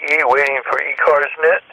EE waiting for ECARS net.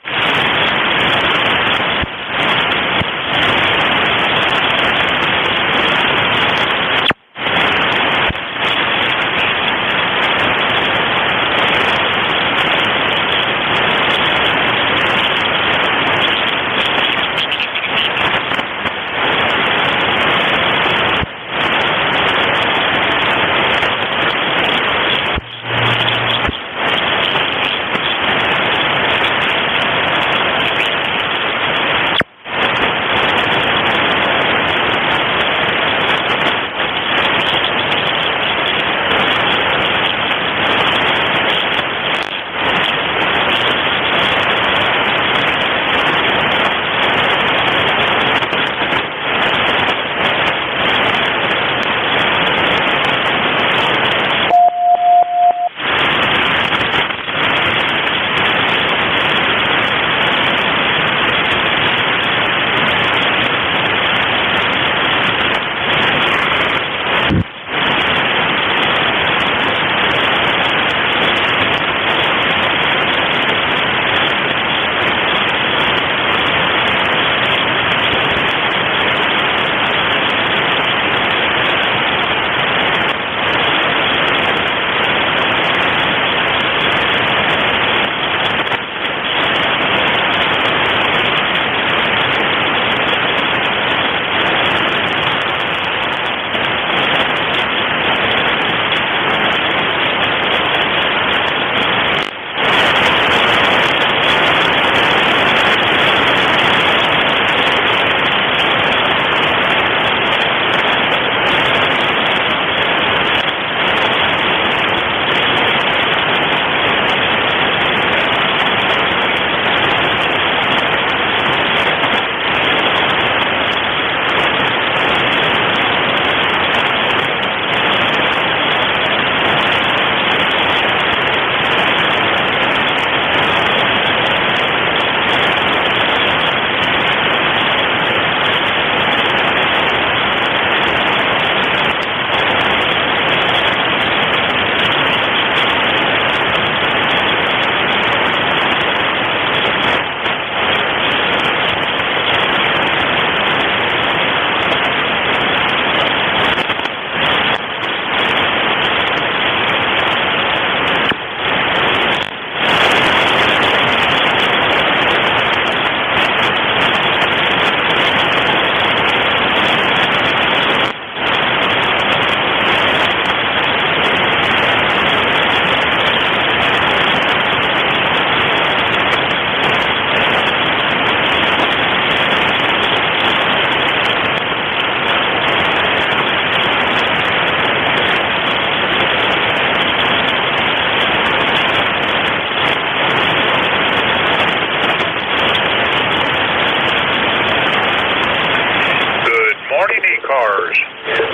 ECARS.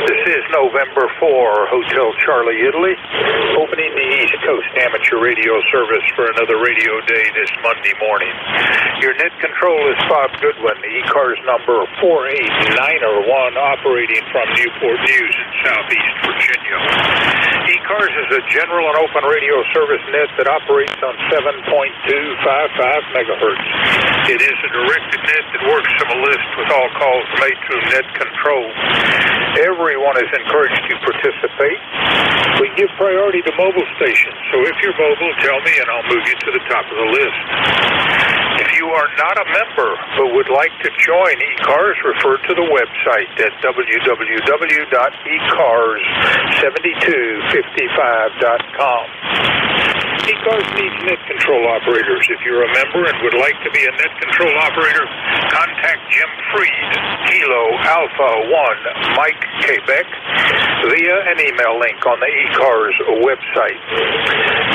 This is November 4, Hotel Charlie, Italy, opening the East Coast Amateur Radio Service for another radio day this Monday morning. Your net control is Bob Goodwin, the ECARS number 48901, operating from Newport News in Southeast Virginia. ECARS is a general and open radio service net that operates on 7.255 megahertz. It is a directed net that works from a list with all calls made through net control. Everyone is encouraged to participate. We give priority to mobile stations, so if you're mobile, tell me and I'll move you to the top of the list. If you are not a member but would like to join ECARS, refer to the website at www.ecars7255.com. ECARS needs net control operators. If you're a member and would like to be a net control operator, contact Jim Freed, Kilo Alpha 1, Mike Quebec, via an email link on the ECARS website.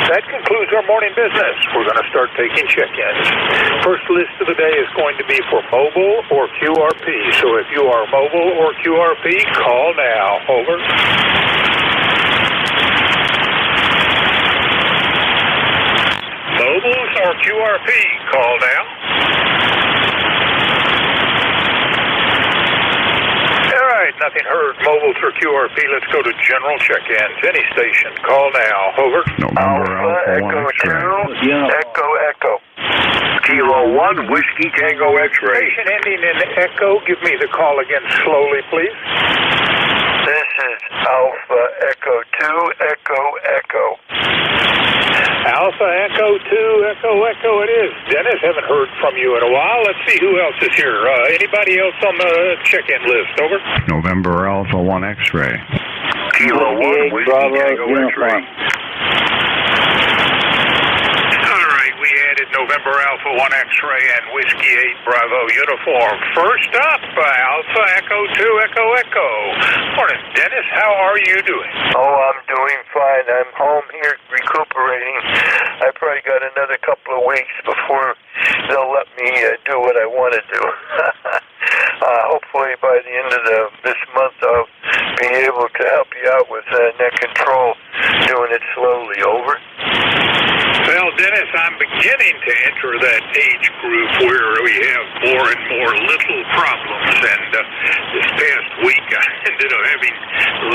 That concludes our morning business. We're going to start taking check-ins. First list of the day is going to be for mobile or QRP. So if you are mobile or QRP, call now. Over. Mobiles or QRP, call now. All right, nothing heard. Mobiles or QRP, let's go to general check-ins. Any station, call now. Over. November Alpha 1 Echo 2, Echo 1 Whiskey Tango X-ray. Station ending in Echo. Give me the call again slowly, please. This is Alpha Echo 2 Echo Echo. Alpha Echo 2 Echo Echo it is. Dennis, haven't heard from you in a while. Let's see who else is here. Anybody else on the check-in list? Over. November Alpha 1 X-ray. Kilo 1 Whiskey Tango X-ray. All right, we added November Alpha 1 X-ray and Whiskey 8 Bravo uniform. First up, Alpha Echo 2 Echo Echo. Morning, Dennis. How are you doing? Oh, I'm doing fine. I'm home here recuperating. I probably got another couple of weeks before they'll let me do what I want to do. Hopefully by the end of this month I'll be able to help you out with neck control, doing it slowly. Over. Well, Dennis, I'm beginning to enter that age group where we have more and more little problems, and this past week I ended up having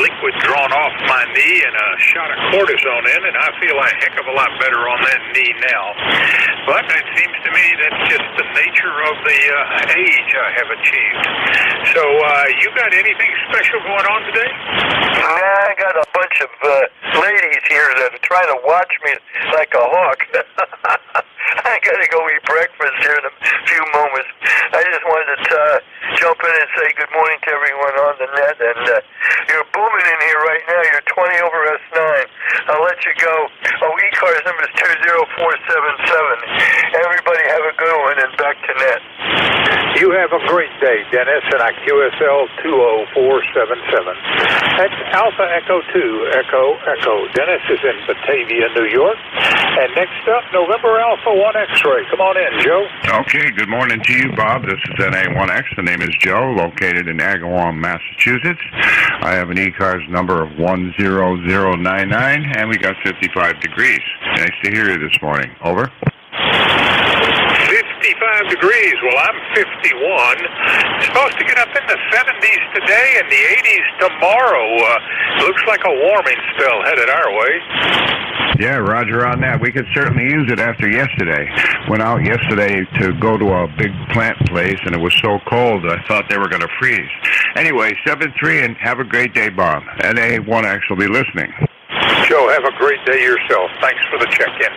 liquid drawn off my knee and a shot of cortisone in, and I feel a heck of a lot better on that knee now. But it seems to me that's just the nature of the age I have achieved. So, you got anything special going on today? I got a bunch of ladies here that are trying to watch me like a hawk. I gotta go eat breakfast here in a few moments. I just wanted to jump in and say good morning to everyone on the net, and you're booming in here right now. You're 20 over S9. I'll let you go. Oh, ECARS number is 20477. Everybody have a good one, and back to net. You have a great day, Dennis, and I QSL 20477. That's Alpha Echo 2 Echo Echo. Dennis is in Batavia, New York. And next up, November Alpha 1 X-ray. Come on in, Joe. Okay, good morning to you, Bob. This is NA1X. The name is Joe, located in Agawam, Massachusetts. I have an ECARS number of 10099, and we got 55 degrees. Nice to hear you this morning. Over. 55 degrees. Well, I'm 51. Supposed to get up in the 70s today and the 80s tomorrow. Looks like a warming spell headed our way. Yeah, roger on that. We could certainly use it after yesterday. Went out yesterday to go to a big plant place, and it was so cold I thought they were going to freeze. Anyway, 7-3, and have a great day, Bob. NA1X will be listening. Joe, have a great day yourself. Thanks for the check-in.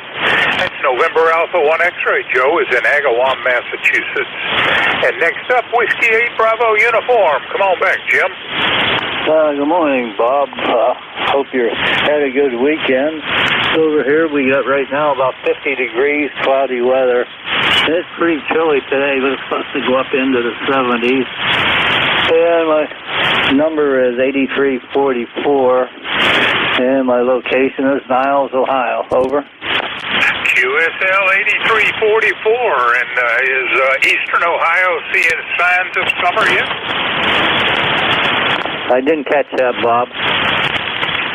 That's November Alpha 1 X-ray. Joe is in Agawam, Massachusetts. And next up, Whiskey 8 Bravo uniform. Come on back, Jim. Good morning, Bob. Hope you had a good weekend. Over here, we got right now about 50 degrees, cloudy weather. It's pretty chilly today, but it's supposed to go up into the 70s. And my number is 8344. And my location is Niles, Ohio. Over. QSL 8344. And is Eastern Ohio seeing signs of summer yet? I didn't catch that, Bob.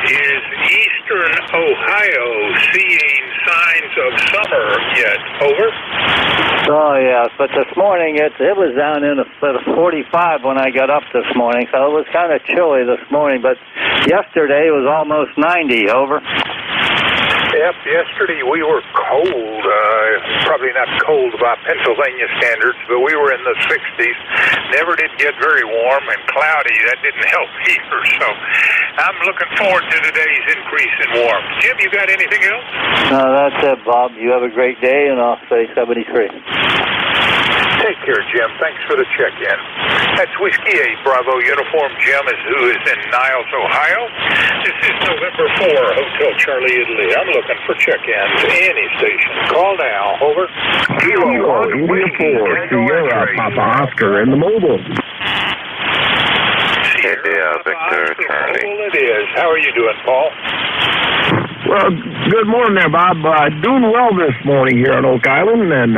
Is Eastern Ohio seeing signs of summer yet? Over. Oh, yeah, but this morning it was down in a 45 when I got up this morning, so it was kind of chilly this morning, but yesterday it was almost 90. Over. Yep, yesterday we were cold, probably not cold by Pennsylvania standards, but we were in the 60s. Never did get very warm and cloudy. That didn't help either, so I'm looking forward to today's increase in warmth. Jim, you got anything else? No, that's it, Bob. You have a great day, and I'll say 73. Take care, Jim. Thanks for the check-in. That's Whiskey 8 Bravo uniform. Jim who is in Niles, Ohio. This is November 4, Hotel Charlie, Italy. I'm looking for check-ins. Any station. Call now. Over. Kilo 1 Whiskey Sierra Papa Oscar in the mobile. Yeah, Victor Charlie. It is. How are you doing, Paul? Well, good morning there, Bob. Doing well this morning here on Oak Island, and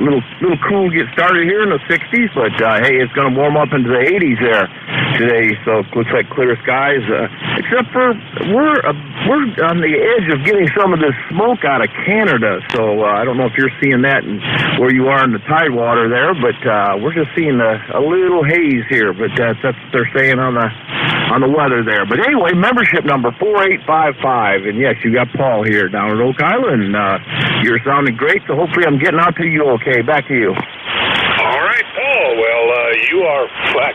little cool get started here in the 60s, but hey, it's going to warm up into the 80s there today, so it looks like clear skies, except for we're on the edge of getting some of this smoke out of Canada, so I don't know if you're seeing that and where you are in the Tidewater there, but we're just seeing a little haze here, but that's what they're saying on the on the weather there. But anyway, membership number 4855. And yes, you got Paul here down at Oak Island. You're sounding great, so hopefully I'm getting out to you okay. Back to you. All right, Paul. Well, you are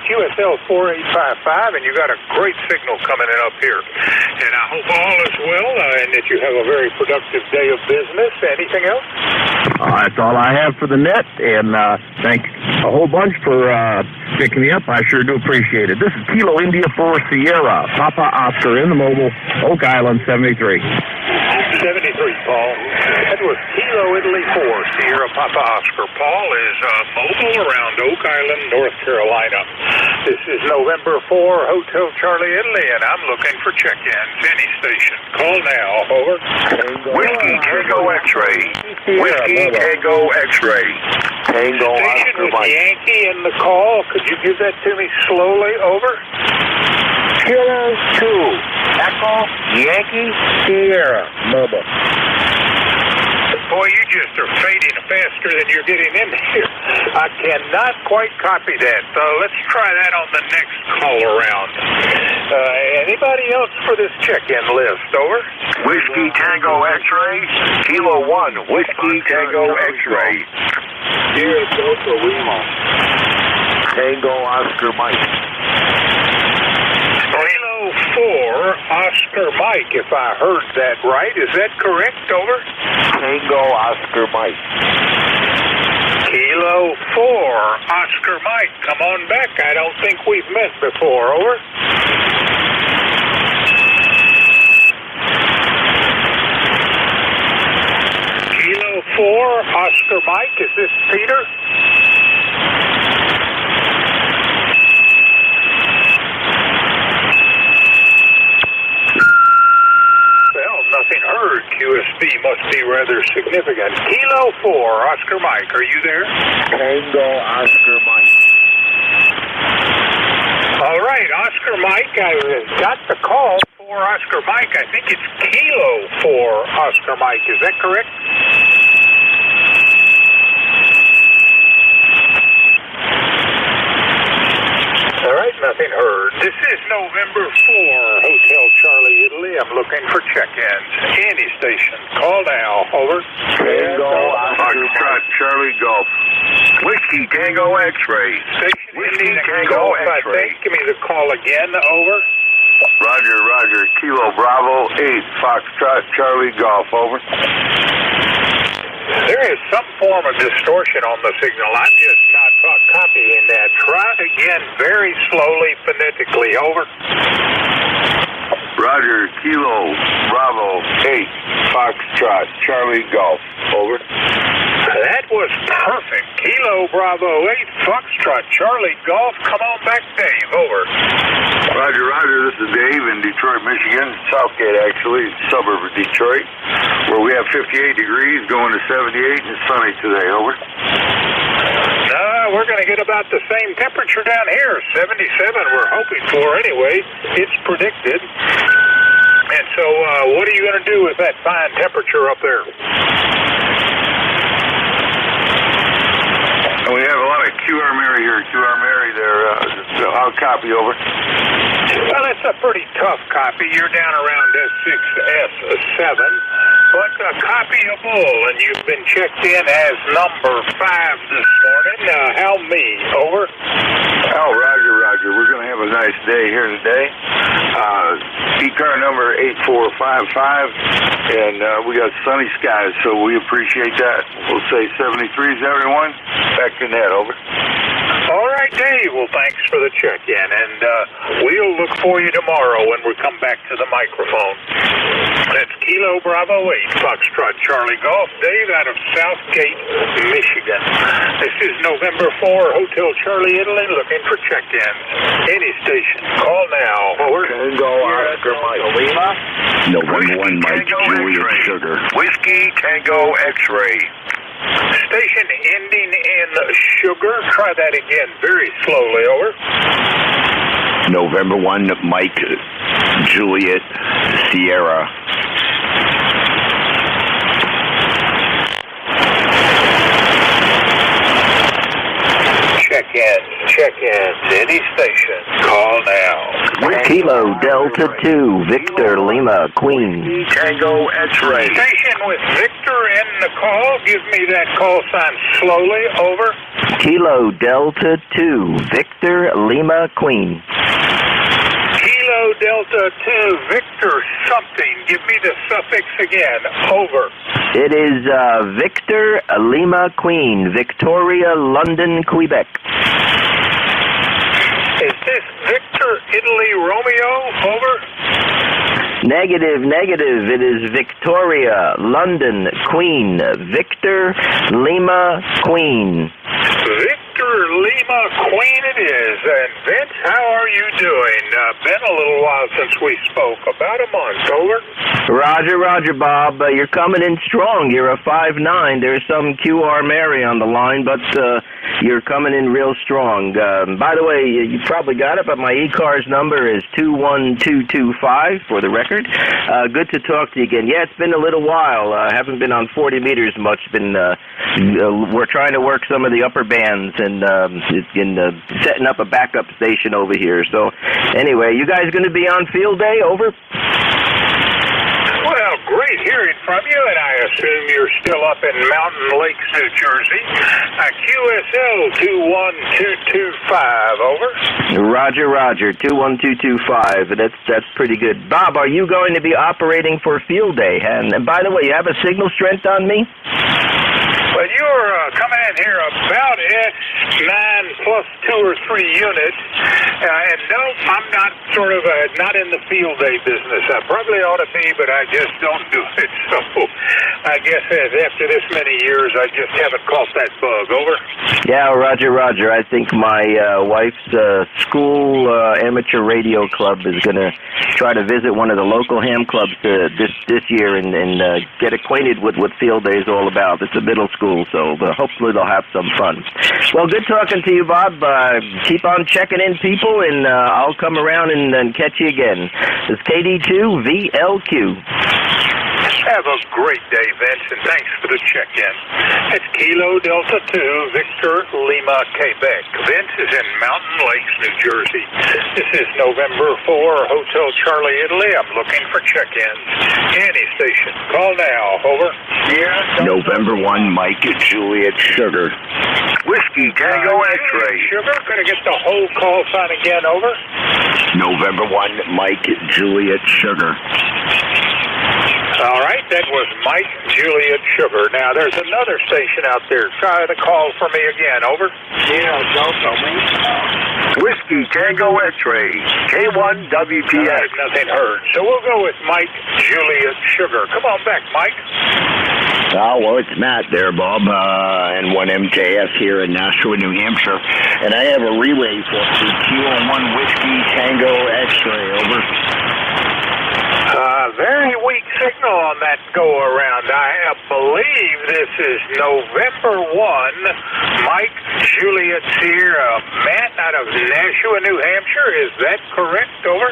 QSL 4855, and you got a great signal coming in up here. And I hope all is well, and that you have a very productive day of business. Anything else? That's all I have for the net, and thanks a whole bunch for picking me up. I sure do appreciate it. This is Kilo India 4 Sierra, Papa Oscar in the mobile, Oak Island 73. 73, Paul. That was Kilo Italy 4 Sierra Papa Oscar. Paul is mobile around Oak Island, North Carolina. This is November 4, Hotel Charlie Italy, and I'm looking for check-ins. Any station. Call now. Over. Whiskey Tango X-Ray. Whiskey Tango X-Ray. Tango Station with Yankee in the call. Could you give that to me slowly? Over. Kilo 2, Echo, Yankee, Sierra, mobile. Boy, you just are fading faster than you're getting in here. I cannot quite copy that. So let's try that on the next call around. Anybody else for this check-in list? Over. Whiskey Tango X-Ray. Kilo 1. Whiskey Tango X-Ray. Here is Delta Lima. Tango Oscar Mike. Kilo 4, Oscar Mike, if I heard that right. Is that correct? Over. Tango Oscar Mike. Kilo 4, Oscar Mike. Come on back. I don't think we've met before. Over. Kilo 4, Oscar Mike. Is this Peter? Nothing heard. QSB must be rather significant. Kilo 4, Oscar Mike, are you there? Tango Oscar Mike. All right, Oscar Mike, I got the call for Oscar Mike. I think it's Kilo 4, Oscar Mike. Is that correct? All right, nothing heard. This is November 4, Hotel Charlie Italy. I'm looking for check-ins. Any station. Call now. Over. Tango Foxtrot Charlie Golf. Whiskey Tango X-Ray. Station Whiskey Indian Tango Golf, I X-Ray. think. Give me the call again. Over. Roger, Roger. Kilo Bravo 8 Foxtrot Charlie Golf. Over. There is some form of distortion on the signal. I'm just not copying that. Try again very slowly, phonetically. Over. Roger, Kilo Bravo 8 Foxtrot Charlie Golf. Over. That was perfect. Kilo Bravo 8 Foxtrot Charlie Golf. Come on back, Dave. Over. Roger, Roger. This is Dave in Detroit, Michigan. Southgate, actually, suburb of Detroit, where we have 58 degrees going to 78 and sunny today. Over. We're going to get about the same temperature down here. 77 we're hoping for anyway. It's predicted. And so what are you going to do with that fine temperature up there? We have a lot of QR Mary here. QR Mary there. I'll copy. Over. Well, it's a pretty tough copy. You're down around S6, S7. But copyable, and you've been checked in as number 5 this morning. How me? Over. Oh, Roger, Roger. We're going to have a nice day here today. ECAR number 8455, and we got sunny skies, so we appreciate that. We'll say 73s, everyone. Back to net. Over. All right, Dave. Well, thanks for the check-in, and we'll look for you tomorrow when we come back to the microphone. That's Kilo Bravo 8 Foxtrot Charlie Golf. Dave out of Southgate, Michigan. This is November 4, Hotel Charlie Italy, looking for check-ins. Any station. Call now. Over. Tango Oscar Mike. Lima. November 1 Mike, Juliet Sugar. Whiskey Tango X-Ray. Station ending in sugar. Try that again very slowly. Over. November 1 Mike, Juliet Sierra. Check-ins. Any station. Call now. Whiskey Kilo Delta 2, Victor Lima Queen. Tango X-ray. Station with Victor in the call. Give me that call sign slowly. Over. Kilo Delta 2, Victor Lima Queen. Kilo Delta 2, Victor something. Give me the suffix again. Over. It is Victor Lima Queen, Victoria, London, Quebec. Is this Victor Italy Romeo? Over. Negative. It is Victoria, London, Queen, Victor Lima Queen. Victor Lima Queen it is. And Vince, how are you doing? Been a little while since we spoke. About a month. Over. Roger, Bob. You're coming in strong. You're a 5'9". There's some QR Mary on the line, but you're coming in real strong. By the way, you probably got it, but my ECARS number is 21225 for the record. Good to talk to you again. Yeah, it's been a little while. I haven't been on 40 meters much. We're trying to work some of the upper bands and setting up a backup station over here. So anyway, you guys going to be on field day? Over. Well, great hearing from you, and I assume you're still up in Mountain Lakes, New Jersey. QSL 21225, over. Roger, 21225. That's pretty good. Bob, are you going to be operating for field day? And by the way, you have a signal strength on me? Well, you're coming in here about S9 plus 2 or 3 units, and no, I'm not not in the field day business. I probably ought to be, but I just don't do it. So I guess after this many years, I just haven't caught that bug. Over. Yeah, Roger. I think my wife's school amateur radio club is going to try to visit one of the local ham clubs this year and get acquainted with what field day is all about. It's a middle school, so hopefully they'll have some fun. Well, good talking to you, Bob. Keep on checking in, people, and I'll come around and catch you again. It's KD2VLQ. Have a great day, Vince, and thanks for the check-in. It's Kilo Delta 2, Victor Lima, Quebec. Vince is in Mountain Lakes, New Jersey. This is November 4, Hotel Charlie, Italy. I'm looking for check-ins. Any station. Call now. Over. Yeah. November 1, Mike at Juliet Sugar. Whiskey Tango X-ray. Sugar. Going to get the whole call sign again. Over. November 1, Mike at Juliet Sugar. All right, that was Mike Juliet Sugar. Now, there's another station out there. Try to call for me again. Over. Yeah, Delta. Whiskey Tango X-ray. K1WTX. Nothing heard. So we'll go with Mike Juliet Sugar. Come on back, Mike. Oh, well, it's Matt there, Bob, and 1MJS here in Nashua, New Hampshire. And I have a relay for Q1 Whiskey Tango X-ray. Over. Very weak signal on that go-around. I believe this is November 1. Mike Juliet Sierra. Matt out of Nashua, New Hampshire. Is that correct? Over.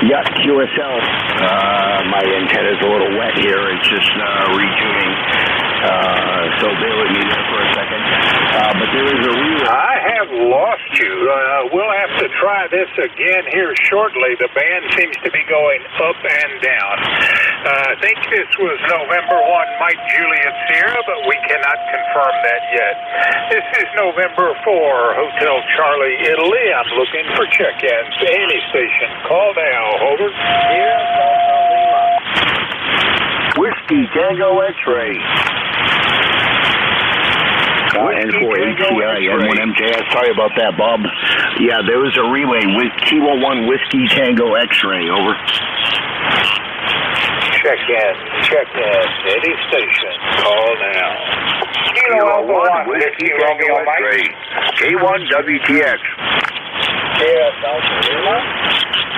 Yeah, QSL. My antenna's a little wet here. It's just retuning. So bear with me there for a second. But there is a relay. I have lost you. We'll have to try this again here shortly. The band seems to be going up and down. I think this was November 1, Mike Juliet Sierra, but we cannot confirm that yet. This is November 4, Hotel Charlie, Italy. I'm looking for check-ins. Any station. Call now. Over. Here, Whiskey Tango X-ray. And for ATI and 1MJS. Sorry about that, Bob. Yeah, there was a relay with Kilo 1 Whiskey Tango X-ray. Over. Check-in. Any station. Call now. Kilo 1 Whiskey Tango X-ray. K1WTX.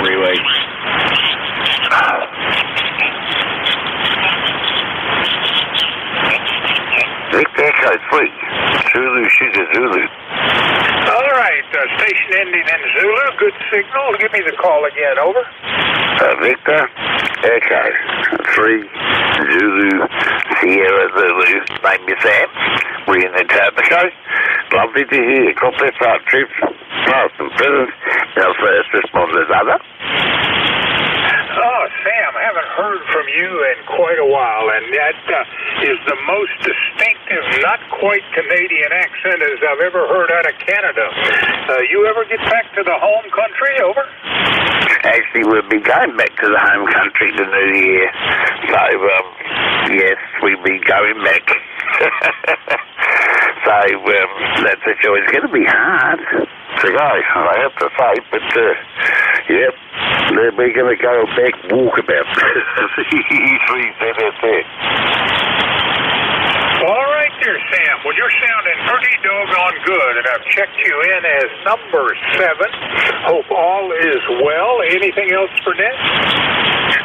Relay. Victor Echo 3. Zulu Sugar Zulu. All right, station ending in Zulu. Good signal. Give me the call again. Over. Victor Echo 3. Zulu Sierra Zulu. Name is Sam. We're in the Tabasco. Lovely to hear. God bless our troops. past and present, our first responders, other. Oh, Sam, I haven't heard from you in quite a while, and that is the most distinctive, not quite Canadian accent as I've ever heard out of Canada. You ever get back to the home country, over? Actually, we'll be going back to the home country the new year. So, yes, we'll be going back. So, that's a choice. It's going to be hard to go, I have to say, but, yep, we're going to go back walkabout. Easily said that there. All right there, Sam. Well, you're sounding pretty doggone good, and I've checked you in as number 7. Hope all is well. Anything else for Ned?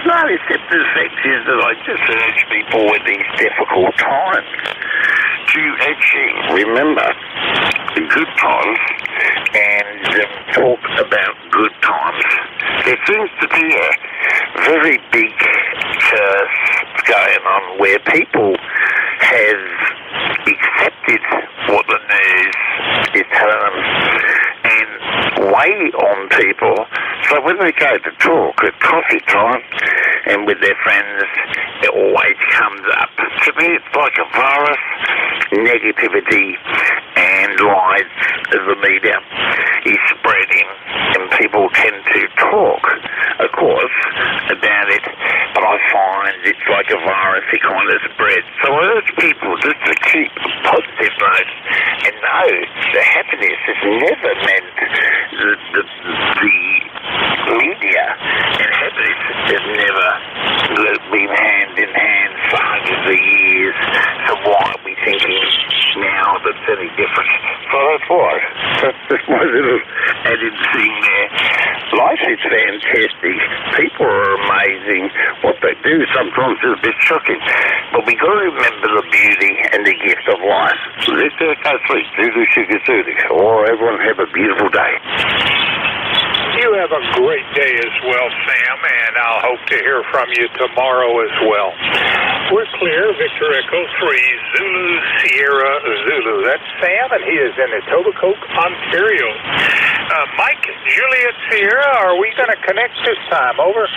No, except the fact is that I just urge people with these difficult times to actually remember the good times and talk about good times. There seems to be a very big curse going on where people have accepted what the news is telling them and weigh on people. So when they go to talk at coffee time and with their friends, it always comes up. To me, it's like a virus, negativity and lies of the media is spreading, and people tend to talk, of course, about it, but I find it's like a virus, it kind of spreads. So I urge people just to keep a positive note and know that happiness is never meant the media, and happiness has never been hand in hand for hundreds of years. So why are we thinking now that's any different? So that's why. That's just my little added thing there. Life is fantastic. People are amazing. What they do sometimes is a bit shocking. But we got to remember the beauty and the gift of life. Let's go sleep. Zulu sugar Zulu. Or everyone have a beautiful day. You have a great day as well, Sam, and I'll hope to hear from you tomorrow as well. We're clear, Victor Echo 3, Zulu Sierra Zulu. That's Sam, and he is in Etobicoke, Ontario. Mike, Juliet Sierra, are we going to connect this time? Over.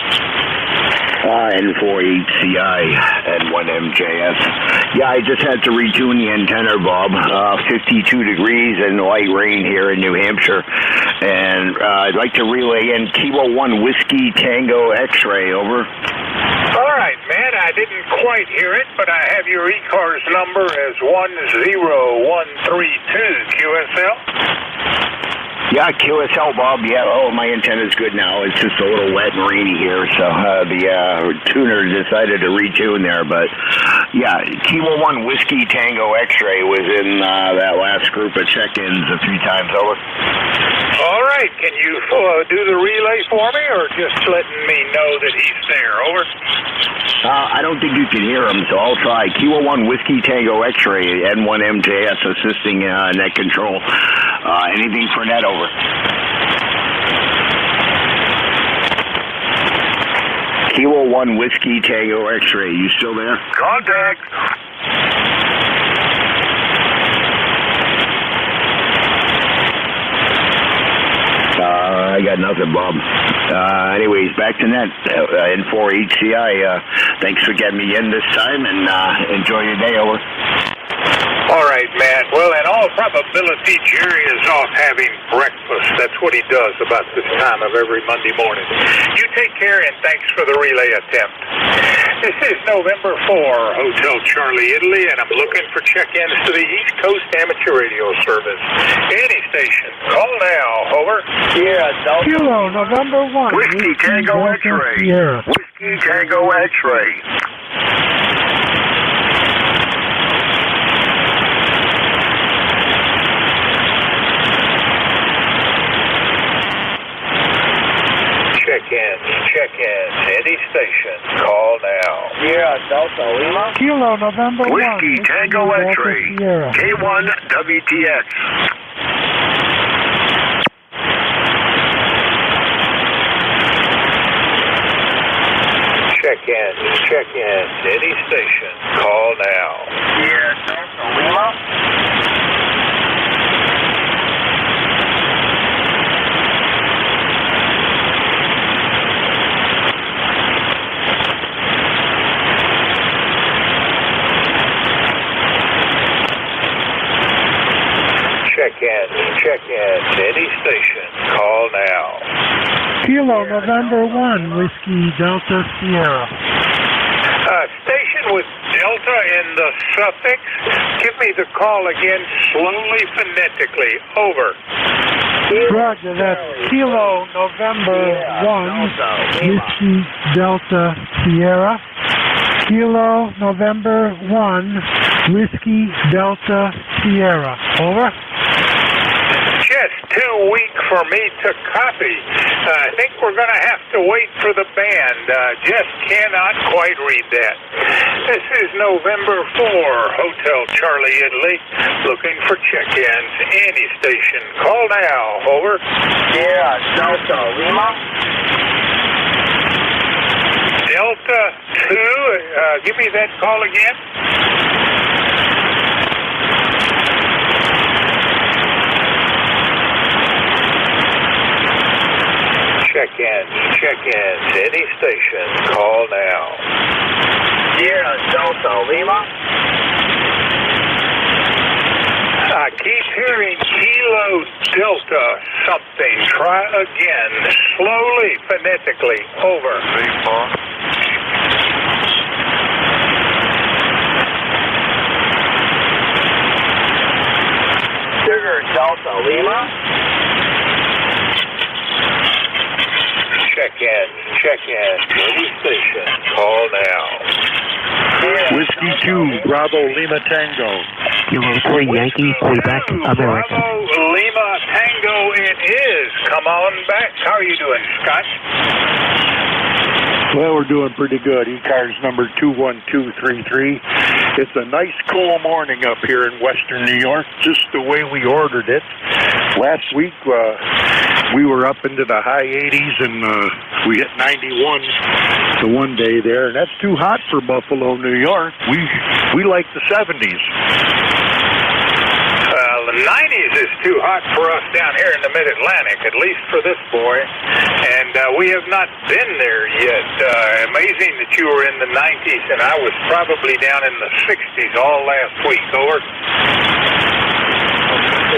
N4HCI and 1MJS. Yeah, I just had to retune the antenna, Bob. 52 degrees and light rain here in New Hampshire. And I'd like to relay in Kilo 1 Whiskey Tango X-ray, over. All right, man, I didn't quite hear it, but I have your ECARS number as 10132 QSL. Yeah, QSL, Bob. Yeah, my antenna's good now. It's just a little wet and rainy here, so the tuner decided to retune there. But, yeah, Kilo 1 Whiskey Tango X-ray was in that last group of check-ins a few times, over. All right, can you do the relay for me, or just letting me know that he's there, over? I don't think you can hear him, so I'll try. Kilo 1 Whiskey Tango X-ray, N1MJS assisting net control. Anything for net, over. Kilo 1 Whiskey Tango X-ray, you still there? Contact. I got nothing, Bob. Anyways, back to net. N4HCI, thanks for getting me in this time, and enjoy your day, over. All right, man. Well, in all probability, Jerry is off having breakfast. That's what he does about this time of every Monday morning. You take care, and thanks for the relay attempt. This is November 4, Hotel Charlie, Italy, and I'm looking for check-ins to the East Coast Amateur Radio Service. Any station. Call now. Over. Yeah, Kilo, November 1. Whiskey Tango X-ray. Sierra. Whiskey Tango X-ray. Check-ins, any station. Call now. Yeah, Delta Lima. Kilo, November 1. Whiskey Tango X-ray. Sierra. K1 WTX. Check-ins, any station. Call now. Yeah, Delta Lima. check-in to any station. Call now. Kilo November 1, Whiskey Delta Sierra. Station with Delta in the suffix. Give me the call again slowly, phonetically. Over. Roger, that's Kilo November 1, Whiskey Delta Sierra. Kilo November 1, Whiskey Delta Sierra. Over. Just too weak for me to copy. I think we're going to have to wait for the band. Just cannot quite read that. This is November 4, Hotel Charlie Italy, looking for check-ins. Any station. Call now. Over. Yeah, Delta Lima. Delta 2. Give me that call again. Check-ins, any station, call now. Yeah, Delta Lima. I keep hearing Kilo Delta something. Try again, slowly, phonetically. Over. Sugar Delta Lima. Check-in, any station, call now. Whiskey 2, Bravo Lima Tango. Kilo 3 Yankee, Quebec, America. Bravo Lima Tango it is. Come on back. How are you doing, Scott? Well, we're doing pretty good. ECARS number 21233. It's a nice cool morning up here in western New York, just the way we ordered it. Last week, we were up into the high 80s, and we hit 91 the one day there, and that's too hot for Buffalo, New York. We like the 70s. The 90s is too hot for us down here in the mid-Atlantic, at least for this boy, and we have not been there yet. Amazing that you were in the 90s, and I was probably down in the 60s all last week. Over.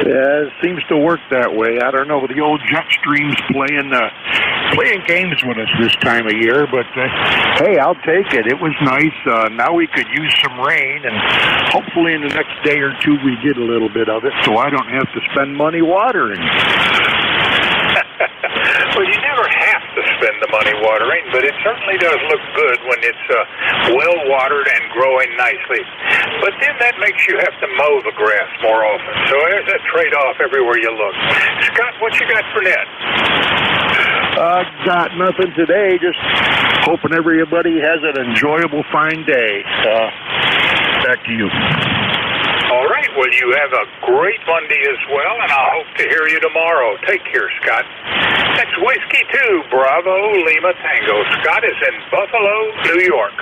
Yeah, it seems to work that way. I don't know. The old jet stream's playing games with us this time of year, but hey, I'll take it. It was nice. Now we could use some rain, and hopefully in the next day or two we get a little bit of it, so I don't have to spend money watering. Well, you never have to spend the money watering, but it certainly does look good when it's well watered and growing nicely. But then that makes you have to mow the grass more often. So there's a trade-off everywhere you look. Scott, what you got for Ned? Got nothing today. Just hoping everybody has an enjoyable, fine day. Back to you. All right. Well, you have a great Monday as well, and I hope to hear you tomorrow. Take care, Scott. That's Whiskey 2, Bravo Lima Tango. Scott is in Buffalo, New York.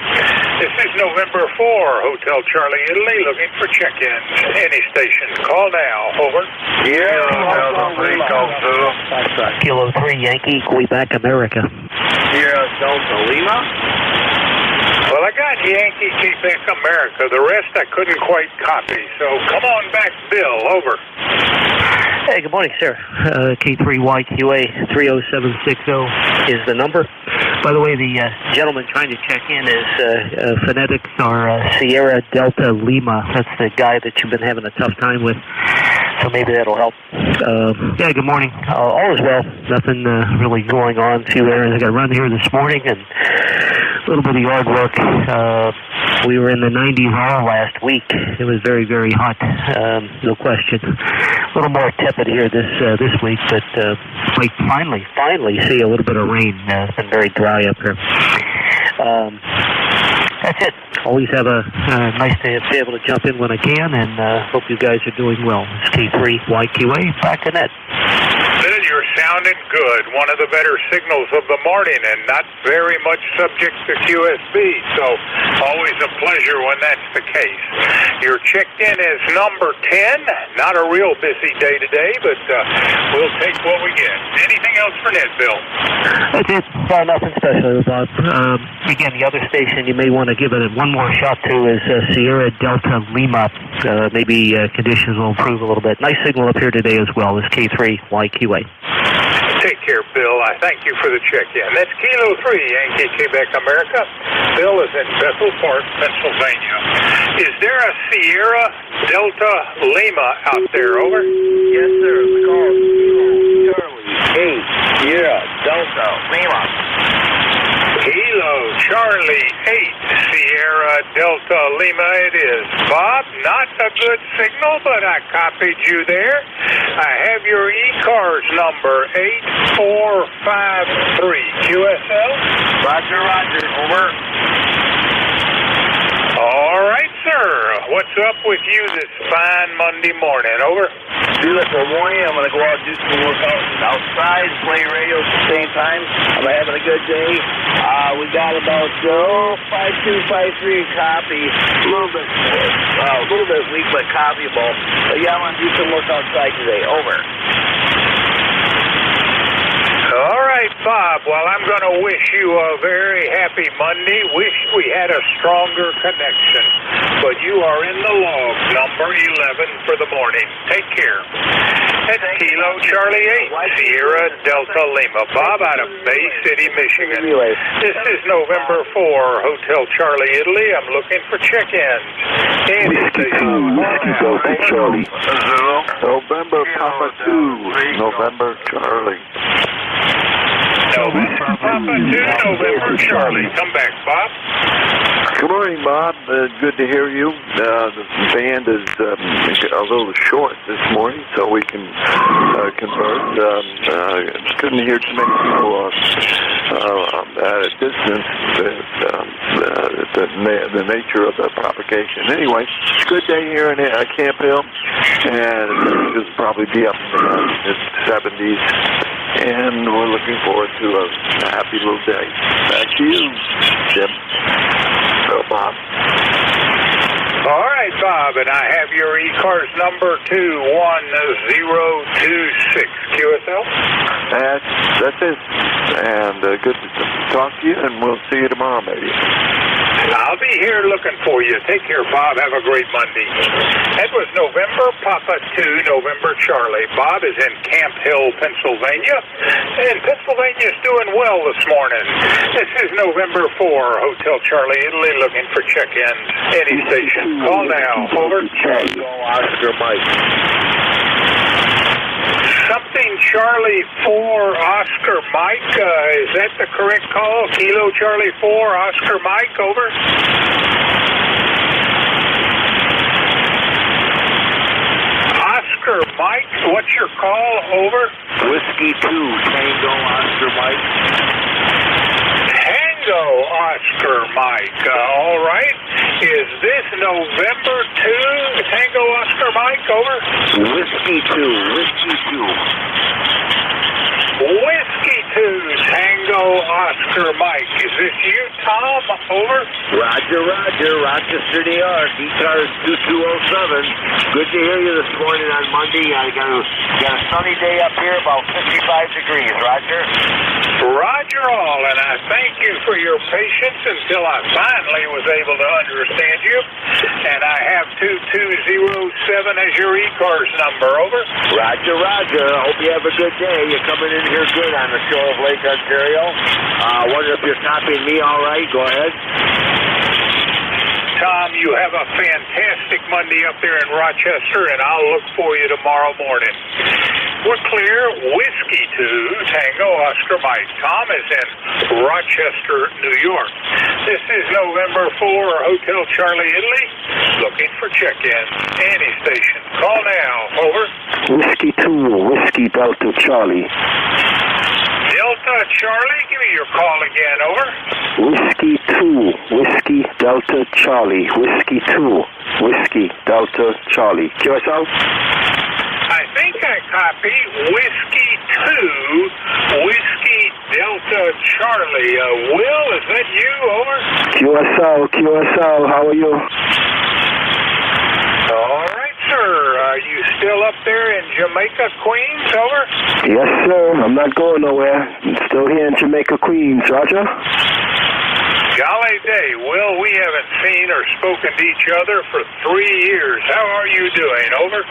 This is November 4, Hotel Charlie Italy, looking for check-ins. Any station. Call now. Over. Kilo 3 Yankee, Quebec, America. Yeah, Delta Lima. Well, I got Yankee, Quebec, America. The rest I couldn't quite copy. So come on back, Bill. Over. Hey, good morning, sir. K3YQA 30760 is the number. By the way, the gentleman trying to check in is phonetics are Sierra Delta Lima. That's the guy that you've been having a tough time with. So maybe that'll help. Yeah, good morning. All is well. Nothing really going on. A few errands. I got to run here this morning and a little bit of yard work. We were in the 90s all last week. It was very, very hot, no question. A little more tepid here this week, but might finally see a little bit of rain. It's been very dry up here. That's it. Always have a nice day to be able to jump in when I can, and hope you guys are doing well. It's K3YQA, back to net. Bill, you're sounding good. One of the better signals of the morning, and not very much subject to QSB, so always a pleasure when that's the case. You're checked in as number 10. Not a real busy day today, but we'll take what we get. Anything else for Ned, Bill? That's it. Nothing special, Bob. Again, the other station you may want to give it one more shot to is Sierra Delta Lima. maybe conditions will improve a little bit. Nice signal up here today as well. This K3YQA. Take care, Bill. I thank you for the check-in. That's Kilo 3, Yankee Quebec, America. Bill is in Bethel Park, Pennsylvania. Is there a Sierra Delta Lima out there? Over. Yes, sir. It's called Kilo Charlie 8. Yeah, Delta Lima. Kilo Charlie 8, Sierra Delta Lima it is. Bob, not a good signal, but I copied you there. I have your ECARS number, 8453. QSL? Roger, roger. Over. All right, sir. What's up with you this fine Monday morning? Over. Do it for morning. I'm going to go out and do some workouts outside, play radio at the same time. I'm having a good day. We got about 5253 copy. A little bit weak, but copyable. But yeah, I'm going to do some work outside today. Over. All right, Bob. Well, I'm going to wish you a very happy Monday. Wish we had a stronger connection. But you are in the log, number 11 for the morning. Take care. That's Kilo Charlie 8, Sierra Delta Lima. Bob out of Bay City, Michigan. This is November 4, Hotel Charlie, Italy. I'm looking for check-ins. Whiskey 2, Whiskey Delta Charlie. November Papa 2, November Charlie. November Papa 2, November Charlie. Come back, Bob. Good morning, Bob. Good to hear you. The band is a little short this morning, so we can convert. Couldn't hear too many people at a distance. The nature of the propagation. Anyway, it's a good day here in Camp Hill, and it's probably be up in the mid-70s, and we're looking forward to a happy little day. Back to you, Jim. Bob. All right, Bob, and I have your ECARS number 21026. QSL? That's it. And good to talk to you, and we'll see you tomorrow, maybe. I'll be here looking for you. Take care, Bob. Have a great Monday. That was November Papa 2, November Charlie. Bob is in Camp Hill, Pennsylvania, and Pennsylvania's doing well this morning. This is November 4, Hotel Charlie, Italy, looking for check-ins. Any station. Call now. Over. Oscar Mike. Something Charlie 4, Oscar Mike. Is that the correct call? Kilo Charlie 4, Oscar Mike. Over. Oscar Mike, what's your call? Over. Whiskey 2, Tango Oscar Mike. Tango Oscar Mike. All right. Is this November 2, Tango Oscar Mike? Over. Whiskey 2, Whiskey 2. Whiskey 2, Tango Oscar Mike. Is this you, Tom? Over. Roger, roger. Rochester, New York. ECARS 2207. Good to hear you this morning on Monday. I got a sunny day up here, about 55 degrees. Roger. Roger all, and I thank you for your patience until I finally was able to understand you. And I have 2207 as your ECARS number. Over. Roger, roger. I hope you have a good day. You're coming in here good on the shore of Lake Ontario. I wonder if you're copying me all right. Go ahead. Tom, you have a fantastic Monday up there in Rochester, and I'll look for you tomorrow morning. We're clear. Whiskey 2, Tango Oscar Mike. Tom is in Rochester, New York. This is November 4, Hotel Charlie, Italy. Looking for check-ins. Any station. Call now. Over. Whiskey 2, Whiskey Delta Charlie. Delta Charlie, give me your call again. Over. Whiskey 2, Whiskey Delta Charlie. Whiskey 2, Whiskey Delta Charlie. QSL? I think I copy Whiskey 2, Whiskey Delta Charlie. Will, is that you? Over. QSL, how are you? All right, sir. Are you still up there in Jamaica, Queens? Over. Yes, sir. I'm not going nowhere. I'm still here in Jamaica, Queens. Roger? Golly day. Will we we haven't seen or spoken to each other for 3 years. How are you doing? Over.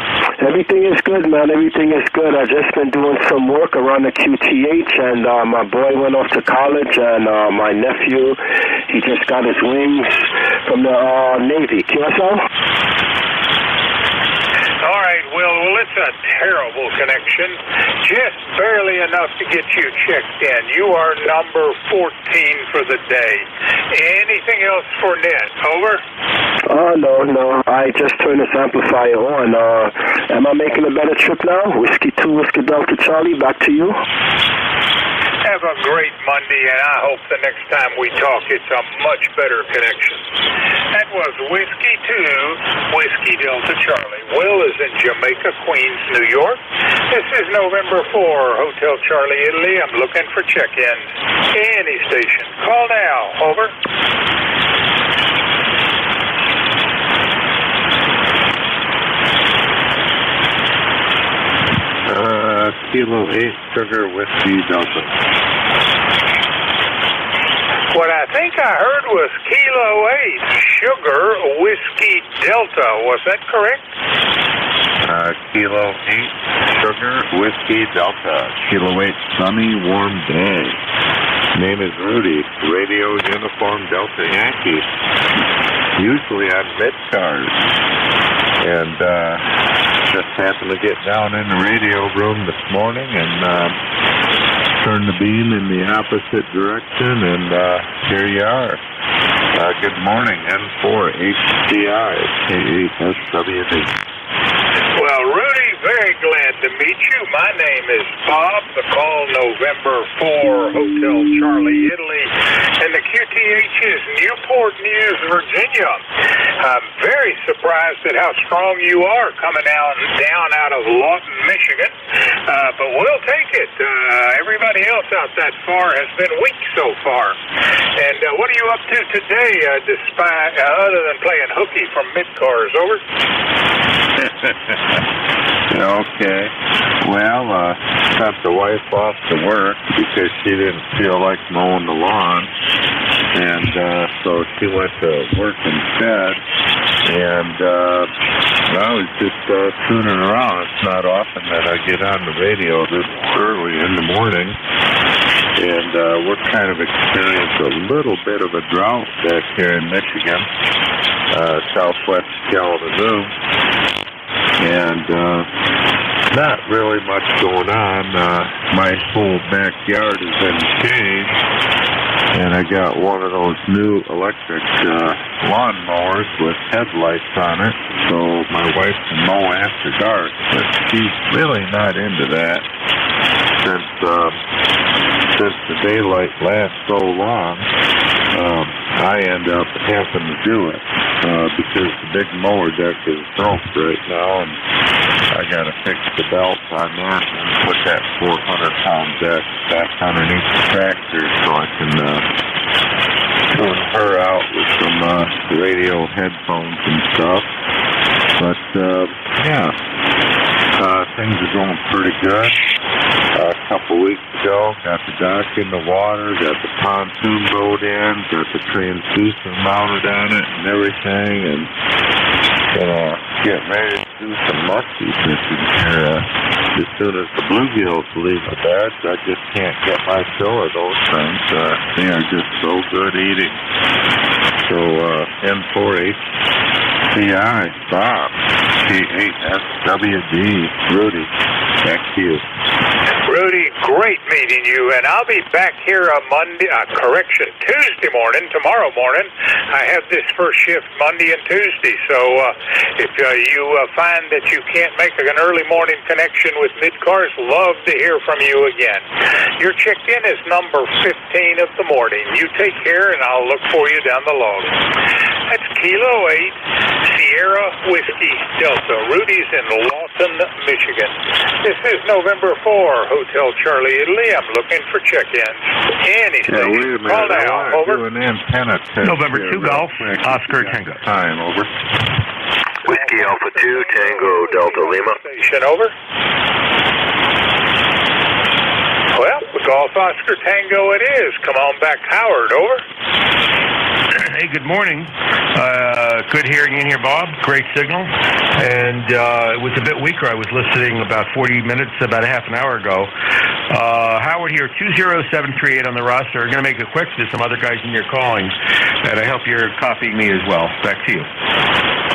Everything is good, man. Everything is good. I've just been doing some work around the QTH, and my boy went off to college, and my nephew, he just got his wings from the Navy. QSO? All right, well, it's a terrible connection. Just barely enough to get you checked in. You are number 14 for the day. Anything else for Ned? Over? No. I just turned this amplifier on. Am I making a better trip now? Whiskey 2, Whiskey Delta Charlie, back to you. Have a great Monday, and I hope the next time we talk it's a much better connection. That was Whiskey 2, Whiskey Delta Charlie. Will is in Jamaica, Queens, New York. This is November 4, Hotel Charlie, Italy. I'm looking for check-ins. Any station. Call now. Over. Kilo 8 Sugar Whiskey Delta. What I think I heard was Kilo 8 Sugar Whiskey Delta. Was that correct? Kilo 8 Sugar Whiskey Delta. Kilo 8 Sunny Warm Day. Name is Rudy. Radio Uniform Delta Yankee. Usually on mid-cars. And just happened to get down in the radio room this morning and turn the beam in the opposite direction, and here you are. Good morning, N4 HCI, K8SWD. Well, Rudy, very glad to meet you. My name is Bob. The call November 4, Hotel Charlie, Italy, and the QTH is Newport News, Virginia. I'm very surprised at how strong you are coming down out of Lawton, Michigan, but we'll take it. Everybody else out that far has been weak so far. And what are you up to today, despite other than playing hooky from mid-cars? Over. Okay. Well, sent the wife off to work because she didn't feel like mowing the lawn. And so she went to work instead. And I was just tuning around. It's not often that I get on the radio this early in the morning. And we're kind of experiencing a little bit of a drought back here in Michigan, southwest Kalamazoo. And not really much going on. My whole backyard is in shade, and I got one of those new electric lawn mowers with headlights on it, so my wife can mow after dark, but she's really not into that since the daylight lasts so long. I end up having to do it because the big mower deck is broke right now, and I got to fix the belt on that and put that 400-pound deck back underneath the tractor so I can tune her out with some radio headphones and stuff. But things are going pretty good. A couple weeks ago, got the dock in the water, got the pontoon boat in, got the transducer mounted on it and everything, and get ready to do some musky fishing here. As soon as the bluegills leave the bed, I just can't get my fill of those things. They are just so good eating. So N4HCI, Bob, K8SWD, Rudy, back to you. Rudy, great meeting you, and I'll be back here on Tuesday morning, tomorrow morning. I have this first shift Monday and Tuesday, so if you find that you can't make an early morning connection with mid-cars, love to hear from you again. Your checked-in is number 15 of the morning. You take care, and I'll look for you down the log. That's Kilo 8 Sierra Whiskey Delta. Rudy's in Lawton, Michigan. This is November 4, Hotel Charlie, Italy. I'm looking for check-ins. Any station. Wait a minute. Call now. Over. Do an antenna test. November 2 Golf, Oscar Tango. Time, over. Whiskey Alpha 2, Tango Delta Lima. Station, over. Well, Golf Oscar Tango it is. Come on back, Howard, over. Hey, good morning. Good hearing in here, Bob. Great signal. And it was a bit weaker. I was listening about 40 minutes, about a half an hour ago. Howard here, 20738 on the roster. I'm going to make it quick. There's some other guys in here calling. And I hope you're copying me as well. Back to you.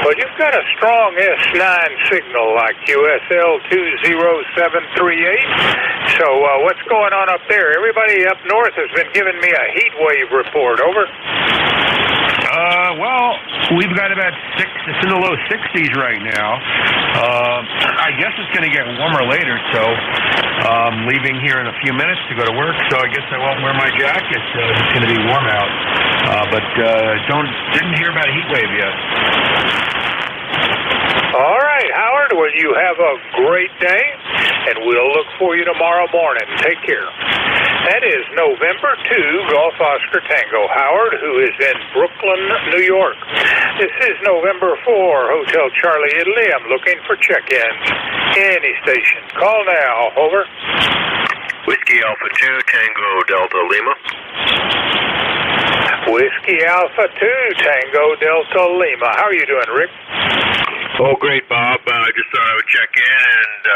Well, you've got a strong S9 signal like USL 20738. So what's going on up there? Everybody up north has been giving me a heat wave report. Over. Well, we've got about it's in the low 60s right now. I guess it's going to get warmer later, so I'm leaving here in a few minutes to go to work, so I guess I won't wear my jacket. It's going to be warm out. But didn't hear about a heat wave yet. All right, Howard. Well, you have a great day, and we'll look for you tomorrow morning. Take care. That is November 2, Golf Oscar Tango Howard, who is in Brooklyn, New York. This is November 4, Hotel Charlie Italy. I'm looking for check-ins. Any station. Call now. Over. Whiskey Alpha 2, Tango Delta Lima. Whiskey Alpha 2, Tango Delta Lima. How are you doing, Rick? Oh, great, Bob. I just thought I would check in and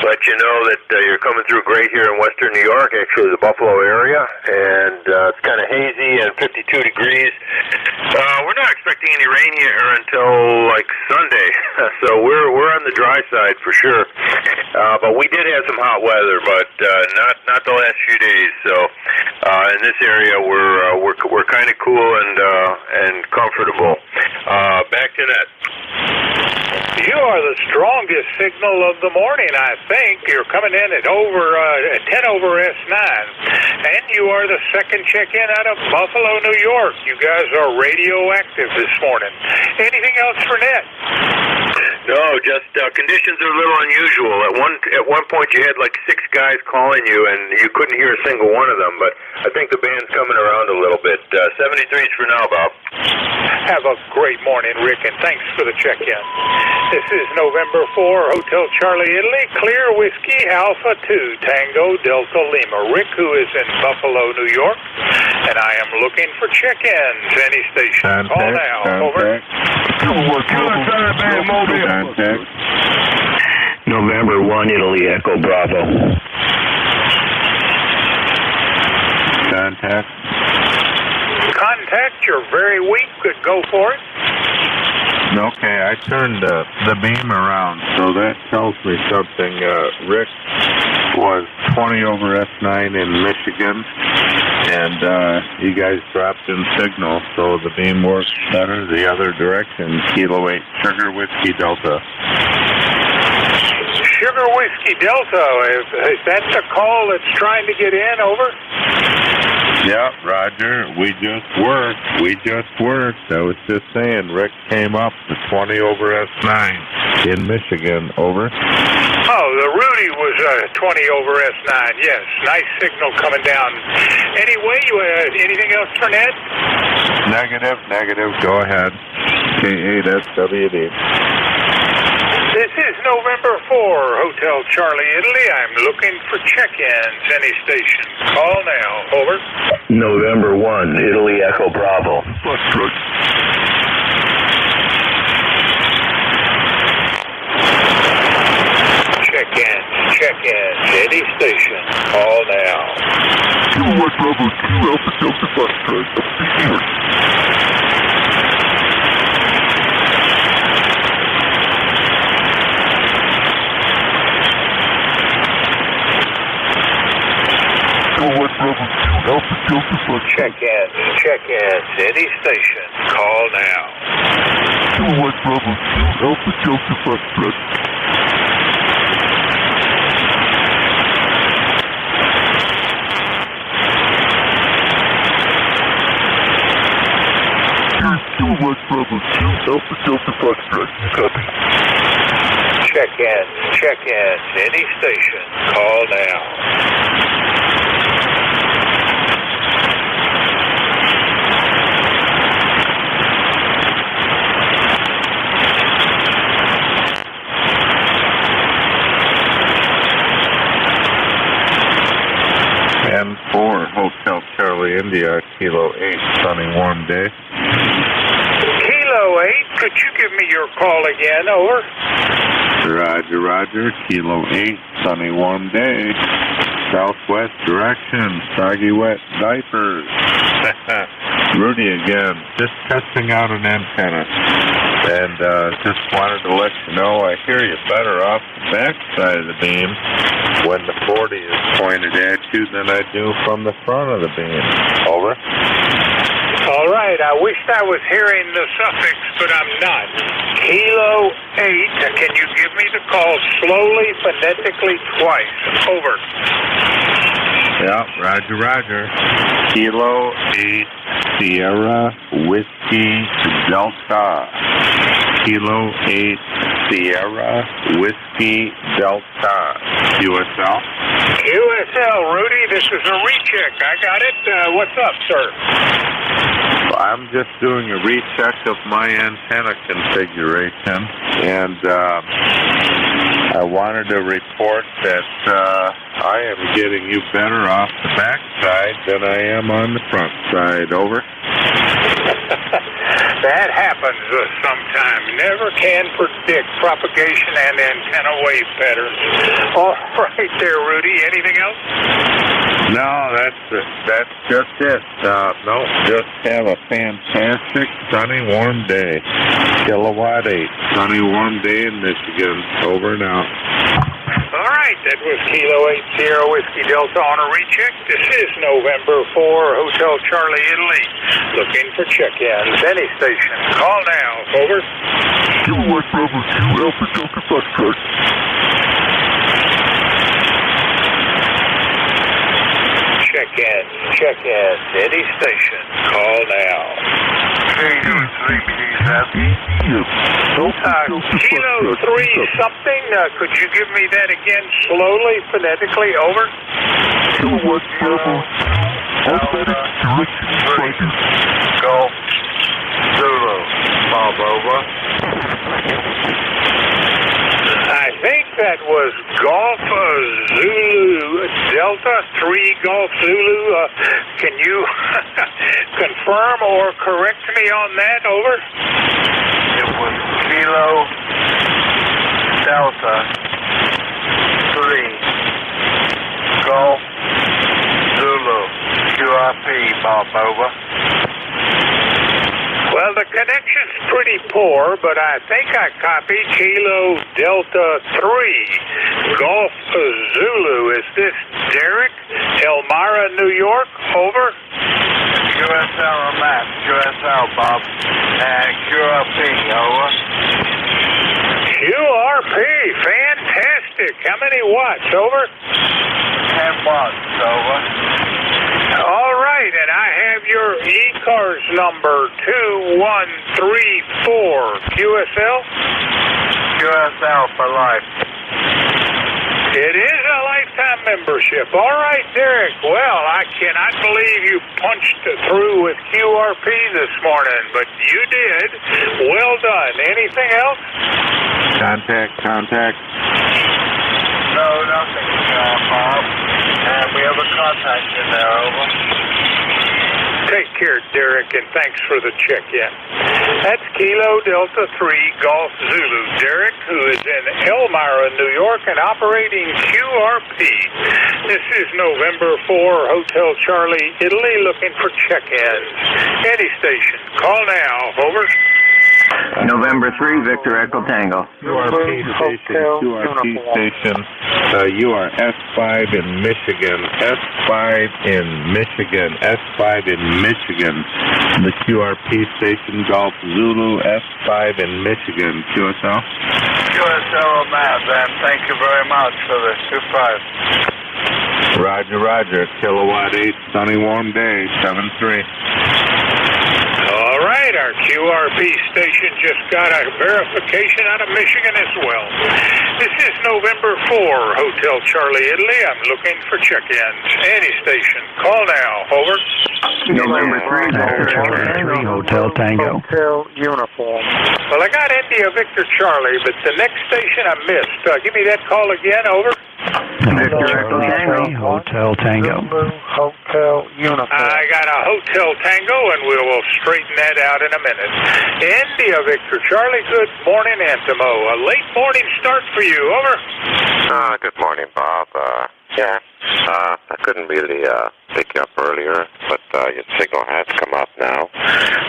let you know that you're coming through great here in western New York, actually the Buffalo area, and it's kind of hazy and 52 degrees. We're not expecting any rain here until like Sunday, so we're on the dry side for sure. But we did have some hot weather, but not the last few days. So in this area, we're kind of cool and comfortable. Back to that. You are the strongest signal of the morning, I think. You're coming in at 10 over S9. And you are the second check-in out of Buffalo, New York. You guys are radioactive this morning. Anything else for Ned? No, just conditions are a little unusual. At one point you had like 6 guys calling you, and you couldn't hear a single one of them, but I think the band's coming around a little bit. 73s for now, Bob. Have a great morning, Rick, and thanks for the check-in. This is November 4, Hotel Charlie Italy, Clear Whiskey Alpha 2, Tango Delta Lima. Rick, who is in Buffalo, New York, and I am looking for check-ins. Any station. Call now. Over. November 1, Italy, Echo Bravo. Contact, you're very weak. Could go for it. Okay, I turned the beam around, so that tells me something. Rick was 20 over S9 in Michigan, and you guys dropped in signal, so the beam works better the other direction. Kilo 8, Sugar Whiskey Delta. Sugar Whiskey Delta, is that the call that's trying to get in? Over. Yeah, Roger, we just worked. I was just saying, Rick came up to 20 over S9 in Michigan. Over. Oh, the Rudy was 20 over S9. Yes, nice signal coming down. Anyway, anything else for Ned? Negative. Go ahead. K8SWD. This is November 4, Hotel Charlie Italy. I'm looking for check-ins. Any station. Call now. Over. November 1, Italy, Echo Bravo. Check-ins. Any station. Call now. Check-ins. Any station. Call now. Check-ins. Any station. Call now. And 4, Hotel Charlie India, Kilo 8, sunny, warm day. Kilo 8, could you give me your call again? Over. Roger, Roger, Kilo 8, sunny, warm day. Southwest direction, soggy wet diapers. Rudy again, just testing out an antenna. And just wanted to let you know I hear you better off the back side of the beam when the 40 is pointed at you than I do from the front of the beam. Over. All right, I wished I was hearing the suffix, but I'm not. Kilo 8, can you give me the call slowly, phonetically, twice? Over. Yeah, Roger, Roger. Kilo 8, Sierra, Whiskey, Delta. Kilo 8, Sierra, Whiskey, Delta. QSL? QSL, Rudy, this is a recheck. I got it. What's up, sir? I'm just doing a recheck of my antenna configuration, and I wanted to report that I am getting you better off the back side than I am on the front side. Over. That happens sometime. Never can predict propagation and antenna wave patterns. All right there, Rudy. Anything else? No, that's just it. No, just have a fantastic sunny, warm day. Kilowatt 8, sunny, warm day in Michigan. Over and out. All right, that was Kilo 8 Sierra Whiskey Delta on a recheck. This is November 4, Hotel Charlie, Italy. Looking for check-ins. Any station. Call now. Over. Kilo 8 Bravo 2 Alpha Delta Foxtrot. Check-in. Any station. Call now. Kilo 3 something. Could you give me that again slowly, phonetically? Over. Kilo 1 Bravo 2 Alpha Golf Zulu. Bob, over. I think that was Golf Zulu Delta 3 Golf Zulu. Can you confirm or correct me on that? Over. It was Kilo Delta 3 Golf Zulu QRP. Bob, over. Well, the connection's pretty poor, but I think I copied Kilo Delta 3 Golf Zulu. Is this Derek, Elmira, New York? Over. QSL on map. QSL, Bob. And QRP, over. QRP, fantastic. How many watts? Over. 10 watts, over. All right, and I have your ECARS number 2134. QSL? QSL for life. It is a lifetime membership. All right, Derek. Well, I cannot believe you punched through with QRP this morning, but you did. Well done. Anything else? Contact. No, nothing, Bob. And we have a contact in there, over. Take care, Derek, and thanks for the check-in. That's Kilo Delta 3 Golf Zulu. Derek, who is in Elmira, New York, and operating QRP. This is November 4, Hotel Charlie, Italy, looking for check-ins. Any station. Call now. Over. November 3, Victor Echo Tango. QRP station. You are S5 in Michigan. S5 in Michigan. The QRP station, Golf Zulu, S5 in Michigan. QSL? QSL map, and thank you very much for the 25. Roger. Kilowatt 8, sunny, warm day, 7-3. All right, our QRP station just got a verification out of Michigan as well. This is November 4, Hotel Charlie, Italy. I'm looking for check-ins. Any station. Call now. Over. November 3, Hotel Tango. Hotel uniform. Well, I got India Victor Charlie, but the next station I missed. Give me that call again. Over. Hotel Tango. Hotel Uniform. I got a Hotel Tango, and we will straighten that out in a minute. India Victor Charlie, good morning, Antimo. A late morning start for you, over. Good morning, Bob. I couldn't really pick you up earlier, but your signal has come up now.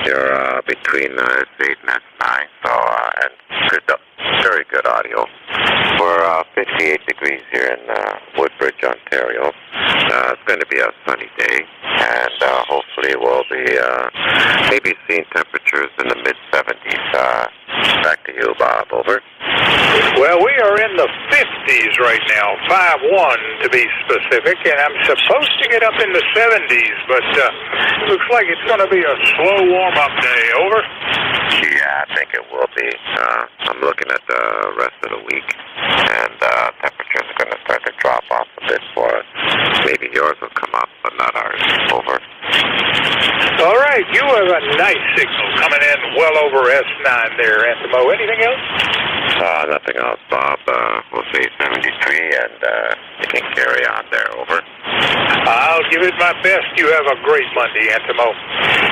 You're between S8 and S9, so, and good, very good audio. We're 58 degrees here in Woodbridge, Ontario. It's going to be a sunny day, and hopefully we'll be maybe seeing temperatures in the mid-70s. Back to you, Bob, over. Well, we are in the 50s right now, 5-1 to be specific, and I'm supposed to get up in the 70s, but looks like it's going to be a slow warm-up day, over. Yeah, I think it will be. I'm looking at the rest of the week, and temperatures are going to start to drop off a bit for us. Maybe yours will come up, but not ours. Over. All right, you have a nice signal coming in well over S9 there, Antimo. Anything else? Nothing else, Bob. We'll say 73, and you can carry on there, over. I'll give it my best. You have a great Monday, Antimo.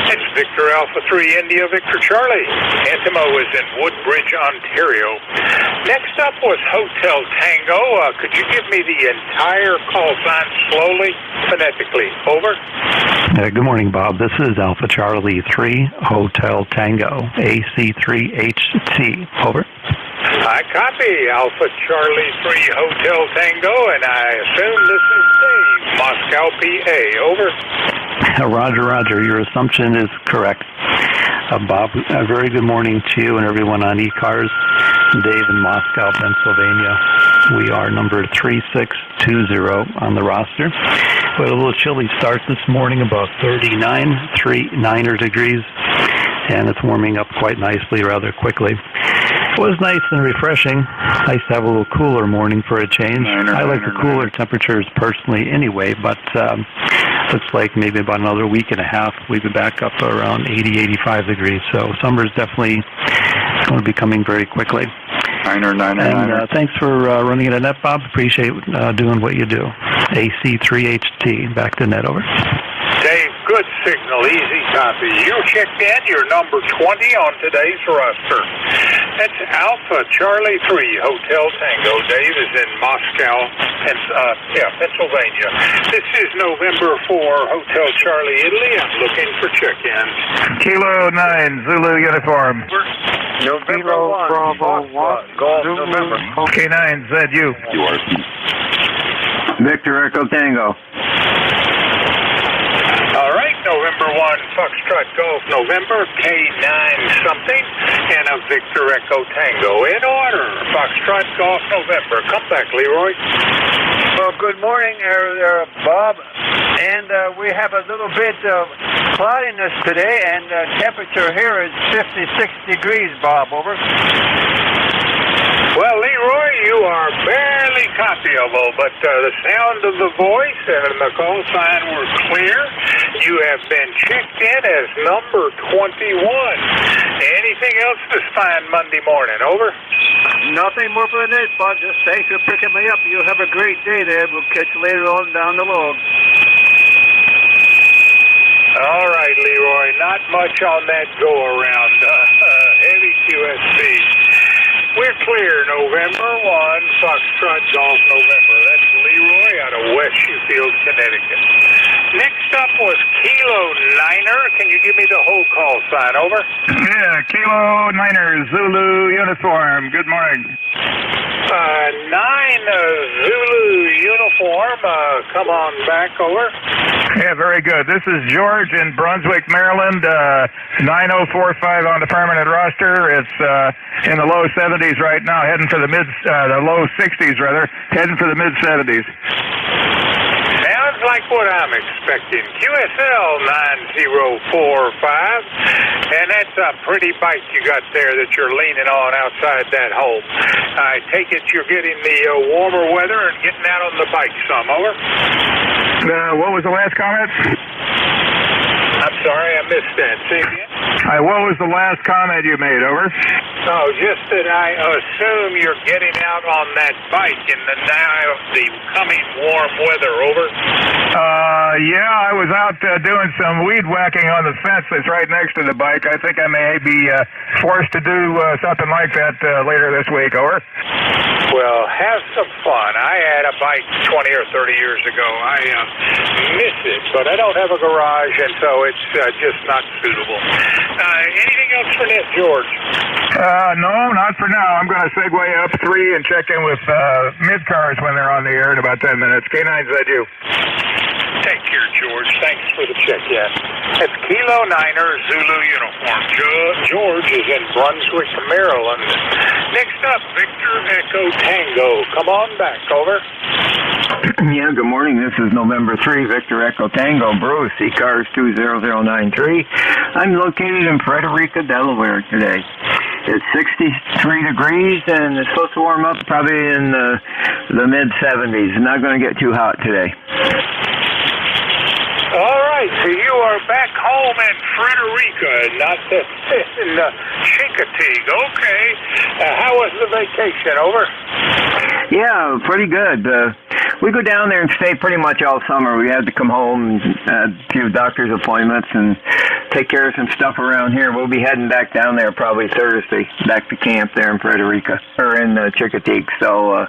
It's Victor Alpha 3 India Victor Charlie. Antimo is in Woodbridge, Ontario. Next up was Hotel Tango. Could you give me the entire call sign slowly, phonetically? Over. Good morning, Bob. This is Alpha Charlie 3 Hotel Tango, AC3HT. Over. I copy. Alpha Charlie 3 Hotel Tango, and I assume this is Dave, Moscow, PA. Over. Roger. Your assumption is correct. Bob, a very good morning to you and everyone on ECARS. Dave in Moscow, Pennsylvania. We are number 3620 on the roster. We had a little chilly start this morning, about 39 degrees, and it's warming up quite nicely rather quickly. It was nice and refreshing. Nice to have a little cooler morning for a change. I like the cooler temperatures personally anyway, but looks like maybe about another week and a half we'll be back up around 85 degrees. So summer's definitely going to be coming very quickly. And thanks for running it at net, Bob. Appreciate doing what you do. AC3HT, back to net, over. Dave, good signal, easy copy. You checked in, you're number 20 on today's roster. That's Alpha Charlie 3 Hotel Tango. Dave is in Moscow, Pennsylvania. This is November 4 Hotel Charlie, Italy. I'm looking for check-ins. Kilo 9 Zulu uniform. November 1 Bravo 1 Golf November. K9 ZU. Victor Echo Tango. All right, November 1 Foxtrot Golf November, K9 something, and a Victor Echo Tango. In order, Foxtrot Golf November. Come back, Leroy. Well, good morning there, Bob. And we have a little bit of cloudiness today, and the temperature here is 56 degrees, Bob. Over. Well, Leroy, you are barely copyable, but the sound of the voice and the call sign were clear. You have been checked in as number 21. Anything else this fine Monday morning? Over. Nothing more for the net, Bob. Just thanks for picking me up. You have a great day there. We'll catch you later on down the road. All right, Leroy. Not much on that go-around. Heavy QSC. We're clear, November 1, Foxtrot Golf November. That's Leroy out of West Sheffield, Connecticut. Next up was Kilo 9er. Can you give me the whole call sign? Over. Yeah, Kilo 9er Zulu uniform. Good morning. 9 Zulu uniform. Come on back, over. Yeah, very good. This is George in Brunswick, Maryland. 9045 on the permanent roster. It's in the low 70s right now, heading for the low 60s rather, heading for the mid 70s. Sounds like what I'm expecting. QSL 9045, and that's a pretty bike you got there that you're leaning on outside that home. I take it you're getting the warmer weather and getting out on the bike some. Over. What was the last comment? I'm sorry, I missed that. Say again. What was the last comment you made? Over. Oh, just that I assume you're getting out on that bike in the coming warm weather, over? Yeah, I was out doing some weed whacking on the fence that's right next to the bike. I think I may be forced to do something like that later this week, over. Well, have some fun. I had a bike 20 or 30 years ago. I miss it, but I don't have a garage, and so it's just not suitable. Anything else for Net, George? No, not for now. I'm going to segue up 3 and check in with mid-cars when they're on the air in about 10 minutes. K9's adieu. Take care, George. Thanks for the check-in. It's Kilo 9er Zulu uniform. George is in Brunswick, Maryland. Next up, Victor Echo Tango. Come on back, over. Yeah, good morning. This is November 3, Victor Echo Tango, Bruce, ECARS 20093. I'm located in Frederica, Delaware today. It's 63 degrees, and it's supposed to warm up probably in the mid-70s. Not going to get too hot today. All right, so you are back home in Frederica, not in Chincoteague. Okay. How was the vacation, over? Yeah, pretty good. We go down there and stay pretty much all summer. We had to come home and a few doctor's appointments and take care of some stuff around here. We'll be heading back down there probably Thursday, back to camp there in Frederica, or in Chincoteague. So,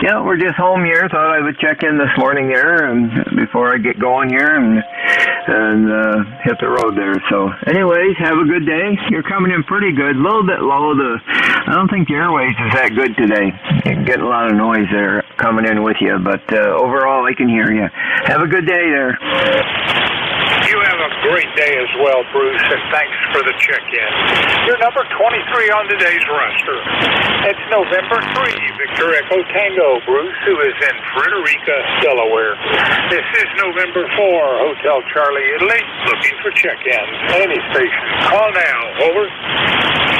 yeah, we're just home here. Thought I would check in this morning there and before I get going here and hit the road there. So, anyways, have a good day. You're coming in pretty good. A little bit low. I don't think the airways is that good today. You're getting a lot of noise there coming in with you, but overall I can hear you. Have a good day there. You have a great day as well, Bruce, and thanks for the check-in. You're number 23 on today's roster. It's November 3, Victor Echo Tango, Bruce, who is in Frederica, Delaware. This is November 4, Hotel Charlie, Italy, looking for check-ins. Any station. Call now, over.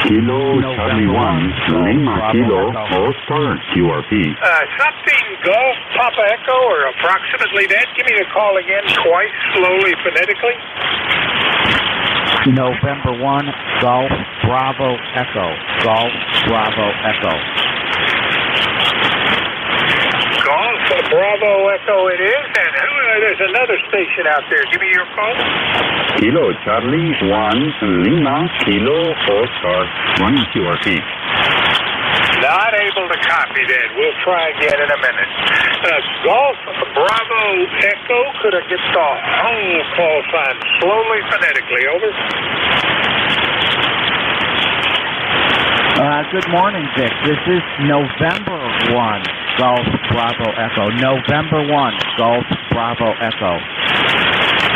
Kilo Charlie 1, Lima Kilo, Oscar QRP. Something Golf Papa Echo, or approximately that. Give me the call again, twice, slowly, phonetically. November 1, Golf Bravo Echo. Golf Bravo Echo. Golf Bravo Echo it is, and there's another station out there. Give me your call. Kilo Charlie 1, Lima Kilo, Oscar 1 QRP. Not able to copy that. We'll try again in a minute. Golf Bravo Echo, could I get the whole call sign slowly, phonetically, over? Good morning, Vic. This is November 1, Golf Bravo Echo. November 1, Golf Bravo Echo.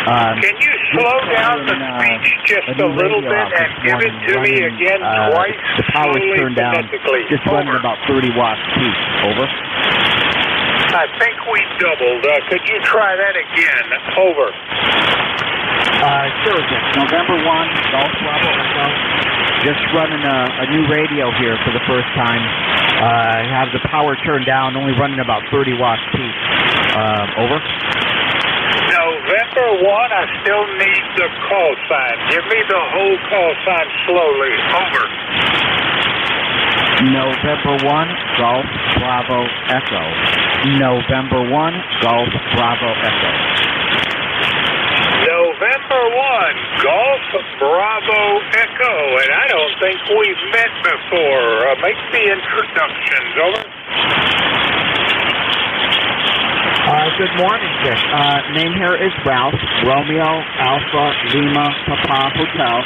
Can you slow down the speech just a little bit and give it to me again twice? The power's turned down. Just running about 30 watts peak. Over. I think we doubled. Could you try that again? Over. Sure, Vic. November 1, Golf Bravo Echo. Just running a new radio here for the first time. I have the power turned down, only running about 30 watts peak. Over. November 1, I still need the call sign. Give me the whole call sign slowly. Over. November 1, Golf Bravo Echo. November 1, Golf Bravo Echo. November 1, Golf Bravo Echo, and I don't think we've met before. Make the introductions, over. Good morning, Vic. Name here is Ralph, Romeo, Alpha, Lima, Papa, Hotel,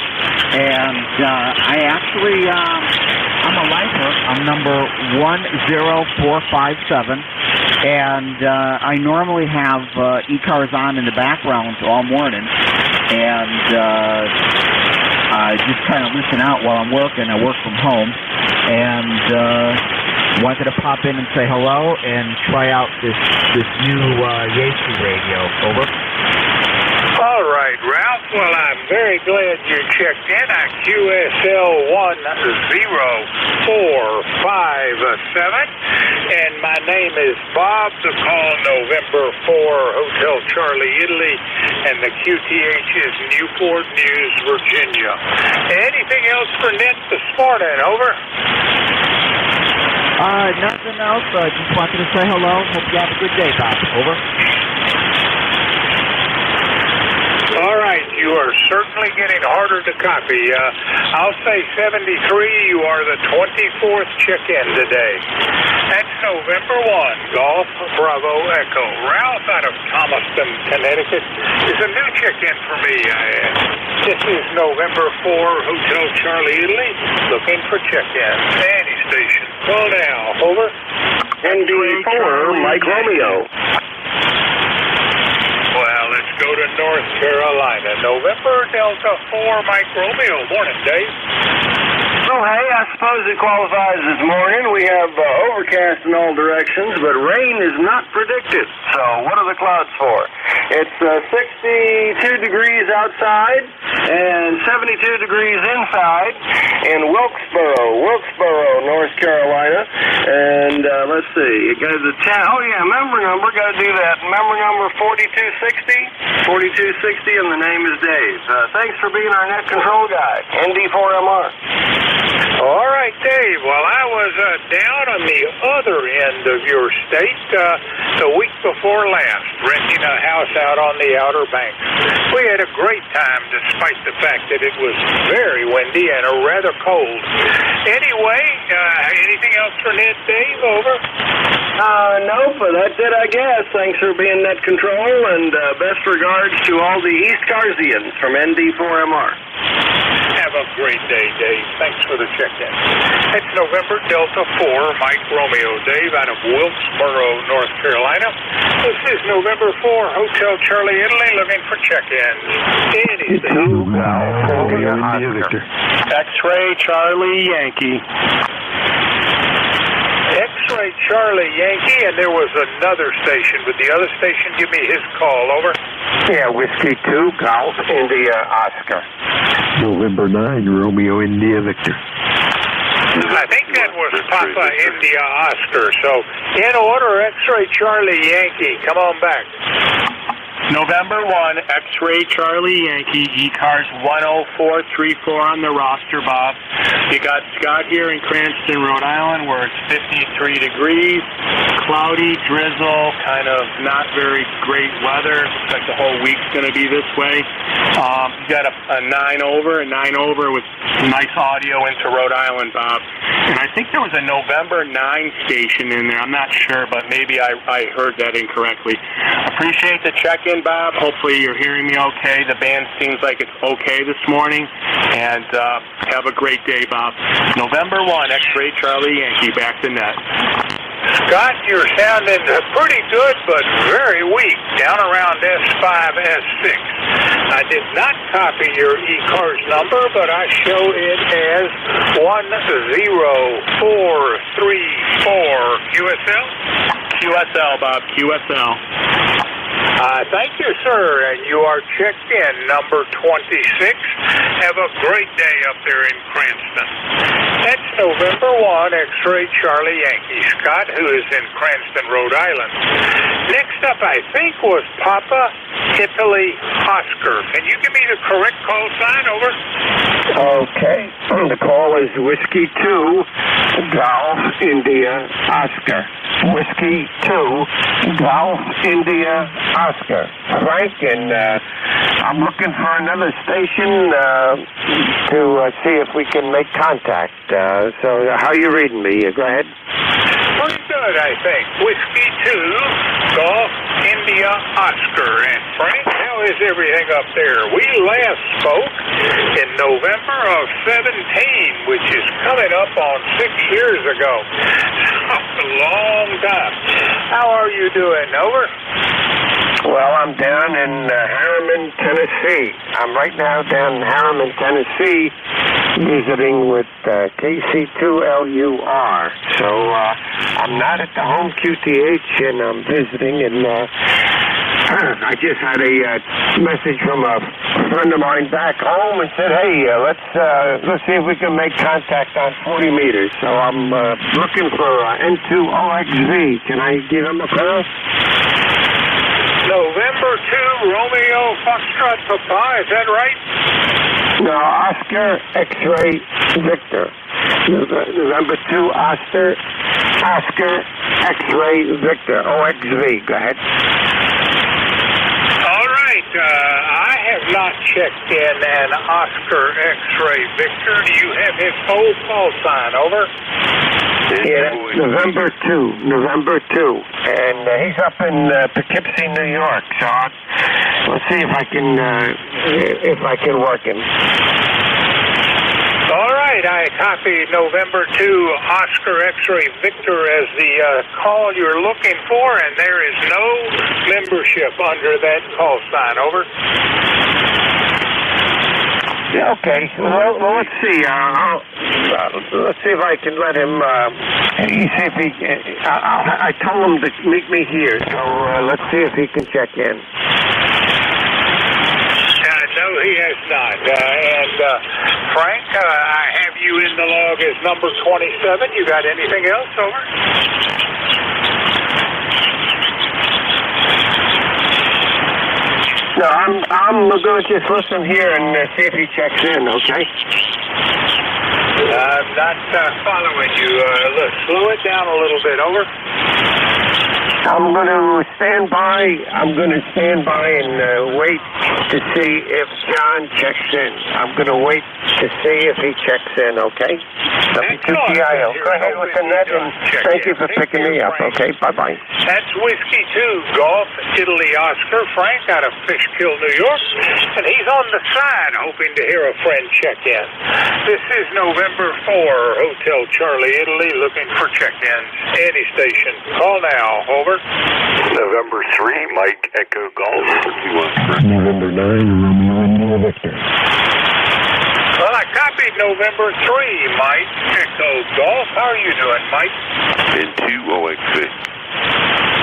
and I actually, I'm a lifer. I'm number 10457, and I normally have ECARS on in the background all morning, and I just kind of listen out while I'm working. I work from home, and wanted to pop in and say hello and try out this new Yaesu radio. Over. All right, Ralph. Well, I'm very glad you checked in on QSL 10457. And my name is Bob. The call November 4, Hotel Charlie, Italy. And the QTH is Newport News, Virginia. Anything else for Ned this morning? Over. Nothing else. Just wanted to say hello. Hope you have a good day, Bob. Over. All right, you are certainly getting harder to copy. I'll say 73. You are the 24th check-in today. That's November 1, Golf Bravo Echo. Ralph out of Thomaston, Connecticut is a new check-in for me. This is November 4, Hotel Charlie, Italy, looking for check-in. Any station. Call now. Over. NJ4, Mike Romeo. Well, let's go to North Carolina. November Delta 4, Mike Romeo. Morning, Dave. Oh, hey, I suppose it qualifies this morning. We have overcast in all directions, but rain is not predicted. So what are the clouds for? It's 62 degrees outside and 72 degrees inside in Wilkesboro, North Carolina. And let's see, it goes to member number, got to do that. Member number 4260, and the name is Dave. Thanks for being our net control guy, ND4MR. All right, Dave. Well, I was down on the other end of your state the week before last, renting a house out on the Outer Banks. We had a great time despite the fact that it was very windy and rather cold. Anyway, anything else for Ned, Dave? Over. Nope, that's it, I guess. Thanks for being net control, and best regards to all the ECARSians from ND4MR. Have a great day, Dave. Thanks for the check-in. It's November Delta 4, Mike Romeo. Dave out of Wilkesboro, North Carolina. This is November 4, Hotel Charlie, Italy, looking for check-ins. X-Ray Charlie Yankee. X-Ray Charlie Yankee, and there was another station, but the other station, give me his call. Over. Yeah, Whiskey 2, Golf, India, Oscar. November 9, Romeo, India, Victor. I think that was Papa India Oscar. So, in order, X-Ray Charlie Yankee. Come on back. November 1, X-Ray Charlie Yankee, ECARS 10434 on the roster, Bob. You got Scott here in Cranston, Rhode Island, where it's 53 degrees, cloudy, drizzle, kind of not very great weather. Looks like the whole week's going to be this way. You got a 9 over with nice audio into Rhode Island, Bob. And I think there was a November 9 station in there. I'm not sure, but maybe I heard that incorrectly. Appreciate the check-in, Bob. Hopefully you're hearing me okay. The band seems like it's okay this morning. And have a great day, Bob. November 1, X-Ray Charlie Yankee, back to net. Scott, you're sounding pretty good, but very weak, down around S5, S6. I did not copy your ECARS number, but I show it as 10434 QSL? QSL, Bob, QSL. Thank you, sir, and you are checked in, number 26. Have a great day up there in Cranston. That's November 1, X-Ray Charlie Yankee. Scott, who is in Cranston, Rhode Island. Next up, I think, was Papa Italy Oscar. Can you give me the correct call sign? Over. Okay. The call is Whiskey 2, Golf, India, Oscar. Whiskey 2, Golf, India, Oscar. Frank, and I'm looking for another station to see if we can make contact. So how are you reading me? Go ahead. Pretty good, I think. Whiskey 2, Golf, India, Oscar. And Frank, how is everything up there? We last spoke in November of 17, which is coming up on 6 years ago. A long time. How are you doing? Over. Well, I'm down in Harriman, Tennessee. I'm right now down in Harriman, Tennessee, visiting with KC2LUR. So I'm not at the home QTH, and I'm visiting, and I just had a message from a friend of mine back home and said, hey, let's see if we can make contact on 40 meters. So I'm looking for N2OXV. Can I give him a call? November 2, Romeo Foxtrot Papa, is that right? No, Oscar X-Ray Victor. November 2, Oscar X-Ray Victor, OXV. Go ahead. All right. I have not checked in an Oscar X-Ray Victor. Do you have his full call sign? Over. Yeah, November 2. And he's up in Poughkeepsie, New York. So let's see if I can work him. All right, I copied November 2 Oscar X-Ray Victor as the call you're looking for, and there is no membership under that call sign. Over. Yeah, okay. Well, let's see. Let's see if I can let him. See if he. I told him to meet me here, so let's see if he can check in. No, he has not. Frank, I have you in the log as number 27. You got anything else? Over. No, I'm going to just listen here and see if he checks in, okay? I'm not following you. Look, slow it down a little bit. Over. I'm going to stand by. I'm going to stand by and wait to see if John checks in. I'm going to wait to see if he checks in, okay? W2TIO. Go ahead with the net, and thank you for picking me up, okay? Bye-bye. That's Whiskey 2, Golf, Italy, Oscar, Frank out of Fishkill, New York. And he's on the side hoping to hear a friend check in. This is November 4, Hotel Charlie, Italy, looking for check-ins. Any station. Call now. Over. November 3, Mike Echo Golf. November 9, Romeo India Victor. Well, I copied November 3, Mike Echo Golf. How are you doing, Mike? N2OXV.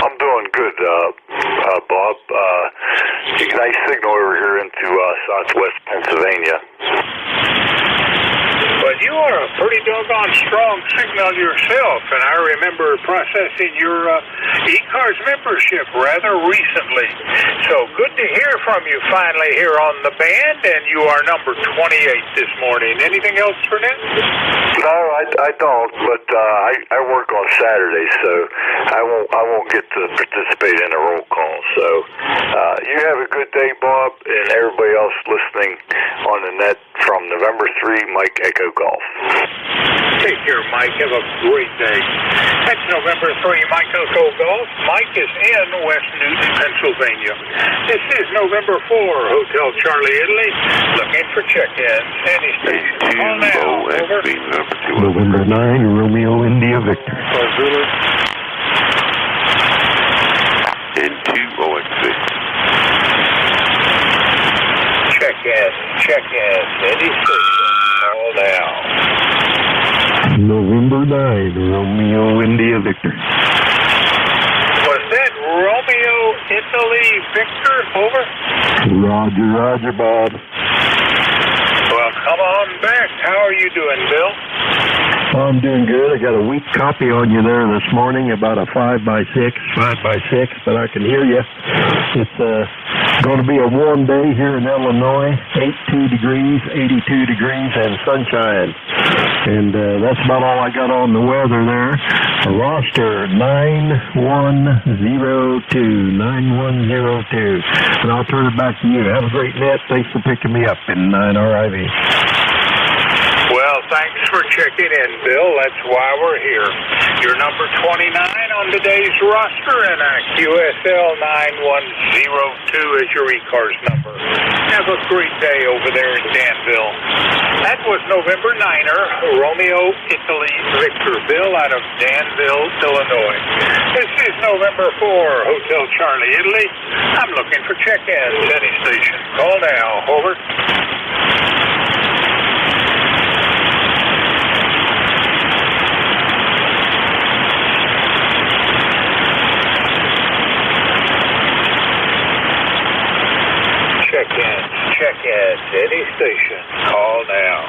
I'm doing good, Bob. Nice signal over here into southwest Pennsylvania. But you are a pretty doggone strong signal yourself, and I remember processing your ECARS membership rather recently. So good to hear from you finally here on the band, and you are number 28 this morning. Anything else for now? No, I don't, but I work on Saturdays, so I won't get to participate in a roll call. So you have a good day, Bob, and everybody else listening on the net from November 3, Mike Echo Golf. Take care, Mike. Have a great day. That's November 3, Mike Echo Golf. Mike is in West Newton, Pennsylvania. This is November 4, Hotel Charlie, Italy, looking for check-ins. Any station. Call now. Over. November 9, Romeo India Victor. N2OXV. Check-in. Any station. Call now. November 9, Romeo India Victor. Was that Romeo Italy Victor? Over. Roger, Bob. Well, come on back. How are you doing, Bill? I'm doing good. I got a weak copy on you there this morning about a 5x6, but I can hear you. It's going to be a warm day here in Illinois, 82 degrees, and sunshine. And that's about all I got on the weather there. Roster 9102. And I'll turn it back to you. Have a great net. Thanks for picking me up in 9RIV. Well, thanks for checking in, Bill. That's why we're here. You're number 29 on today's roster, and QSL 9102 is your ECARS number. Have a great day over there in Danville. That was November 9er, Romeo Italy Victor Bill out of Danville, Illinois. This is November 4, Hotel Charlie, Italy. I'm looking for check-ins. Any station. Call now. Over. ins. Any station. Call now.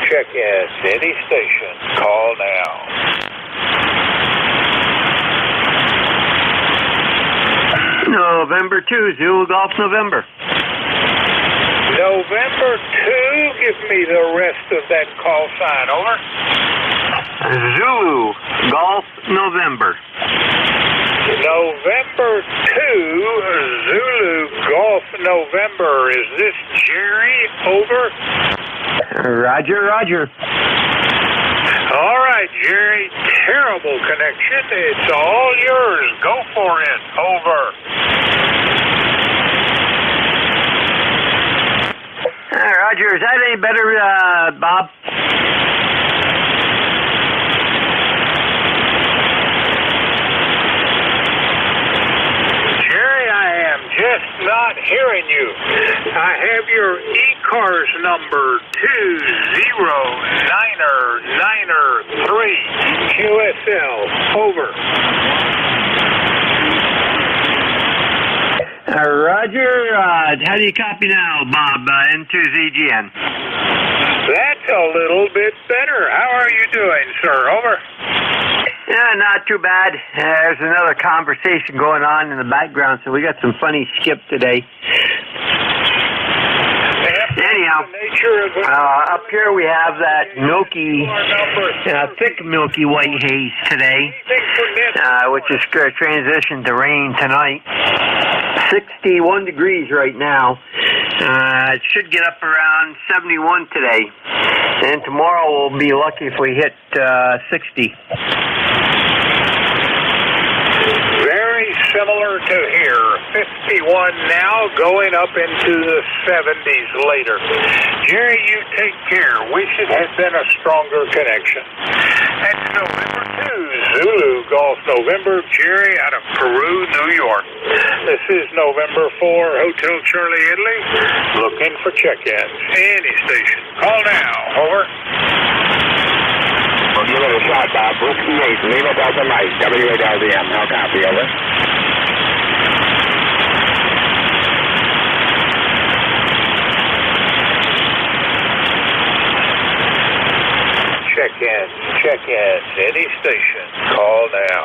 Check in. Any station. Call now. November 2, Zulu Golf November. November 2, give me the rest of that call sign. Over. Zulu Golf November. November 2, Zulu Golf November. Is this Jerry? Over. Roger. All right, Jerry. Terrible connection. It's all yours. Go for it. Over. Roger, is that any better, Bob? Just not hearing you. I have your ECARS number 20993 QSL. Over. Roger. How do you copy now, Bob? N2ZGN. That's a little bit better. How are you doing, sir? Over. Yeah, not too bad. There's another conversation going on in the background, so we got some funny skip today. Anyhow, up here we have that milky, thick milky white haze today, which is transitioned to rain tonight. 61 degrees right now. It should get up around 71 today. And tomorrow we'll be lucky if we hit 60. Very similar to here. 51 now, going up into the 70s later. Jerry, you take care. Wish it had been a stronger connection. That's November 2, Zulu Golf November, Jerry out of Peru, New York. This is November 4, Hotel Charlie, Italy. Looking for check-ins. Any station. Call now. Over. Well, give it a shot, Bob. Whiskey 8, Lima Delta Mike, WAWM. How copy, over? Check-in. Any station. Call now.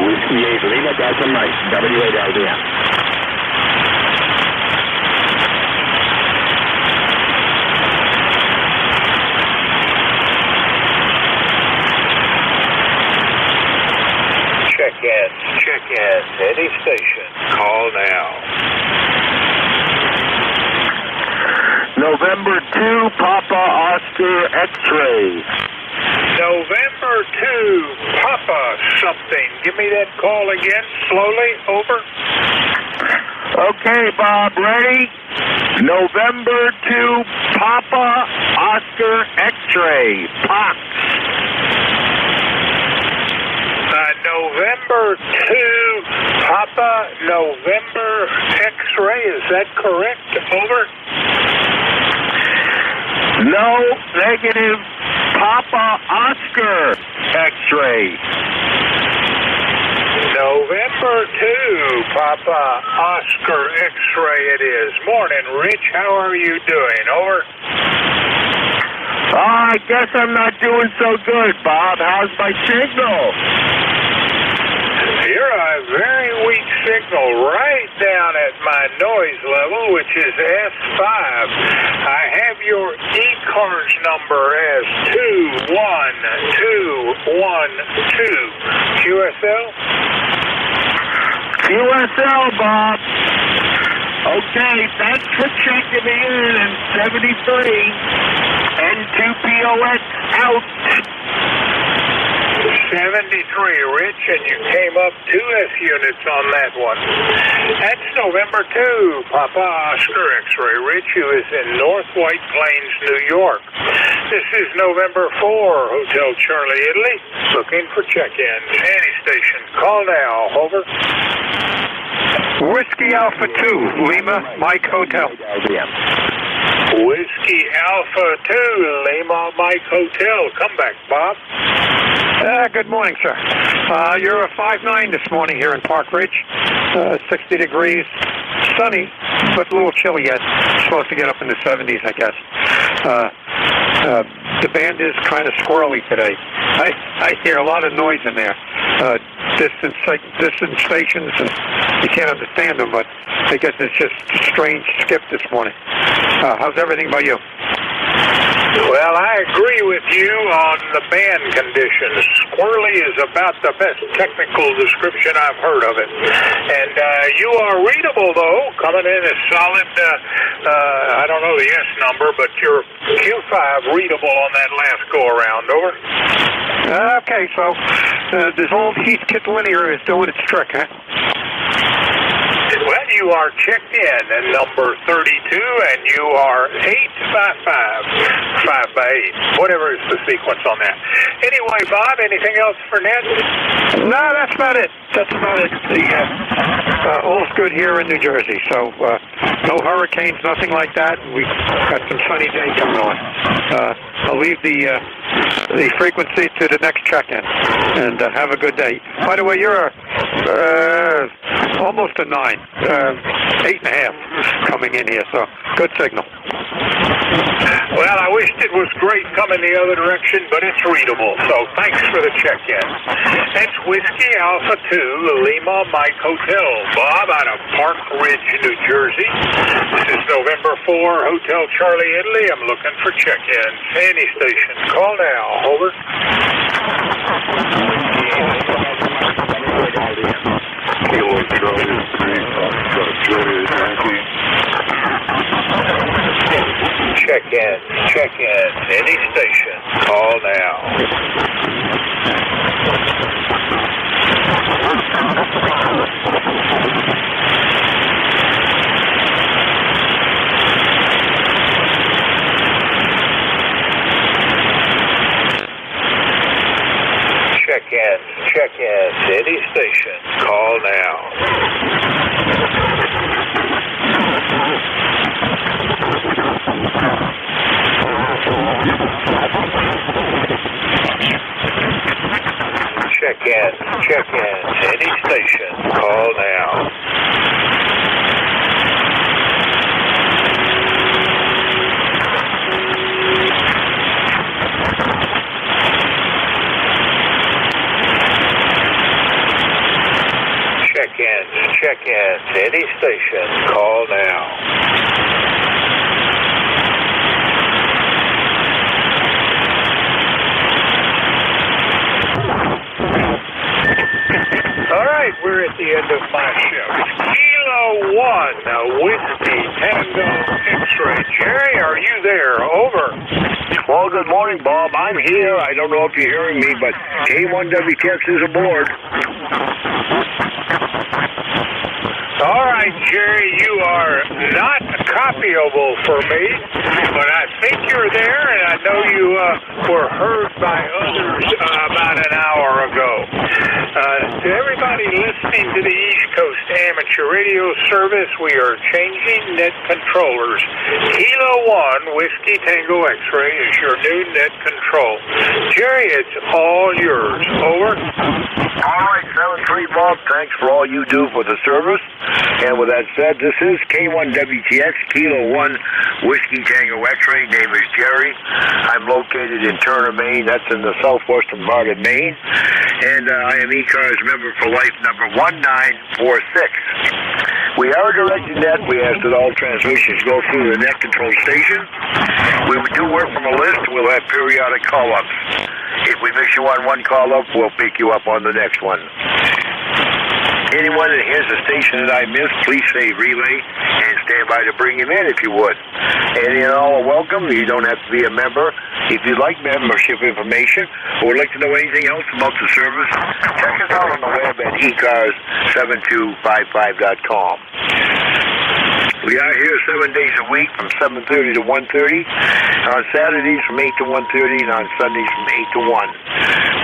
Whiskey 8, Lima Delta Mike, WAWM. Check-in. Any station. Call now. November 2, Papa Oscar X-ray. November 2, Papa something. Give me that call again, slowly. Over. Okay, Bob, ready? November 2, Papa Oscar X-ray. Pox. November 2, Papa November X-ray. Is that correct? Over. No, negative. Papa Oscar X-ray. November 2, Papa Oscar X-ray it is. Morning, Rich. How are you doing? Over. I guess I'm not doing so good, Bob. How's my signal? You're a very weak signal right down at my noise level, which is S5. I have your ECARS number as 21212. QSL? QSL, Bob. Okay, thanks for checking in. And 73. N2POS out. 73, Rich, and you came up 2S units on that one. That's November 2, Papa Oscar X-ray. Rich, who is in North White Plains, New York. This is November 4, Hotel Charlie, Italy. Looking for check-ins. Any station. Call now. Over. Whiskey Alpha 2, Lima, Mike Hotel. Whiskey Alpha 2, Lima Mike Hotel. Come back, Bob. Good morning, sir. You're a 5-9 this morning here in Park Ridge. 60 degrees, sunny, but a little chilly yet. Supposed to get up in the 70s, I guess. The band is kind of squirrely today. I hear a lot of noise in there. Distant stations, and you can't understand them, but I guess it's just a strange skip this morning. How's everything by you? Well, I agree with you on the band conditions. Squirrely is about the best technical description I've heard of it. And you are readable, though, coming in as solid, I don't know the S number, but you're Q5 readable on that last go-around. Over. Okay, so this old Heathkit linear is doing its trick, huh? Well, you are checked in at number 32, and you are 8x5, 5x8, whatever is the sequence on that. Anyway, Bob, anything else for Ned? No, that's about it. That's about it. All's good here in New Jersey, so no hurricanes, nothing like that. We've got some sunny days coming on. I'll leave the frequency to the next check-in, and have a good day. By the way, you're almost a 9, 8.5 coming in here, so good signal. Well, I wished it was great coming the other direction, but it's readable, so thanks for the check-in. That's Whiskey Alpha 2, Lima Mike Hotel. Bob out of Park Ridge, New Jersey. This is November 4, Hotel Charlie, Italy. I'm looking for check-ins. Any station. Call now. Over. Check in. Any station. Call now. Check in. Any station. Call now. Check in. Any station. Call now. Check in. Any station. Call now. All right, we're at the end of my shift. Kilo 1, Whiskey Tango X-Ray. Jerry, are you there? Over. Well, good morning, Bob. I'm here. I don't know if you're hearing me, but K1WTX is aboard. All right, Jerry, you are not copyable for me, but I think you're there, and I know you were heard by others about an hour ago. To everybody listening to the East Coast Amateur Radio Service, we are changing net controllers. Kilo 1, Whiskey Tango X-Ray is your new net control. Jerry, it's all yours. Over. All right, 7-3, Bob. Thanks for all you do for the service. And with that said, this is K1WTX, Kilo 1, Whiskey Tango X-Ray. Name is Jerry. I'm located in Turner, Maine. That's in the southwestern part of Maine. And I am ECARS member for life number 1946. We are a directed net. We ask that all transmissions go through the net control station. We do work from a list. We'll have periodic call-ups. If we miss you on one call-up, we'll pick you up on the next one. Anyone that hears the station that I missed, please say relay and stand by to bring him in if you would. Any and all are welcome. You don't have to be a member. If you'd like membership information or would like to know anything else about the service, check us out on the web at ECARS7255.com. We are here 7 days a week from 7:30 to 1:30. On Saturdays from 8 to 1:30, and on Sundays from 8 to 1.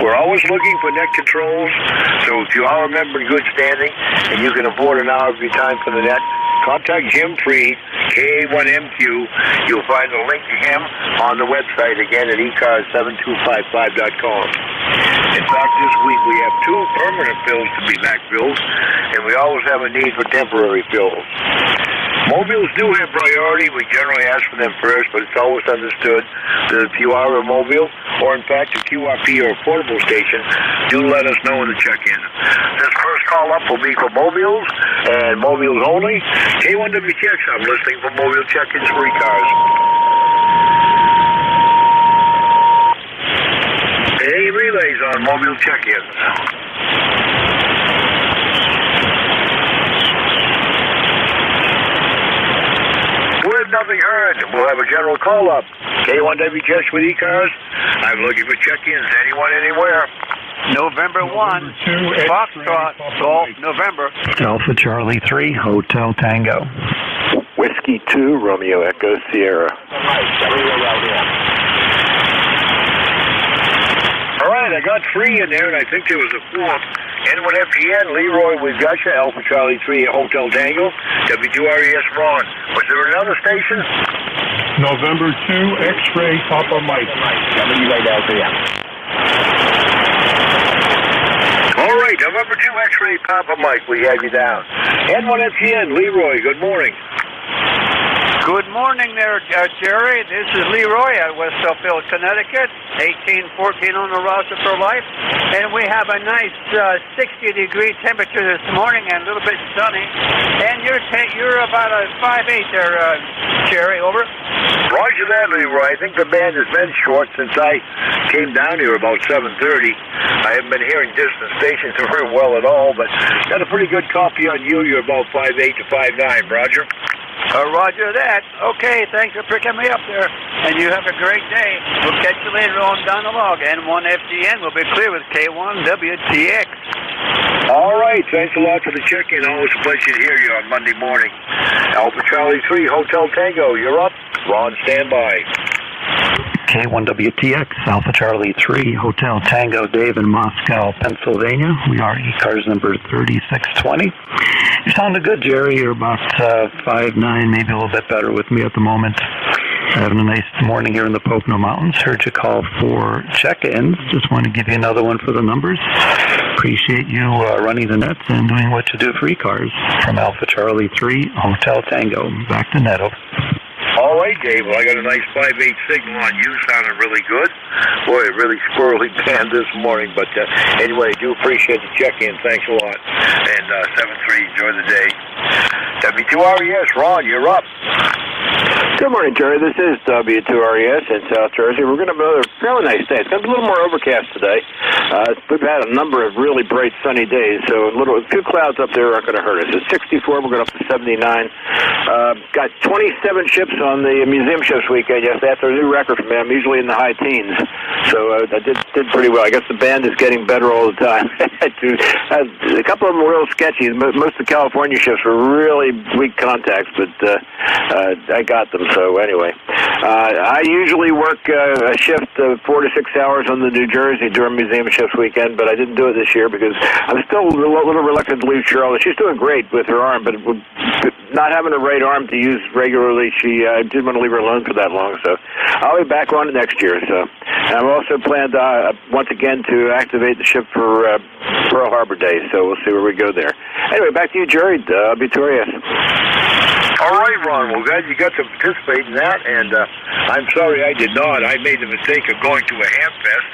We're always looking for net controls, so if you are a member in good standing and you can afford an hour of your time for the net, contact Jim Freed, KA1MQ. You'll find a link to him on the website, again, at ECARS7255.com. In fact, this week we have 2 permanent fills to be backfilled, and we always have a need for temporary fills. Mobiles do have priority. We generally ask for them first, but it's always understood that if you are a mobile, or in fact a QRP or a portable station, do let us know in the check-in. This first call-up will be for mobiles, and mobiles only. K1WTX, I'm listening for mobile check-ins for ECARS. Any relays on mobile check-ins? Nothing heard. We'll have a general call-up. K1WTX with ECARS. I'm looking for check-ins. Anyone, anywhere? November 1, Foxtrot, Golf, November. Alpha Charlie 3, Hotel Tango. Whiskey 2, Romeo Echo Sierra. All right, I got 3 in there, and I think there was a 4th. N1FGN, Leroy, we've got you. Alpha Charlie 3, Hotel Tango. W2RES, Ron. Was there another station? November 2, X-Ray, Papa Mike. All right, November 2, X-Ray, Papa Mike, we have you down. N1FGN, Leroy, good morning. Good morning there, Jerry. This is Leroy at West Suffield, Connecticut. 1814 on the roster for life. And we have a nice 60-degree temperature this morning and a little bit sunny. And you're about a 5'8" there, Jerry. Over. Roger that, Leroy. I think the band has been short since I came down here about 7:30. I haven't been hearing distant stations very well at all, but got a pretty good copy on you. You're about 5'8" to 5'9", Roger. Roger that. Okay, thanks for picking me up there. And you have a great day. We'll catch you later on down the log. N1FGN will be clear with K1WTX. All right, thanks a lot for the check-in. Always a pleasure to hear you on Monday morning. Alpha Charlie 3, Hotel Tango, you're up. Ron, stand by. K1WTX, Alpha Charlie 3, Hotel Tango, Dave in Moscow, Pennsylvania. We are ECARS number 3620. You sounded good, Jerry. You're about 5'9", maybe a little bit better with me at the moment. Having a nice morning here in the Pocono Mountains. Heard you call for check-ins. Just want to give you another one for the numbers. Appreciate you running the nets and doing what you do for ECARS. From Alpha Charlie 3, Hotel Tango. Back to Neto. All right, Dave. Well, I got a nice 5'8" signal on you. Sounding really good. Boy, a really squirrely band this morning. But anyway, I do appreciate the check-in. Thanks a lot. And 7-3, enjoy the day. W2RES, Ron, you're up. Good morning, Jerry. This is W2RES in South Jersey. We're going to have another fairly nice day. It's going to be a little more overcast today. We've had a number of really bright sunny days, so a few clouds up there aren't going to hurt us. It's 64. We're going up to 79. Got 27 ships on the museum ships weekend yesterday. That's a new record for me. I'm usually in the high teens, so I did pretty well. I guess the band is getting better all the time. A couple of them were real sketchy. Most of the California ships were really weak contacts, but I got them. So anyway, I usually work a shift of 4 to 6 hours on the New Jersey during museum shifts weekend, but I didn't do it this year because I'm still a little reluctant to leave Charlotte. She's doing great with her arm, but not having a right arm to use regularly, I didn't want to leave her alone for that long. So I'll be back on it next year. So and I've also planned once again to activate the ship for Pearl Harbor Day. So we'll see where we go there. Anyway, back to you, Jerry. Victorious. All right, Ron. Well, glad you got to participate in that, and I'm sorry I did not. I made the mistake of going to a ham fest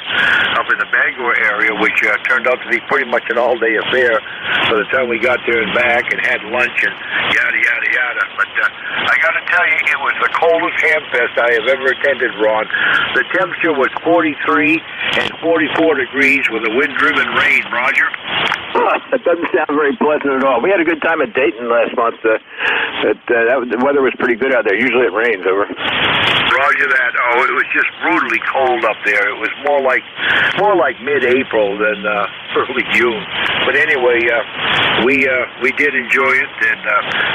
up in the Bangor area, which turned out to be pretty much an all-day affair by the time we got there and back and had lunch and yada, yada, yada. But I got to tell you, it was the coldest ham fest I have ever attended, Ron. The temperature was 43 and 44 degrees with a wind-driven rain, Roger. That doesn't sound very pleasant at all. We had a good time at Dayton last month. The weather was pretty good out there. Usually it rains over. Roger that. Oh, it was just brutally cold up there. It was more like mid-April than early June. But anyway, we did enjoy it, and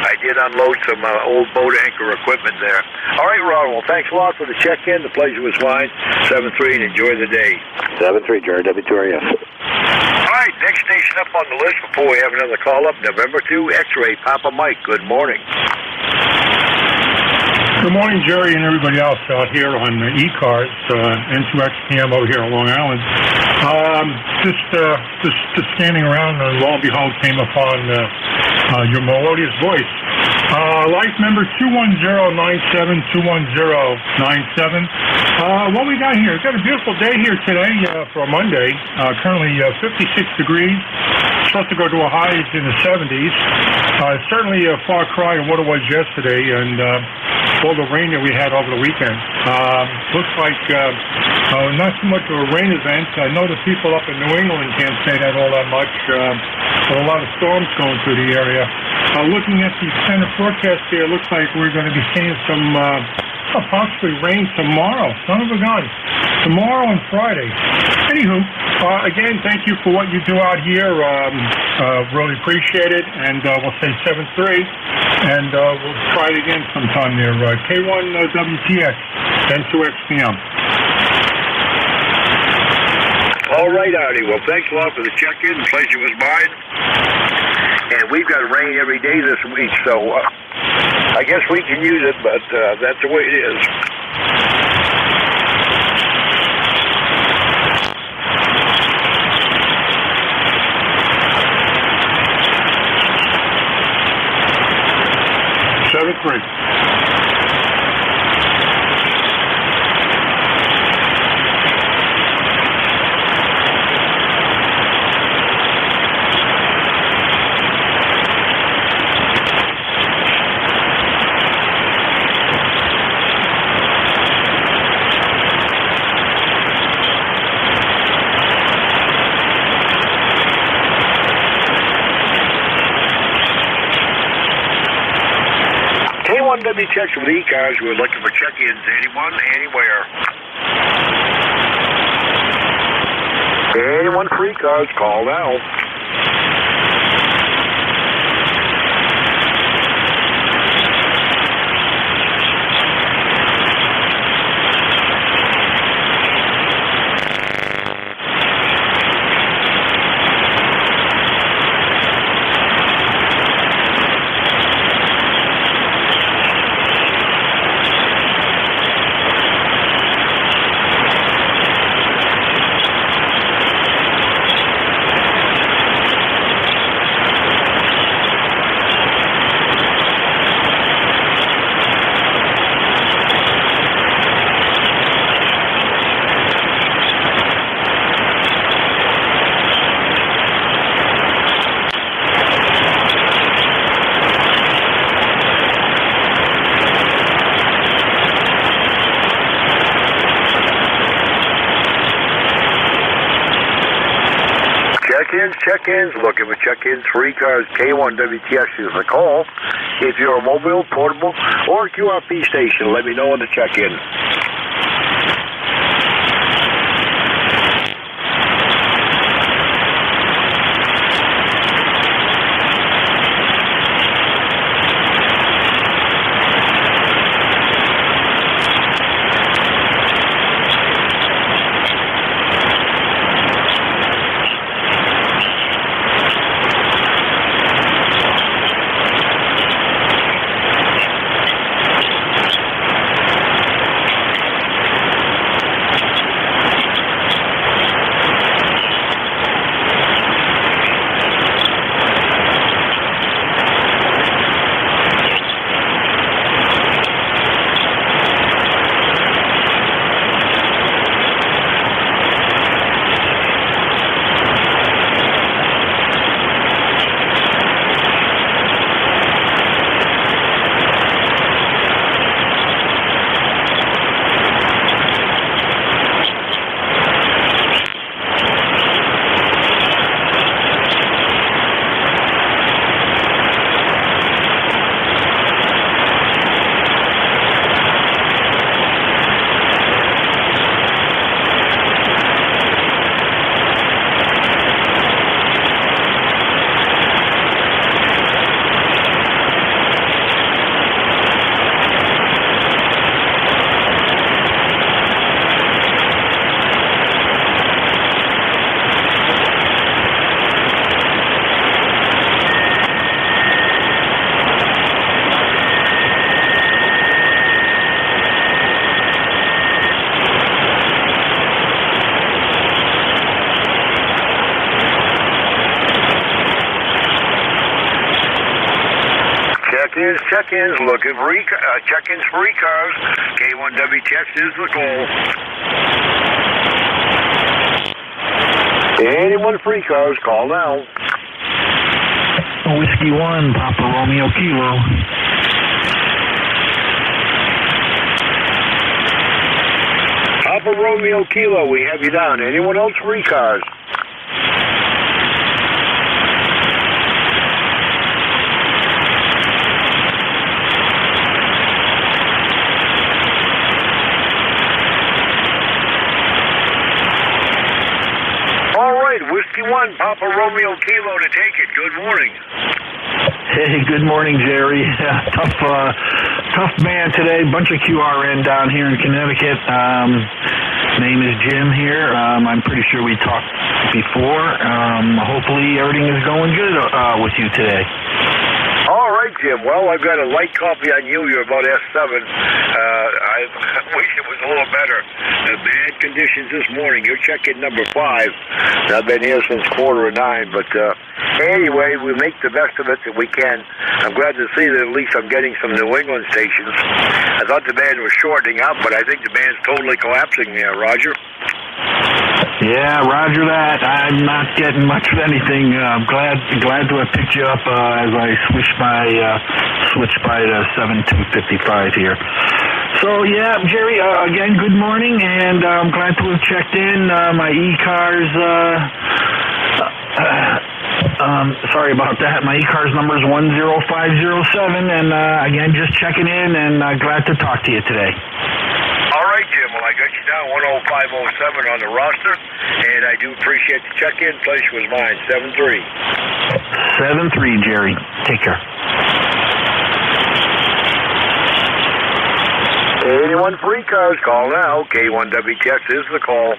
I did unload some old boat anchor equipment there. All right, Ron. Well, thanks a lot for the check-in. The pleasure was mine. 7-3, and enjoy the day. 7-3, Jerry, W2RS. All right, next station up on the list before we have another call up, November 2, X-Ray, Papa Mike. Good morning. Good morning, Jerry, and everybody else out here on ECARS, N2XPM over here on Long Island. Just standing around, and lo and behold, came upon your melodious voice. Life member 21097, 21097. What we got here? We've got a beautiful day here today for a Monday. Currently 56 degrees. Supposed to go to a highs in the 70s. Certainly a far cry of what it was yesterday, and all the rain that we had over the weekend. Looks like not so much of a rain event. I know the people up in New England can't say that all that much. But a lot of storms going through the area. Looking at the center forecast here, looks like we're going to be seeing some possibly rain tomorrow. Son of a gun. Tomorrow and Friday. Anywho, again, thank you for what you do out here. Really appreciate it. And we'll say 7-3. And we'll try it again sometime there. K1WTX, N2XPM. All right, Artie. Well, thanks a lot for the check-in. The pleasure was mine. And we've got rain every day this week, so I guess we can use it, but that's the way it is. K1WTX with ECARS. We're looking for check-ins. Anyone, anywhere. Anyone for ECARS, call now. Check-ins, looking for check-ins for ECARS. K1WTX is the call. If you're a mobile, portable, or QRP station, let me know on the check-in. check-ins, looking for check-ins for ECARS. K1WTX is the call. Anyone for ECARS, call now. Whiskey 1, Papa Romeo Kilo. Papa Romeo Kilo, we have you down. Anyone else for ECARS? All right, Whiskey 1, Papa Romeo Kilo to take it. Good morning. Hey, good morning, Jerry. Tough man today. Bunch of QRN down here in Connecticut. Name is Jim here. I'm pretty sure we talked before. Hopefully everything is going good with you today. All right, Jim. Well, I've got a light copy on you. You're about S7. I wish it was a little better. Bad conditions this morning. You're check-in number 5. I've been here since 8:45, but anyway, we make the best of it that we can. I'm glad to see that at least I'm getting some New England stations. I thought the band was shortening up, but I think the band's totally collapsing there, Roger. Yeah, roger that. I'm not getting much of anything. I'm glad to have picked you up as I switched by to 7255 here. So yeah, Jerry, again, good morning, and I'm glad to have checked in. My ECARS, sorry about that. My ECARS number is 10507, and again, just checking in, and glad to talk to you today. All right, Jim. Well, I got you down 10507 on the roster, and I do appreciate the check-in. Pleasure was mine. 7-3. 7-3, Jerry. Take care. Anyone for ECARS, call now. K1WTX is the call.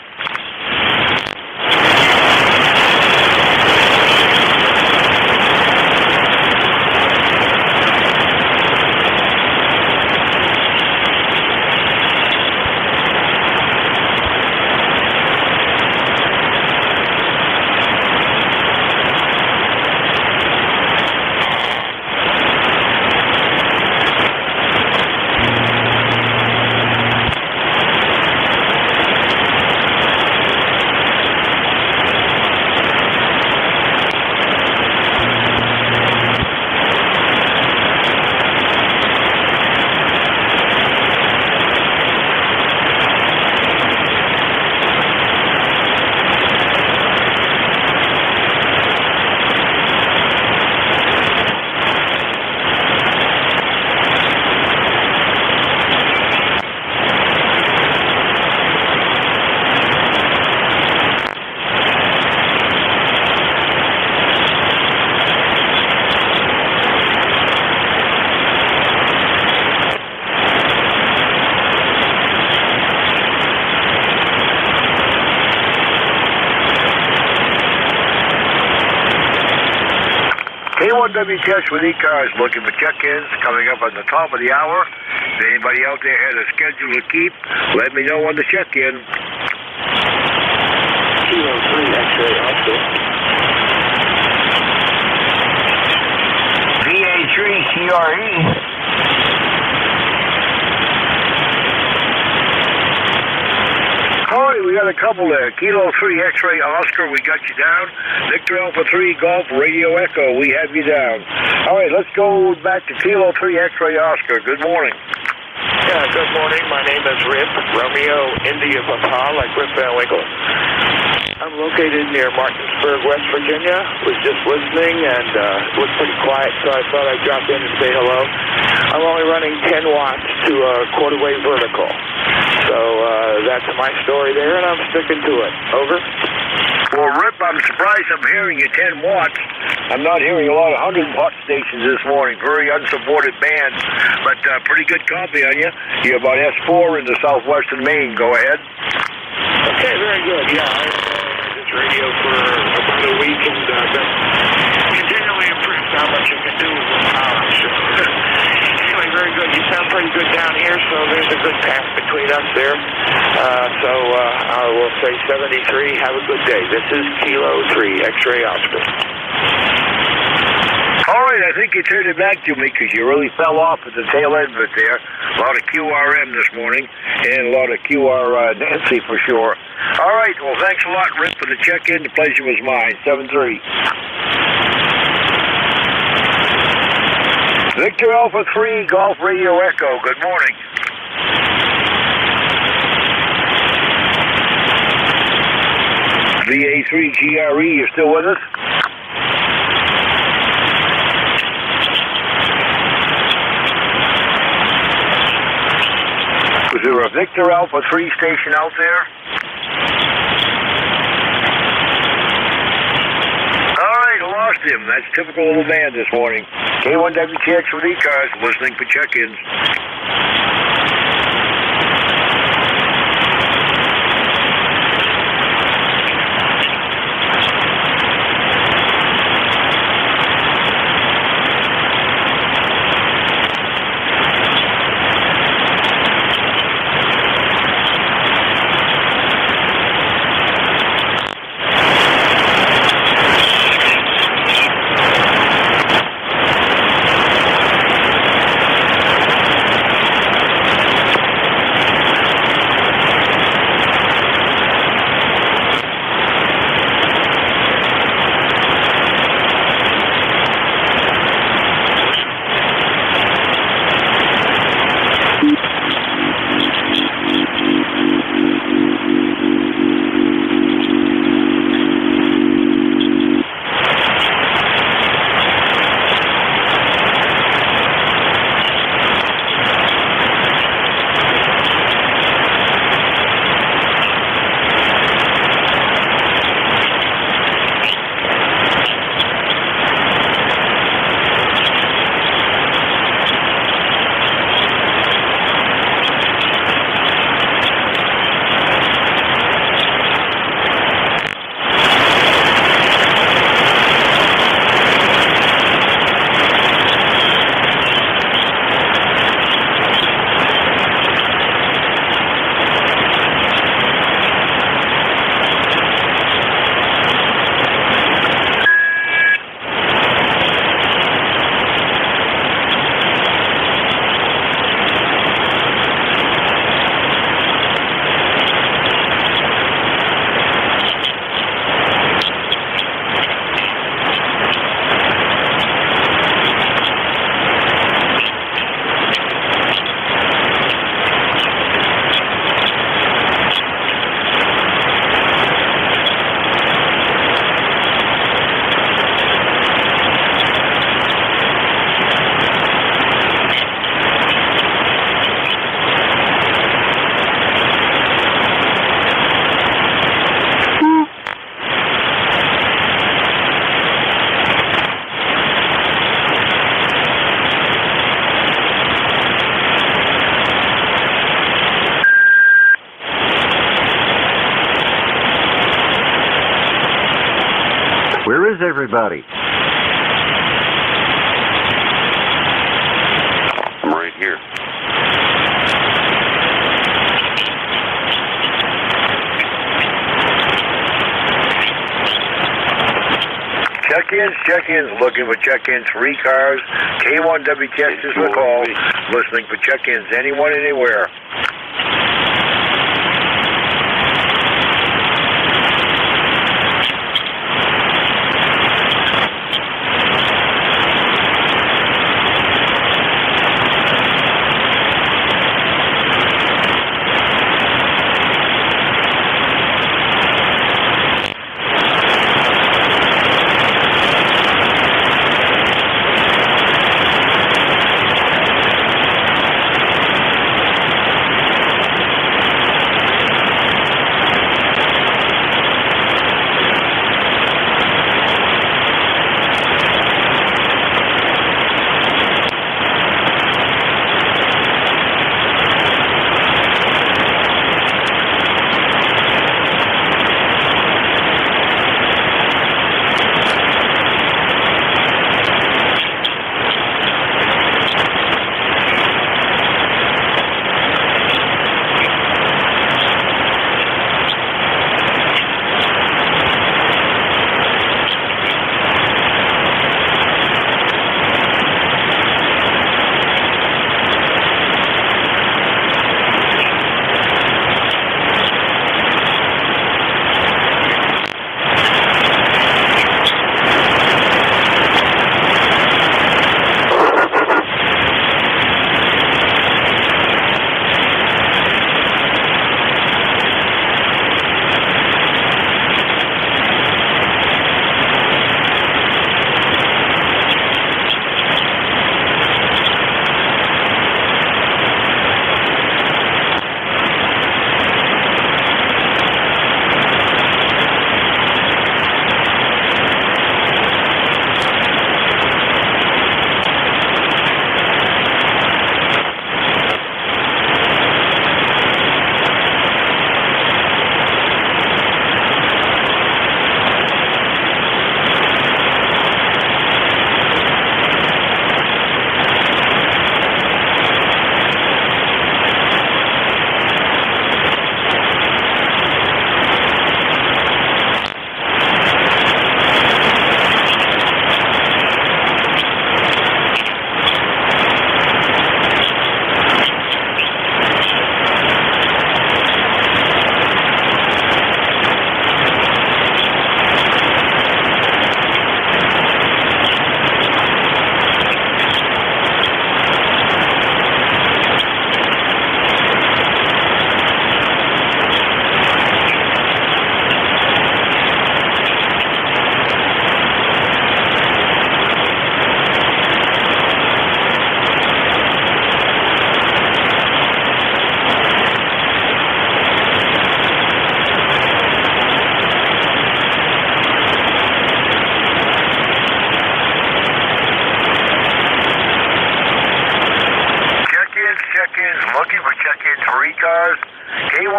K1WTX with ECARS looking for check-ins coming up on the top of the hour. If anybody out there has a schedule to keep, let me know on the check-in. Kilo 3 X-ray Oscar. VA3 CRE. All right, we got a couple there. Kilo 3 X-ray Oscar, we got you down. Victor Alpha 3 Golf Radio Echo, we have you down. All right, let's go back to Kilo 3 X-ray Oscar. Good morning. Yeah, good morning. My name is Rip, Romeo India Papa, like Rip Van Winkle. I'm located near Martinsburg, West Virginia. Was just listening, and it was pretty quiet, so I thought I'd drop in and say hello. I'm only running 10 watts to a quarter-wave vertical. So that's my story there, and I'm sticking to it. Over. Well, Rip, I'm surprised I'm hearing you 10 watts. I'm not hearing a lot of 100-watt stations this morning. Very unsupported band, but pretty good copy on you. You're about S4 in the southwestern Maine. Go ahead. Okay, very good. Yeah, I this radio for about a week, and been continually impressed how much you can do with power. So, anyway, very good. You sound pretty good down here, so there's a good path between us there. So I will say 73. Have a good day. This is Kilo 3 X-ray Oscar. All right, I think you turned it back to me because you really fell off at the tail end of it there. A lot of QRM this morning and a lot of QR Nancy for sure. All right, well, thanks a lot, Rick, for the check-in. The pleasure was mine. 7-3. Victor Alpha 3, Golf Radio Echo. Good morning. VA3 GRE, you still with us? Was there a Victor Alpha 3 station out there? All right, I lost him. That's typical of the band this morning. K1WTX with ECARS, listening for check-ins. Where is everybody? I'm right here. Check-ins, looking for check-ins for ECARS. K1WTX is the call, listening for check-ins anyone, anywhere.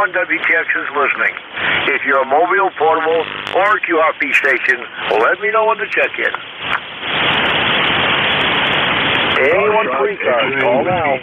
K1 WTX is listening. If you're a mobile, portable, or QRP station, let me know when to check in. Anyone for ECARS, call now.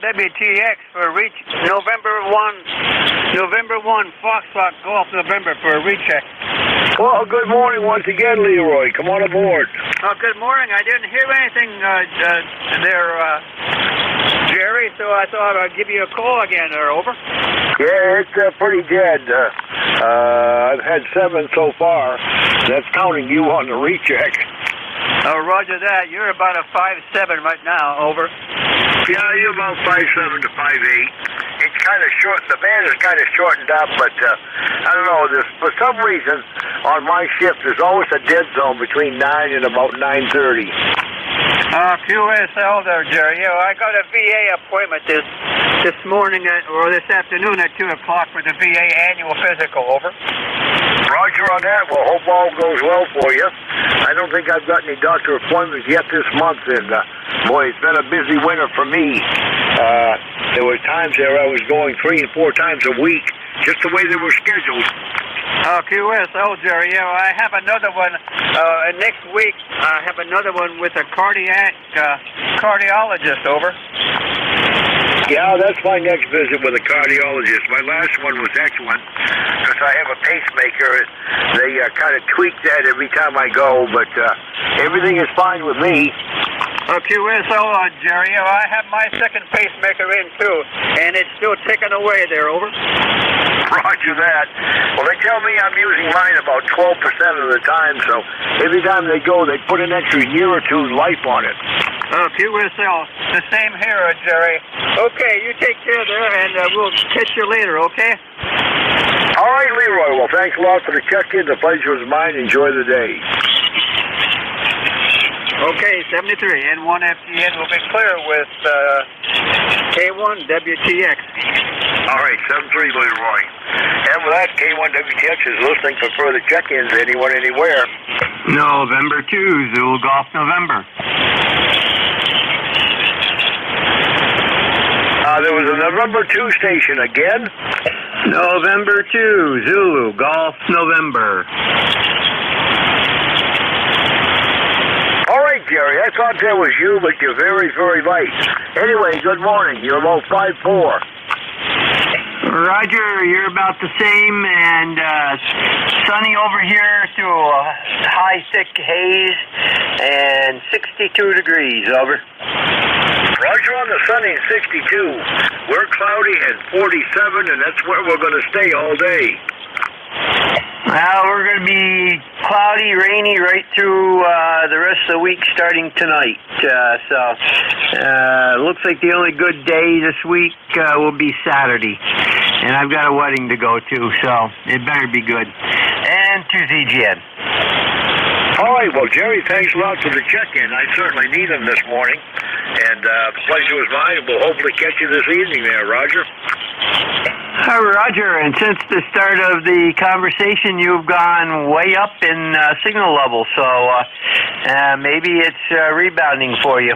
WTX for reach November 1 Foxtrot Golf November for a recheck. Well, good morning once again, Leroy. Come on aboard. Oh, good morning. I didn't hear anything there, Jerry, so I thought I'd give you a call again there, over. Yeah, it's pretty dead. I've had 7 so far. That's counting you on the recheck. Oh, roger that. You're about a 5'7" right now, over. Yeah, you're about 5'7" to 5'8". It's kind of short. The band is kind of shortened up, but I don't know. For some reason, on my shift, there's always a dead zone between 9 and about 9:30. QSL there, Jerry. Yeah, I got a VA appointment this morning or this afternoon at 2 o'clock for the VA annual physical, over. Roger on that. Well, hope all goes well for you. I don't think I've got any doctor appointments yet this month, and boy, it's been a busy winter for me. There were times there I was going 3 and 4 times a week, just the way they were scheduled. QSL, Jerry. Yeah, I have another one next week. I have another one with a cardiologist, over. Yeah, that's my next visit with a cardiologist. My last one was excellent because I have a pacemaker. They kind of tweak that every time I go, but everything is fine with me. QSL, Jerry, I have my second pacemaker in too, and it's still ticking away there, over. Roger that. Well, they tell me I'm using mine about 12% of the time, so every time they go, they put an extra year or 2 life on it. QSL, the same here, Jerry. Okay, you take care there, and we'll catch you later, okay? All right, Leroy. Well, thanks a lot for the check-in. The pleasure was mine. Enjoy the day. Okay, 73 N1 FTN will be clear with K1 WTX. All right, 73 Leroy. And with that, K1 WTX is listening for further check-ins. Anyone, anywhere. November 2, Zulu Golf November. There was a November 2 station again. November 2, Zulu Golf November. All right, Jerry, I thought that was you, but you're very, very light. Anyway, good morning. You're about 5'4". Roger, you're about the same, and sunny over here to a high, thick haze, and 62 degrees, over. Roger on the sunny and 62. We're cloudy and 47, and that's where we're going to stay all day. Well, we're going to be cloudy, rainy right through the rest of the week starting tonight. Looks like the only good day this week will be Saturday. And I've got a wedding to go to, so it better be good. And to ZGN. All right, well, Jerry, thanks a lot for the check-in. I certainly need them this morning. And the pleasure was mine, and we'll hopefully catch you this evening there, Roger. Roger, and since the start of the conversation, you've gone way up in signal level, so maybe it's rebounding for you.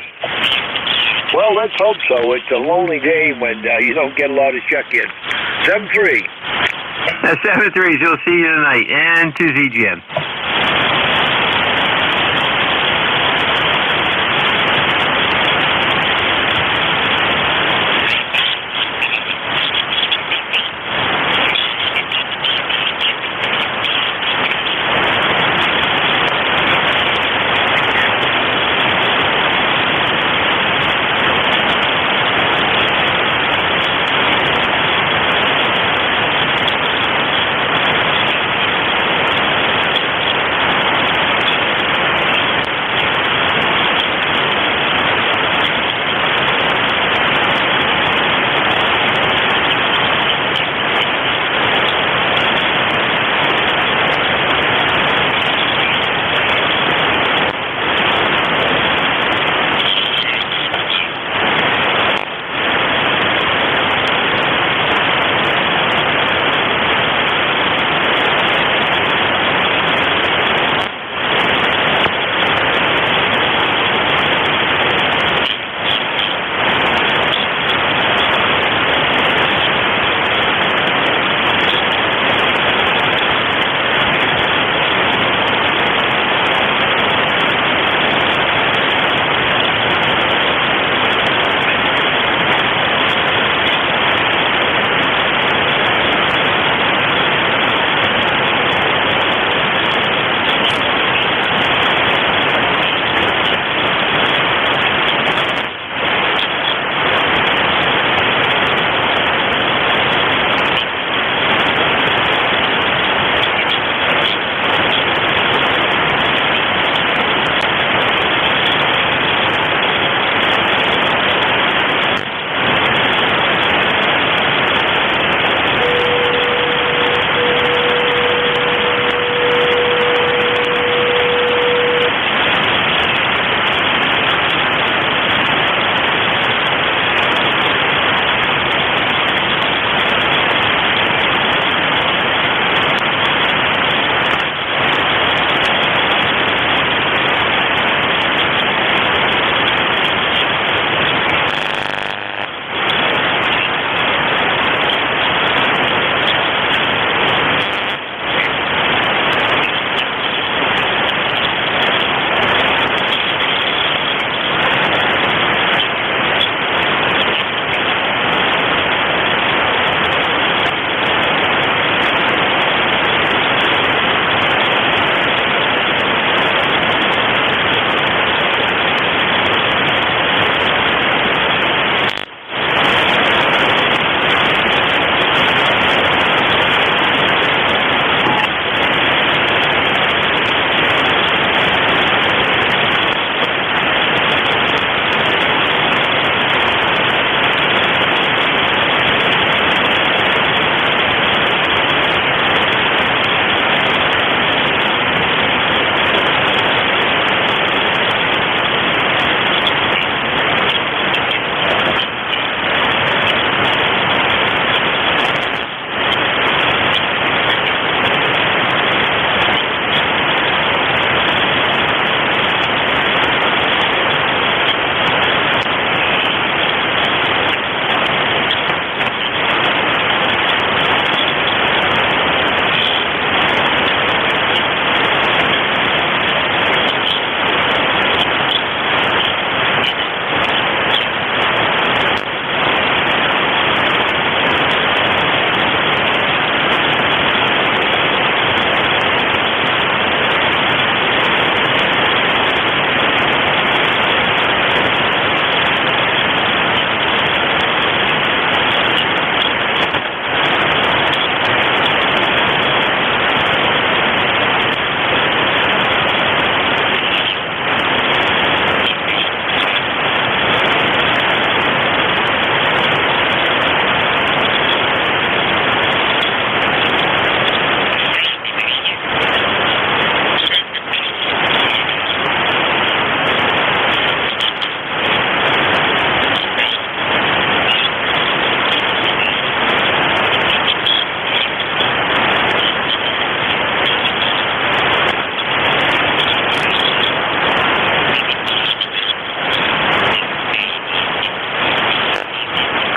Well, let's hope so. It's a lonely day when you don't get a lot of check-in. 7-3. 7-3, we'll see you tonight, and to ZGM.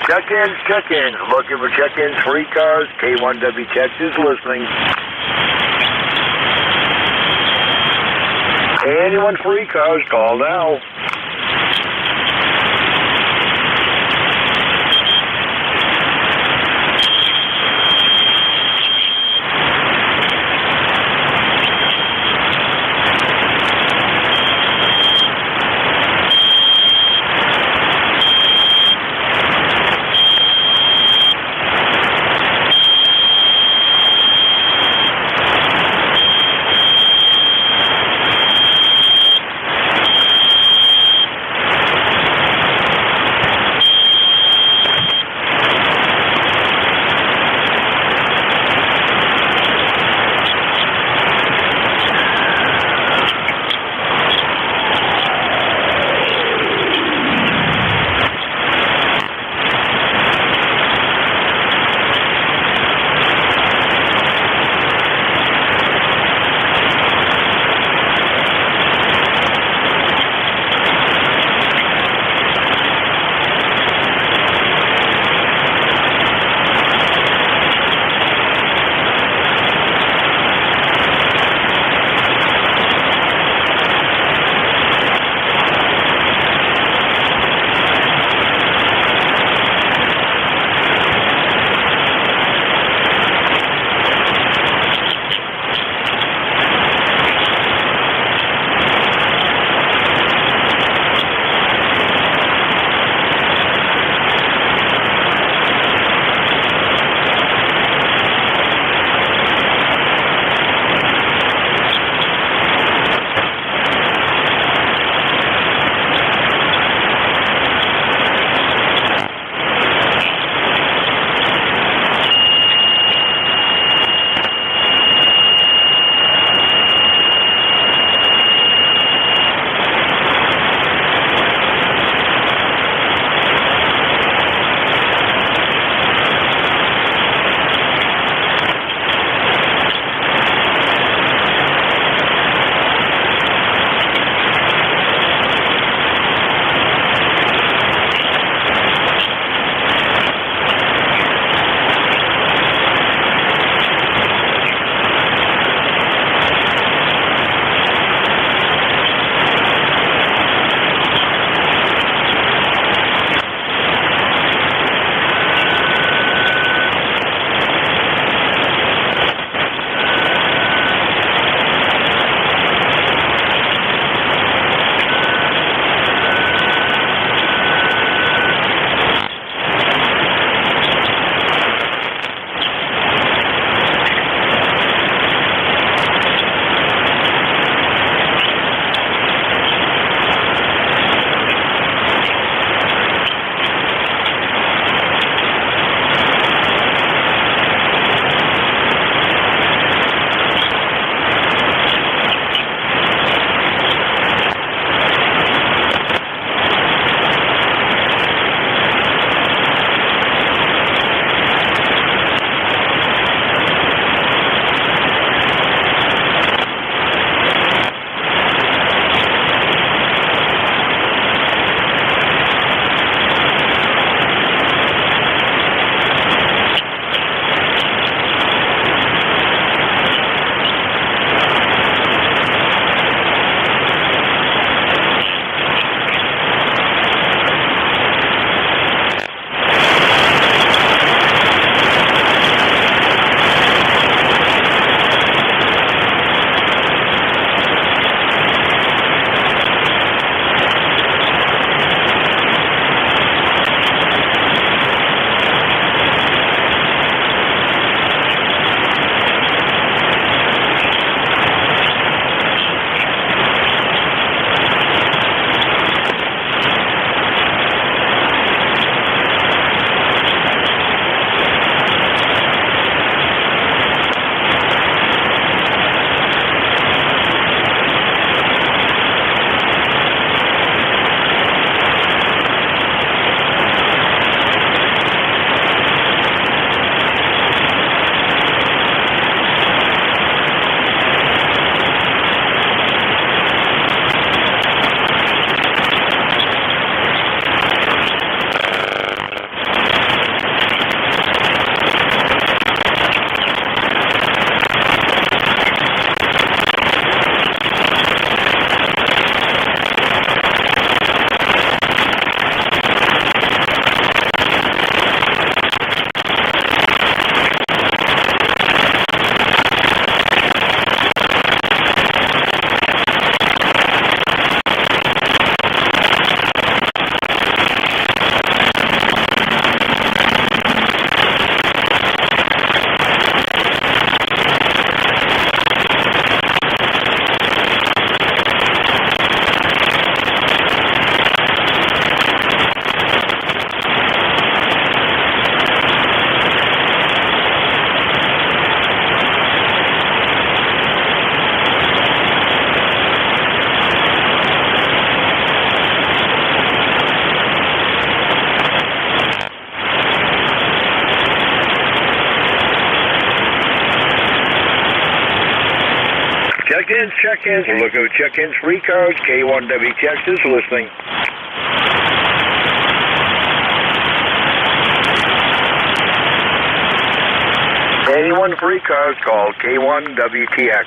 Check-ins. Looking for check-ins for ECARS. K1W Texas listening. Anyone for ECARS, call now. Check-ins. We're looking for check-ins for ECARS. K1W Texas, listening. Anyone for ECARS, call K1WTX.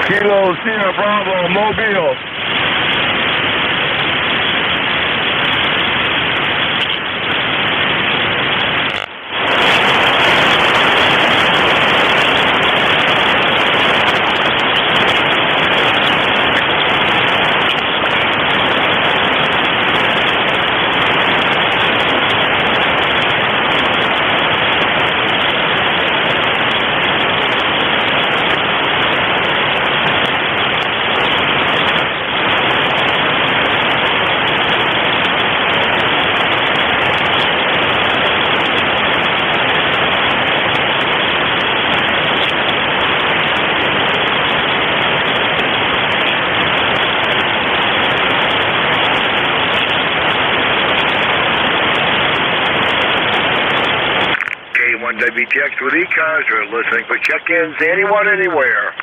Kilo Sierra Bravo, Mobile. WTX with ECARS are listening for check-ins. Anyone, anywhere.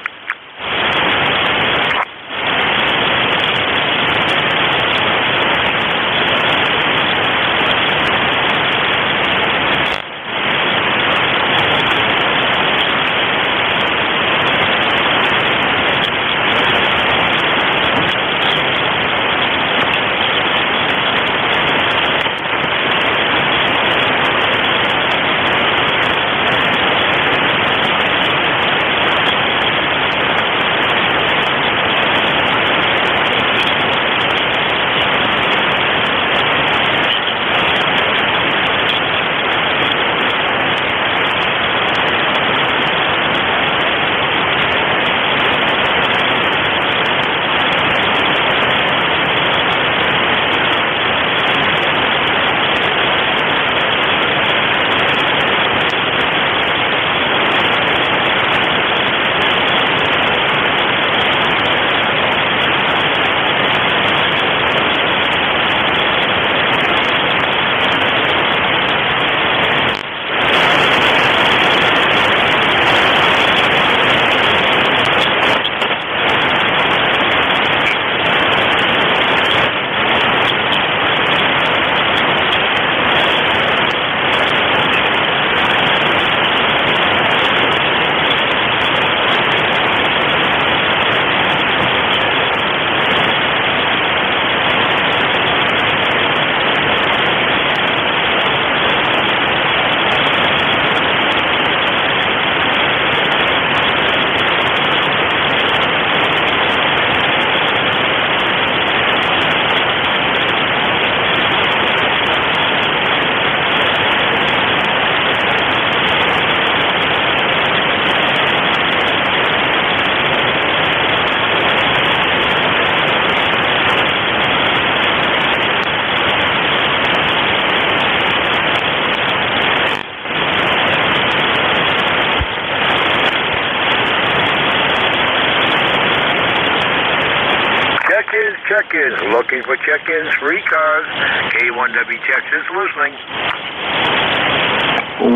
Check-ins, looking for check-ins for ECARS. K1W Texas, listening.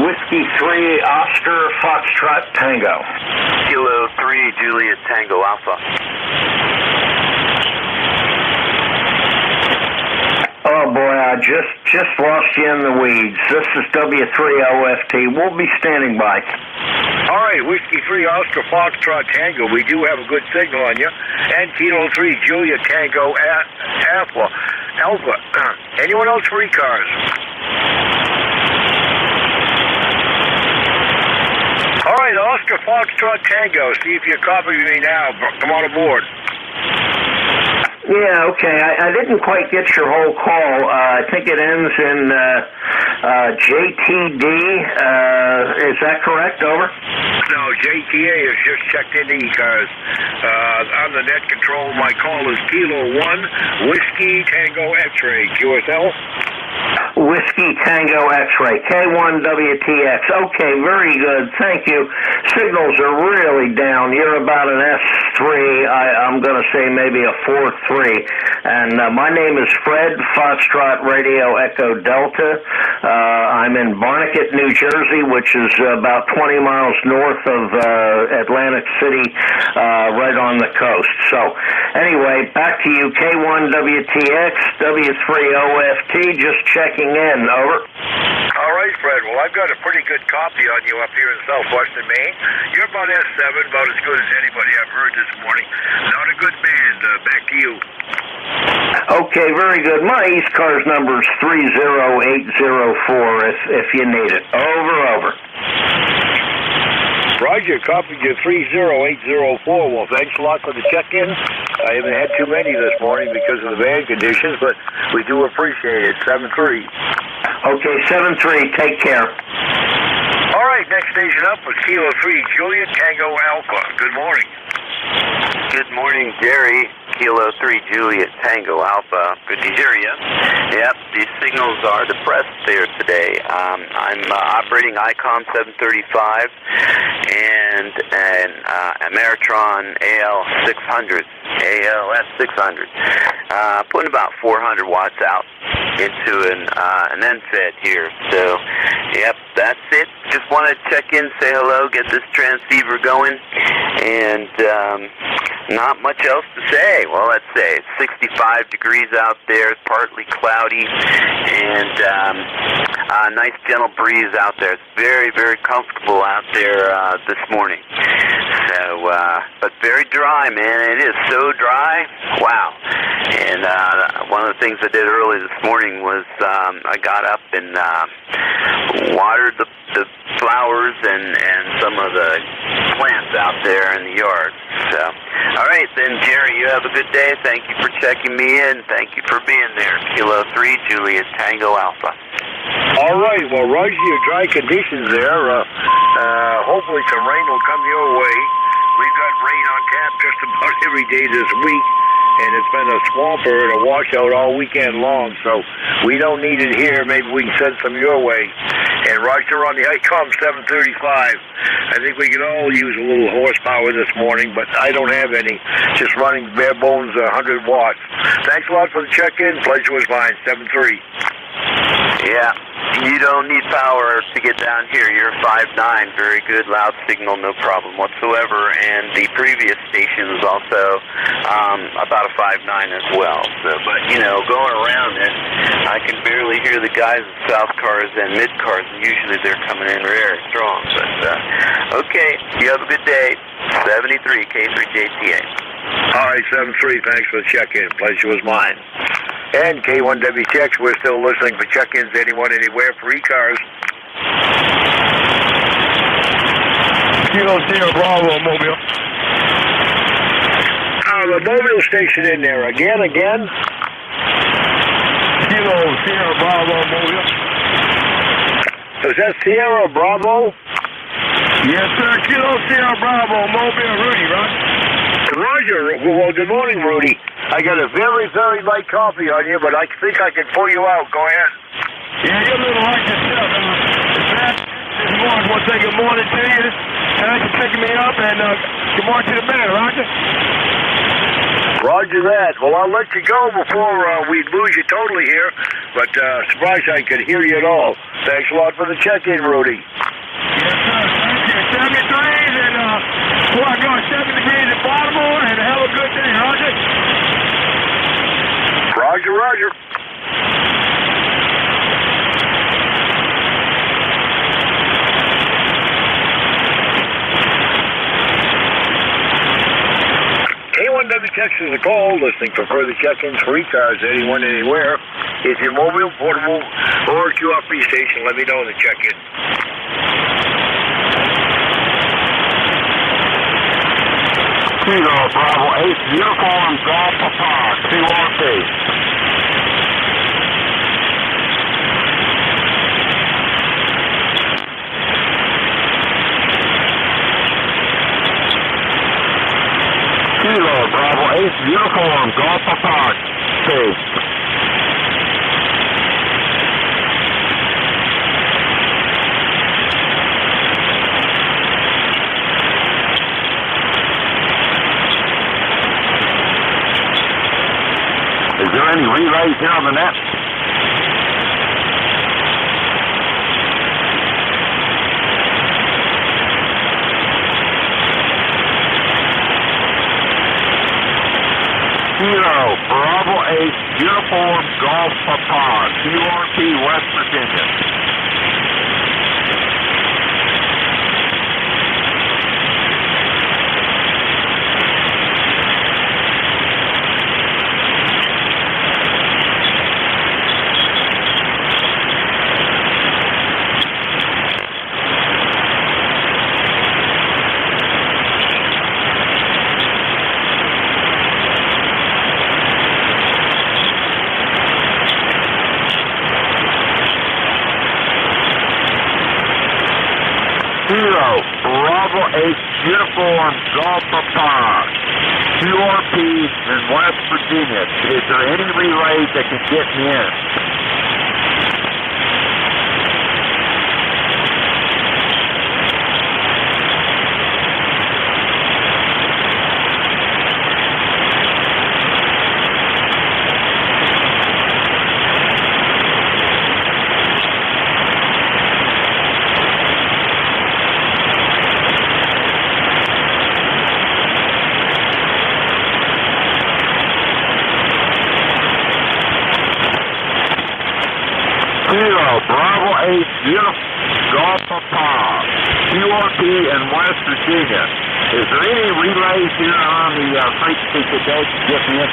Whiskey 3, Oscar Foxtrot Tango. Kilo 3, Juliet Tango Alpha. Oh boy, I just lost you in the weeds. This is W3OFT. We'll be standing by. All right, Whiskey 3, Oscar Foxtrot Tango. We do have a good signal on you. And Kilo 3, Julia Tango Alpha. Anyone else for ECARS? All right, Oscar Foxtrot Tango. See if you're copying me now. Come on aboard. Yeah, okay. I didn't quite get your whole call. I think it ends in JTD, is that correct? Over. No, JTA has just checked into ECARS. On the net control, my call is Kilo 1, Whiskey Tango X-Ray, QSL. Whiskey Tango X-Ray, K1WTX. Okay, very good. Thank you. Signals are really down. You're about an S3. I'm going to say maybe a 4-3. And my name is Fred, Foxtrot Radio Echo Delta. I'm in Barnegat, New Jersey, which is about 20 miles north of Atlantic City, right on the coast. So anyway, back to you, K1WTX, W3OFT, just checking in. Over. All right, Fred. Well, I've got a pretty good copy on you up here in southwestern Maine. You're about S7, about as good as anybody I've heard this morning. Not a good band. Back to you. Okay, very good. My ECARS number is 30804 if you need it. Over. Roger, copy you 30804. Well, thanks a lot for the check-in. I haven't had too many this morning because of the bad conditions, but we do appreciate it. 7-3. Okay, 7-3. Take care. All right, next station up was Kilo 3, Juliet Tango Alpha. Good morning. Good morning, Jerry. Kilo 3, Juliet Tango Alpha. Good to hear you. Yep, these signals are depressed there today. I'm operating ICOM 735 and an Ameritron ALS 600. Putting about 400 watts out into an NFED here. So, yep, that's it. Just want to check in, say hello, get this transceiver going, and not much else to say. Well, let's say it's 65 degrees out there, it's partly cloudy, and a nice gentle breeze out there. It's very, very comfortable out there this morning. So, but very dry, man. It is so dry. Wow. And one of the things I did early this morning was I got up and watered the flowers and some of the plants out there in the yard. So, all right, then, Jerry, you have a good day. Thank you for checking me in. Thank you for being there. Kilo 3, Juliet Tango Alpha. All right, well, Roger, your dry conditions there. Hopefully some rain will come your way. We've got rain on tap just about every day this week, and it's been a swamper and a washout all weekend long, so we don't need it here. Maybe we can send some your way. And Roger, on the ICOM 735, I think we can all use a little horsepower this morning, but I don't have any. Just running bare bones 100 watts. Thanks a lot for the check-in. Pleasure was mine. 7-3. Yeah, you don't need power to get down here. You're 5'9", very good, loud signal, no problem whatsoever. And the previous station was also about a 5'9" as well. So, but you know, going around it, I can barely hear the guys in South Cars and Mid Cars, and usually they're coming in very strong. But okay, you have a good day. 73 K3JTA. All right, 7-3. Thanks for the check-in. Pleasure was mine. And K1WTX, we're still listening for check-ins anyone, anywhere for ECARS. Kilo Sierra Bravo Mobile. The mobile station in there. Again. Kilo Sierra Bravo Mobile. Is that Sierra Bravo? Yes, sir. Kilo Sierra Bravo Mobile. Rudy, right? Roger. Well, good morning, Rudy. I got a very, very light coffee on you, but I think I can pull you out. Go ahead. Yeah, you're a little like yourself. This morning, I want to say good morning to you. Thanks for picking me up, and good morning to the man, Roger. Roger that. Well, I'll let you go before we lose you totally here, but surprised I could hear you at all. Thanks a lot for the check-in, Rudy. Yes, sir. Thank you. 7 degrees, and I got 7 degrees in Baltimore, and a hell of a good day, Roger. Roger. K1WTX is a call, listening for further check-ins for ECARS, anyone, anywhere. If you're mobile, portable, or QRP station, let me know in the check-in. Kilo Bravo 8, uniform Golf Papa, QRP. 8 uniform, Golf Papa. Safe. Is there any relays here on the net? Kilo, Bravo 8, Uniform Golf Papa, QRP, West Virginia. Kilo, Bravo 8, Uniform Golf Papa, QRP in West Virginia. Is there any relays that can get me in? Kilo, Bravo 8, Golf Papa, QRP in West Virginia. Is there any relays here on the frequency today to get me in?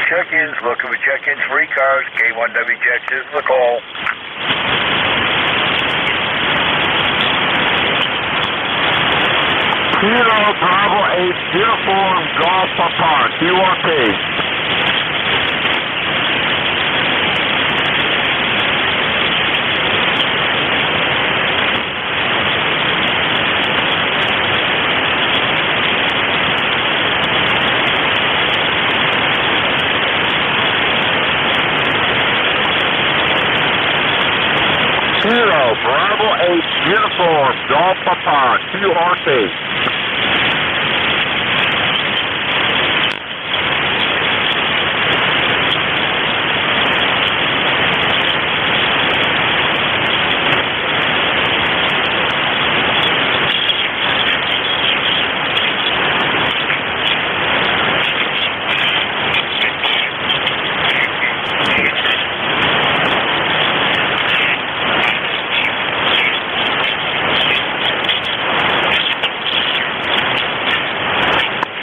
Check-ins, looking for check-ins for ECARS, K1WJX is the call. Kilo, Bravo 8, Uniform Golf Papa, QRP. Kilo, Bravo 8, Uniform Golf Papa, QRP.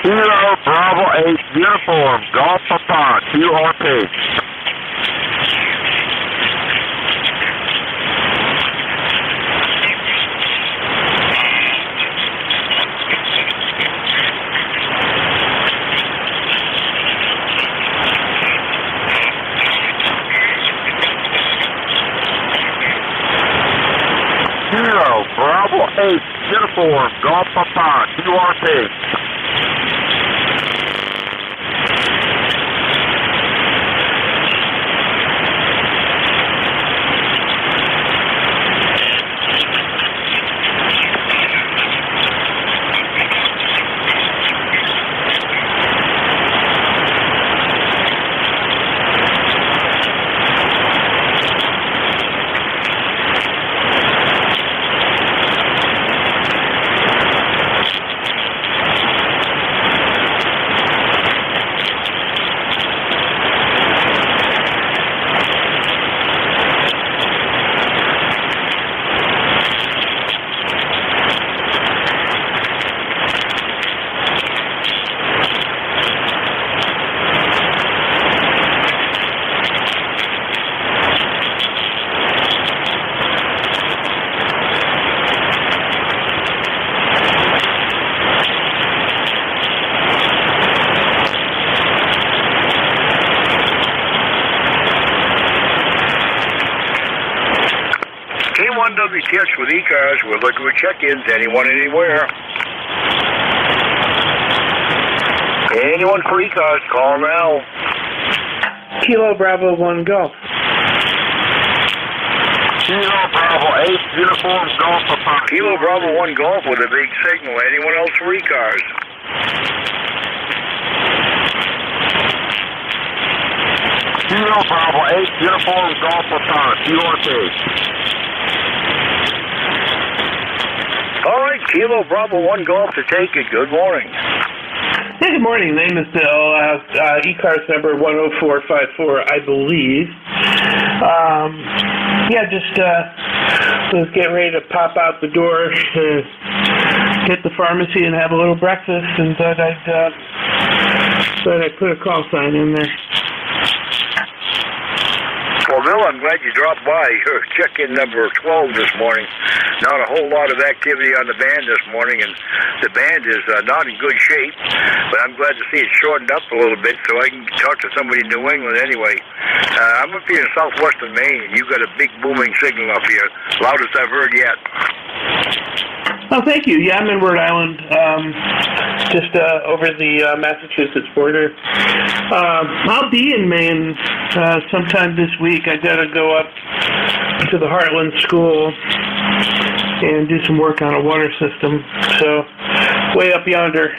Kilo, Bravo 8, Uniform Golf Papa, QRP. Kilo, Bravo 8, Uniform Golf Papa, QRP. K1WTX with ECARS. We're looking for check-ins. Anyone, anywhere. Anyone for ECARS, call now. Kilo Bravo 1 Golf. Kilo Bravo 8, uniform golf apart. Kilo Bravo 1 Golf with a big signal. Anyone else for ECARS? Kilo Bravo 8, uniform golf apart. URT. All right, Kilo Bravo 1 Golf to take it. Good morning. Hey, good morning. Name is Bill. ECARS number 10454, I believe. Just was getting ready to pop out the door to hit the pharmacy and have a little breakfast, and thought I'd put a call sign in there. Well, Bill, I'm glad you dropped by. Your check-in number 12 this morning. Not a whole lot of activity on the band this morning, and the band is not in good shape, but I'm glad to see it shortened up a little bit so I can talk to somebody in New England anyway. I'm up here in southwestern Maine, and you've got a big booming signal up here, loudest I've heard yet. Oh, thank you. Yeah, I'm in Rhode Island, just over the Massachusetts border. I'll be in Maine sometime this week. I got to go up to the Heartland School and do some work on a water system. So, way up yonder.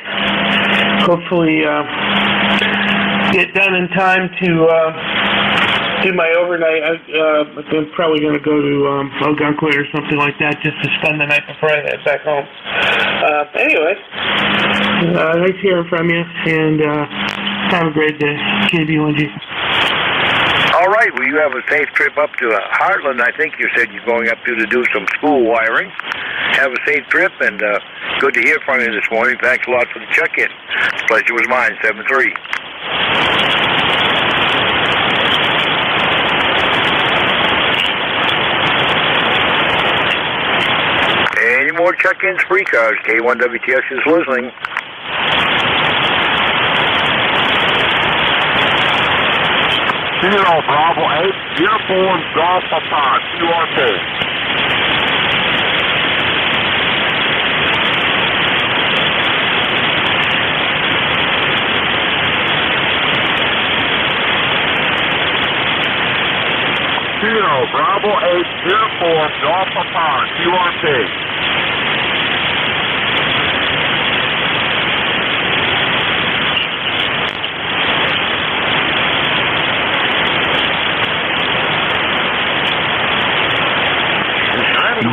Hopefully, get done in time to do my overnight. I'm probably going to go to Algonquin or something like that just to spend the night before I head back home. Anyway, nice hearing from you, and have a great day. KB1G. All right, well, you have a safe trip up to Heartland. I think you said you're going up to do some school wiring. Have a safe trip, and good to hear from you this morning. Thanks a lot for the check-in. Pleasure was mine, 7-3. Any more check-ins for ECARS? K1WTX is listening. Kilo Bravo 8, uniform golf apart. URT. Kilo Bravo 8, uniform golf apart. URT.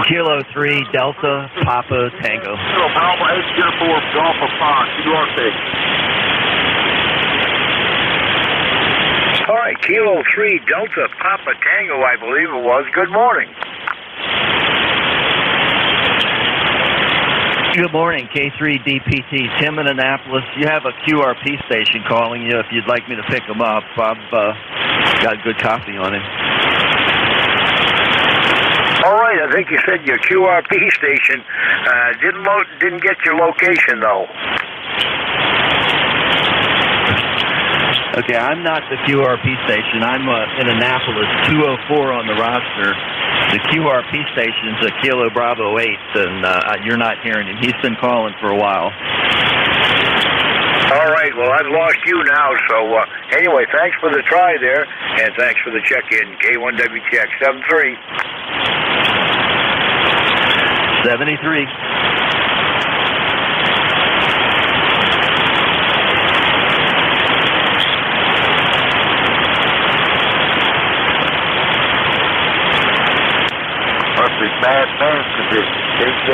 Kilo 3, Delta, Papa, Tango. Kilo Bravo 8, uniform golf apart. URT. All right, Kilo 3, Delta, Papa Tango, I believe it was. Good morning. Good morning, K3 DPT, Tim in Annapolis. You have a QRP station calling you if you'd like me to pick him up. I've got good copy on him. All right, I think you said your QRP station didn't get your location, though. Okay, I'm not the QRP station. I'm in Annapolis, 204 on the roster. The QRP station's a Kilo Bravo 8, and you're not hearing him. He's been calling for a while. All right, well, I've lost you now, so anyway, thanks for the try there, and thanks for the check-in. K1WTX, 7-3. 73. Must be bad band condition. K6.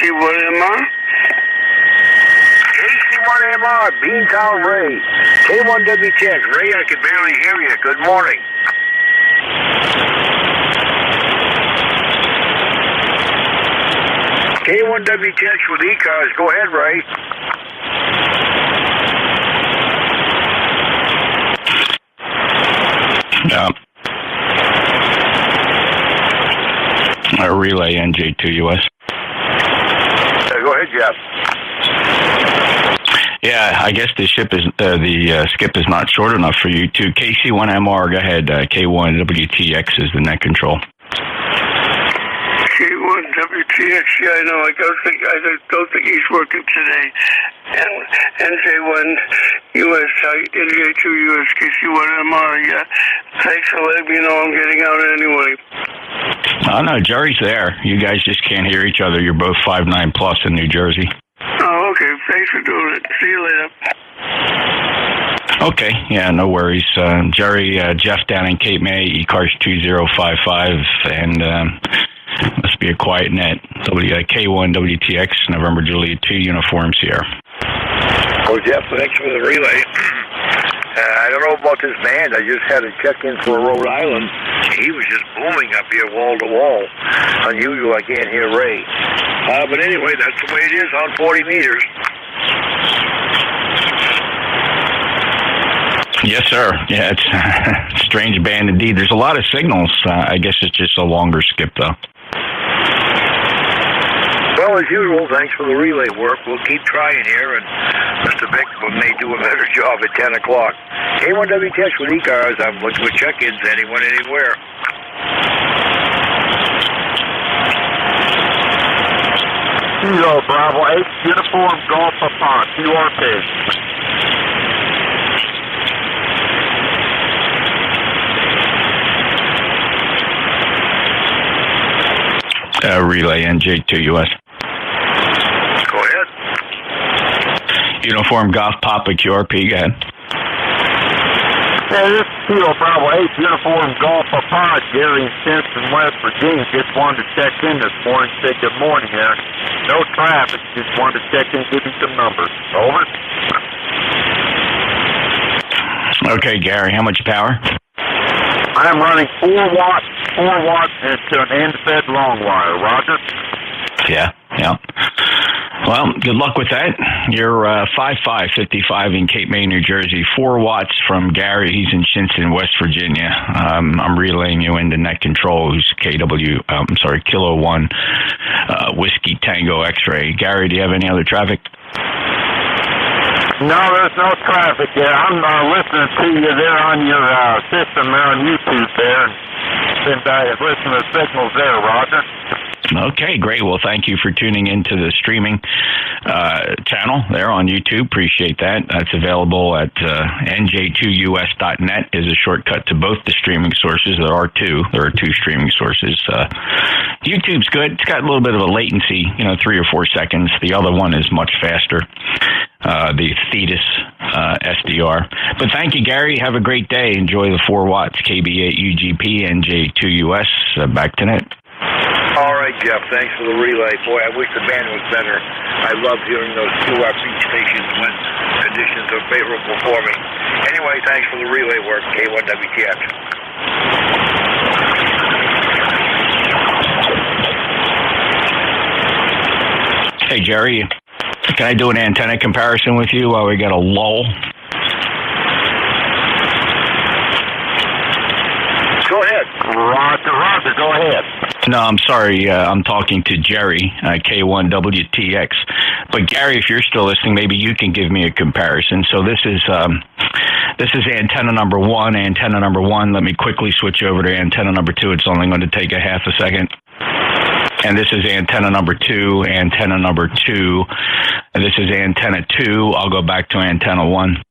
KC1MR? KC1MR, Beantown Ray. K1WTX. Ray, I can barely hear you. Good morning. K1WTX with ECARS. Go ahead, Ray. Relay NJ2US. Go ahead, Jeff. Yeah, I guess the skip is not short enough for you too. KC1MR, go ahead. K1WTX is the net control. K1WTX, yeah, I know. I don't think he's working today. And NJ1US, NJ2US, KC1MR, yeah. Thanks for letting me know I'm getting out anyway. Oh, no, Jerry's there. You guys just can't hear each other. You're both 5'9" plus in New Jersey. Oh, okay. Thanks for doing it. See you later. Okay, yeah, no worries. Jerry, Jeff down in Cape May, ECARS 2055, and must be a quiet net. K1 WTX, November Juliet 2 uniform Sierra. Oh, Jeff, thanks for the relay. I don't know about this band. I just had a check-in for Rhode Island. He was just booming up here wall to wall. Unusual, I can't hear Ray. But anyway, that's the way it is on 40 meters. Yes, sir. Yeah, it's a strange band indeed. There's a lot of signals. I guess it's just a longer skip, though. Well, as usual, thanks for the relay work. We'll keep trying here, and Mr. Vic may do a better job at 10 o'clock. K1WTX with ECARS. I'm looking for check-ins, anyone, anywhere. Kilo Bravo 8, uniform Golf Papa, QRP. Relay NJ2US. Go ahead. Uniform Golf Papa QRP, go ahead. Yeah, this is Kilo Bravo 8, uniform Golf Papa, Gary in Stinson, West Virginia. Just wanted to check in this morning, say good morning there. No traffic, just wanted to check in, give you some numbers. Over. Okay, Gary, how much power? I'm running 4 watts into an end-fed long wire. Roger? Yeah. Well, good luck with that. You're 5'5", 55 in Cape May, New Jersey. 4 watts from Gary. He's in Shinson, West Virginia. I'm relaying you into net control, who's Kilo 1, Whiskey Tango X-ray. Gary, do you have any other traffic? No, there's no traffic there. I'm listening to you there on your system there on YouTube there. And listening to signals there, Roger. Okay, great. Well, thank you for tuning into the streaming channel there on YouTube. Appreciate that. That's available at NJ2US.net is a shortcut to both the streaming sources. There are two streaming sources. YouTube's good. It's got a little bit of a latency, 3 or 4 seconds. The other one is much faster. The Thetis SDR. But thank you, Gary. Have a great day. Enjoy the 4 watts. KB8 UGP, NJ2US. Back to net. All right, Jeff. Thanks for the relay. Boy, I wish the band was better. I love hearing those QRP stations when conditions are favorable for me. Anyway, thanks for the relay work. K1WTX. Hey, Jerry. Can I do an antenna comparison with you while we got a lull? Go ahead. Roger, go ahead. No, I'm sorry. I'm talking to Jerry, K1WTX. But Gary, if you're still listening, maybe you can give me a comparison. So this is antenna number 1. Antenna number 1. Let me quickly switch over to antenna number 2. It's only going to take a half a second. And this is antenna number 2. Antenna number 2. And this is antenna 2. I'll go back to antenna 1.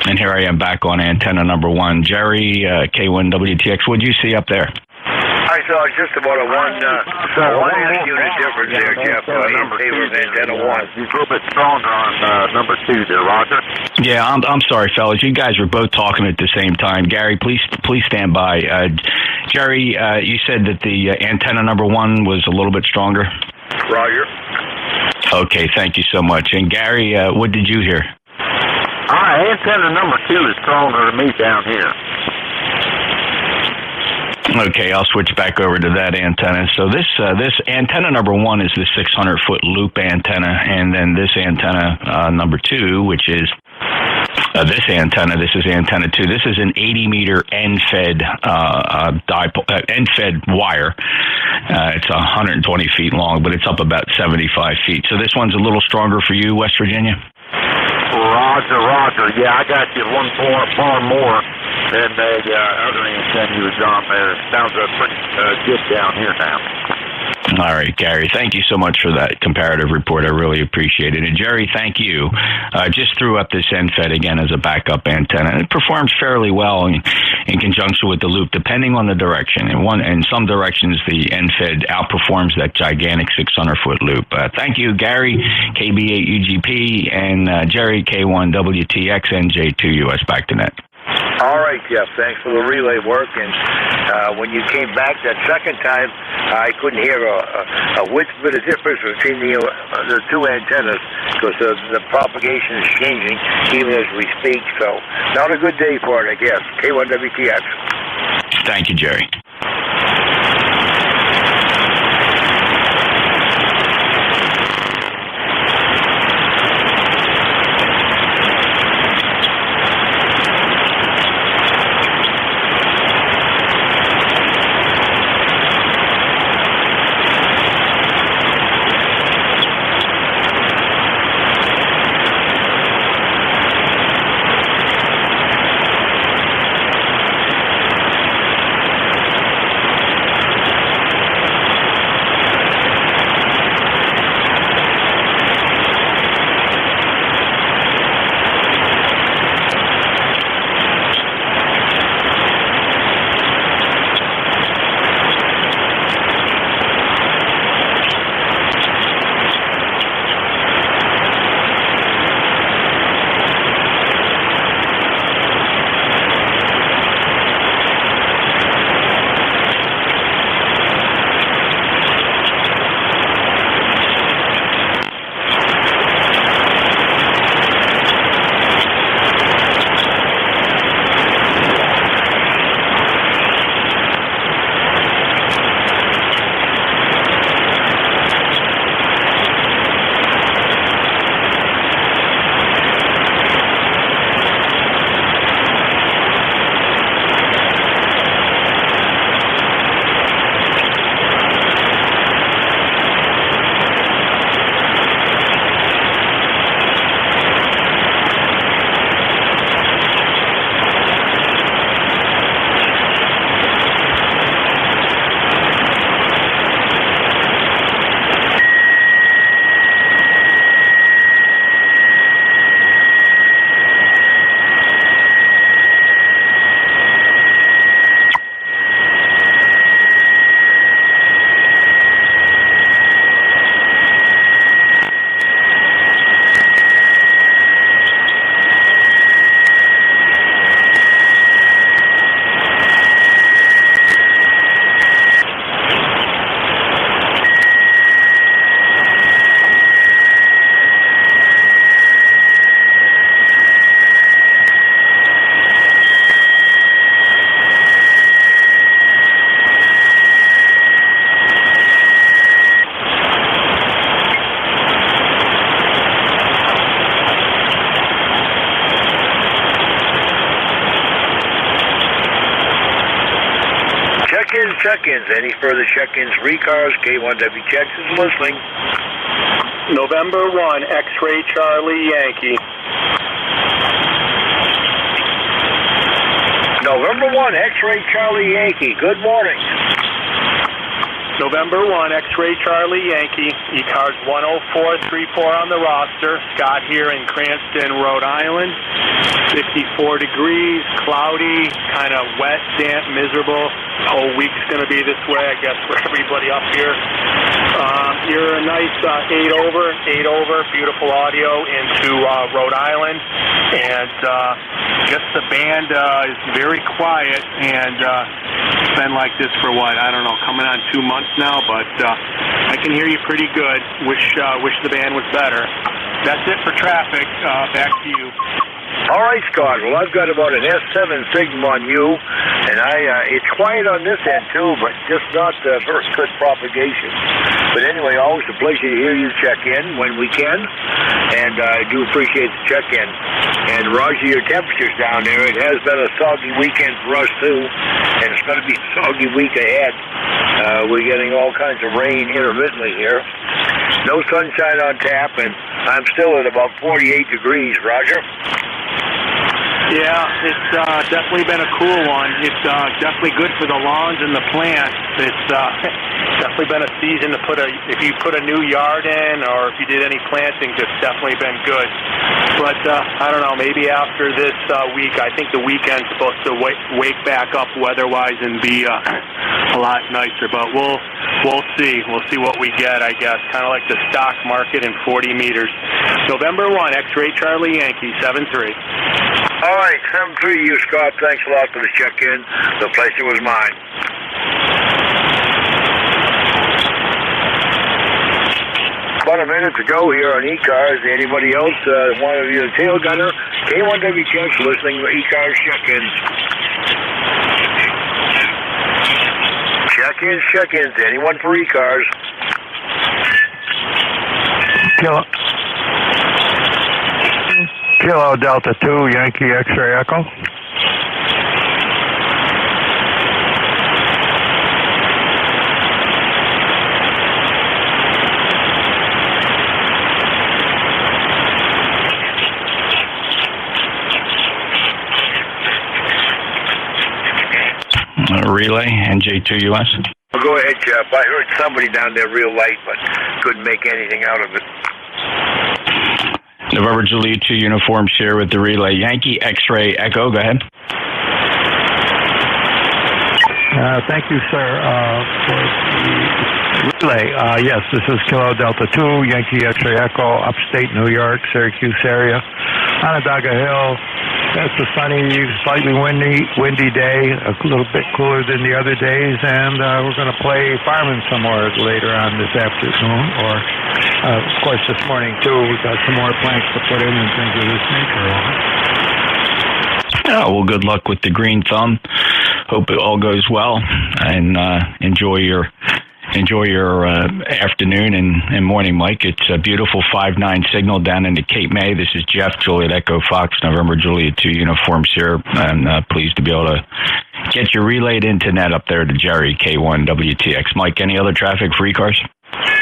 And here I am back on antenna number 1. Jerry, K1WTX, what'd you see up there? I saw just about a one unit difference there, Jeff, in favor of antenna 1. He's a little bit stronger on number 2 there, Roger. Yeah, I'm sorry, fellas. You guys were both talking at the same time. Gary, please stand by. Jerry, you said that the antenna number 1 was a little bit stronger? Roger. Okay, thank you so much. And Gary, what did you hear? All right, antenna number 2 is stronger to me down here. Okay, I'll switch back over to that antenna. So this antenna number 1 is the 600-foot loop antenna, and then this antenna number 2, which is this antenna. This is antenna 2. This is an 80-meter end-fed end-fed wire. It's 120 feet long, but it's up about 75 feet. So this one's a little stronger for you, West Virginia? Roger. Yeah, I got you one far more than the other antenna you was on there. Sounds pretty good down here now. All right, Gary, thank you so much for that comparative report. I really appreciate it. And Jerry, thank you. Just threw up this NFED again as a backup antenna. It performs fairly well in conjunction with the loop, depending on the direction. In some directions, the NFED outperforms that gigantic 600-foot loop. Thank you, Gary, KB8UGP, and Jerry, K1WTX, NJ2US. Back to net. All right, Jeff. Thanks for the relay work. And when you came back that second time, I couldn't hear a whit bit of difference between the two antennas because the propagation is changing even as we speak. So not a good day for it, I guess. K1WTX. Thank you, Jerry. Check-ins. Any further check-ins? ECARS, K1WTX is listening. November 1, X-Ray Charlie Yankee. November 1, X-Ray Charlie Yankee. Good morning. November 1, X-Ray Charlie Yankee. ECARS 10434 on the roster. Scott here in Cranston, Rhode Island. 54 degrees, cloudy, kind of wet, damp, miserable. The whole week's going to be this way, I guess, for everybody up here. You're a nice 8 over, beautiful audio into Rhode Island, and just the band is very quiet, and it's been like this for coming on 2 months now, but I can hear you pretty good. Wish the band was better. That's it for traffic. Back to you. All right, Scott. Well, I've got about an S7 signal on you, and it's quiet on this end too, but just not very good propagation. But anyway, always a pleasure to hear you check in when we can, and I do appreciate the check-in. And Roger, your temperatures down there, it has been a soggy weekend for us too, and it's going to be a soggy week ahead. We're getting all kinds of rain intermittently here. No sunshine on tap, and I'm still at about 48 degrees, Roger. Yeah, it's definitely been a cool one. It's definitely good for the lawns and the plants. It's definitely been a season to if you put a new yard in or if you did any plantings, it's definitely been good. But I don't know, maybe after this week, I think the weekend's supposed to wake back up weather-wise and be a lot nicer. But we'll see. We'll see what we get, I guess. Kind of like the stock market in 40 meters. November 1, X-Ray Charlie Yankee, 7-3. All right, 7-3 to you, Scott. Thanks a lot for the check-in. The pleasure was mine. About a minute to go here on ECARS. Anybody else want to be a tail gunner? K1WTX listening to ECARS check-ins. Check-ins. Anyone for ECARS? Kilo Delta 2, Yankee X-Ray Echo. Relay, NJ2US. Well, go ahead, Jeff. I heard somebody down there real light, but couldn't make anything out of it. November Juliet 2 uniform share with the relay. Yankee X-Ray Echo, go ahead. Thank you, sir, for the relay. Yes, this is Kilo Delta 2, Yankee X-Ray Echo, upstate New York, Syracuse area. Onondaga Hill. It's a sunny, slightly windy day, a little bit cooler than the other days, and we're going to play fireman somewhere later on this afternoon, or of course this morning too. We've got some more planks to put in and things of this nature. Oh, well, good luck with the green thumb. Hope it all goes well, and enjoy your afternoon and morning, Mike. It's a beautiful 5-9 signal down into Cape May. This is Jeff, Juliet Echo Fox, November Juliet 2 uniform Sierra. I'm pleased to be able to get you relayed into net up there to Jerry, K1WTX. Mike, any other traffic for ECARS?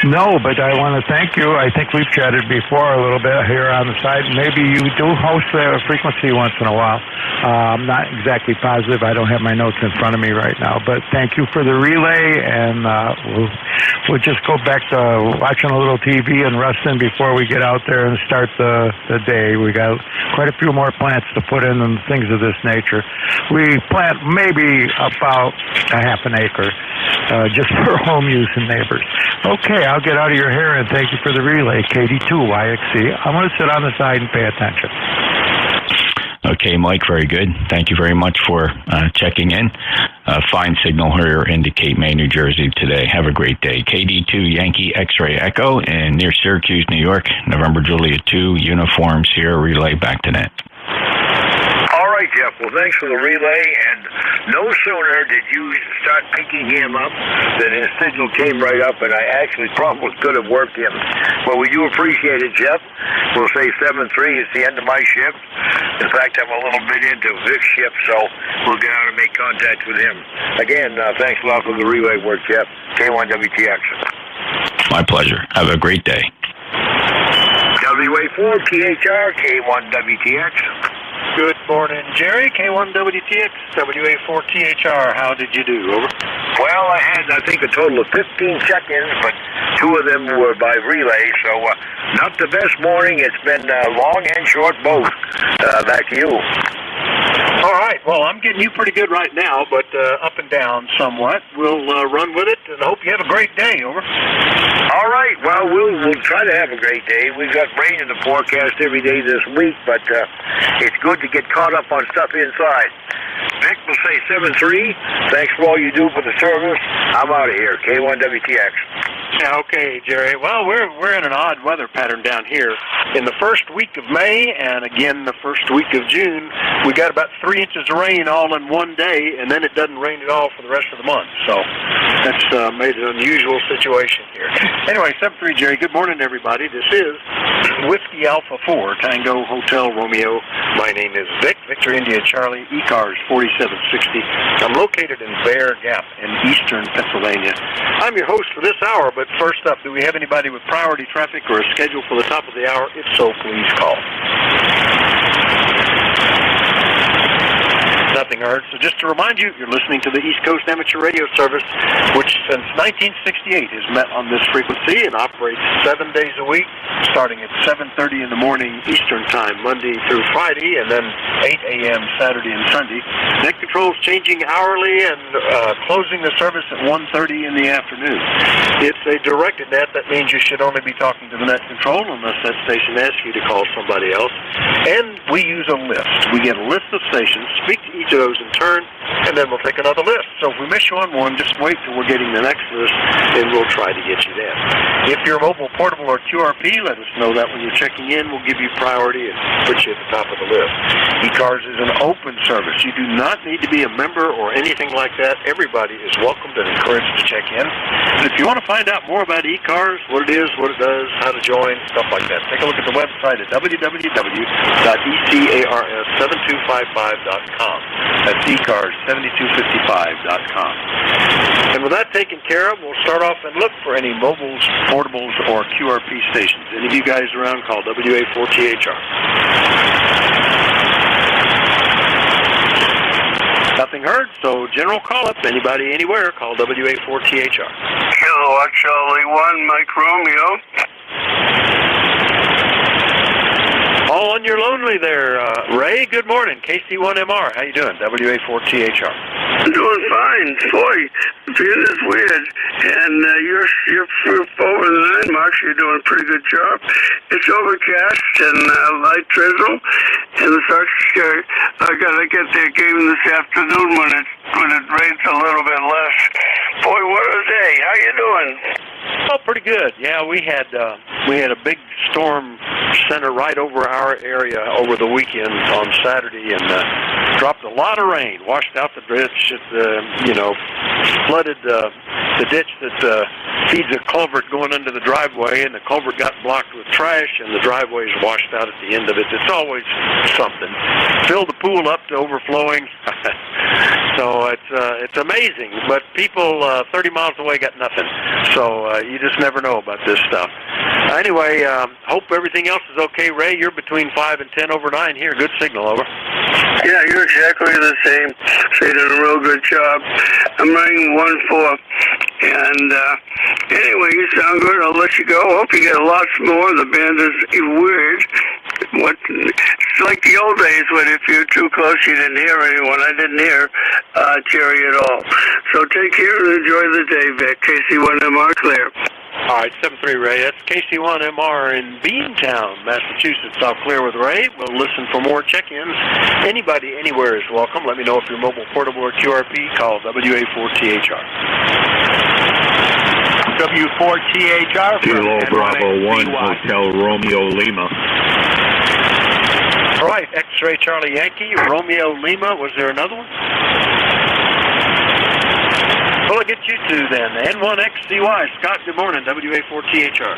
No, but I want to thank you. I think we've chatted before a little bit here on the side. Maybe you do host a frequency once in a while. I'm not exactly positive. I don't have my notes in front of me right now. But thank you for the relay, and we'll just go back to watching a little TV and resting before we get out there and start the day. We got quite a few more plants to put in and things of this nature. We plant maybe about a half an acre just for home use and neighbors. Okay, I'll get out of your hair and thank you for the relay, KD2YXC. I'm going to sit on the side and pay attention. Okay, Mike, very good. Thank you very much for checking in. Fine signal here into Cape May, New Jersey today. Have a great day. KD2 Yankee X-Ray Echo and near Syracuse, New York, November Juliet 2, uniform Sierra relay back to net. All right, Jeff. Well, thanks for the relay. And no sooner did you start picking him up than his signal came right up, and I actually probably could have worked him. Well, we do appreciate it, Jeff. We'll say 7-3 is the end of my shift. In fact, I'm a little bit into Vic's shift, so we'll get out and make contact with him. Again, thanks a lot for the relay work, Jeff. K1WTX. My pleasure. Have a great day. WA4THR, K1WTX. Good morning, Jerry. K1WTX, WA4THR. How did you do? Over. Well, I had, I think, a total of 15 check-ins, but 2 of them were by relay, so not the best morning. It's been long and short both. Back to you. All right. right. Well, I'm getting you pretty good right now, but up and down somewhat. We'll run with it, and hope you have a great day. Over. All right. Well, we'll try to have a great day. We've got rain in the forecast every day this week, but it's good to get caught up on stuff inside. Vic will say 7-3. Thanks for all you do for the service. I'm out of here. K1WTX. Yeah, okay, Jerry. Well, we're in an odd weather pattern down here. In the first week of May and again the first week of June, we got about 3 inches of rain all in one day, and then it doesn't rain at all for the rest of the month. So that's made an unusual situation here. Anyway, 7-3, Jerry. Good morning, everybody. This is Whiskey Alpha 4, Tango Hotel Romeo. My name is Vic, Victor India Charlie, ECARS 4760. I'm located in Bear Gap in eastern Pennsylvania. I'm your host for this hour, but first up, do we have anybody with priority traffic or a schedule for the top of the hour? If so, please call. Nothing heard. So just to remind you, you're listening to the East Coast Amateur Radio Service, which since 1968 has met on this frequency and operates 7 days a week, starting at 7:30 in the morning Eastern Time, Monday through Friday, and then 8 a.m. Saturday and Sunday. Net control's changing hourly and closing the service at 1:30 in the afternoon. It's a directed net. That means you should only be talking to the net control unless that station asks you to call somebody else. And we use a list. We get a list of stations, speak to each of those in turn, and then we'll take another list. So if we miss you on one, just wait till we're getting the next list, and we'll try to get you there. If you're mobile, portable, or QRP, let us know that when you're checking in. We'll give you priority and put you at the top of the list. ECARS is an open service. You do not need to be a member or anything like that. Everybody is welcomed and encouraged to check in. And if you want to find out more about ECARS, what it is, what it does, how to join, stuff like that, take a look at the website at www.ECARS7255.com. That's ECARS7255.com. And with that taken care of, we'll start off and look for any mobiles, portables, or QRP stations. Any of you guys around, call WA4THR. Nothing heard, so general call-up. Anybody, anywhere, call WA4THR. Kilowatt Charlie 1, Mike Romeo. All on your lonely there, Ray. Good morning. KC1MR. How you doing? WA4THR. Doing fine. Boy, being is weird. And you're over the 9 marks. You're doing a pretty good job. It's overcast and light drizzle. And the Sox I gotta get their game this afternoon when it rains a little bit less. Boy, what a day. How you doing? Oh, pretty good. Yeah, we had a big storm center right over our area over the weekend on Saturday, and dropped a lot of rain, washed out the ditch, flooded the ditch that feeds a culvert going under the driveway, and the culvert got blocked with trash, and the driveway is washed out at the end of it. It's always something. Filled the pool up to overflowing. So it's amazing, but people 30 miles away got nothing. So you just never know about this stuff. Anyway, hope everything else is okay. Ray, you're between 5 and 10 over 9 here. Good signal, over. Yeah, you're exactly the same. So you did a real good job. I'm running 1-4. And anyway, you sound good. I'll let you go. Hope you get lots more. The band is weird. It's like the old days when if you're too close, you didn't hear anyone. I didn't hear Jerry at all. So take care and enjoy the day, Vic. KC1MR clear. All right, 7-3, Ray. That's KC1MR in Beantown, Massachusetts. All clear with Ray. We'll listen for more check-ins. Anybody, anywhere is welcome. Let me know if you're mobile, portable, or QRP. Call WA4THR. W4THR. Kilo Bravo 1, Hotel Romeo Lima. All right, X-Ray Charlie Yankee, Romeo Lima. Was there another one? Well, I'll get you two then. N1XCY. Scott, good morning. WA4THR.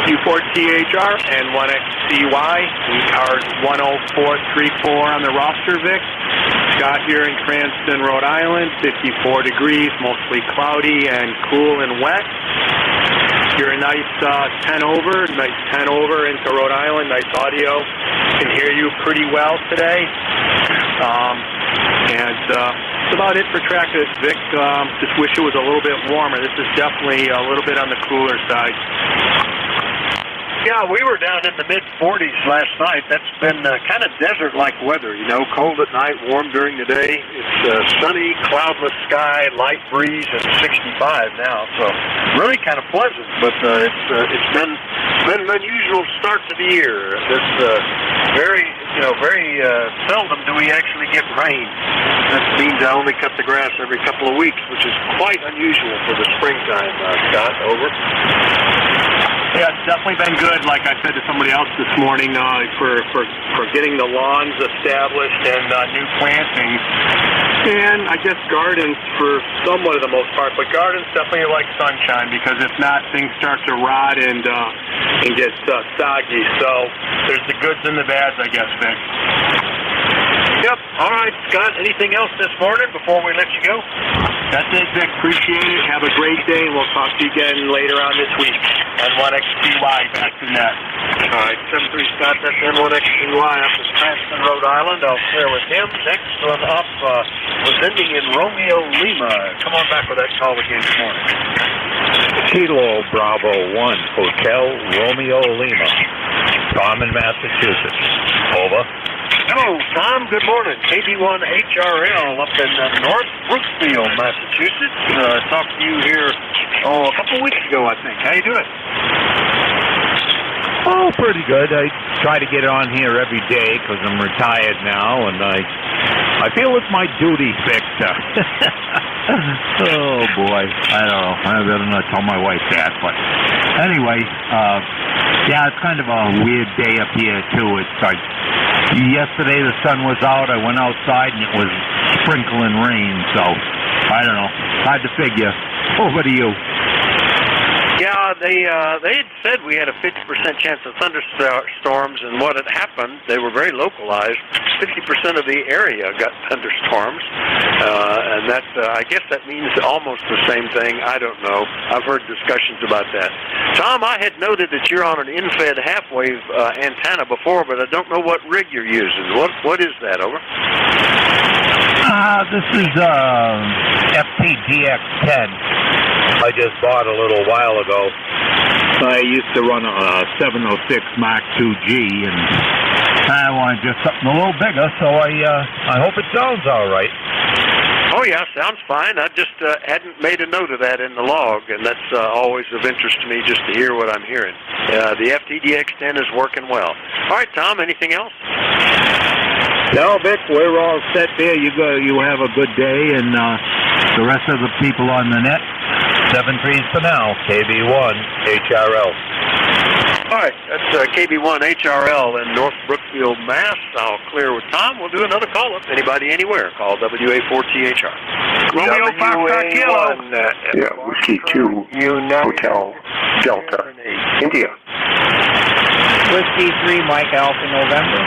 W4THR, N1XCY. ECARS 10434 on the roster, Vic. Scott here in Cranston, Rhode Island. 54 degrees, mostly cloudy and cool and wet. You're a nice 10 over into Rhode Island. Nice audio. Can hear you pretty well today. That's about it for traffic, Vic. Just wish it was a little bit warmer. This is definitely a little bit on the cooler side. Yeah, we were down in the mid-40s last night. That's been kind of desert-like weather, cold at night, warm during the day. It's sunny, cloudless sky, light breeze, and 65 now. So really kind of pleasant, but it's been an unusual start to the year. It's very seldom do we actually get rain. That means I only cut the grass every couple of weeks, which is quite unusual for the springtime, Scott. Over. Yeah, it's definitely been good, like I said to somebody else this morning, for getting the lawns established and new plantings. And I guess gardens for somewhat of the most part, but gardens definitely like sunshine, because if not, things start to rot and get soggy. So there's the goods and the bads, I guess, Vic. Yep. All right, Scott. Anything else this morning before we let you go? That's it, Vic. Appreciate it. Have a great day. We'll talk to you again later on this week on 1XTY back to net. All right, 73 Scott. That's N1XTY up in Cranston, Rhode Island. I'll clear with him. Next one up was ending in Romeo Lima. Come on back with that call again this morning. Kilo Bravo 1, Hotel Romeo Lima. Tom in Massachusetts. Over. Hello, Tom. Good morning. KB1HRL up in North Brookfield, Massachusetts. Talked to you here, a couple of weeks ago, I think. How you doing? Oh, pretty good. I try to get on here every day because I'm retired now, and I feel it's my duty, Victor. Oh, boy. I don't know. I better not tell my wife that. But anyway, yeah, it's kind of a weird day up here, too. It's like yesterday the sun was out. I went outside, and it was sprinkling rain. So, I don't know. Hard to figure. Over to you. Yeah, they had said we had a 50% chance of thunderstorms, and what had happened, they were very localized. 50% of the area got thunderstorms, and that I guess that means almost the same thing. I don't know. I've heard discussions about that. Tom, I had noted that you're on an in-fed half-wave antenna before, but I don't know what rig you're using. What is that? Over. This is FTDX10. I just bought a little while ago. I used to run a 706 Mark II-G, and I wanted just something a little bigger, so I hope it sounds all right. Oh, yeah, sounds fine. I just hadn't made a note of that in the log, and that's always of interest to me just to hear what I'm hearing. The FTDX10 is working well. All right, Tom, anything else? No, Vic, we're all set there. You have a good day, and the rest of the people on the net, 7-3 for now, KB1HRL. All right, that's KB1HRL in North Brookfield, Mass. I'll clear with Tom. We'll do another call-up. Anybody, anywhere, call WA4THR. Romeo Foxtrot Kilo. Whiskey 2, Hotel Delta, India. Whiskey 3, Mike Alpha, November.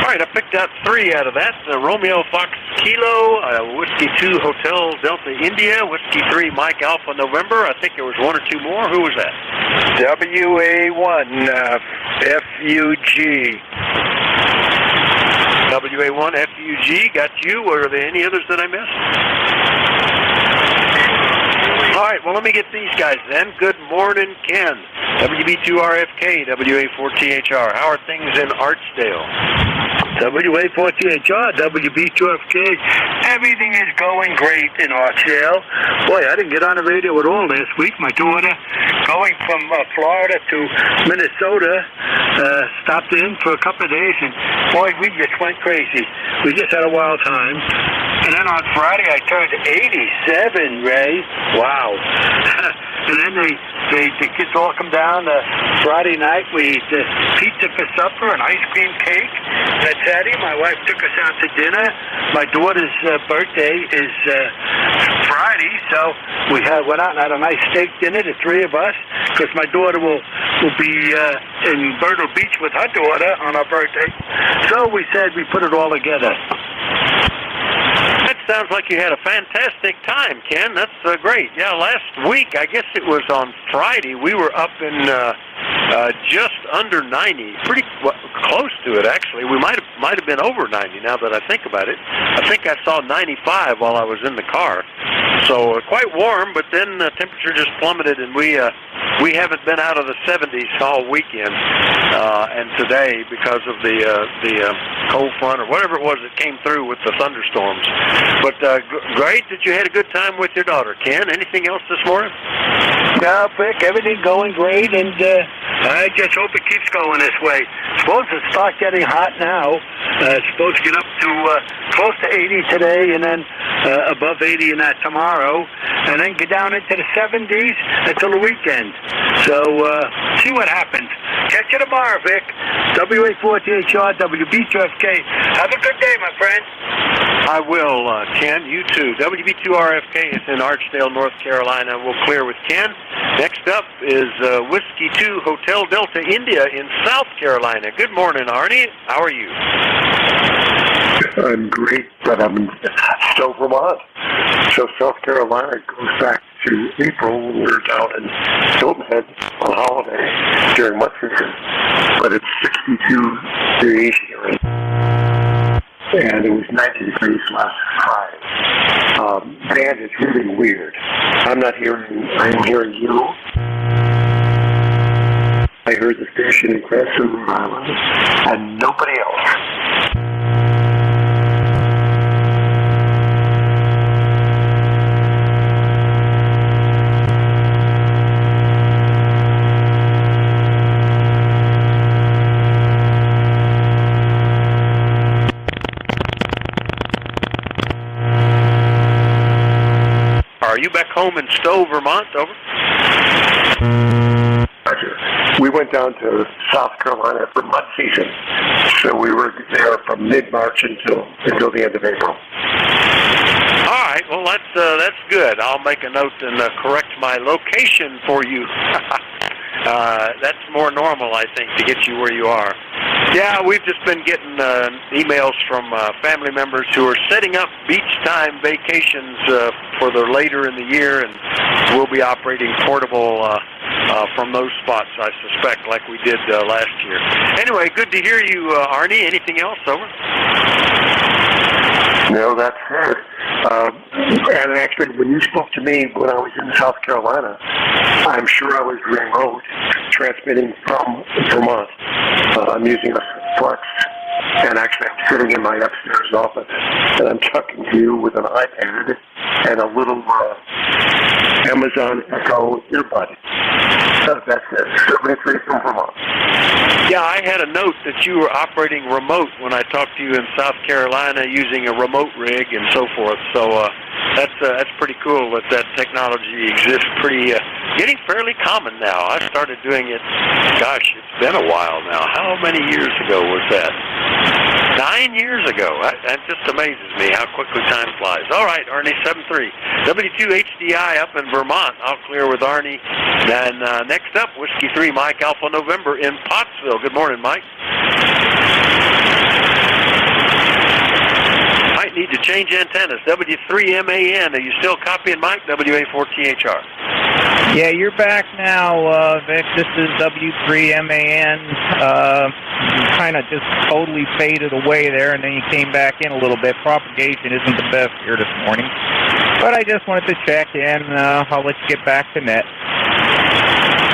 All right, I picked out 3 out of that. Romeo Fox Kilo, Whiskey 2 Hotel Delta India, Whiskey 3 Mike Alpha November. I think there was 1 or 2 more. Who was that? WA1 FUG. WA1 FUG, got you. Or are there any others that I missed? All right, well, let me get these guys then. Good morning, Ken. WB2RFK, WA4THR. How are things in Archdale? WA4THR, WB2FK. Everything is going great in Archdale. Boy, I didn't get on the radio at all last week. My daughter, going from Florida to Minnesota, stopped in for a couple of days, and boy, we just went crazy. We just had a wild time. And then on Friday, I turned 87, Ray. Wow. And then the kids all come down Friday night. We eat pizza for supper and ice cream cake. And Saturday, my wife took us out to dinner. My daughter's birthday is Friday, so we went out and had a nice steak dinner, the 3 of us, because my daughter will be in Myrtle Beach with her daughter on her birthday. So we said we put it all together. That sounds like you had a fantastic time, Ken. That's great. Yeah, last week, I guess it was on Friday, we were up in just under 90, pretty close to it, actually. We might have been over 90 now that I think about it. I think I saw 95 while I was in the car. So quite warm, but then the temperature just plummeted, and we we haven't been out of the 70s all weekend, and today because of the cold front or whatever it was that came through with the thunderstorms. But great that you had a good time with your daughter. Ken, anything else this morning? No, Vic, everything going great, and I just hope it keeps going this way. Supposed to start getting hot now. Supposed to get up to close to 80 today, and then above 80 in that tomorrow, and then get down into the 70s until the weekend. So see what happens. Catch you tomorrow, Vic. WA4THR, WB2FK. Have a good day, my friend. I will, Ken. You too. WB2RFK is in Archdale, North Carolina. We'll clear with Ken. Next up is Whiskey 2 Hotel Delta, India in South Carolina. Good morning, Arnie. How are you? I'm great, but I'm in Stowe, Vermont. So South Carolina goes back to April when we were down in Hilton Head on holiday during mud season. But it's 62 degrees here. And it was 90 degrees last Friday. Band is really weird. I'm hearing you. I heard the station in Cranston, Rhode Island, and nobody else. Are you back home in Stowe, Vermont? Over. We went down to South Carolina for mud season, so we were there from mid-March until the end of April. All right, well, that's good. I'll make a note and correct my location for you. That's more normal, I think, to get you where you are. Yeah, we've just been getting emails from family members who are setting up beach time vacations for the later in the year, and we'll be operating portable from those spots, I suspect, like we did last year. Anyway, good to hear you, Arnie. Anything else? Over. No, that's it. And actually, when you spoke to me when I was in South Carolina, I'm sure I was remote, transmitting from Vermont. I'm using a Flex, and actually I'm sitting in my upstairs office, and I'm talking to you with an iPad and a little Amazon Echo earbud. So that's it. Certainly from Vermont. Yeah, I had a note that you were operating remote when I talked to you in South Carolina using a remote rig and so forth. So that's pretty cool that technology exists. Getting fairly common now. I started doing it, gosh, it's been a while now. How many years ago was that? 9 years ago. That just amazes me how quickly time flies. All right, Arnie, 7-3. W2HDI up in Vermont. I'll clear with Arnie. Then next up, Whiskey 3 Mike Alpha November in Pottsville. Good morning, Mike. Might need to change antennas. W3MAN. Are you still copying Mike? WA4THR. Yeah, you're back now, Vic. This is W3MAN. Kind of just totally faded away there, and then you came back in a little bit. Propagation isn't the best here this morning. But I just wanted to check in. I'll let you get back to net.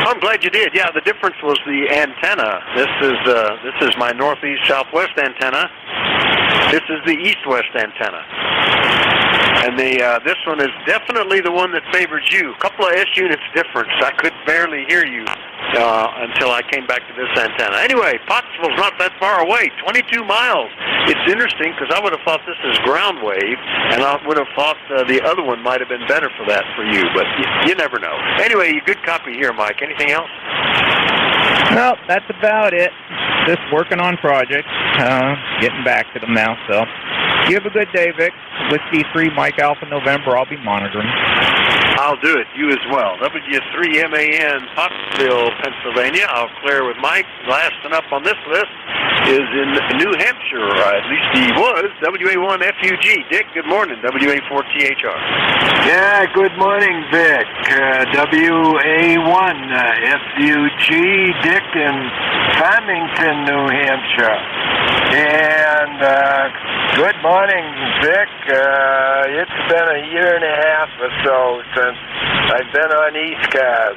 I'm glad you did. Yeah, the difference was the antenna. This is my northeast southwest antenna. This is the east-west antenna. And this one is definitely the one that favors you. A couple of S units difference. I could barely hear you until I came back to this antenna. Anyway, Pottsville's not that far away, 22 miles. It's interesting because I would have thought this is ground wave, and I would have thought the other one might have been better for that for you, but you never know. Anyway, you good copy here, Mike. Anything else? No, that's about it. Just working on projects, getting back to them now. So you have a good day, Vic. Whiskey 3 Mike Alpha November. I'll be monitoring. I'll do it. You as well. W3MAN, Pottsville, Pennsylvania. I'll clear with Mike. Last and up on this list is in New Hampshire. At least he was. WA1FUG. Dick, good morning. WA4THR. Yeah, good morning, Vic. WA1FUG, Dick in Farmington, New Hampshire. And Good morning, Vic. It's been a year and a half or so since I've been on ECARS.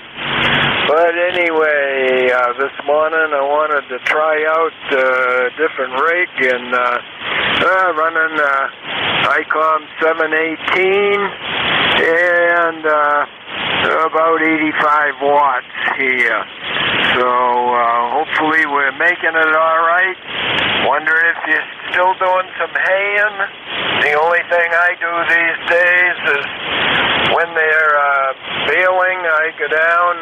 But anyway, this morning I wanted to try out a different rig and running ICOM 718 and about 85 watts here. So hopefully we're making it all right. Wonder if you're still doing some haying. The only thing I do these days is when they're baling, I go down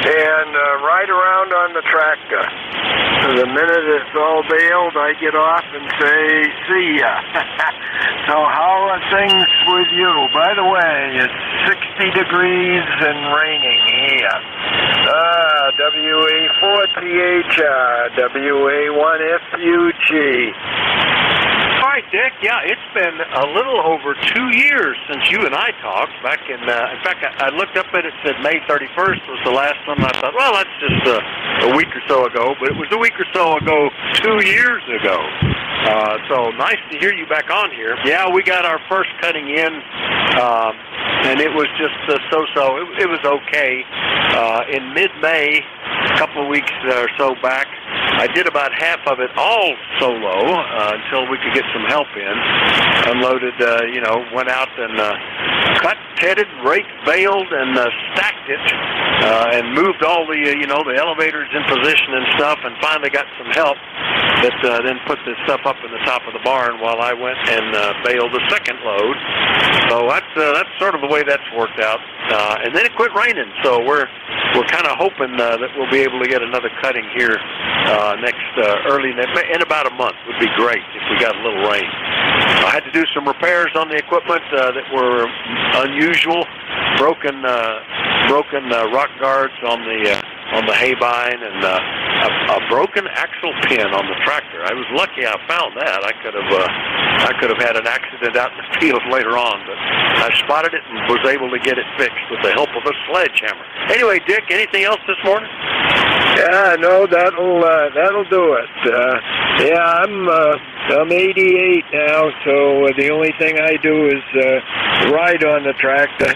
and ride around on the tractor. So the minute it's all baled, I get off and say, see ya. So how are things with you? By the way, it's 60 degrees and raining here. WA4THR, WA1FUG. All right, Dick. Yeah, it's been a little over 2 years since you and I talked. Back in fact, I looked up at it. Said May 31st was the last one. And I thought, well, that's just a week or so ago. But it was a week or so ago, 2 years ago. So nice to hear you back on here. Yeah, we got our first cutting in, and it was just so-so. It was okay. In mid-May, a couple of weeks or so back, I did about half of it all solo until we could get some help in. Unloaded, went out and cut, tedded, raked, baled, and stacked it, and moved all the, the elevators in position and stuff, and finally got some help that then put this stuff up in the top of the barn while I went and baled the second load. So that's sort of the way that's worked out. And then it quit raining, so we're kind of hoping that we'll be able to get another cutting here in about a month. Would be great if we got a little rain. I had to do some repairs on the equipment that were unusual. Broken rock guards on the haybine and a broken axle pin on the tractor. I was lucky I found that. I could have had an accident out in the field later on, but I spotted it and was able to get it fixed with the help of a sledgehammer. Anyway, Dick, anything else this morning? Yeah, no, that'll do it. I'm 88 now, so the only thing I do is ride on the tractor,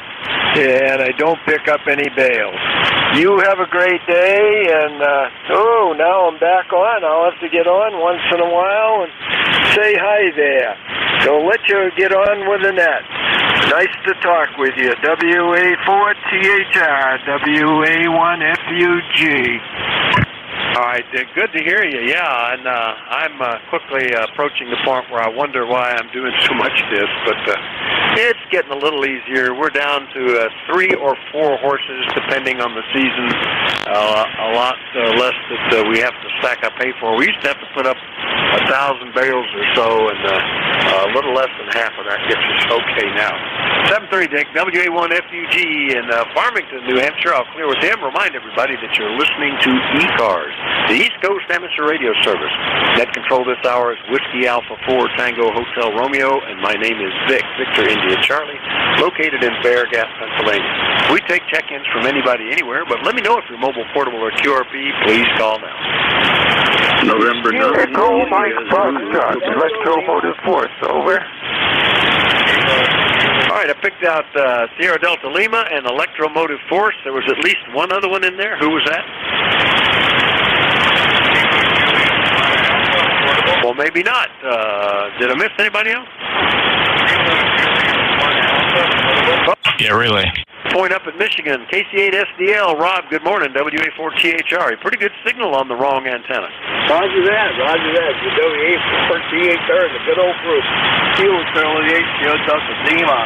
and I don't pick up any bales. You have a great day, and now I'm back on. I'll have to get on once in a while and say hi there. So let you get on with the net. Nice to talk with you. WA4THR, WA1FUG. All right, Dick. Good to hear you. Yeah, and I'm quickly approaching the point where I wonder why I'm doing so much of this, but it's getting a little easier. We're down to 3 or 4 horses, depending on the season. A lot less that we have to stack up hay for. We used to have to put up 1,000 bales or so, and a little less than half of that gets us okay now. 7:30, Dick. WA1FUG in Farmington, New Hampshire. I'll clear with him. Remind everybody that you're listening to ECARS, the East Coast Amateur Radio Service. Net control this hour is Whiskey Alpha 4 Tango Hotel Romeo, and my name is Vic, Victor India Charlie, located in Bear Gap, Pennsylvania. We take check-ins from anybody anywhere, but let me know if you're mobile, portable, or QRP. Please call now. November 9th. Echo Mike Foxtrot, Electromotive Force, over. All right, I picked out Sierra Delta Lima and Electromotive Force. There was at least one other one in there. Who was that? Well, maybe not. Did I miss anybody else? Yeah, really. Point up in Michigan, KC8SDL. Rob, good morning. WA4THR. A pretty good signal on the wrong antenna. Roger that. The WA4THR, the good old group. Kilo Charlie 8, Sierra Delta Lima.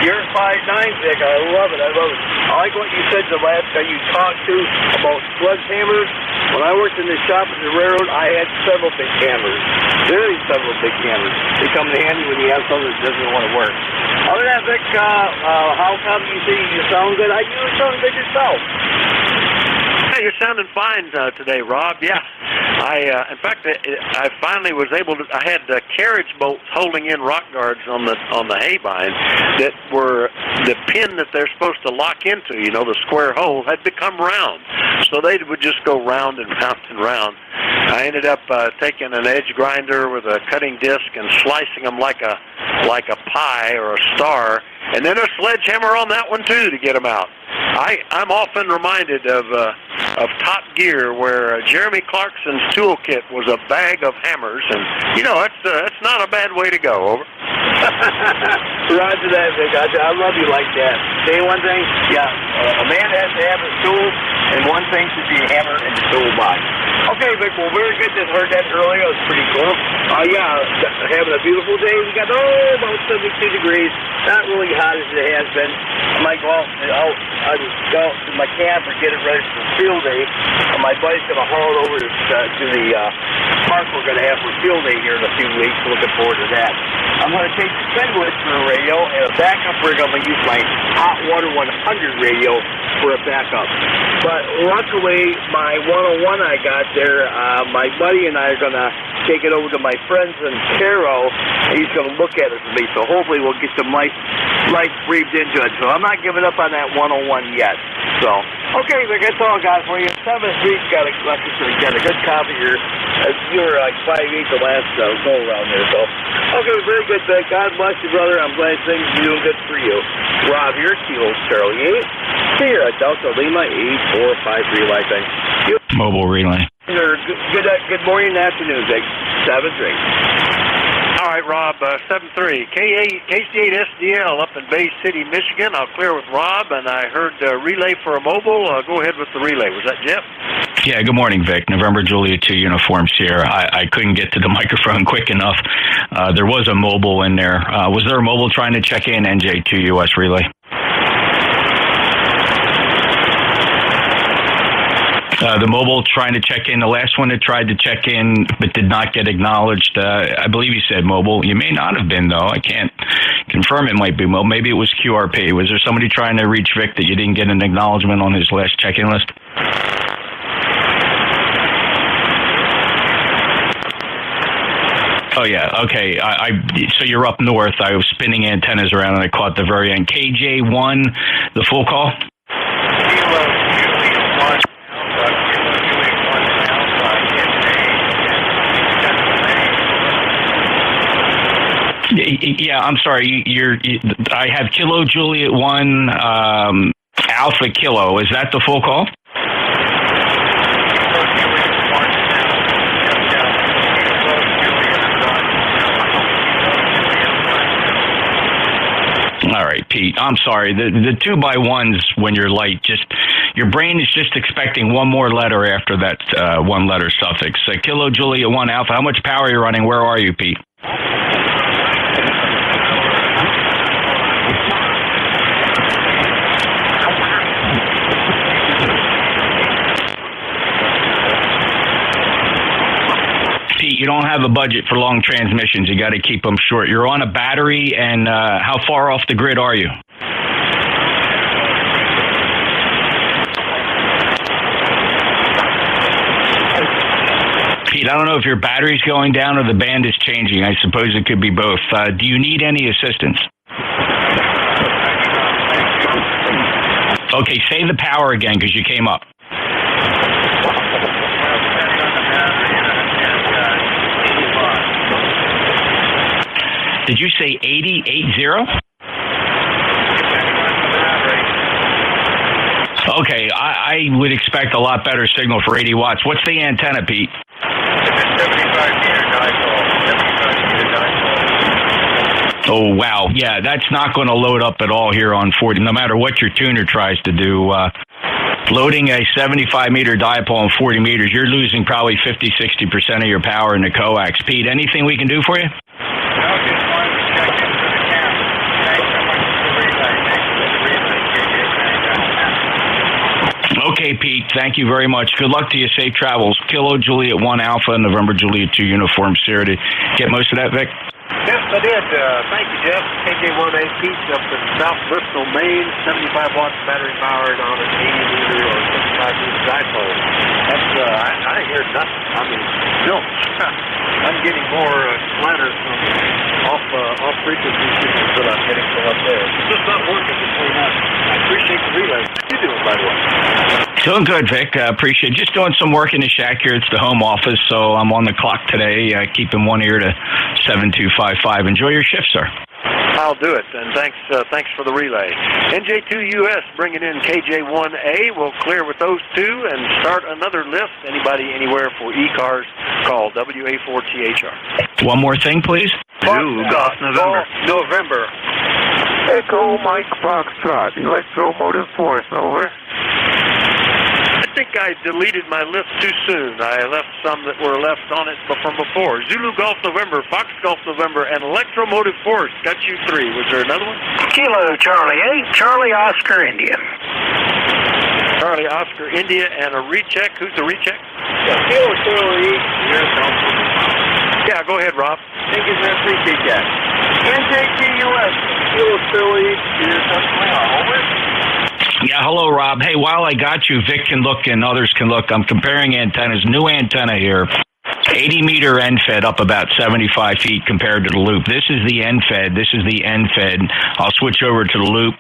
You're 5'9", Vic. I love it. I like what you said the last guy you talked to about sledgehammers. When I worked in the shop at the railroad, I had several big hammers. Several big hammers. They come in handy when you have something that doesn't want to work. Other than that, Vic, how come you say you sound good? How you sound good yourself? Hey, you're sounding fine today, Rob. Yeah. In fact, I finally was able to. I had carriage bolts holding in rock guards on the haybine that were the pin that they're supposed to lock into. The square hole had become round, so they would just go round and round and round. I ended up taking an edge grinder with a cutting disc and slicing them like a pie or a star, and then a sledgehammer on that one too to get them out. I'm often reminded of Top Gear, where Jeremy Clarkson's toolkit was a bag of hammers, and that's not a bad way to go. Over. Roger that, Vic. I love you like that. Say one thing, a man has to have a tool, and one thing should be a hammer in the toolbox. Okay, Vic, well, very good. Just heard that earlier. It was pretty cool. Having a beautiful day. We got about 72 degrees. Not really hot as it has been. I might go out to my camp and get it ready for field day. And my buddy's going to haul it over to the park we're going to have for field day here in a few weeks. Looking forward to that. I'm going to take the Fenwick for a radio, and a backup rig. I'm going to use my Hot Water 100 radio for a backup. But luckily, my 101 I got there, my buddy and I are going to take it over to my friends in Caro. He's going to look at it for me, so hopefully we'll get some light breathed into it. So I'm not giving up on that 101 yet. So, okay, Vic, that's all I got for you. 7th got a good copy here. You were like 5'8" the last go around there. So, okay, very good, Vic. God bless you, brother. I'm glad things are doing good for you. Rob here, Kilo Charlie 8. Sierra Delta Lima 8453 Life. Mobile relay. Good morning and afternoon, Vic. 7-3. All right, Rob, 7-3. KC8 SDL up in Bay City, Michigan. I'll clear with Rob, and I heard relay for a mobile. Go ahead with the relay. Was that Jeff? Yeah, good morning, Vic. November Juliet 2 Uniform Sierra. I couldn't get to the microphone quick enough. There was a mobile in there. Was there a mobile trying to check in NJ2US relay? The mobile trying to check in, the last one that tried to check in but did not get acknowledged, I believe you said mobile. You may not have been, though. I can't confirm it might be mobile. Maybe it was QRP. Was there somebody trying to reach Vic that you didn't get an acknowledgement on his last check-in list? Oh, yeah. Okay. So you're up north. I was spinning antennas around and I caught the very end. KJ1, the full call? Yeah, I'm sorry. I have Kilo Juliet 1 Alpha Kilo. Is that the full call? All right, Pete. I'm sorry. The 2x1s when you're light, your brain is just expecting one more letter after that one letter suffix. Kilo Juliet 1 Alpha. How much power are you running? Where are you, Pete? You don't have a budget for long transmissions. You got to keep them short. You're on a battery, and how far off the grid are you? Pete, I don't know if your battery's going down or the band is changing. I suppose it could be both. Do you need any assistance? Okay, say the power again because you came up. Did you say 80? Okay, I would expect a lot better signal for 80 watts. What's the antenna, Pete? 75-meter dipole. Oh, wow. Yeah, that's not going to load up at all here on 40, no matter what your tuner tries to do. Loading a 75-meter dipole on 40 meters, you're losing probably 50-60% of your power in the coax. Pete, anything we can do for you? Okay, Pete, thank you very much. Good luck to you. Safe travels. Kilo Juliet 1 Alpha, November Juliet 2 Uniform Sierra. Did you get most of that, Vic? Yes, I did. Thank you, Jeff. KJ1A Pete up in South Bristol, Maine. 75 watts battery powered on an 80-meter or 75-meter dipole. That's, I hear nothing. I mean, no. I'm getting more clatter from off frequency signals that I'm getting from up there. It's just not working between us. I appreciate the relay. How you doing, by the way? Doing good, Vic. Appreciate it. Just doing some work in the shack here. It's the home office, so I'm on the clock today, keeping one ear to 7255. Enjoy your shift, sir. I'll do it, and thanks for the relay. NJ2US bringing in KJ1A. We'll clear with those two and start another lift. Anybody, anywhere for ECARS, call WA4THR. One more thing, please. Golf November. November. Echo Mike Foxtrot, Electromotive Force, over. I think I deleted my list too soon. I left some that were left on it from before. Zulu Golf November, Fox Golf November, and Electromotive Force. Got you 3. Was there another one? Kilo Charlie 8, Charlie Oscar India. Charlie Oscar India, and a recheck. Who's the recheck? Kilo Charlie 8. Yeah, go ahead, Rob. Thank you, man. Appreciate that. NJ2US, Kilo Charlie 8. Over. Yeah, hello, Rob. Hey, while I got you, Vic can look and others can look. I'm comparing antennas. New antenna here. 80-meter end fed up about 75 feet compared to the loop. This is the end fed. This is the end fed. I'll switch over to the loop.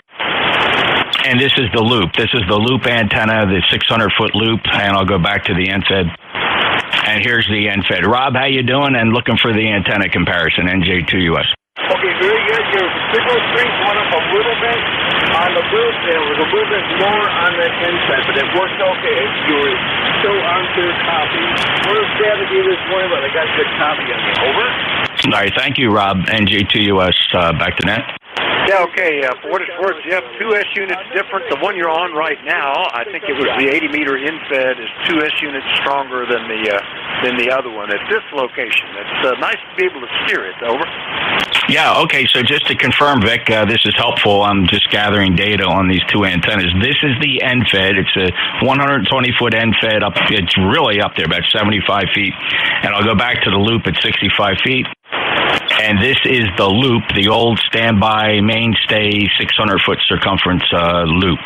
And this is the loop. This is the loop antenna, the 600-foot loop, and I'll go back to the end fed. And here's the end fed. Rob, how you doing? And looking for the antenna comparison, NJ2US. Okay, very good. Your signal strength went up a little bit on the loop. There was a little bit more on the inside, but it worked okay. You were still on clear copy. What was bad to do this morning, but I got good copy on you. Over. All right, thank you, Rob. NJ2US, back to net. Yeah, okay. For what it's worth, Jeff, 2S units different. The one you're on right now, I think it was the 80-meter infed, is 2S units stronger than the other one at this location. It's nice to be able to steer it. Over. Yeah, okay, so just to confirm, Vic, this is helpful. I'm just gathering data on these two antennas. This is the end fed. It's a 120-foot end fed up. It's really up there, about 75 feet. And I'll go back to the loop at 65 feet. And this is the loop, the old standby mainstay 600-foot circumference loop.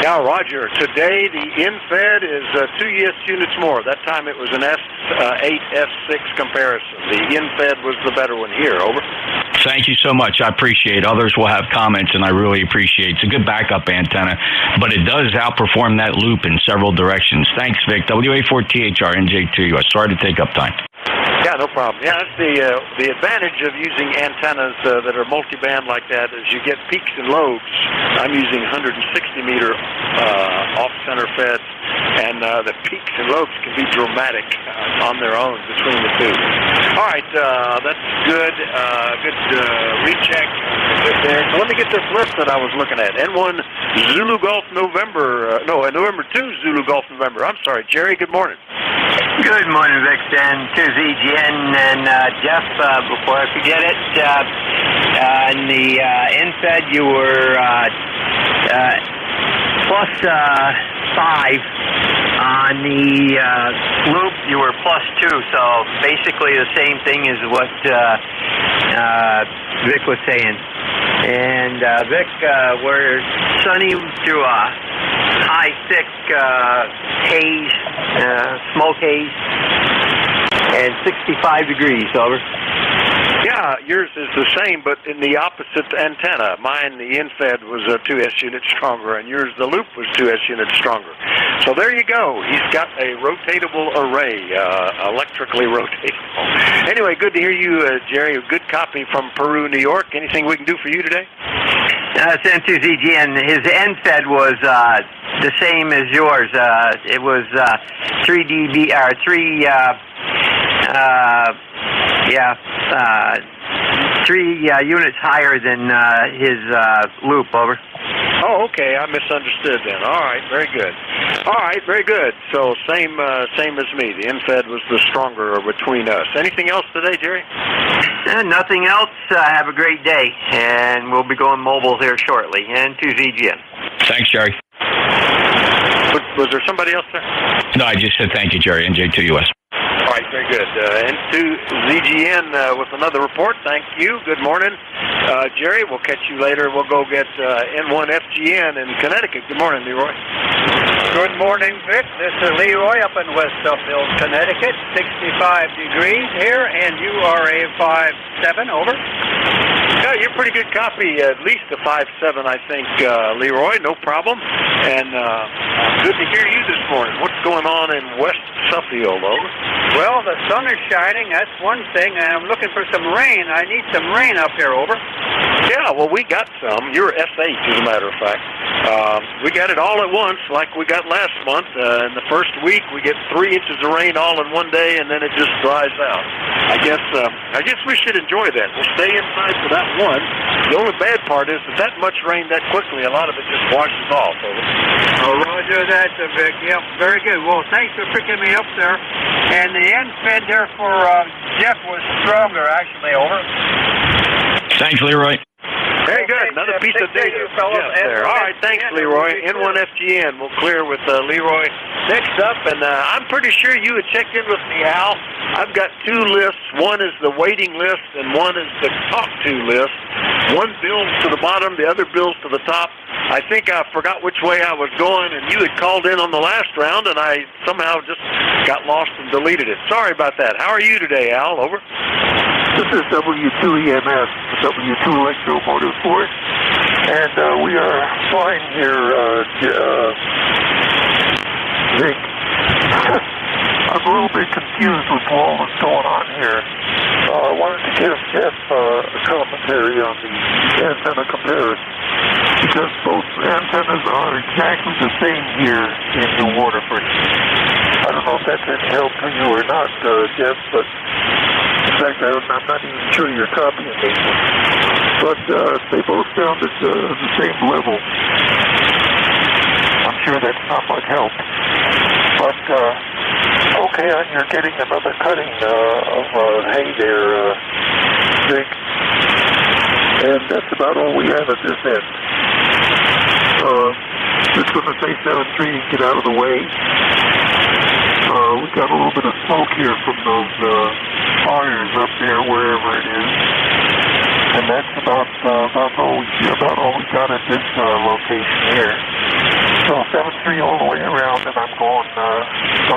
Now, Roger, today the infed is 2 ES units more. That time it was an S8, S6 comparison. The infed was the better one here. Over. Thank you so much. I appreciate it. Others will have comments, and I really appreciate it. It's a good backup antenna, but it does outperform that loop in several directions. Thanks, Vic. WA4THR, NJ2US. Sorry to take up time. Yeah, no problem. Yeah, that's the advantage of using antennas that are multiband like that is you get peaks and lobes. I'm using 160-meter off-center feds, and the peaks and lobes can be dramatic on their own between the two. All right, that's good. Good recheck. Good there. So let me get this list that I was looking at. N1 Zulu Golf November. November 2 Zulu Golf November. I'm sorry, Jerry. Good morning. Good morning, Vic, and to ZGN and Jeff. Before I forget it, in the infed you were plus 5. On the loop you were plus 2. So basically the same thing as what Vic was saying. And Vic, we're sunny through a high thick haze, smoke haze, and 65 degrees. Over. Yeah, yours is the same, but in the opposite antenna. Mine, the infed, was a 2S unit stronger, and yours, the loop, was 2S unit stronger. So there you go. He's got a rotatable array, electrically rotatable. Anyway, good to hear you, Jerry. A good copy from Peru, New York. Anything we can do for you today? Sent to ZGN. His NFED was the same as yours. It was 3 dB, or 3, 3 units higher than his loop. Over. Oh, okay. I misunderstood then. All right, very good. All right, very good. So same as me. The NFED was the stronger between us. Anything else today, Jerry? Nothing else. Have a great day, and we'll be going mobile here shortly. And to ZGN. Thanks, Jerry. Was there somebody else there? No, I just said thank you, Jerry. NJ2US. All right, very good. And to ZGN with another report. Thank you. Good morning. Jerry, we'll catch you later. We'll go get N1FGN in Connecticut. Good morning, Leroy. Good morning, Vic. This is Leroy up in West Suffield, Connecticut. 65 degrees here, and you are a 5-7. Over. Yeah, you're pretty good copy, at least a 5.7, I think, Leroy. No problem. And good to hear you this morning. What's going on in West Suffield, over? Well, the sun is shining. That's one thing. And I'm looking for some rain. I need some rain up here, over. Yeah, well, we got some. You're SH, as a matter of fact. We got it all at once, like we got last month. In the first week, we get 3 inches of rain all in one day, and then it just dries out. I guess we should enjoy that. We'll stay inside for that one. The only bad part is that much rain that quickly, a lot of it just washes off. Oh, roger that, Vic. Yep, very good. Well, thanks for picking me up there. And the end fed there for Jeff was stronger, actually, over. Thanks, Leroy. Very good. Another piece of data. There. All right, thanks, Leroy. N1FGN. We'll clear with Leroy next up. And I'm pretty sure you had checked in with me, Al. I've got 2 lists. One is the waiting list, and one is the talk to list. One builds to the bottom, the other builds to the top. I think I forgot which way I was going, and you had called in on the last round, and I somehow just got lost and deleted it. Sorry about that. How are you today, Al? Over. This is W2EMS, W2 Electromotive Force, and we are flying here, Vic. I'm a little bit confused with all that's going on here. I wanted to give Jeff a commentary on the antenna comparison, because both antennas are exactly the same here in New Waterford. I don't know if that's any help to you or not, Jeff, but in fact, I'm not even sure you're copying me. But they both sound at the same level. I'm sure that's not much help. But, okay, you're getting another cutting of hay there, Vic. And that's about all we have at this end. Just going to say 7-3 and get out of the way. We got a little bit of smoke here from those fires up there, wherever it is. And that's about all we got at this location here. So 7-3 all the way around, and I'm going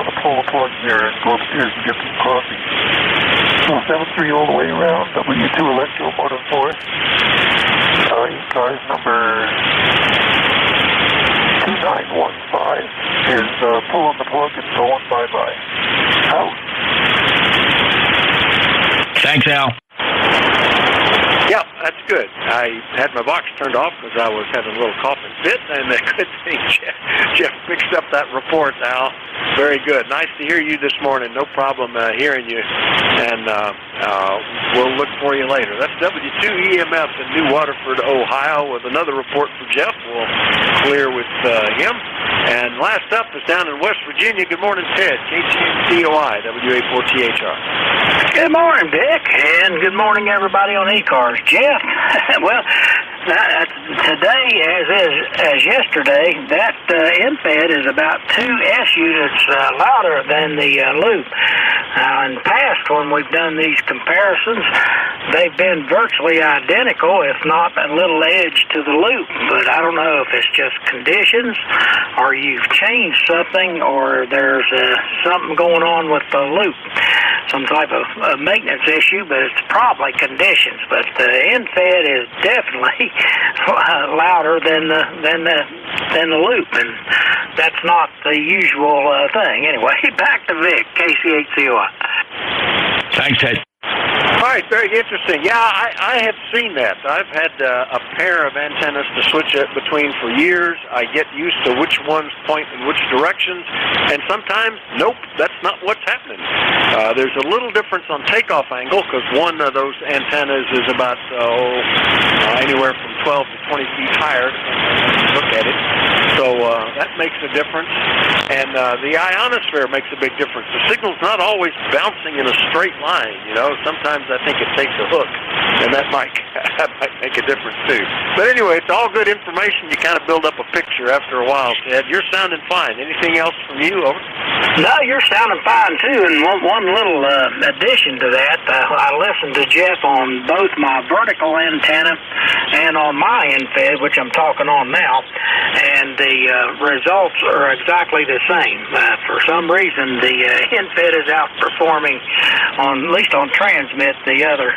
to pull the plug here and go upstairs and get some coffee. So 7-3 all the way around, W2 Electromotive Force. ECARS number 2915 is pulling the plug and going bye-bye. Out. Thanks, Al. Yeah, that's good. I had my box turned off because I was having a little coughing fit, and a good thing Jeff fixed up that report, Al. Very good. Nice to hear you this morning. No problem hearing you, and we'll look for you later. That's W2EMF in New Waterford, Ohio, with another report for Jeff. We'll clear with him. And last up is down in West Virginia. Good morning, Ted. KTCOI, WA4THR. Good morning, Vic, and good morning, everybody on ECARS. Jeff, well, today, as yesterday, that MFED is about 2 S units louder than the loop. In the past, when we've done these comparisons, they've been virtually identical, if not a little edge to the loop. But I don't know if it's just conditions, or you've changed something, or there's something going on with the loop. Some type of maintenance issue, but it's probably conditions. But the NFED is definitely louder than the loop, and that's not the usual thing. Anyway, back to Vic, KCHCOI. Thanks, Ted. All right, very interesting. Yeah, I have seen that. I've had a pair of antennas to switch it between for years. I get used to which ones point in which directions, and sometimes, nope, that's not what's happening. There's a little difference on takeoff angle, because one of those antennas is about anywhere from 12 to 20 feet higher, depending on how you look at it. So that makes a difference. And the ionosphere makes a big difference. The signal's not always bouncing in a straight line, you know. Sometimes I think it takes a hook, and that might make a difference too. But anyway, it's all good information. You kind of build up a picture after a while, Ted. You're sounding fine. Anything else from you? Over. No, you're sounding fine too. And one little addition to that, I listened to Jeff on both my vertical antenna and on my infed, which I'm talking on now, and the results are exactly the same. For some reason, the infed is outperforming, at least on transmit, the other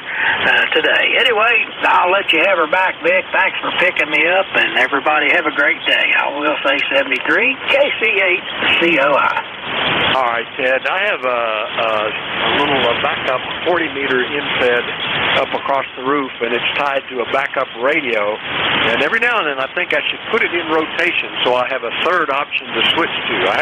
today. Anyway, I'll let you have her back, Vic. Thanks for picking me up, and everybody have a great day. I will say 73 KC8COI. All right, Ted. I have a little backup 40-meter infed up across the roof, and it's tied to a backup radio. And every now and then, I think I should put it in rotation so I have a third option to switch to. I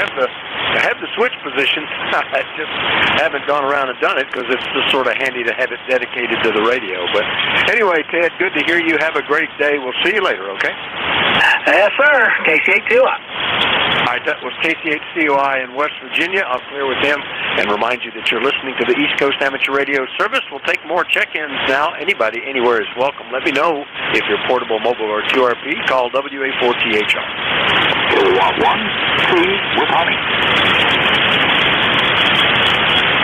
have the switch position. I just haven't gone around and done it because it's just sort of handy to have it dedicated to the radio. But anyway, Ted, good to hear you. Have a great day. We'll see you later, okay? Yes, sir. KC8COI. All right, that was KC8COI in West Virginia. I'll clear with them and remind you that you're listening to the East Coast Amateur Radio Service. We'll take more check-ins now. Anybody, anywhere is welcome. Let me know if you're portable, mobile, or QRP. Call WA4THR. We want 1T with honey.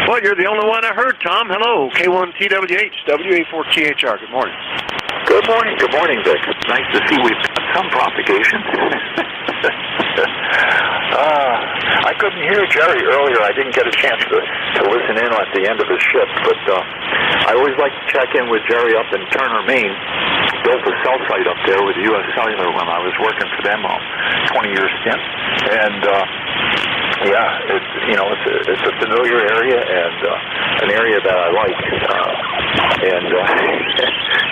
Well, you're the only one I heard, Tom. Hello, K1TWH, WA4THR. Good morning. Good morning, Vic. It's nice to see we've got some propagation. I couldn't hear Jerry earlier. I didn't get a chance to listen in at the end of his shift, but I always like to check in with Jerry up in Turner, Maine. Built a cell site up there with U.S. Cellular when I was working for them on 20-year stint, and yeah, it's a familiar area and an area that I like, and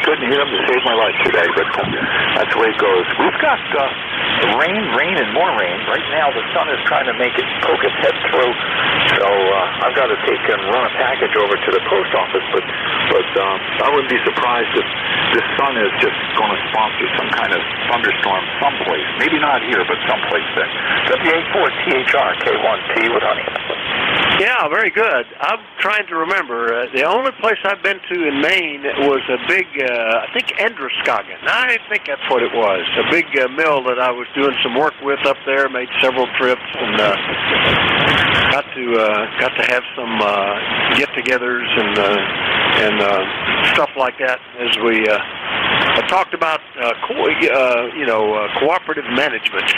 couldn't hear him to save my life today, but that's the way it goes. We've got rain, and more rain. Right now, the sun is trying to poke its head through, so I've got to take and run a package over to the post office, but I wouldn't be surprised if this sun is just going to sponsor some kind of thunderstorm someplace. Maybe not here, but someplace there. WA4THR, K1T with honey. Yeah, very good. I'm trying to remember. The only place I've been to in Maine was a big, I think Androscoggin. I think that's what it was. A big mill that I was doing some work with up there, made several trips, and got to have some get-togethers and stuff like that as we talked about cooperative management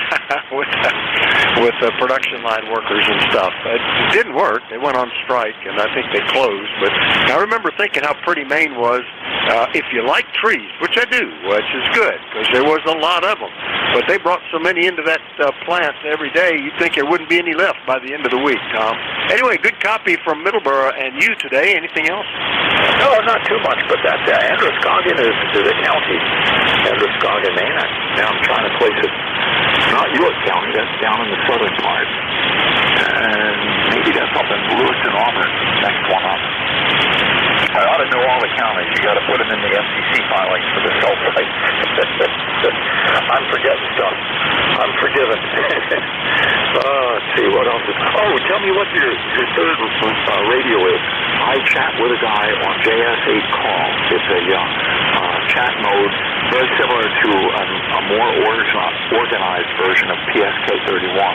with production line workers and stuff. It didn't work. They went on strike, and I think they closed. But I remember thinking how pretty Maine was. If you like trees, which I do, which is good, because there was a lot of them. But they brought so many into that plant every day, you'd think there wouldn't be any left by the end of the week, Tom. Anyway, good copy from Middleborough and you today. Anything else? No, not too much, but that Androscoggin is a county. Androscoggin, Maine. Now I'm trying to place it. Not York County, that's down in the southern part. And maybe that's up in Lewiston, Auburn, next one up. I ought to know all the counties. You got to put them in the FCC filings for the cell site. I'm forgetting stuff. I'm forgiven. Let's see, what else is... Oh, tell me what your third radio is. I chat with a guy on JS8 Call. It's a chat mode very similar to a more organized version of PSK31.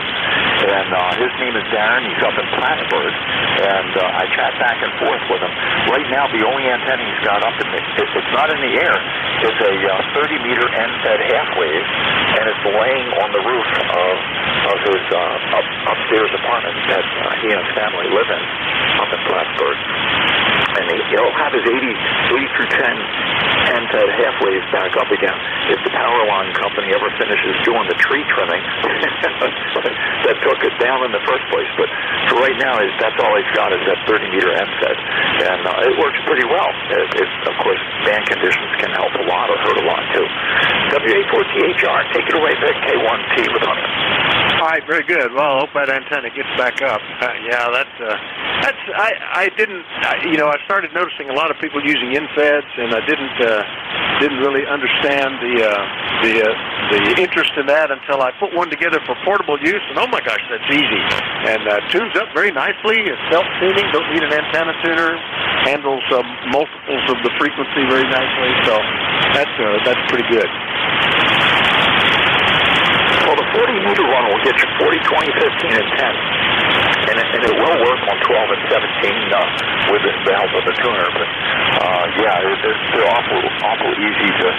And his name is Darren. He's up in Plattsburgh. And I chat back and forth with him. Right now, the only antenna he's got up in it's not in the air. It's a 30-meter end-fed half-wave, and it's laying on the roof of his upstairs apartment that he and his family live in up in Plattsburgh. And he'll have his 80 through 10 end-fed half-waves back up again if the power line company ever finishes doing the tree trimming that took it down in the first place. But for right now, that's all he's got is that 30-meter end-fed. And it works pretty well. Of course, band conditions can help a lot or hurt a lot, too. WA4THR, take it away, Vic, K1T with honey. All right, very good. Well, I hope that antenna gets back up. I started noticing a lot of people using infeds, and I didn't really understand the interest in that until I put one together for portable use, and oh my gosh, that's easy. And tunes up very nicely. It's self-tuning, don't need an antenna tuner, handles multiples of the frequency very nicely, so that's pretty good. Well, the 40-meter one will get you 40, 20, 15, and 10. and it will work on 12 and 17 with the help of the tuner. But they're awful easy to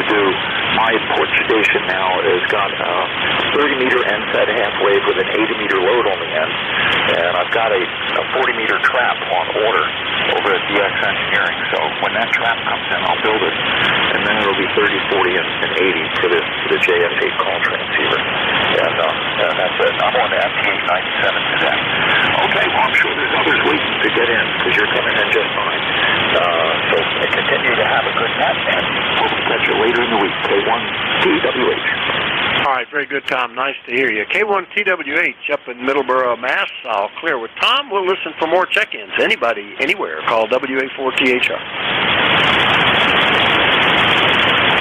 do. My port station now has got a 30-meter end fed half wave with an 80-meter load on the end, and I've got a 40-meter trap on order over at DX Engineering. So when that trap comes in, I'll build it, and then it'll be 30, 40, and 80 for the JS8 call transceiver. And that's it. I'm on the MT897 today. Okay, well, I'm sure there's others waiting to get in because you're coming in just fine. So continue to have a good net, and we'll catch you later in the week. K1TWH. All right, very good, Tom. Nice to hear you. K1TWH up in Middleborough, Mass. I'll clear with Tom. We'll listen for more check-ins. Anybody, anywhere, call WA4THR.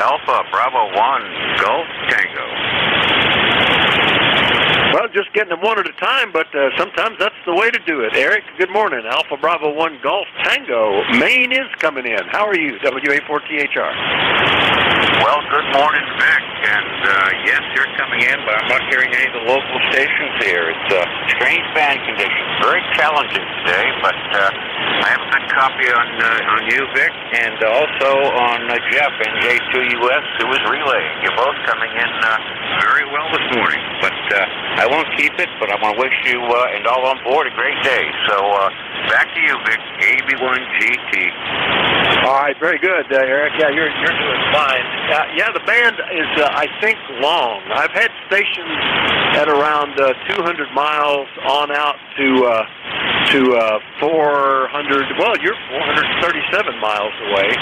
Alpha Bravo 1 Golf Tango. Well, just getting them one at a time, but sometimes that's the way to do it. Eric, good morning. Alpha Bravo 1 Golf Tango. Maine is coming in. How are you, WA4THR? Well, good morning, Vic. And yes, you're coming in, but I'm not hearing any of the local stations here. It's strange band conditions. Very challenging today, but I have a good copy on you, Vic, and also on Jeff, NJ2US, who was relaying. You're both coming in very well this morning, but I won't keep it, but I want to wish you and all on board a great day. So back to you, Vic, AB1GT. All right, very good, Eric. Yeah, you're doing fine. The band is, I think, long. I've had stations at around 200 miles on out to 400. Well, you're 437 miles away,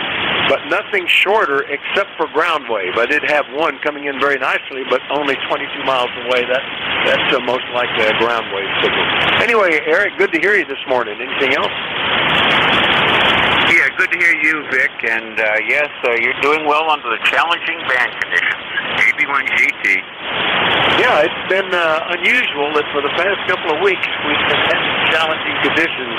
but nothing shorter except for ground wave. I did have one coming in very nicely, but only 22 miles away. That's most likely a ground wave signal. Anyway, Eric, good to hear you this morning. Anything else? Yeah, good to hear you, Vic. And yes, you're doing well under the challenging band conditions. AB1GT. Yeah, it's been unusual that for the past couple of weeks we've been having challenging conditions.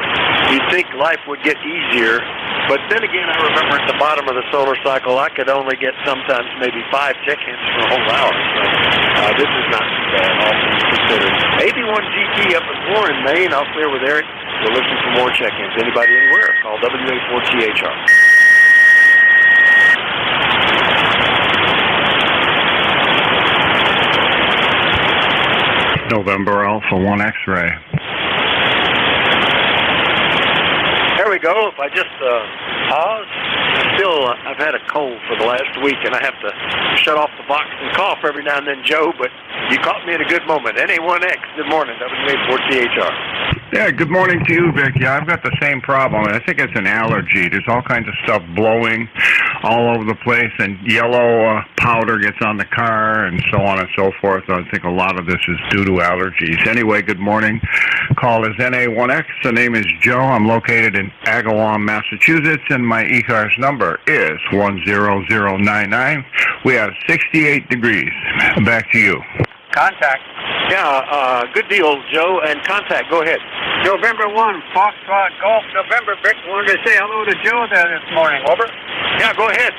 You'd think life would get easier, but then again, I remember at the bottom of the solar cycle, I could only get sometimes maybe 5 check-ins for a whole hour. So this is not too bad, all things considered. AB1GT up in Warren, Maine. I'll clear with Eric. We'll listen for more check-ins. Anybody anywhere, call WA4THR. November Alpha 1 X-ray. There we go. If I just pause, I've had a cold for the last week, and I have to shut off the box and cough every now and then, Joe, but you caught me at a good moment. NA1X, good morning, WA4THR. Yeah, good morning to you, Vic. Yeah, I've got the same problem. I think it's an allergy. There's all kinds of stuff blowing all over the place, and yellow powder gets on the car, and so on and so forth. I think a lot of this is due to allergies. Anyway, good morning. Call is NA1X. The name is Joe. I'm located in Agawam, Massachusetts, and my ECARS number is 10099. We have 68 degrees. Back to you. Contact. Yeah, good deal, Joe. And contact, go ahead. November 1, Foxtrot Golf, November. Vic wanted to say hello to Joe there this morning. Over. Yeah, go ahead.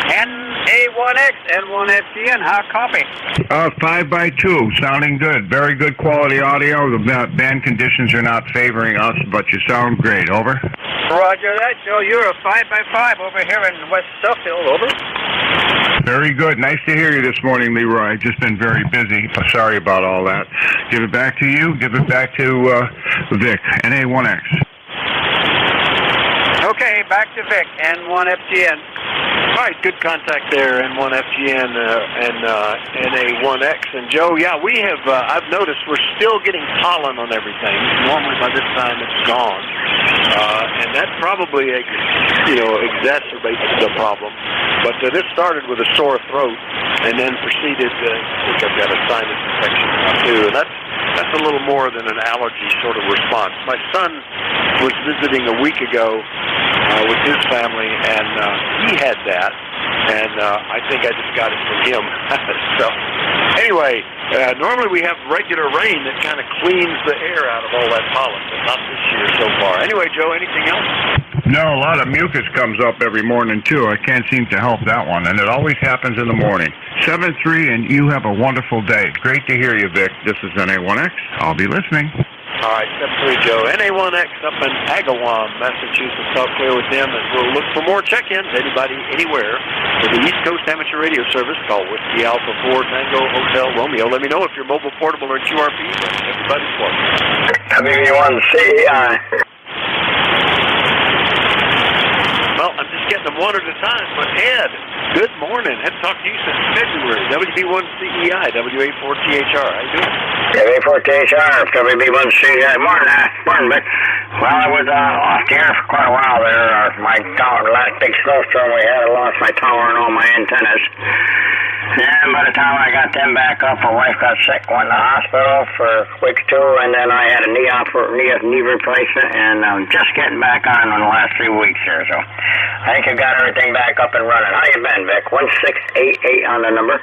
NA1X, N1FGN, how copy? 5x2, sounding good. Very good quality audio. The band conditions are not favoring us, but you sound great. Over. Roger that, Joe. You're a 5x5 over here in West Suffield. Over. Very good. Nice to hear you this morning, Leroy. I've just been very busy. Sorry about all that. Give it back to you. Give it back to Vic, NA1X. Okay, back to Vic, N1FGN. All right, good contact there, N1FGN and NA1X. And Joe, yeah, we have, I've noticed we're still getting pollen on everything. Normally by this time it's gone. And that probably, exacerbates the problem. But this started with a sore throat and then proceeded, I think I've got a sinus infection now too. And that's a little more than an allergy sort of response. My son was visiting a week ago with his family, and he had that, and I think I just got it from him. So, anyway, Normally we have regular rain that kind of cleans the air out of all that pollen, but not this year so far. Anyway, Joe, anything else? No, a lot of mucus comes up every morning, too. I can't seem to help that one, and it always happens in the morning. 7-3, and you have a wonderful day. Great to hear you, Vic. This is NA1X. I'll be listening. All right, 7-3, Joe. NA1X up in Agawam, Massachusetts. Talk clear with them, and we'll look for more check-ins. Anybody, anywhere, for the East Coast Amateur Radio Service, call Whiskey Alpha 4 Tango Hotel Romeo. Let me know if you're mobile, portable, or QRP. Everybody's welcome. WB1CEI. Well, I'm just getting them one at a time. But Ed, good morning. Hadn't talked to you since February. WB1CEI, WA4THR. How you doing? WA4THR, WB1CEI. Morning, Vic. Well, I was off the air for quite a while there. My last big snowstorm we had, I lost my tower and all my antennas. And by the time I got them back up, my wife got sick, went to the hospital for weeks 2, and then I had a knee replacement, and I'm just getting back on in the last 3 weeks here. So I think I got everything back up and running. How you been, Vic? 1688 on the number.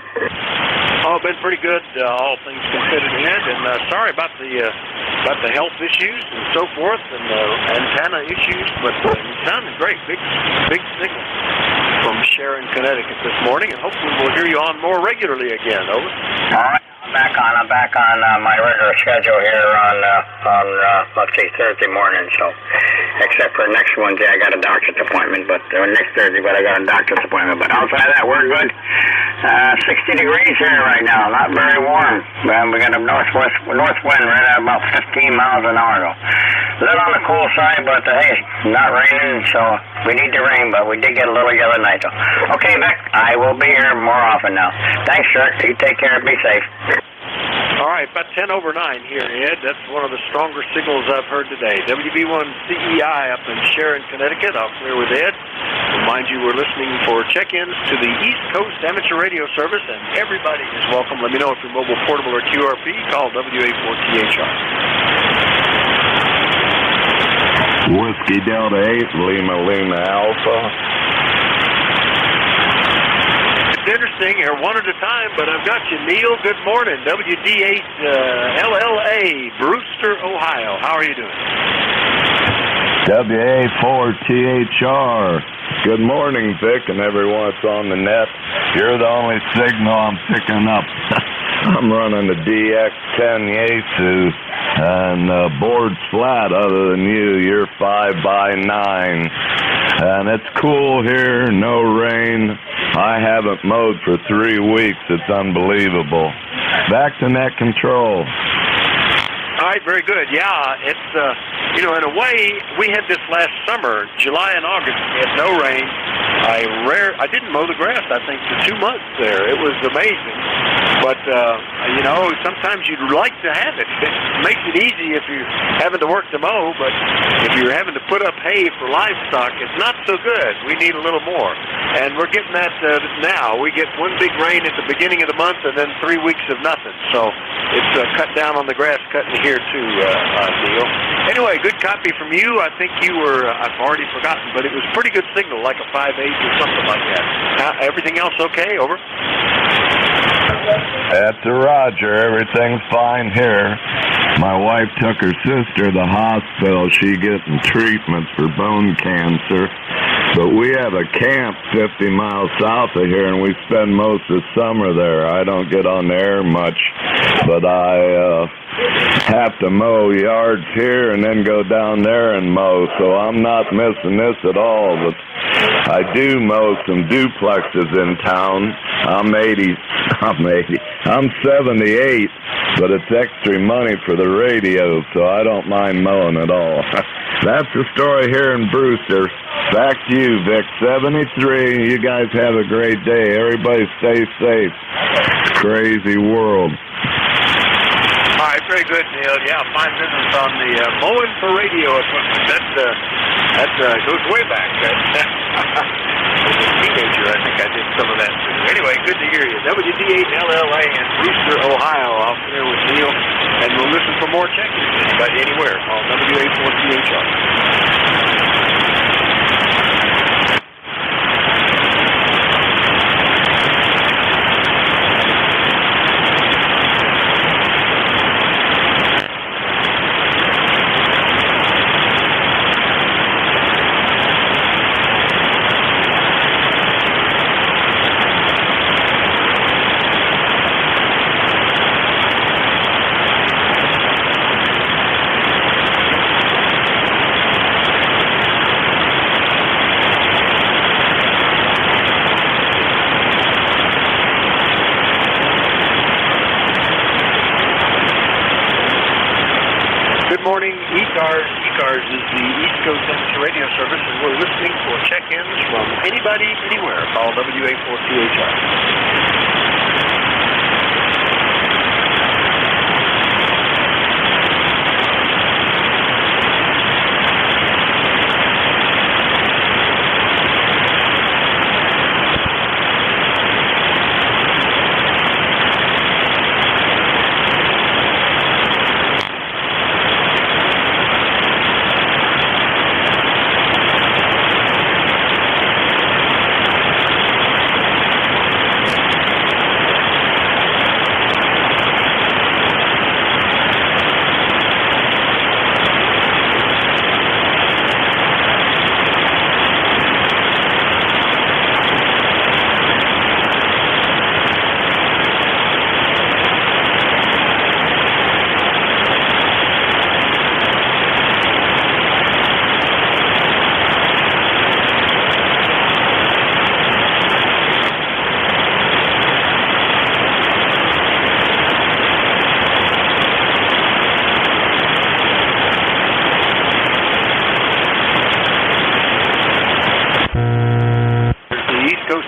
Oh, been pretty good, all things considered, Ed. And sorry about the health issues and so forth, and antenna issues, but you sounded great. Big signal from Sharon, Connecticut this morning, and hopefully we'll hear you on more regularly again. Over. All right. I'm back on my regular schedule here on let's see, Thursday morning. So, except for next Wednesday, I got a doctor's appointment. But next Thursday, I got a doctor's appointment. But outside of that, we're good. 60 degrees here right now. Not very warm. We got a north wind right at about 15 miles an hour. Though. A little on the cool side, but hey, not raining, so we need the rain. But we did get a little the other night. Though. Okay, Vic, I will be here more often now. Thanks, sir. You take care. Be safe. All right, about 10 over 9 here, Ed. That's one of the stronger signals I've heard today. WB1CEI up in Sharon, Connecticut. I'll clear with Ed. Remind you we're listening for check-ins to the East Coast Amateur Radio Service, and everybody is welcome. Let me know if you're mobile, portable, or QRP. Call WA4THR. Whiskey Delta 8, Lima Alpha. It's interesting here, one at a time, but I've got you, Neil. Good morning. WD8 LLA, Brewster, Ohio. How are you doing? WA4THR. Good morning, Vic, and everyone that's on the net. You're the only signal I'm picking up. I'm running the DX10 Yaesu, and the board's flat other than you. You're 5x9. And it's cool here, no rain. I haven't mowed for 3 weeks. It's unbelievable. Back to net control. All right, very good. Yeah, it's, in a way, we had this last summer, July and August, we had no rain. I didn't mow the grass, I think, for 2 months there. It was amazing. But, sometimes you'd like to have it. It makes it easy if you're having to work to mow, but if you're having to put up hay for livestock, it's not so good. We need a little more. And we're getting that now. We get one big rain at the beginning of the month and then 3 weeks of nothing. So it's cut down on the grass cutting here too, Neil. Anyway, good copy from you. I think you were, I've already forgotten, but it was a pretty good signal, like a 5/8 or something like that. Everything else okay? Over. That's a Roger. Everything's fine here. My wife took her sister to the hospital. She getting treatment for bone cancer. But we have a camp 50 miles south of here, and we spend most of the summer there. I don't get on the air much, but I have to mow yards here and then go down there and mow, so I'm not missing this at all. But I do mow some duplexes in town. I'm 78, but it's extra money for the radio, so I don't mind mowing at all. That's the story here in Brewster. Back to you, Vic. 73. You guys have a great day. Everybody stay safe. Crazy world. All right, very good, Neil. Yeah, fine business on the mowing for radio equipment. That goes way back. As a teenager, I think I did some of that too. Anyway, good to hear you. WD8LLA in Brewster, Ohio. I'll be there with Neil, and we'll listen for more check-ins. Anybody anywhere, call WA4THR. morning, ECARS. ECARS is the East Coast Amateur Radio Service, and we're listening for check-ins from anybody, anywhere. Call WA4THR.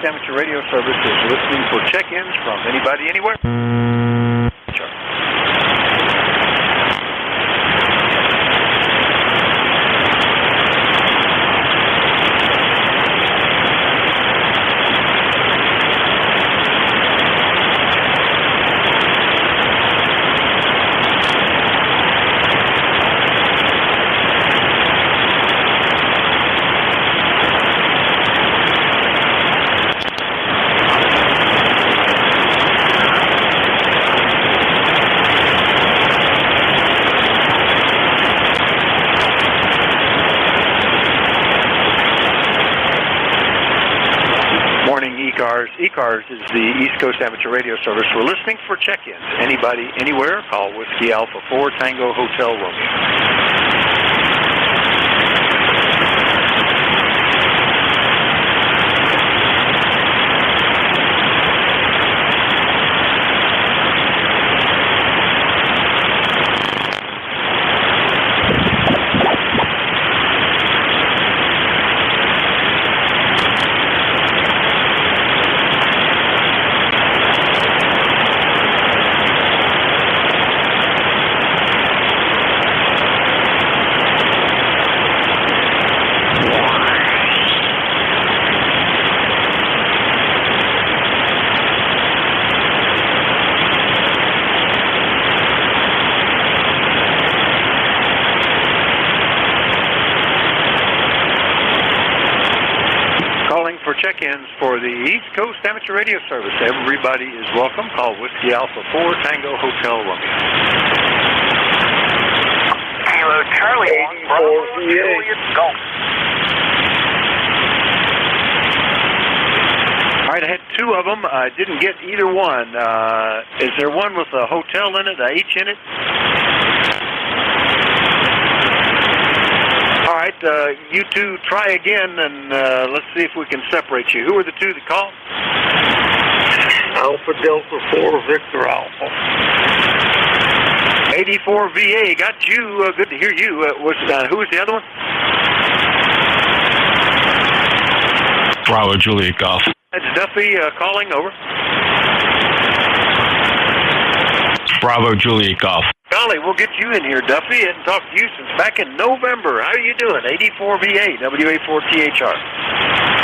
Amateur Radio Service is listening for check-ins from anybody, anywhere. ECARS is the East Coast Amateur Radio Service. We're listening for check-ins. Anybody, anywhere, call Whiskey Alpha 4 Tango Hotel Romeo. Check-ins for the East Coast Amateur Radio Service. Everybody is welcome. Call Whiskey Alpha 4 Tango Hotel Romeo. Kilo Charlie 1, Juliet Golf. All right, I had two of them. I didn't get either one. Is there one with a hotel in it, a H in it? All right, you two try again, and let's see if we can separate you. Who are the two that called? Alpha Delta 4, Victor Alpha. 84 VA, got you. Good to hear you. Who was the other one? Bravo Juliet Golf. That's Duffy calling, over. Bravo Juliet Golf. Golly, we'll get you in here, Duffy. I hadn't talked to you since back in November. How are you doing? 84 VA, WA4THR.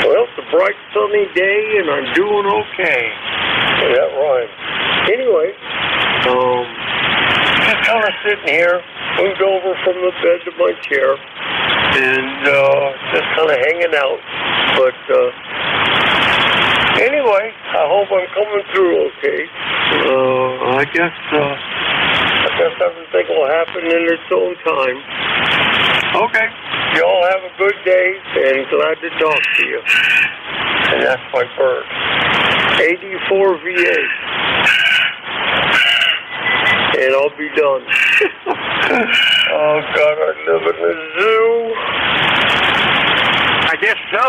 Well, it's a bright, sunny day, and I'm doing okay. That rhymes. Anyway, just kind of sitting here, moved over from the bed to my chair, and just kind of hanging out. But anyway, I hope I'm coming through okay. I guess everything will happen in its own time. Okay. Y'all have a good day, and glad to talk to you. And that's my bird. 84 VA. And I'll be done. Oh, God, I live in a zoo. I guess so.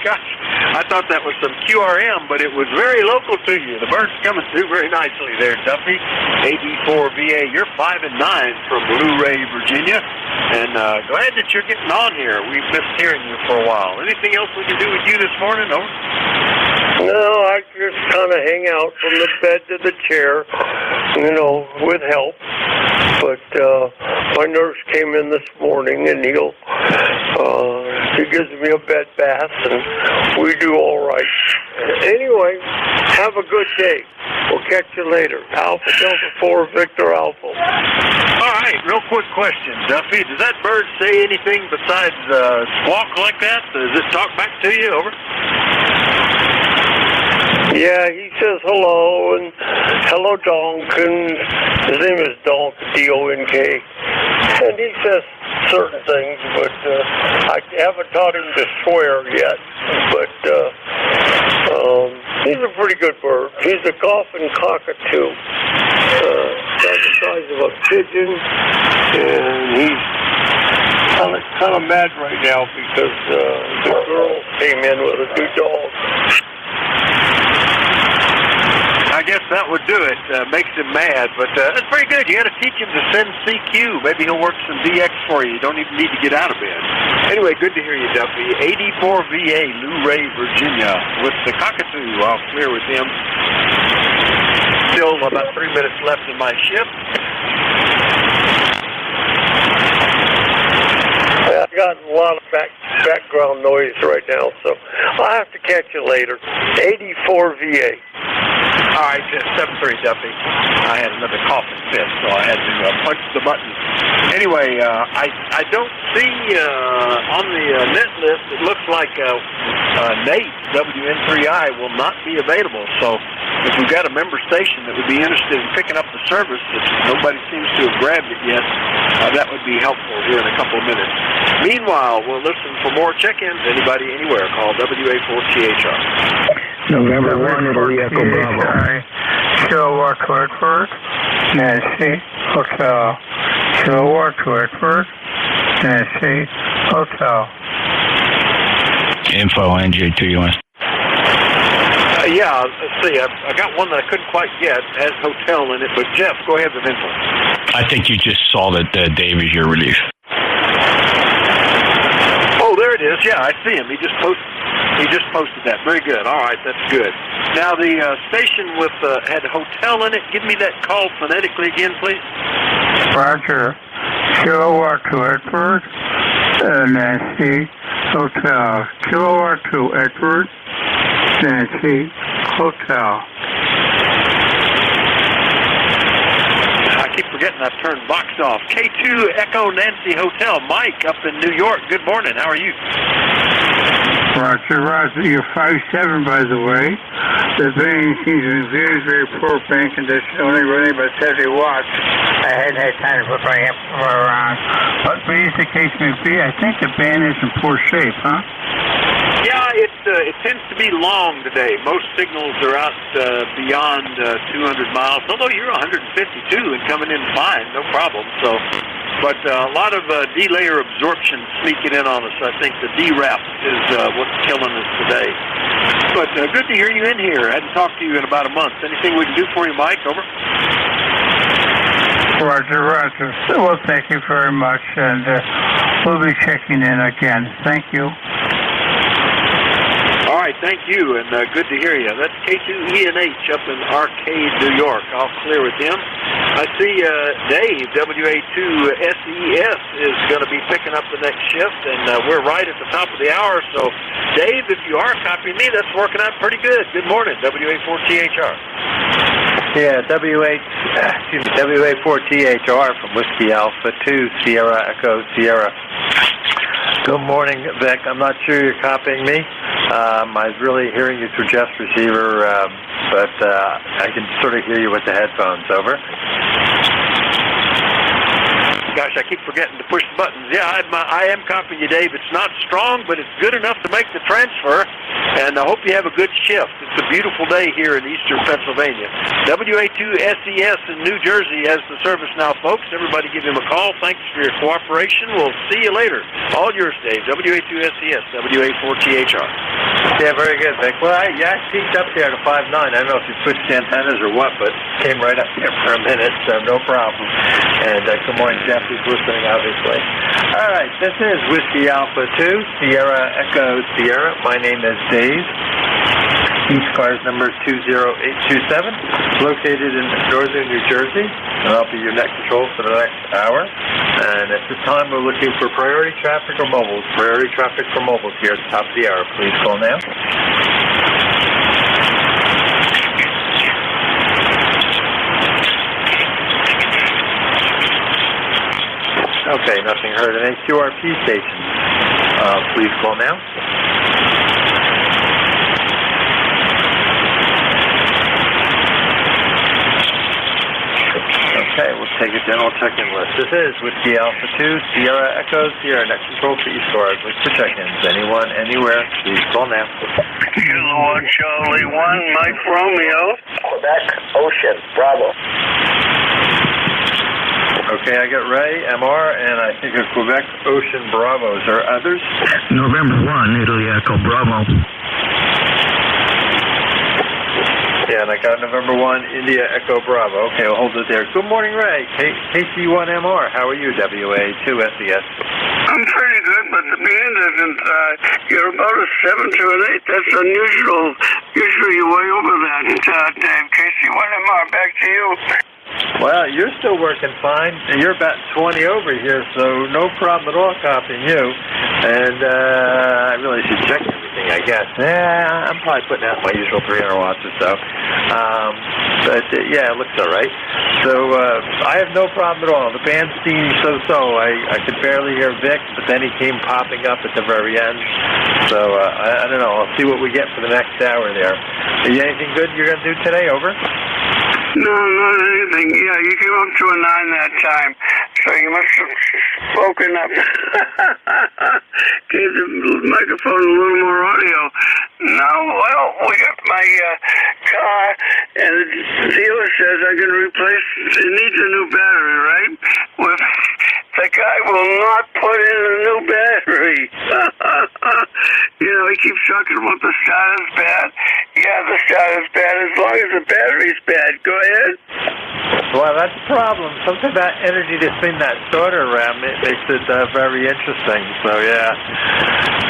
Gosh, I thought that was some QRM, but it was very local to you. The bird's coming through very nicely there, Duffy. AD4VA, you're 5 and 9 from Blue Ray, Virginia. And glad that you're getting on here. We've missed hearing you for a while. Anything else we can do with you this morning? Over? No, I just kind of hang out from the bed to the chair, with help. But my nurse came in this morning, and he gives me a bed bath, and we do all right. Anyway, have a good day. We'll catch you later. Alpha Delta 4, Victor Alpha. All right, real quick question, Duffy. Does that bird say anything besides squawk like that? Does it talk back to you? Over? Yeah, he says hello, and hello, Donk, and his name is Donk, D-O-N-K, and he says certain things, but I haven't taught him to swear yet, but he's a pretty good bird. He's a golfing cockatoo, about the size of a pigeon, and he's kind of mad right now because the girl came in with a new dog. I guess that would do it. Makes him mad, but that's pretty good. You got to teach him to send CQ. Maybe he'll work some DX for you. You don't even need to get out of bed. Anyway, good to hear you, Duffy. 84VA, Lou Ray, Virginia, with the cockatoo. I'll clear with him. Still about 3 minutes left in my shift. I've got a lot of background noise right now, so I'll have to catch you later. 84VA. All right, 7-3, Duffy. I had another coughing fit, so I had to punch the button. Anyway, I don't see on the net list, it looks like Nate, WN3I, will not be available. So if we've got a member station that would be interested in picking up the service, if nobody seems to have grabbed it yet, that would be helpful here in a couple of minutes. Meanwhile, we'll listen for more check-ins. Anybody, anywhere, call WA4THR. November 1, Italy Echo Bravo. Kilowatt to Edward, Nancy, Hotel. Kilowatt to Edward, Nancy, Hotel. Info NJ2US. Yeah, let's see. I got one that I couldn't quite get. It has hotel in it, but Jeff, go ahead with info. I think you just saw that Dave is your relief. Oh, there it is. Yeah, I see him. He just posted that. Very good. All right, that's good. Now, the station with had hotel in it. Give me that call phonetically again, please. Roger. Kilowatt to Edward, Nancy, Hotel. Kilowatt to Edward, Nancy, Hotel. I keep forgetting I've turned box off. K2 Echo Nancy Hotel. Mike up in New York. Good morning. How are you? Roger, Roger. You're 5'7", by the way. The vein seems in very, very poor bank condition, only running about 70 watts. I hadn't had time to put my amplifier on. What be the case may be, I think the band is in poor shape, huh? Yeah, it tends to be long today. Most signals are out beyond 200 miles, although you're 152 and coming in fine, no problem. So, but a lot of delayer absorption sneaking in on us. I think the DRAP is what's killing us today. But good to hear you in here. I hadn't talked to you in about a month. Anything we can do for you, Mike? Over. Roger, Roger. Well, thank you very much, and we'll be checking in again. Thank you. All right, thank you, and good to hear you. That's K2ENH up in Arcade, New York. I'll clear with him. I see Dave, WA2SES, is going to be picking up the next shift, and we're right at the top of the hour. So, Dave, if you are copying me, that's working out pretty good. Good morning, WA4THR. Yeah, WA4THR from Whiskey Alpha 2, Sierra Echo Sierra. Good morning, Vic. I'm not sure you're copying me. I was really hearing you through Jeff's receiver, but I can sort of hear you with the headphones. Over. Gosh, I keep forgetting to push the buttons. Yeah, I am copying you, Dave. It's not strong, but it's good enough to make the transfer, and I hope you have a good shift. It's a beautiful day here in eastern Pennsylvania. WA2SES in New Jersey has the service now, folks. Everybody give him a call. Thanks for your cooperation. We'll see you later. All yours, Dave. WA2SES, WA4THR. Yeah, very good, Vic. Well, I peeked up there to 5.9. I don't know if you switched antennas or what, but came right up there for a minute, so no problem. And good morning, Jeff, who's listening, obviously. All right, this is Whiskey Alpha 2, Sierra Echo Sierra. My name is Dave. ECARS number 20827, located in northern New Jersey, and I'll be your net control for the next hour. And at this time, we're looking for priority traffic or mobiles. Priority traffic for mobiles here at the top of the hour. Please call now. Okay, nothing heard. An QRP station. Please call now. Okay, we'll take a general check-in list. This is Whiskey Alpha 2, Sierra Echo, Sierra Net Control for ECARS. Look for check-ins. Anyone, anywhere, please call now. Kilo 1, Charlie 1, Mike Romeo. Quebec, Ocean, Bravo. Okay, I got Ray, MR, and I think of Quebec, Ocean, Bravo. Is there others? November 1, Italy Echo Bravo. Yeah, and I got November 1, India Echo Bravo. Okay, I'll hold it there. Good morning, Ray. KC1MR. How are you, WA2SES? I'm pretty good, but the band isn't. You're about a 7 to an 8. That's unusual. Usually you're way over that, Dave. KC1MR, back to you. Well, you're still working fine. You're about 20 over here, so no problem at all copying you. And I really should check everything, I guess. Yeah, I'm probably putting out my usual 300 watts or so. But yeah, it looks all right. So I have no problem at all. The band seems so-so. I could barely hear Vic, but then he came popping up at the very end. So I don't know. I'll see what we get for the next hour there. Anything good you're going to do today? Over? No, not anything. Yeah, you came up to a 9 that time, so you must have spoken up. Gave the microphone a little more audio. No, well, we got my car, and the dealer says I'm going to replace, it needs a new battery, right? Well, the guy will not put in a new battery. You know, he keeps talking about the starter's bad. Yeah, the starter's bad as long as the battery's bad. Go ahead. Well, that's the problem. Something about energy to spin that starter around makes it very interesting. So, yeah.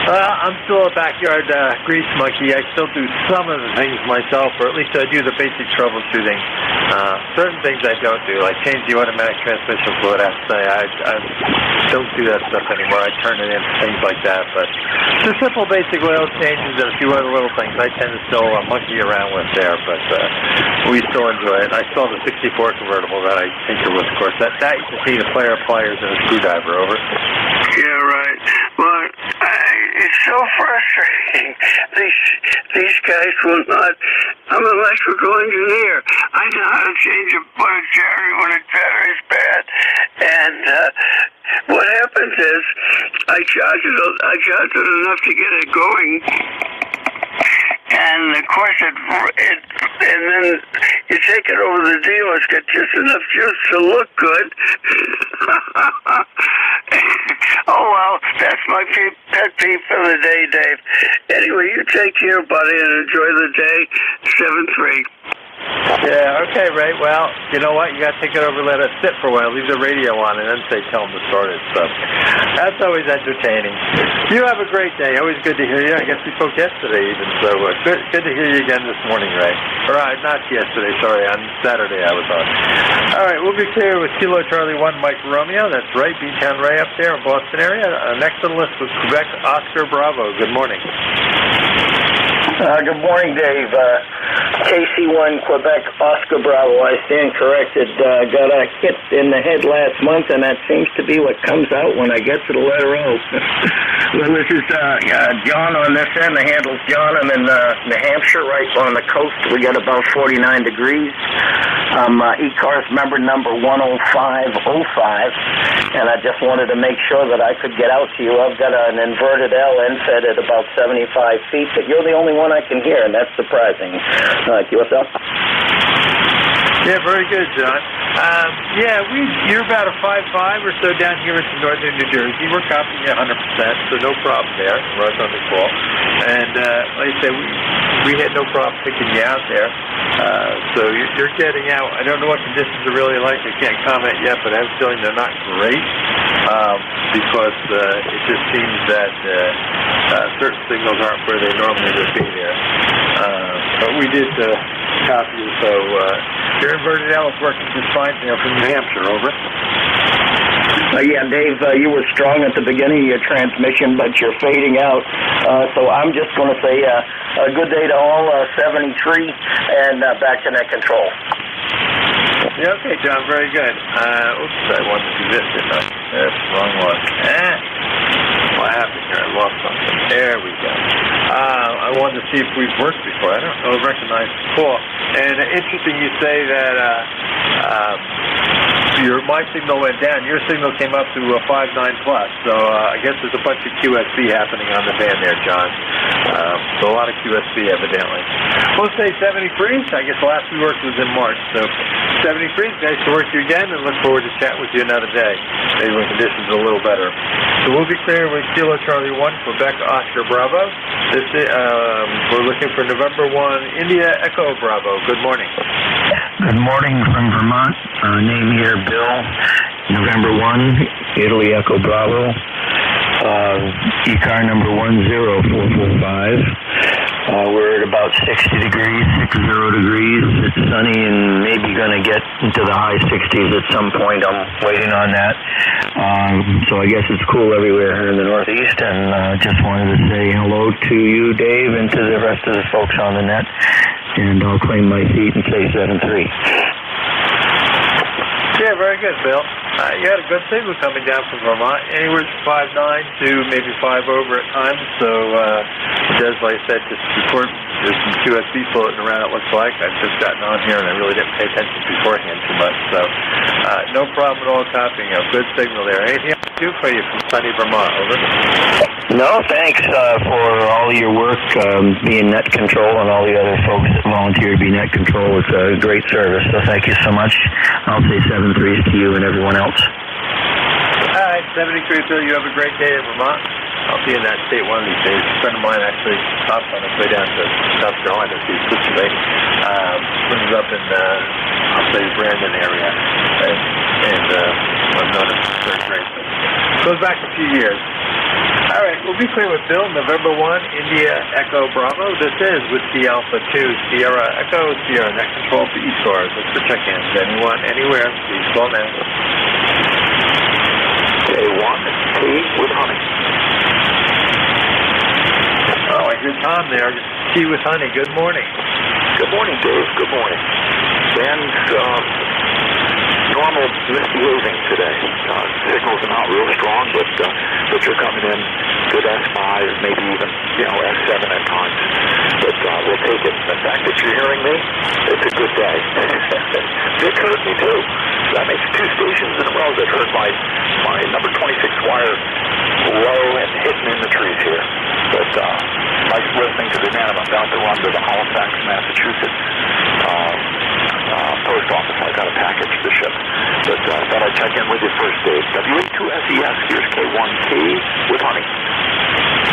I'm still a backyard grease monkey. I still do some of the things myself, or at least I do the basic troubleshooting. Certain things I don't do, like change the automatic transmission fluid, I have to say. I don't do that stuff anymore. I turn it in for things like that. But the simple basic oil changes and a few other little things I tend to still monkey around with there. But we still enjoy it. I saw the 64 convertible that I tinker with, of course. That you can see the flare pliers and a screwdriver. Over. Yeah, right. Well, it's so frustrating. These guys will not. I'm an electrical engineer. I know how to change a battery's bad. And what happens is I charge it enough to get it going. And of course, and then you take it over the dealer. It's got just enough juice to look good. Oh well, that's my pet peeve for the day, Dave. Anyway, you take care, buddy, and enjoy the day. 7-3. Yeah, okay, Ray. Well, you know what? You got to take it over, let it sit for a while, leave the radio on, and then tell them to start it. So that's always entertaining. You have a great day. Always good to hear you. I guess we spoke yesterday even. So good to hear you again this morning, Ray. Or not yesterday, sorry. On Saturday I was on. All right, we'll be clear with Kilo Charlie 1 Mike Romeo. That's right, B-Town Ray up there in Boston area. Next on the list was Quebec Oscar Bravo. Good morning. Good morning, Dave. KC1 Quebec Oscar Bravo. I stand corrected. Got a hit in the head last month, and that seems to be what comes out when I get to the letter O. Well, this is John on this end. The handle's John. I'm in New Hampshire, right on the coast. We got about 49 degrees. I'm ECARS member number 10505, and I just wanted to make sure that I could get out to you. I've got an inverted L fed at about 75 feet, but you're the only one I can hear, and that's surprising. QSL? Yeah, very good, John. You're about a 5.5 or so down here in northern New Jersey. We're copying you 100%, so no problem there. Right on the call. And like I said, we had no problem picking you out there. So you're getting out. I don't know what conditions are really like. I can't comment yet, but I have a feeling they're not great because it just seems that certain signals aren't where they normally would be there. But we did copy you, so your inverted L is working just fine there from New Hampshire, over. Yeah, Dave, you were strong at the beginning of your transmission, but you're fading out. So I'm just going to say a good day to all, 73, and back to net control. Yeah, okay, John, very good. Oops, I wanted to do this, didn't I? That's the wrong one. What happened here? I lost something. There we go. I wanted to see if we've worked before. I don't know, recognize the call. And interesting you say that my signal went down. Your signal came up to a 5.9 plus. So I guess there's a bunch of QSB happening on the band there, John. So a lot of QSB, evidently. We'll say 73. I guess the last we worked was in March. So 73. Nice to work you again, and look forward to chatting with you another day. Maybe when conditions are a little better. So we'll be clear with Kilo Charlie 1, Quebec Oscar Bravo. This is, we're looking for November 1, India Echo Bravo. Good morning. Good morning from Vermont. Name here, Bill. November 1, Italy Echo Bravo. ECAR number 10445. We're at about 60 degrees, 60 degrees. It's sunny and maybe going to get into the high 60s at some point. I'm waiting on that. So I guess it's cool everywhere here in the Northeast, and just wanted to say hello to you, Dave, and to the rest of the folks on the net. And I'll claim my seat and say 7-3. Yeah, very good, Bill. You had a good signal coming down from Vermont, anywhere from 5.9 to maybe 5 over at times. So, as I said, just before, there's some QSB floating around, it looks like. I've just gotten on here, and I really didn't pay attention beforehand too much. So, no problem at all copying. A good signal there. Anything I can do for you from sunny Vermont, over? No, thanks for all your work being net control and all the other folks that volunteer to be net control. It's a great service, so thank you so much. I'll say 7-3s to you and everyone else. All right, 73, Bill. You have a great day in Vermont. I'll be in that state one of these days. A friend of mine actually stopped on his way down to South Carolina to see Sister Lady. Lives up in, I'll say, Brandon area. And I've known him very great. Goes back a few years. All right, we'll be clear with Bill. November 1, India Echo Bravo. This is Whiskey Alpha 2, Sierra Echo, Sierra Net Control for ECARS. Look for check-ins. Anyone, anywhere, please call now. K1, T with honey. Oh, I hear Tom there. Tea with honey. Good morning. Good morning, Dave. Good morning. And normal misbehaving today. Signals are not real strong, but you're coming in good S5, maybe even S7 at times. But we'll take it. The fact that you're hearing me, it's a good day. Dick heard me too. That makes 2 stations in a row that heard my number 26 wire low and hidden in the trees here. But like listening to the man, I'm about to run to the Halifax, Massachusetts post office. I got a package to ship. But I thought I'd check in with you first, Dave. W82SES, here's K1T with honey.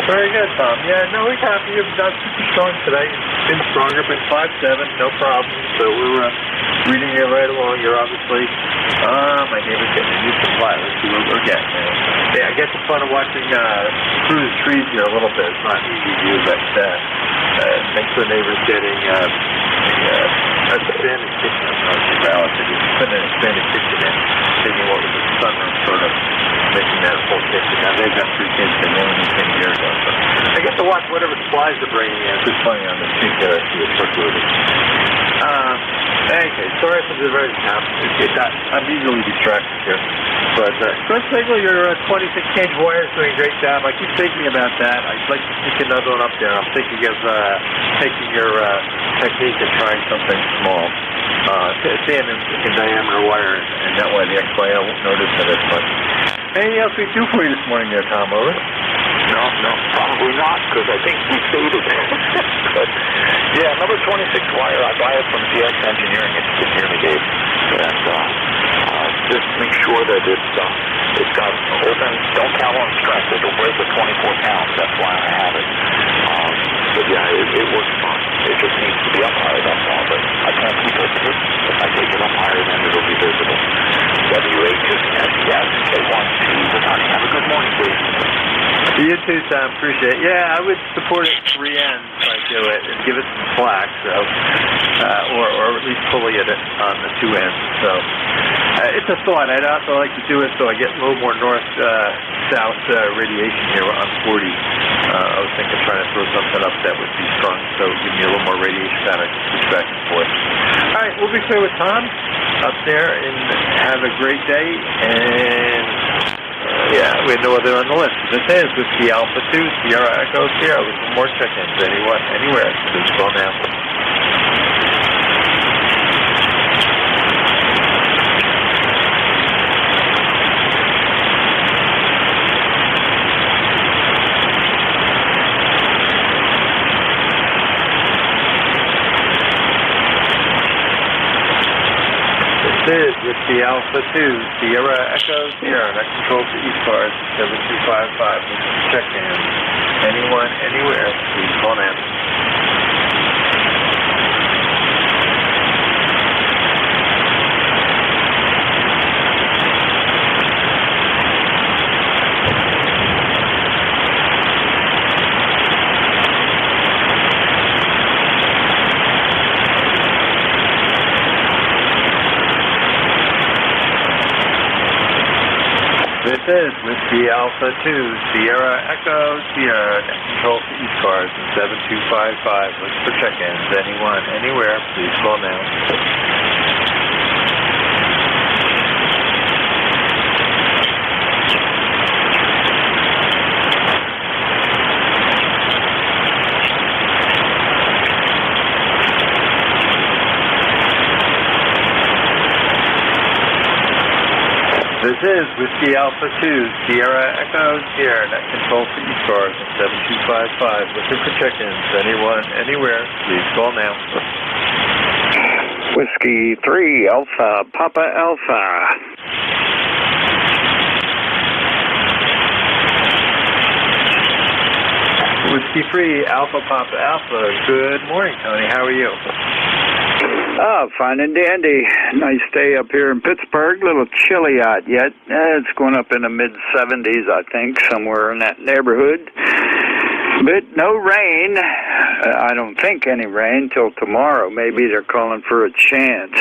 Very good, Tom. Yeah, no, we copy you. Not super strong today. It's been stronger, but 5.7, no problem. So we're reading you right along. You're obviously, my neighbor's getting a new supply. Let's see what we're getting. Yeah, I get the fun of watching through the trees here a little bit. It's not an easy view, but thanks to the neighbors getting a expanded kitchen. I don't know if you put an expanded kitchen in, thinking what was a sunroom sort of making that a full kitchen. Now they've got 3 kids and they only came a year ago. So I get to watch whatever supplies they're bringing in. It's just funny on the street there. I see a truck loaded. Okay, sorry for the very I'm easily distracted here. But Chris Siegel, your 26-gauge wire is doing a great job. I keep thinking about that. I'd like to sneak another one up there. I'm thinking of taking your technique and trying something small. Thin in diameter wire, and that way the XYL won't notice it as much. Anything else we do for you this morning there, Tom? Over? No, probably not, because I think we faded. But, yeah, number 26 wire, I buy it from DX Engineering. It's here to Dave. And just make sure that it's got open, don't count on strength. It'll break with 24 pounds. That's why I have it. But yeah, it works fine. It just needs to be up higher, that's all. But I can't keep it. If I take it up higher, then it'll be visible. WHS, yes, K1, honey. Have a good morning, please. You too, Tom. Appreciate it. Yeah, I would support it 3 ends if I do it and give it some slack, so, or at least pulley it on the 2 ends. So it's a thought. I'd also like to do it so I get a little more north-south radiation here on 40. I was thinking trying to throw something up that would be strong, so give me a little more radiation time. I can switch back and forth. All right, we'll be clear with Tom up there, and have a great day. And yeah, we have no other on the list. This is Whiskey Alpha 2, Sierra Echo Sierra. With some more check-ins anywhere. Please call now. This is Whiskey Alpha 2, Sierra Echo Sierra. That controls the ECARS 7255. Check-in. Anyone, anywhere, please call now. This is Whiskey Alpha 2, Sierra Echo Sierra. That controls the ECARS 7255. Look for check-ins. Anyone, anywhere, please call now. This is Whiskey Alpha 2, Sierra Echo Sierra. That controls the ECARS 7255. Looking for check-ins. Anyone, anywhere, please call now. Whiskey 3, Alpha, Papa Alpha. Whiskey 3, Alpha, Papa Alpha. Good morning, Tony. How are you? Fine and dandy. Nice day up here in Pittsburgh. A little chilly out yet. It's going up in the mid-70s, I think, somewhere in that neighborhood. But no rain. I don't think any rain till tomorrow. Maybe they're calling for a chance.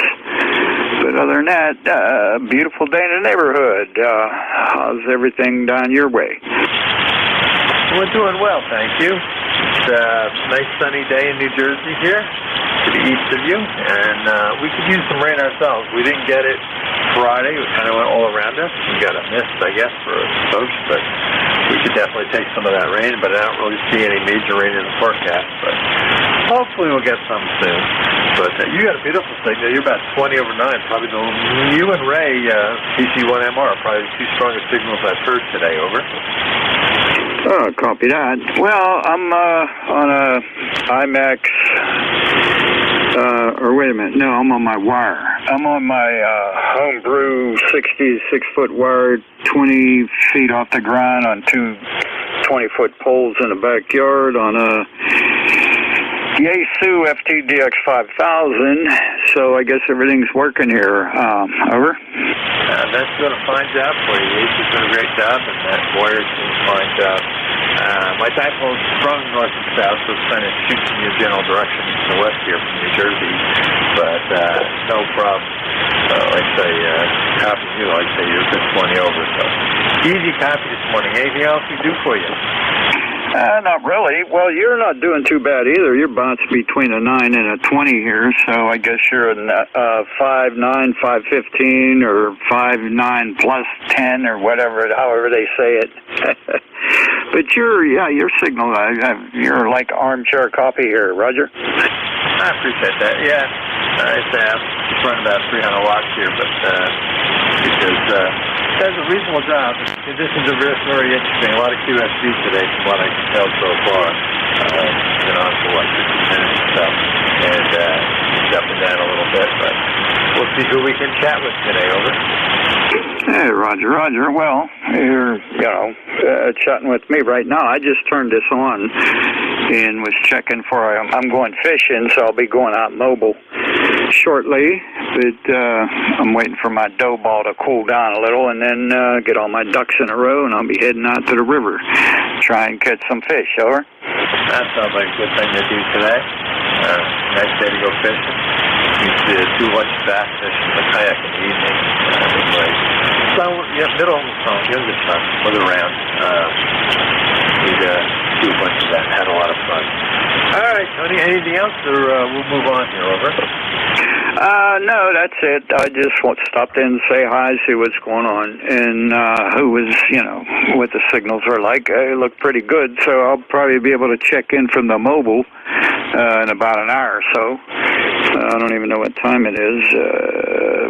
But other than that, beautiful day in the neighborhood. How's everything down your way? We're doing well, thank you. It's a nice sunny day in New Jersey here, to the east of you, and we could use some rain ourselves. We didn't get it Friday. It kind of went all around us. We got a mist, I guess, for folks, but we could definitely take some of that rain, but I don't really see any major rain in the forecast, but hopefully we'll get some soon. But you got a beautiful signal. You're about 20 over 9. Probably you and Ray, PC1MR, are probably the 2 strongest signals I've heard today. Over. Oh, copy that. Well, I'm on a IMAX, or wait a minute, no, I'm on my wire. I'm on my homebrew 66-foot wire, 20 feet off the ground on 2 20-foot poles in the backyard on a Yaesu FTDX 5000, so I guess everything's working here. Over? That's doing a fine job for you. Yaesu's doing a great job, and that wire's doing a fine job. My dipole's from north and south, so it's kind of shoots in your general direction east and west here from New Jersey, but no problem. Like I say, copy you, like I say, you're just 20 over, so easy copy this morning. Anything else we do for you? Not really. Well, you're not doing too bad either. You're bouncing between a 9 and a 20 here, so I guess you're a 5.9, 5.15, or 5.9 plus 10, or whatever, however they say it. But your signal, you're like armchair coffee here, Roger. I appreciate that. Yeah, it's running about 300 watts here, but because it does a reasonable job. Conditions are very, very interesting. A lot of QSC today, from what I can tell so far. Been on for 15 minutes or so, and it's up and down a little bit, but we'll see who we can chat with today. Over. Hey, Roger. Well, you're, chatting with me right now. I just turned this on and was checking for, I'm going fishing, so I'll be going out mobile shortly, but I'm waiting for my dough ball to cool down a little and then get all my ducks in a row, and I'll be heading out to the river, try and catch some fish, over. That sounds like a good thing to do today. Nice day to go fishing. Used to do much bass fishing, the kayak in the evening. Middle son, youngest son, was around. We'd do a bunch of that. Had a lot of fun. All right, Tony, anything else, or we'll move on here, over? No, that's it. I just stopped in and say hi, see what's going on, and who was, what the signals are like. They look pretty good, so I'll probably be able to check in from the mobile in about an hour or so. I don't even know what time it is.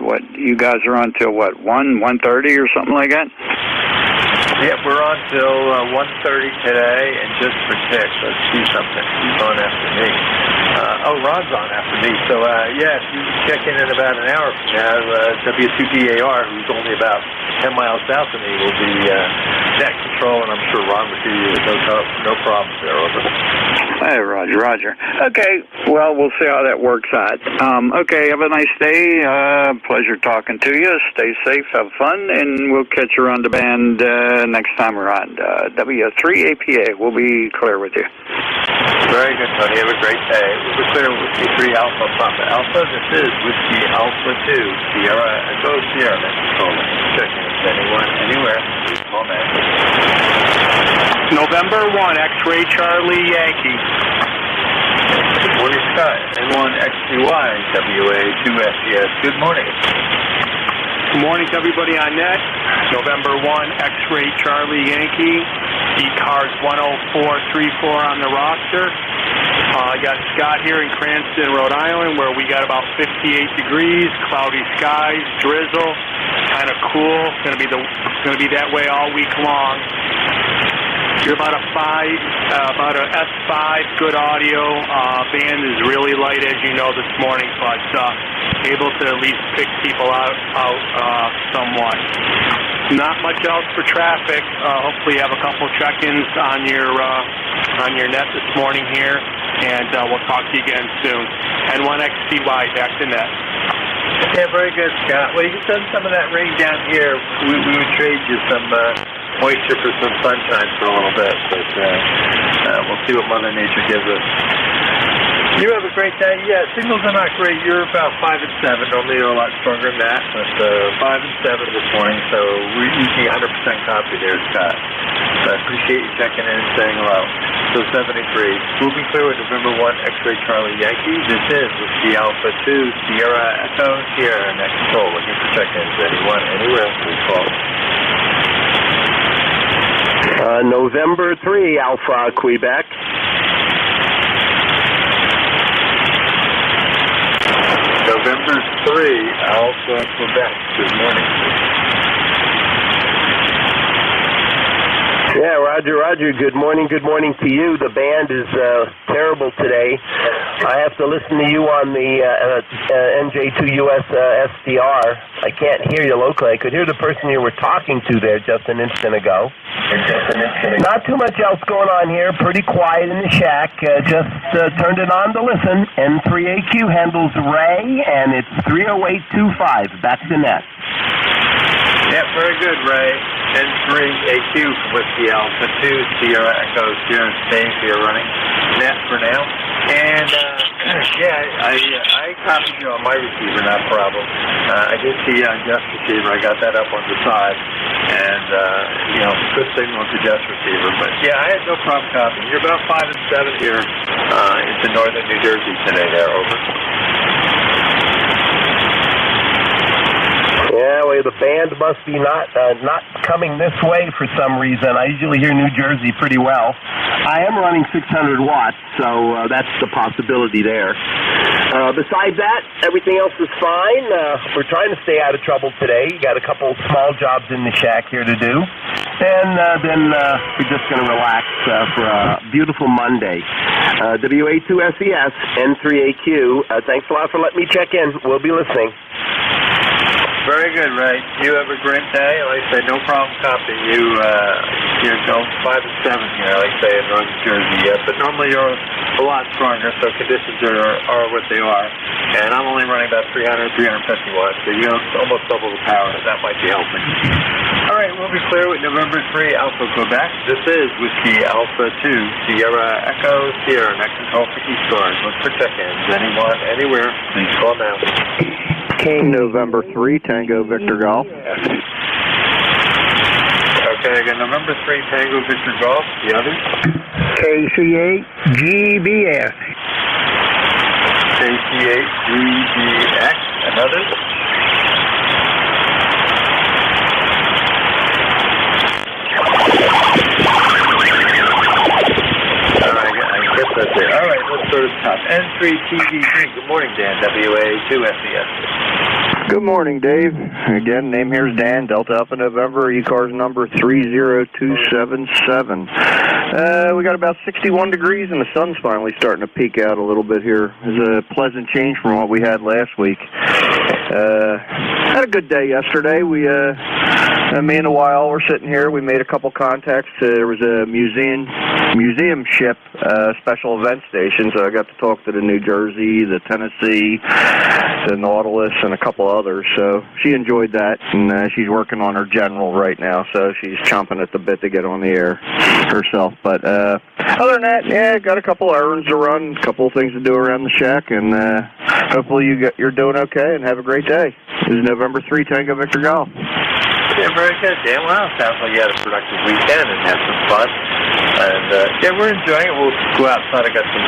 What, you guys are on till what, 1:30 or something like that? Yeah, we're on till 1:30 today, and just for tick, let's see something. He's on after me. Ron's on after me. So, if you check in about an hour from now, W2DAR, who's only about 10 miles south of me, will be net control, and I'm sure Ron will see you. No problems there, over. Hey, Roger. Okay, well, we'll see how that works out. Okay, have a nice day. Pleasure talking to you. Stay safe, have fun, and we'll catch you on the band next time around. W3APA, we'll be clear with you. Very good, Tony. Have a great day. We're clear with Whiskey 3 Alpha Papa Alpha. This is Whiskey Alpha 2 Sierra Echo Sierra. Checking with anyone, anywhere. Please call now. November 1, X-Ray Charlie Yankee. Good morning, Scott. N1XCY WA2SES. Good morning. Good morning to everybody on net. November 1, X-Ray Charlie Yankee. ECARS 10434 on the roster. I got Scott here in Cranston, Rhode Island, where we got about 58 degrees, cloudy skies, drizzle, kind of cool. It's going to be that way all week long. You're about a S5, good audio. Band is really light, as you know, this morning, but able to at least pick people out somewhat. Not much else for traffic. Hopefully, you have a couple check-ins on your net this morning here, and we'll talk to you again soon. N1XCY, back to net. Yeah, very good, Scott. Well, you can send some of that rain down here. We would trade you some moisture for some sunshine for a little bit, but we'll see what Mother Nature gives us. You have a great day. Yeah, signals are not great. You're about 5 and 7. Normally you're a lot stronger than that, but 5 and 7 this morning, so we're using 100% copy there, Scott. So I appreciate you checking in and saying hello. So 73. Moving clear with November 1, X-Ray Charlie Yankee. This is Whiskey Alpha 2, Sierra Echo Sierra, next control. Looking for check-ins. Anyone, anywhere, please call. November 3, Alpha Quebec. November 3, Alpha Quebec. Good morning. Yeah, Roger. Good morning to you. The band is terrible today. I have to listen to you on the NJ2US SDR. I can't hear you locally. I could hear the person you were talking to there just an instant ago. Not too much else going on here. Pretty quiet in the shack. Just turned it on to listen. N3AQ handles Ray, and it's 30825. Back to net. Yeah, very good, Ray. And 3AQ from Whiskey Alpha 2, Sierra Echo, Sierra Dave here running net for now. And, I copied you on my receiver, not a problem. I did see you on Jeff's receiver. I got that up on the side. And, good signal to Jeff's receiver. But, I had no problem copying. You're about 5 and 7 here into northern New Jersey today there. Over. Yeah, well, the band must be not coming this way for some reason. I usually hear New Jersey pretty well. I am running 600 watts, so that's the possibility there. Besides that, everything else is fine. We're trying to stay out of trouble today. Got a couple small jobs in the shack here to do. And then we're just going to relax for a beautiful Monday. WA2SES, N3AQ. Thanks a lot for letting me check in. We'll be listening. Very good, Ray. You have a great day. Like I say, no problem copying you. You're 5 and 7 here, like I say, in northern Jersey. But normally you're a lot stronger, so conditions are what they are. And I'm only running about 300, 350 watts, so you almost double the power. That might be helping. All right, we'll be clear with November 3 Alpha Quebec. This is Whiskey Alpha 2, Sierra Echo, Sierra, next control for ECARS. Look for check-ins. Anyone, anywhere, please call now. King November 3, Tango Victor Golf. Okay, I got November 3, Tango Victor Golf. The others? KC8GBF. KC8GBX. And others? All right, I guess that's it. All right, let's go to the top. N3TG3. Good morning, Dan. WA2SES. Good morning, Dave. Again, name here is Dan, Delta Alpha November, ECARS number 30277. We got about 61 degrees and the sun's finally starting to peek out a little bit here. It's a pleasant change from what we had last week. Had a good day yesterday. Me and the Wild were sitting here. We made a couple contacts. There was a museum ship special event station, so I got to talk to the New Jersey, the Tennessee, the Nautilus, and a couple others. So she enjoyed that, and she's working on her general right now, so she's chomping at the bit to get on the air herself. But other than that, got a couple errands to run, a couple of things to do around the shack, and hopefully you're doing okay and have a great day. This is November 3, Tango Victor Golf. Yeah, very good, Dan. Well, sounds like you had a productive weekend and had some fun. And, we're enjoying it. We'll go outside. I got some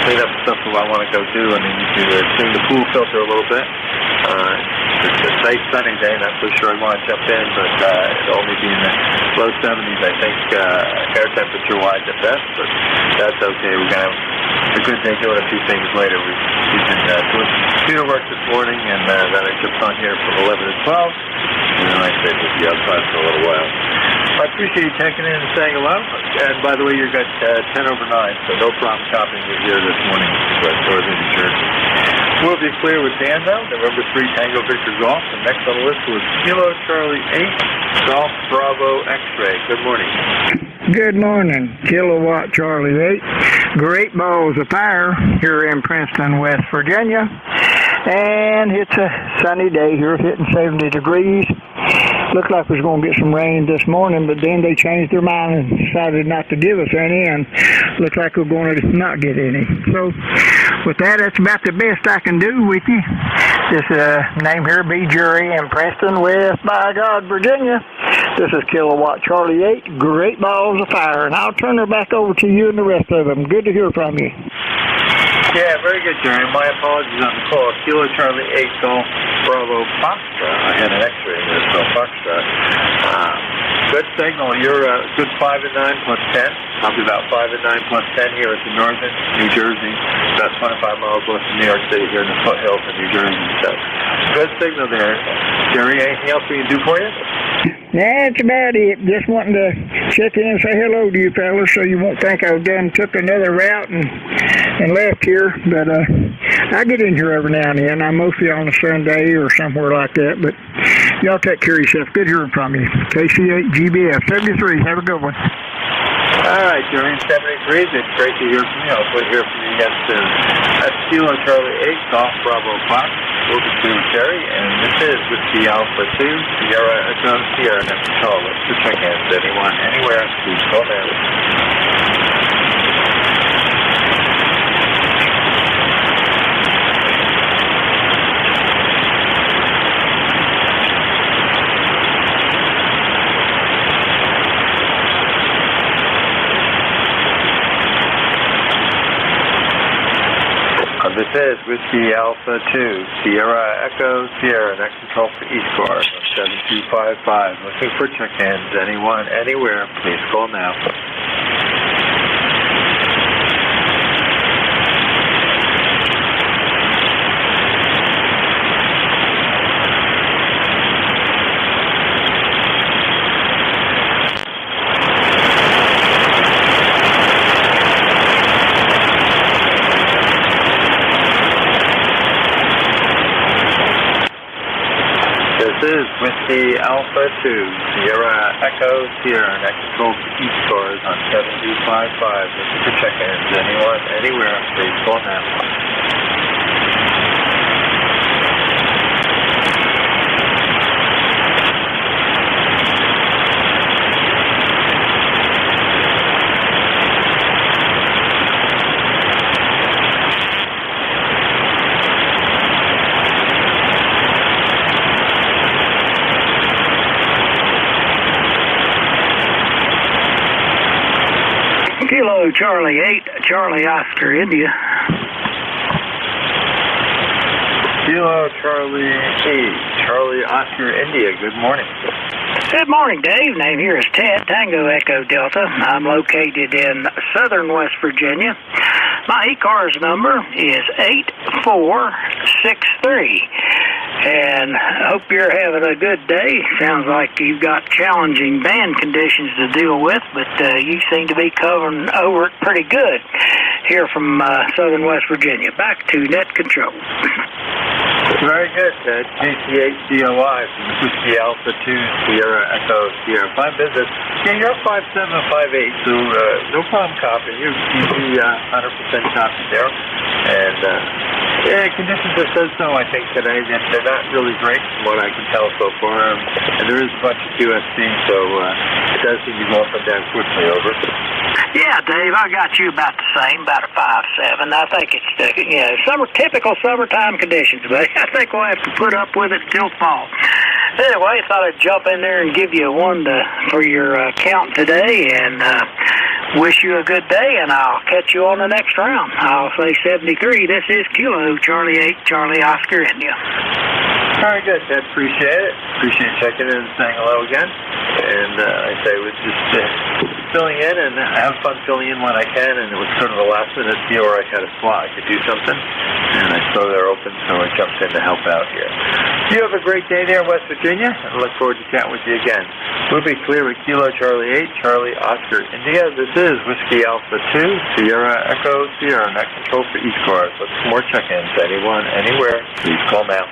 clean up stuff that I want to go do. I need to clean the pool filter a little bit. It's a nice sunny day. Not so sure I want to jump in, but it'll only be in the low 70s, I think, air temperature-wise at best. But that's okay. We're going to have a good day doing a few things later. We've been doing computer work this morning, and then I jumped on here from 11 to 12. And then I said we'll be outside for a little while. I appreciate you checking in and saying hello. And by the way, you got 10 over 9, so no problem copying you here this morning. Northern New Jersey. We'll be clear with Dan, though. November 3, Tango Victor Golf. The next on the list was Kilo Charlie 8, Golf Bravo X-Ray. Good morning. Good morning, Kilowatt Charlie 8. Great balls of fire here in Princeton, West Virginia. And it's a sunny day here, hitting 70 degrees. Looked like we was going to get some rain this morning, but then they changed their mind and decided not to give us any, and looks like we're going to not get any. So with that, that's about the best I can do with you. This name here, B. Jury in Princeton, West by God, Virginia. This is Kilowatt Charlie 8, great balls of fire, and I'll turn her back over to you and the rest of them. Good to hear from you. Yeah, very good, Jerry. My apologies on the call. Kilo Charlie 8, Golf Bravo Foxtrot. I had an X-ray in this, so Foxtrot. Good signal. You're good 5 and 9 plus 10. Probably about 5 and 9 plus 10 here at the northern New Jersey. About 25 miles west of New York City here in the foothills of New Jersey. So good signal there. Jerry, anything else we can do for you? That's about it. Just wanting to check in and say hello to you fellas so you won't think I've done took another route and left here. But I get in here every now and then. I'm mostly on a Sunday or somewhere like that. But y'all take care of yourself. Good hearing from you. KC8GBF 73. Have a good one. All right, Jerry, 73. It's great to hear from you. Hopefully hear from you again soon. That's Kilo Charlie 8, Golf Bravo Fox. We'll be soon, Jerry, and this is Whiskey Alpha 2, Sierra Echo, Sierra, next call. Let's check in. anywhere, please call now. This is Whiskey Alpha 2, Sierra Echo, Sierra, next control for ECARS on 7255. Looking for check-ins. Anyone, anywhere, please call now. This is Whiskey Alpha 2, Sierra Echo, Sierra, next control for ECARS on 7255. Looking for check-ins. Anyone, anywhere, please call now. Kilo Charlie 8, Charlie Oscar, India. Kilo Charlie 8, Charlie Oscar, India. Good morning. Good morning, Dave. Name here is Ted, Tango Echo Delta. I'm located in southern West Virginia. My ECARS number is 8463. And I hope you're having a good day. Sounds like you've got challenging band conditions to deal with, but you seem to be covering over it pretty good here from southern West Virginia. Back to net control. Very good, Ted. GC8COI from Whiskey Alpha 2, Sierra Echo, Sierra. Fine business. Yeah, you're 5758, so no problem copying. You're easy 100% copy there. And yeah, conditions have said so, I think, today. They're not really great from what I can tell so far. And there is a bunch of QSC, so it does seem to go up and down quickly, over. Yeah, Dave, I got you about the same, about a 5.7. I think it's typical summertime conditions, but I think we'll have to put up with it till fall. Anyway, I thought I'd jump in there and give you one for your count today, and wish you a good day, and I'll catch you on the next round. I'll say 73. This is Kilo Charlie 8, Charlie Oscar, India. Very good, Ted. Appreciate it. Appreciate checking in and saying hello again. And I say we're just filling in and have fun filling in when I can. And it was sort of a last minute deal where I had a slot. I could do something. And I saw they're open, so I jumped in to help out here. You have a great day there in West Virginia. I look forward to chatting with you again. We'll be clear with Kilo Charlie 8, Charlie Oscar, India. This is Whiskey Alpha 2, Sierra Echo, Sierra, net control for ECARS. Look for more check-ins. Anyone, anywhere, please call now.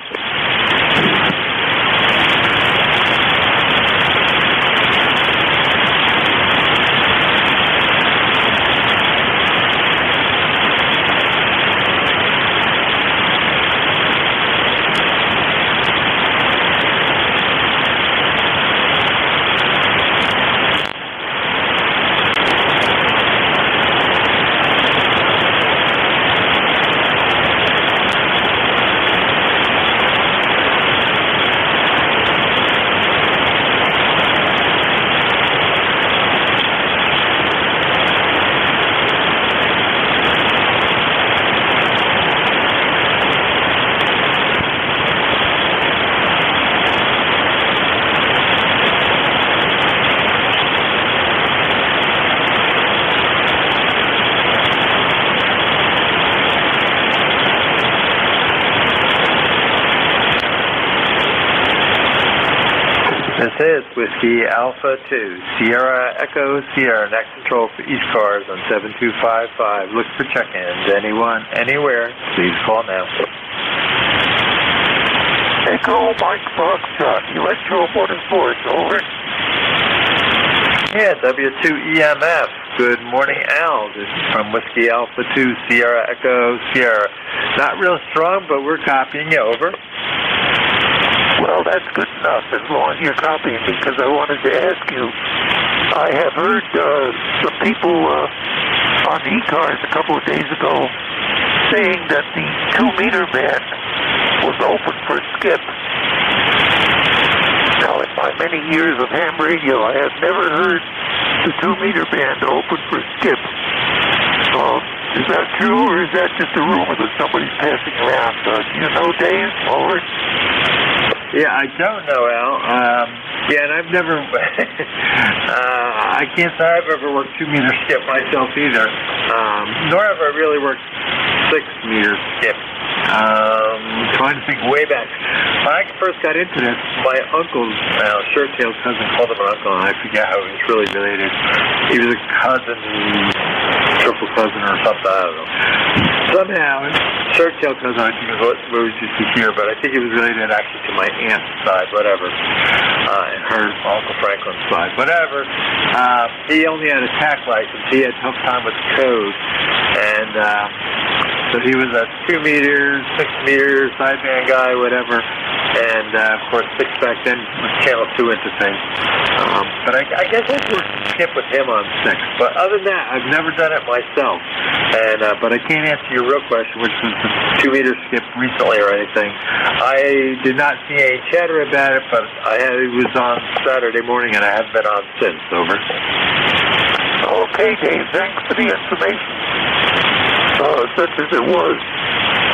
This is Whiskey Alpha 2, Sierra Echo, Sierra, net control for ECARS on 7255. Look for check-ins. Anyone, anywhere, please call now. Echo Mike Foxtrot, US 1244, over. Yeah, W2EMF. Good morning, Al. This is from Whiskey Alpha 2, Sierra Echo, Sierra. Not real strong, but we're copying you, over. Well, that's good enough as long as you're copying me, because I wanted to ask you I have heard some people on ECARS a couple of days ago saying that the 2-meter band was open for skip. Now, in my many years of ham radio, I have never heard the 2-meter band open for skip. Is that true, or is that just a rumor that somebody's passing around? Do you know, Dave? Over? Yeah, I don't know, Al. And I've never, I can't say I've ever worked 2-meter skip myself either. Nor have I really worked 6-meter skip. Trying to think way back. When I first got into this, my uncle's shirt-tailed cousin called him an uncle, and I forget how he was really related. He was a cousin, triple cousin or something, I don't know. Somehow, shirt-tailed cousin, I think is what we used to hear, but I think he was related actually to my aunt's side, whatever. And her Uncle Franklin's side, whatever. He only had a tack license. He had a tough time with the code. And so he was a 2-meter, 6-meter, sideband guy, whatever. And, of course, 6 back then was channel 2 into things. But I guess I'd work skip with him on 6. But other than that, I've never done it myself. And but I can't answer your real question, which was the 2-meter skip recently or anything. I did not see any chatter about it, but it was on Saturday morning, and I haven't been on since. Over. Okay, Dave, thanks for the information. Such as it was,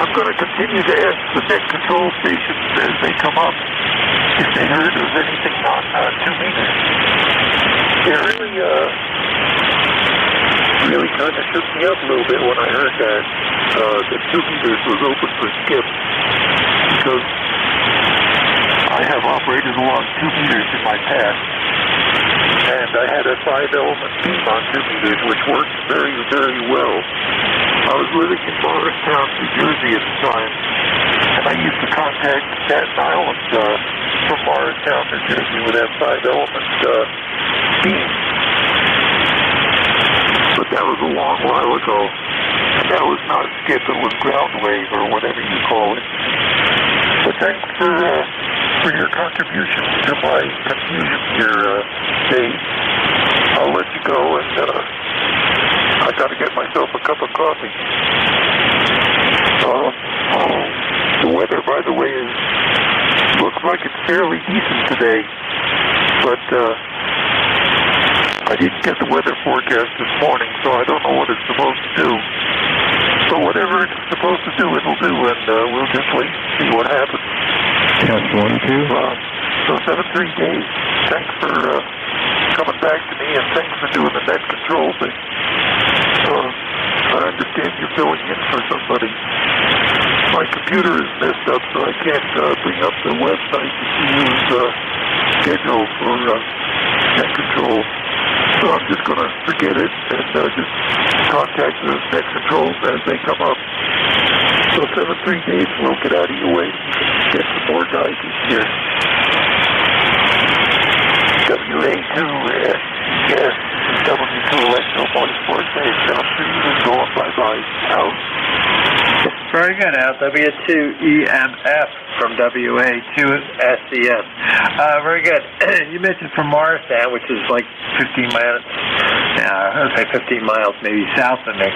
I'm going to continue to ask the net control stations as they come up if they heard of anything on 2 meters. It really kind of shook me up a little bit when I heard that the 2 meters was open for skip, because I have operated along 2 meters in my past, and I had a 5-element beam on 2 meters, which worked very, very well. I was living in Morristown, New Jersey at the time, and I used to contact Staten Island from Morristown, New Jersey with that 5-element beam. But that was a long while ago. And that was not skip, it was ground wave, or whatever you call it. But thanks for your contribution to my confusion here, Dave. I'll let you go, and I gotta get myself a cup of coffee. The weather, by the way, looks like it's fairly decent today, but I didn't get the weather forecast this morning, so I don't know what it's supposed to do. But whatever it's supposed to do, it'll do, and we'll just wait and see what happens. Test 1, 2. So 7-3 days. Thanks for coming back to me, and thanks for doing the net control thing. I understand you're filling in for somebody. My computer is messed up, so I can't bring up the website to see who's scheduled for net control. So I'm just going to forget it and just contact the net controls as they come up. So 7-3 days, we'll get out of your way and get some more guys in here. WA2, yes, W2US, no more sports days. I'm going bye-bye. Out. Very good, Al. W2EMF from WA2SCS. Very good. You mentioned from Morristown, which is like 15 miles, I would say 15 miles maybe south of me,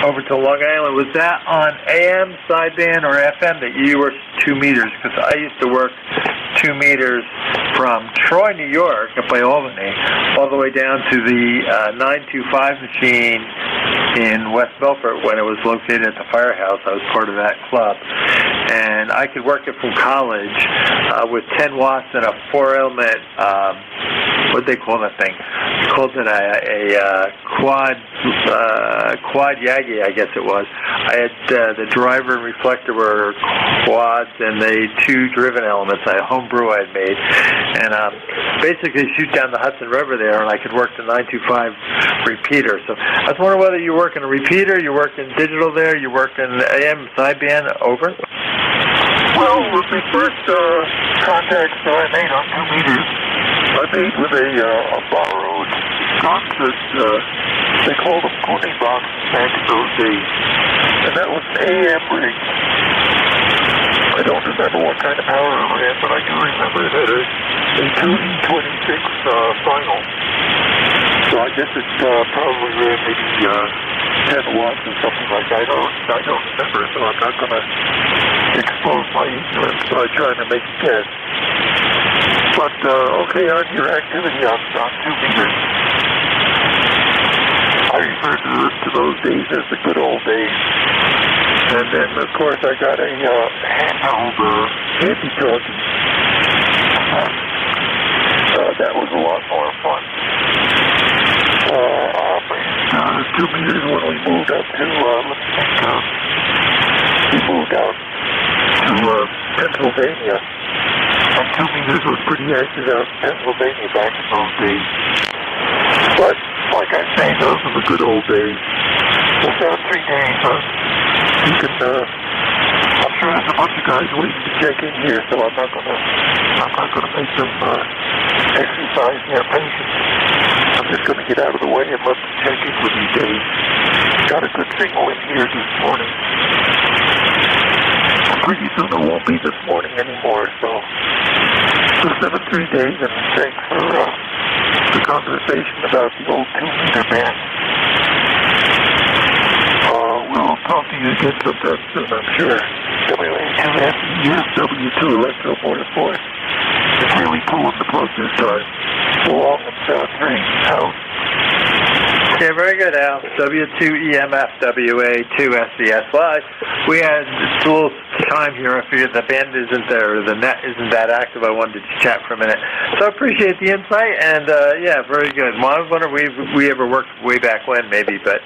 over to Long Island. Was that on AM, sideband, or FM that you worked 2 meters? Because I used to work 2 meters from Troy, New York, up by Albany, all the way down to the 925 machine in West Milford when it was located at the firehouse. I was part of that club. And I could work it from college with 10 watts and a 4-element, what they call that thing? They called it a quad Yagi, I guess it was. I had the driver and reflector were quads, and the 2 driven elements, a homebrew I had made. And basically shoot down the Hudson River there, and I could work the 925 repeater. So I was wondering whether you're working a repeater, you're working digital there, you're working AM sideband, over? Well, with the first contacts that I made on 2 meters, I made with a borrowed gun that they called them pony boxes back in those days. And that was an AM rig. I don't remember what kind of power it ran, but I do remember it had a 2E26 final. So I guess it probably ran maybe 10 watts or something like that. I don't remember, so I'm not going to expose my ignorance by trying to make a guess. But, okay, on your activity on 2 meters, I refer to those days as the good old days. And then, of course, I got a handheld anti-talkie. That was a lot more fun. 2 meters when we moved up to, we moved out to Pennsylvania. And 2 meters was pretty active out in Pennsylvania back in those days. But, like I say, those are the good old days. It's about 3 days, you can, I'm sure there's a bunch of guys waiting to check in here, so I'm not gonna make them, exercise their patience. I'm just gonna get out of the way and let them check in with you, Dave. Got a good signal in here this morning. Pretty soon it won't be this morning anymore, so 3 days, and thanks for, the conversation about the old 2-meter band. We'll talk to you again sometime soon, I'm sure. WA2S, W2 Electro Motorsport. It's really pulling the plug this time. So long and sound dreams. Out. Yeah, very good, Al. W2EMF, WA2SCS. Well, we had a little time here. I figured the band isn't there, or the net isn't that active. I wanted to chat for a minute. So I appreciate the insight, and yeah, very good. Well, I was wondering if we ever worked way back when, maybe, but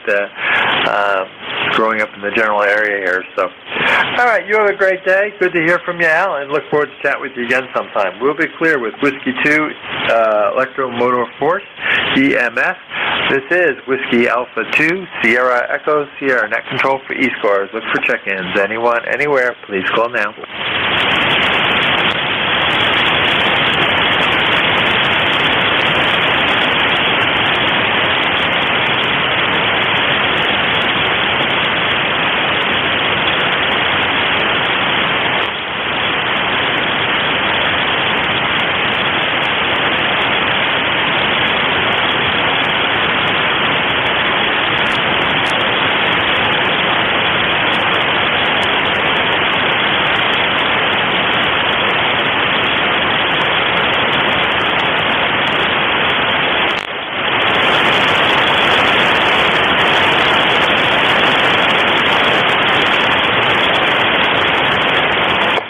growing up in the general area here. So, all right, you have a great day. Good to hear from you, Al, and look forward to chat with you again sometime. We'll be clear with Whiskey 2 Electro Motor Force, EMF. This is Whiskey Alpha 2, Sierra Echo, Sierra Net Control for ECARS. Look for check-ins. Anyone, anywhere, please call now.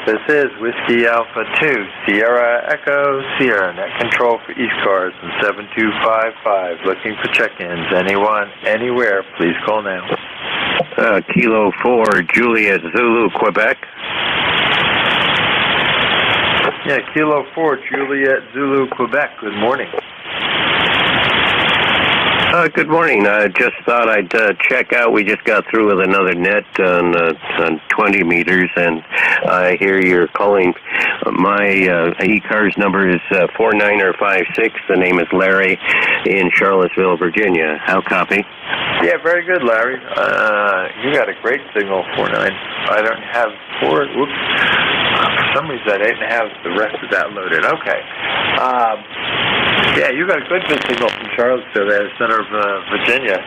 This is Whiskey Alpha 2, Sierra Echo, Sierra Net Control for ECARS and 7255. Looking for check-ins. Anyone, anywhere, please call now. Kilo 4, Juliet Zulu, Quebec. Yeah, Kilo 4, Juliet Zulu, Quebec. Good morning. Good morning. I just thought I'd check out. We just got through with another net on 20 meters, and I hear you're calling. My ECARS number is 4956. The name is Larry in Charlottesville, Virginia. How copy? Yeah, very good, Larry. You got a great signal, 49. I don't have 4. Whoops. For some reason, I didn't have the rest of that loaded. Okay. Yeah, you got a good signal from Charlottesville, the center of Virginia.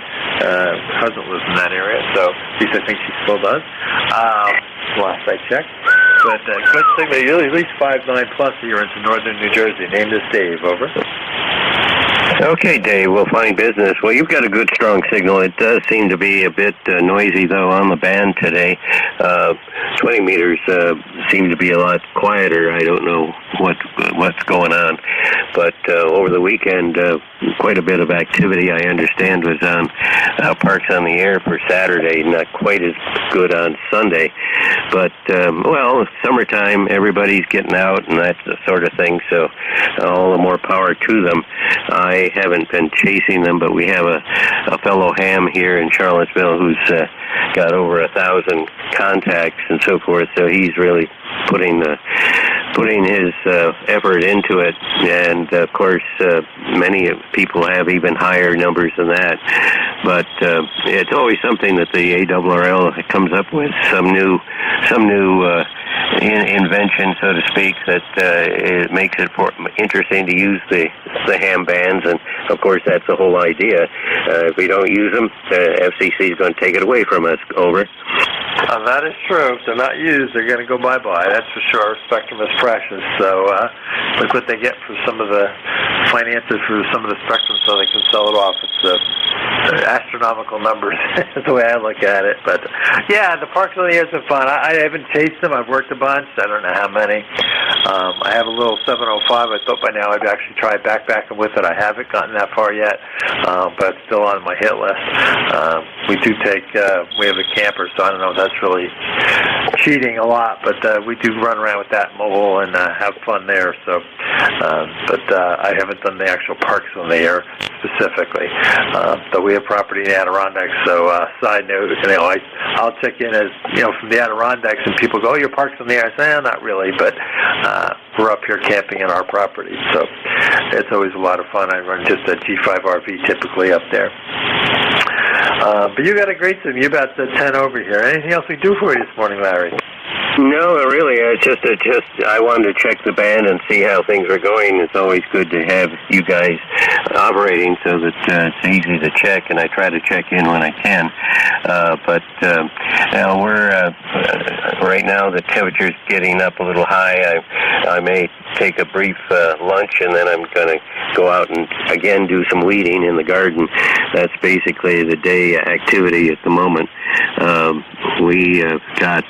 Cousin lives in that area, so at least I think she still does. Last I checked. But good signal. You're at least 5'9" plus you're into northern New Jersey. Name is Dave. Over. Okay, Dave, well, fine business. Well, you've got a good, strong signal. It does seem to be a bit noisy, though, on the band today. 20 meters seem to be a lot quieter. I don't know what's going on. But over the weekend, quite a bit of activity, I understand, was on Parks on the Air for Saturday. Not quite as good on Sunday. But, well, summertime, everybody's getting out and that sort of thing, so all the more power to them. I haven't been chasing them, but we have a fellow ham here in Charlottesville who's got over 1,000 contacts and so forth, so he's really putting his effort into it, and of course many people have even higher numbers than that, but it's always something that the ARRL comes up with, some new invention, so to speak, that it makes it interesting to use the ham bands, and of course that's the whole idea. If we don't use them, the FCC is going to take it away from us. Over. That is true. If they're not used, they're going to go bye-bye. That's for sure. Spectrum is precious. So look what they get for some of the finances for some of the spectrum so they can sell it off. It's astronomical numbers. That's the way I look at it. But, yeah, the parks of the year have been fun. I haven't chased them. I've worked a bunch. I don't know how many. I have a little 705. I thought by now I'd actually try backpacking with it. I haven't gotten that far yet, but it's still on my hit list. We do take, we have a camper, so I don't know if that's really cheating a lot, but we do run around with that mobile and have fun there. So, but I haven't done the actual parks on the air specifically. But we have property in the Adirondacks. So, side note, I'll check in as from the Adirondacks, and people go, "Oh, your park's on the air." I say, "Not really," but we're up here camping in our property, so it's always a lot of fun. I run just a G5 RV typically up there. But you got a great team. You're about 10 over here. Anything else we do for you this morning, Larry? No, really. Just I wanted to check the band and see how things are going. It's always good to have you guys operating so that it's easy to check, and I try to check in when I can. But we're right now the temperature's getting up a little high. I may take a brief lunch, and then I'm going to go out and again do some weeding in the garden. That's basically the day activity at the moment. We got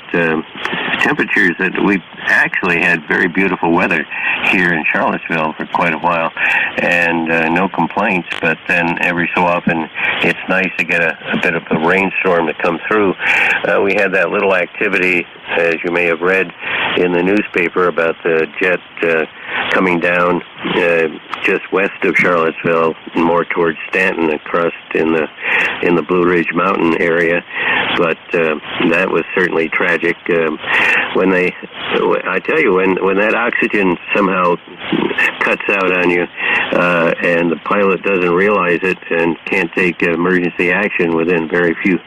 temperatures that we've actually had very beautiful weather here in Charlottesville for quite a while, and no complaints, but then every so often it's nice to get a bit of a rainstorm to come through. We had that little activity, as you may have read in the newspaper, about the jet coming down just west of Charlottesville, more towards Stanton, across in the Blue Ridge Mountain area. But that was certainly tragic. I tell you, when that oxygen somehow cuts out on you, and the pilot doesn't realize it and can't take emergency action within very few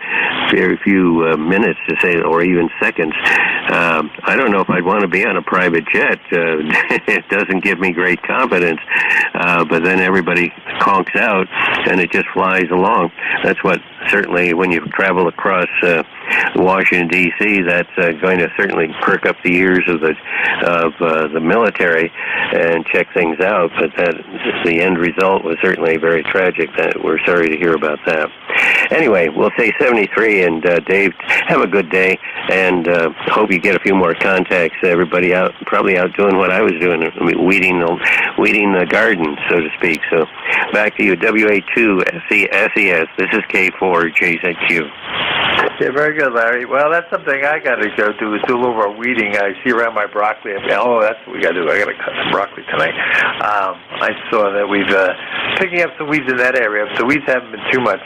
minutes, to say, or even seconds, I don't know if I'd want to be on a private jet. It doesn't give me great confidence. But then everybody conks out, and it just flies along. That's what certainly when you travel across Washington D.C., that's going to certainly perk up the ears of the military and check things out. But the end result was certainly very tragic. That we're sorry to hear about that. Anyway, we'll say 73, and Dave, have a good day, and hope you get a few more contacts. Everybody probably out doing what I was doing, weeding the garden, so to speak. So back to you, WA2SES. This is K4JZQ. Yeah, very good, Larry. Well, that's something I got to go do, is do a little more weeding. I see around my broccoli. That's what we got to do. I got to cut some broccoli tonight. I saw that we've picking up some weeds in that area. The weeds haven't been too much.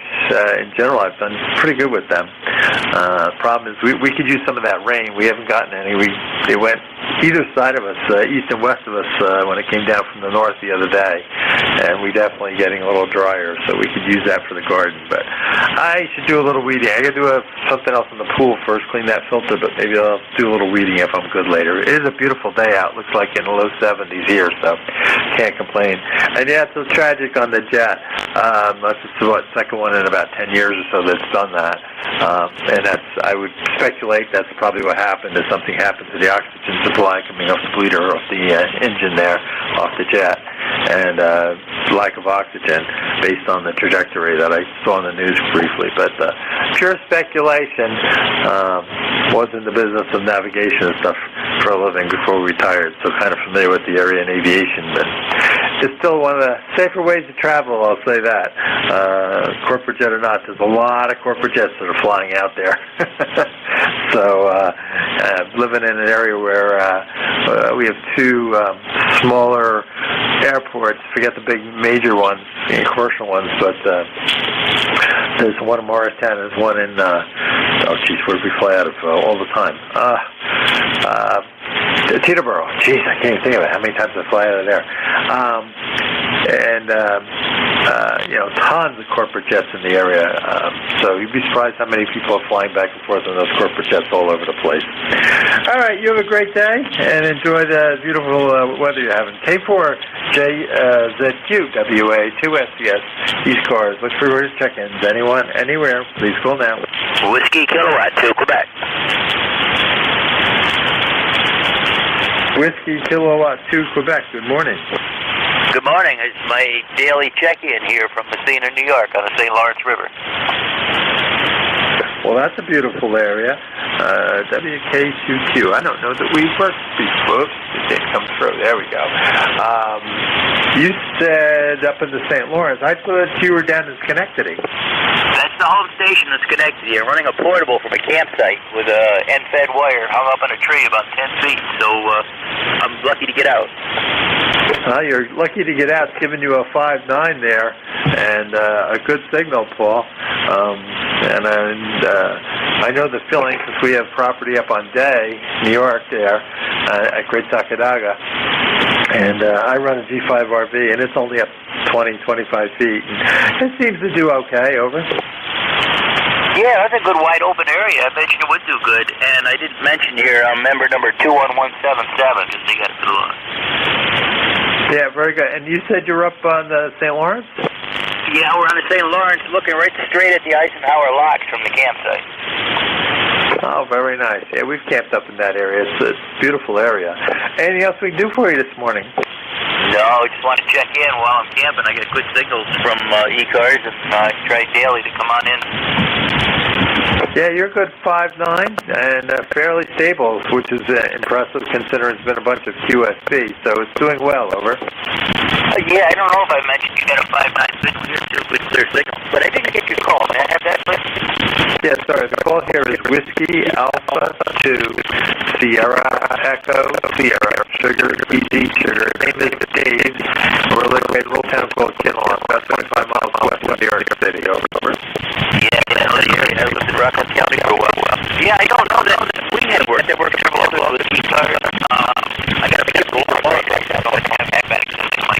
In general, I've done pretty good with them. Problem is, we could use some of that rain. We haven't gotten any. They went either side of us, east and west of us, when it came down from the north the other day, and we definitely getting a little drier, so we could use that for the garden. But I should do a little weeding. I got to do something else in the pool first, clean that filter, but maybe I'll do a little weeding if I'm good later. It is a beautiful day out. Looks like in the low 70s here, so can't complain. And yeah, it's so tragic on the jet. That's the second one in about 10 years or so that's done that. And I would speculate that's probably what happened, is something happened to the oxygen supply coming off the bleeder, off the engine there, off the jet, and lack of oxygen based on the trajectory that I saw in the news briefly. But pure speculation. Was in the business of navigation and stuff for a living before we retired, so kind of familiar with the area in aviation, but it's still one of the safer ways to travel, I'll say that. Corporate jet or not, there's a lot of corporate jets that are flying out there. So living in an area where we have two smaller airports, forget the big major ones, commercial ones, but there's one in Morristown, there's one in, where do we fly out of all the time? Teterboro. Jeez, I can't even think of it, how many times I fly out of there. And tons of corporate jets in the area. So you'd be surprised how many people are flying back and forth on those corporate jets all over the place. All right, you have a great day and enjoy the beautiful weather you're having. K4JZQWA2SCS ECARS. Look for your check-ins. Anyone, anywhere, please call now. Whiskey Kilowatt to Quebec. Whiskey Kilowatt 2 Quebec. Good morning. Good morning. It's my daily check-in here from Messina, New York on the St. Lawrence River. Well, that's a beautiful area. WK2Q. I don't know that we worked before. It didn't come through. There we go. You said up in the St. Lawrence. I thought you were down in Schenectady. That's the home station that's connected here. Running a portable from a campsite with a end-fed wire hung up on a tree about 10 feet. So I'm lucky to get out. You're lucky to get out. It's giving you a 5.9 there and a good signal, Paul. I know the feeling since we have property up on Day, New York there at Great Takadaga. And I run a G5RV, and it's only up 20, 25 feet. And it seems to do okay. Over. Yeah, that's a good wide open area. I bet you it would do good. And I didn't mention here, I'm member number 21177, just so you got it through on. Yeah, very good. And you said you're up on the St. Lawrence? Yeah, we're on the St. Lawrence, looking right straight at the Eisenhower Locks from the campsite. Oh, very nice. Yeah, we've camped up in that area. It's a beautiful area. Anything else we can do for you this morning? No, I just want to check in while I'm camping. I get good signals from ECARS, and I try daily to come on in. Yeah, you're a good 5.9 and fairly stable, which is impressive considering it's been a bunch of QSB. So it's doing well. Over. Yeah, I don't know if I mentioned you got a 5.9 signal here too, with clear signal, but I didn't get your call. May I have that, please? Yeah, sorry. The call here is Whiskey Alpha 2 Sierra Echo Sierra Sugar ED Sugar. Name is Dave. We're located in a little town called Kinlaw, about 25 miles west of New York City. Over. Yeah, I know the area. I lived in Rockland County for a while. Yeah, I don't know that we had worked. There were several others with ECARS. I got a big goal for I don't have that back in my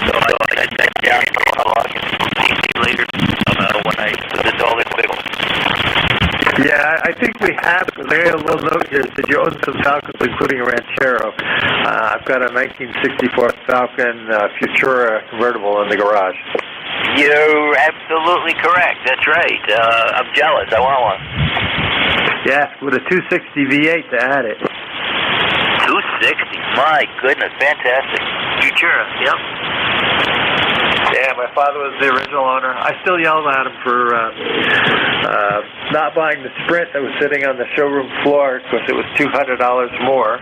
so I sat down for a log and see you later when I did all this big one. Yeah, I think we have. I got a little note here. Said you own some Falcons, including a Ranchero. I've got a 1964 Falcon Futura convertible in the garage. You're absolutely correct. That's right. I'm jealous. I want one. Yeah, with a 260 V8 to add it. 260. My goodness, fantastic. Futura. Yep. Yeah, my father was the original owner. I still yelled at him for not buying the Sprint that was sitting on the showroom floor because it was $200 more.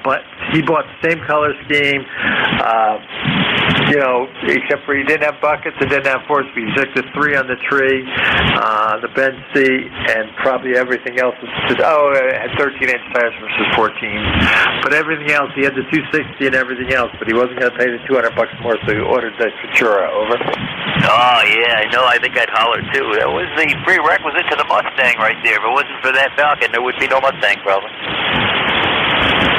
But he bought the same color scheme, except for he didn't have buckets and didn't have 4-speed. He took the 3 on the tree, the bench seat, and probably everything else. It had 13-inch tires versus 14. But everything else, he had the 260 and everything else, but he wasn't going to pay the $200 more, so he ordered the Futura. Over. Oh, yeah, I know. I think I'd holler, too. That was the prerequisite to the Mustang right there. If it wasn't for that Falcon, there would be no Mustang, probably.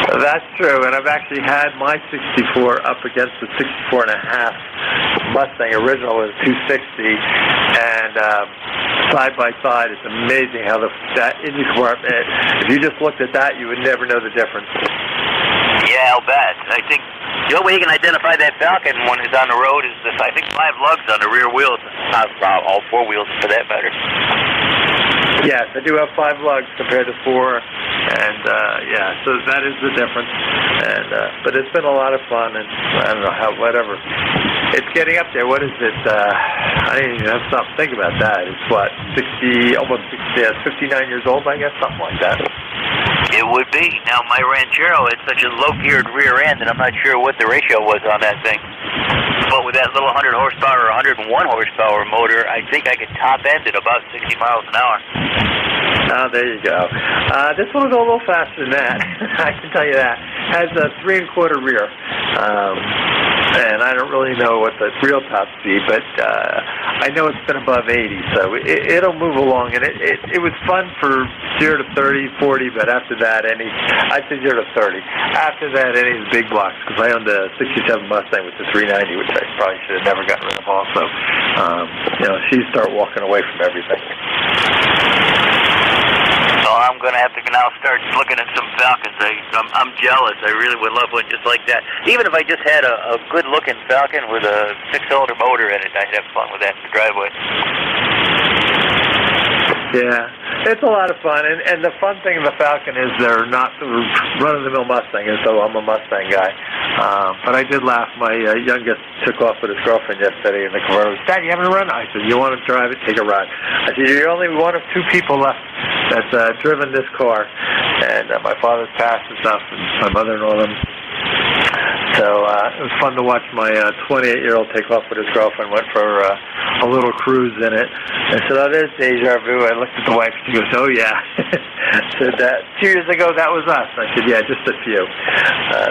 That's true, and I've actually had my 64 up against the 64.5 Mustang original with 260, and side by side, it's amazing how that engine compartment, if you just looked at that, you would never know the difference. Yeah, I'll bet. I think the only way you can identify that Falcon when it's on the road is this, I think 5 lugs on the rear wheels, all 4 wheels for that matter. Yes, I do have 5 lugs compared to 4, and so that is the difference. And but it's been a lot of fun, and I don't know how, whatever. It's getting up there. What is it? I didn't even have to stop and think about that. It's what, 60, almost 60, 59 years old, I guess, something like that. It would be. Now, my Ranchero had such a low-geared rear end that I'm not sure what the ratio was on that thing. But with that little 100 horsepower or 101 horsepower motor, I think I could top end at about 60 miles an hour. Oh, there you go. This one will go a little faster than that. I can tell you that. Has a 3 1/4 rear. and I don't really know what the real top speed, but I know it's been above 80, so it'll move along. And it was fun for 0 to 30, 40, but after that, I'd say 0 to 30. After that, any of the big blocks, because I owned a 67 Mustang with the 390, which I probably should have never gotten rid of also. She'd start walking away from everything. So I'm going to have to now start looking at some Falcons. I'm jealous. I really would love one just like that. Even if I just had a good-looking Falcon with a 6-cylinder motor in it, I'd have fun with that in the driveway. Yeah, it's a lot of fun, and the fun thing of the Falcon is they're not the run-of-the-mill Mustang, and so I'm a Mustang guy. But I did laugh. My youngest took off with his girlfriend yesterday in the convertible. Dad, you having a run? I said, you want to drive it? Take a ride. I said, you're only one of 2 people left that's driven this car, and my father's passed and stuff, and my mother-in-law them. So it was fun to watch my 28-year-old take off with his girlfriend, went for a little cruise in it. I said, oh, there's deja vu. I looked at the wife, and she goes, oh, yeah. I said, 2 years ago, that was us. I said, yeah, just a few.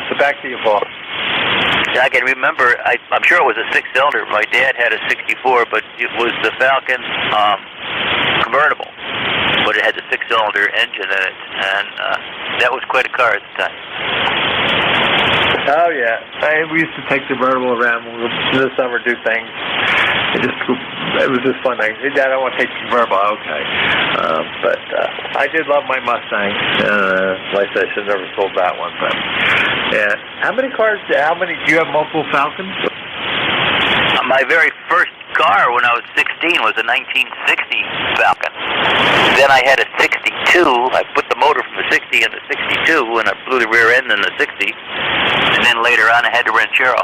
So back to you, Paul. I can remember, I'm sure it was a 6-cylinder. My dad had a 64, but it was the Falcon convertible. But it had the 6-cylinder engine in it, and that was quite a car at the time. Oh, yeah. We used to take the convertible around when we would, in the summer, do things. It was just fun. Hey, Dad, I want to take the convertible. Okay. But I did love my Mustang. Like I said, I should have never sold that one. But, yeah. Do you have multiple Falcons? My very first car when I was 16 was a 1960 Falcon. Then I had a 62. I put the motor from the 60 in the 62, and I blew the rear end in the 60. And then later on, I had the Ranchero.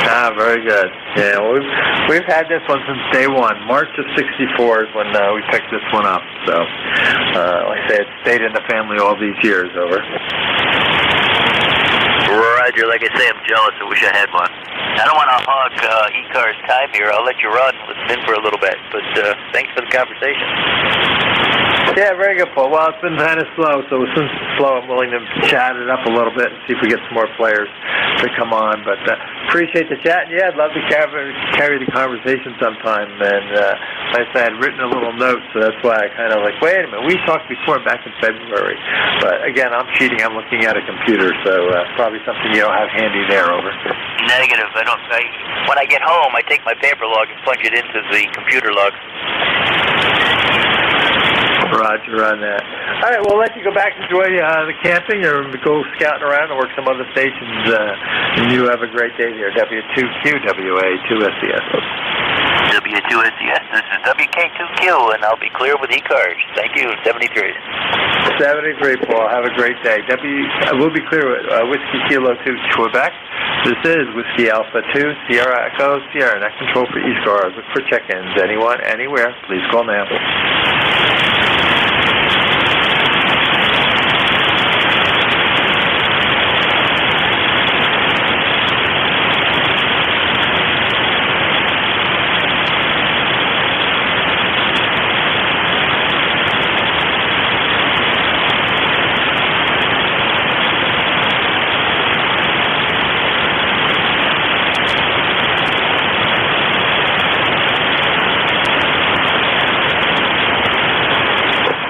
Ah, very good. Yeah, well, we've had this one since day one. March of '64 is when we picked this one up. So, like I said, it stayed in the family all these years. Over. Roger, like I say, I'm jealous. I wish I had one. I don't want to hog ECARS time here. I'll let you run, listen in for a little bit. But thanks for the conversation. Yeah, very good, Paul. Well, it's been kind of slow, so since it's slow, I'm willing to chat it up a little bit and see if we get some more players to come on. But appreciate the chat. Yeah, I'd love to carry the conversation sometime. And like I said, I'd written a little note, so that's why I kind of like, wait a minute, we talked before back in February. But again, I'm cheating. I'm looking at a computer, so probably something you don't have handy there. Over. Negative. When I get home, I take my paper log and plunge it into the computer log. Roger on that. All right, we'll let you go back and enjoy the camping or go scouting around and work some other stations. And you have a great day there. W2QWA2SCS. W2SCS. This is WK2Q, and I'll be clear with ECARS. Thank you. 73. 73, Paul. Have a great day. We'll be clear with Whiskey Kilo 2 Quebec. This is Whiskey Alpha 2 Sierra Echo Sierra. Net control for ECARS. Look for check-ins. Anyone, anywhere. Please call now.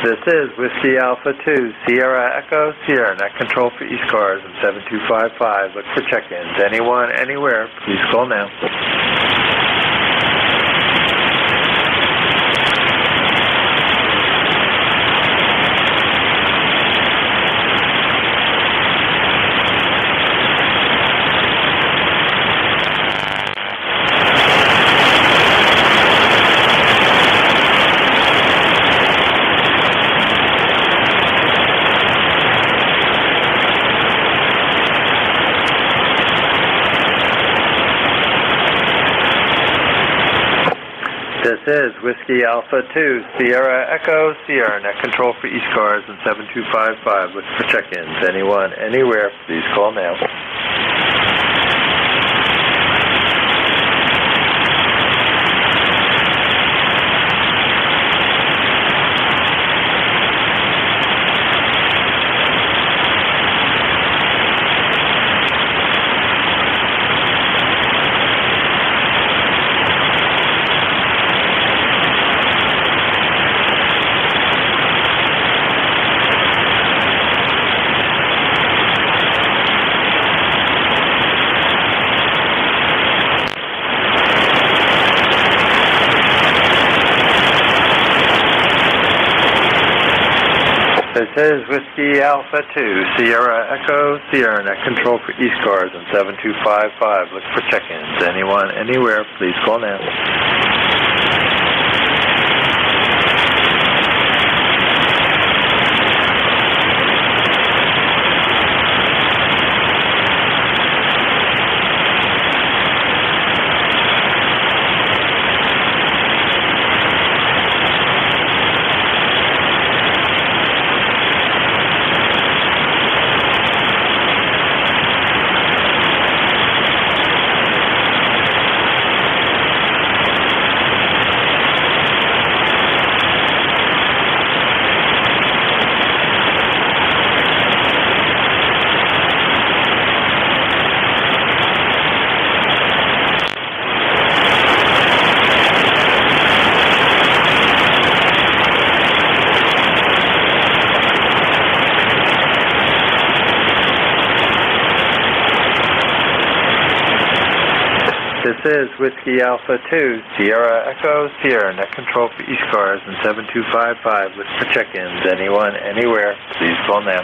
This is Whiskey Alpha 2, Sierra Echo, Sierra, net control for ECARS and 7255. Look for check-ins. Anyone, anywhere, please call now. This is Whiskey Alpha 2, Sierra Echo, Sierra, net control for ECARS and 7255. Look for check-ins. Anyone, anywhere, please call now. is Whiskey Alpha 2, Sierra Echo, Sierra Net Control for ECARS on 7255. Look for check-ins. Anyone, anywhere, please call now. This is Whiskey Alpha 2, Sierra Echo, Sierra Net Control for ECARS on 7255. Look for check-ins. Anyone, anywhere, please call now.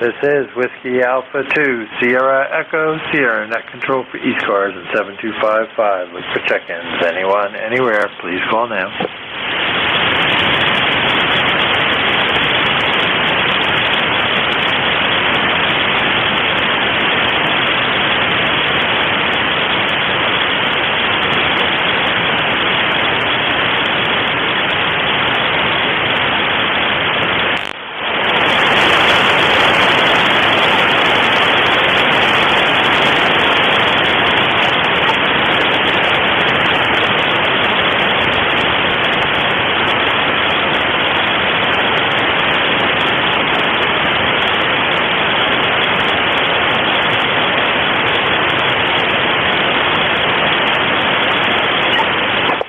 This is Whiskey Alpha 2, Sierra Echo, Sierra Net Control for ECARS at 7255. Look for check-ins. Anyone, anywhere, please call now.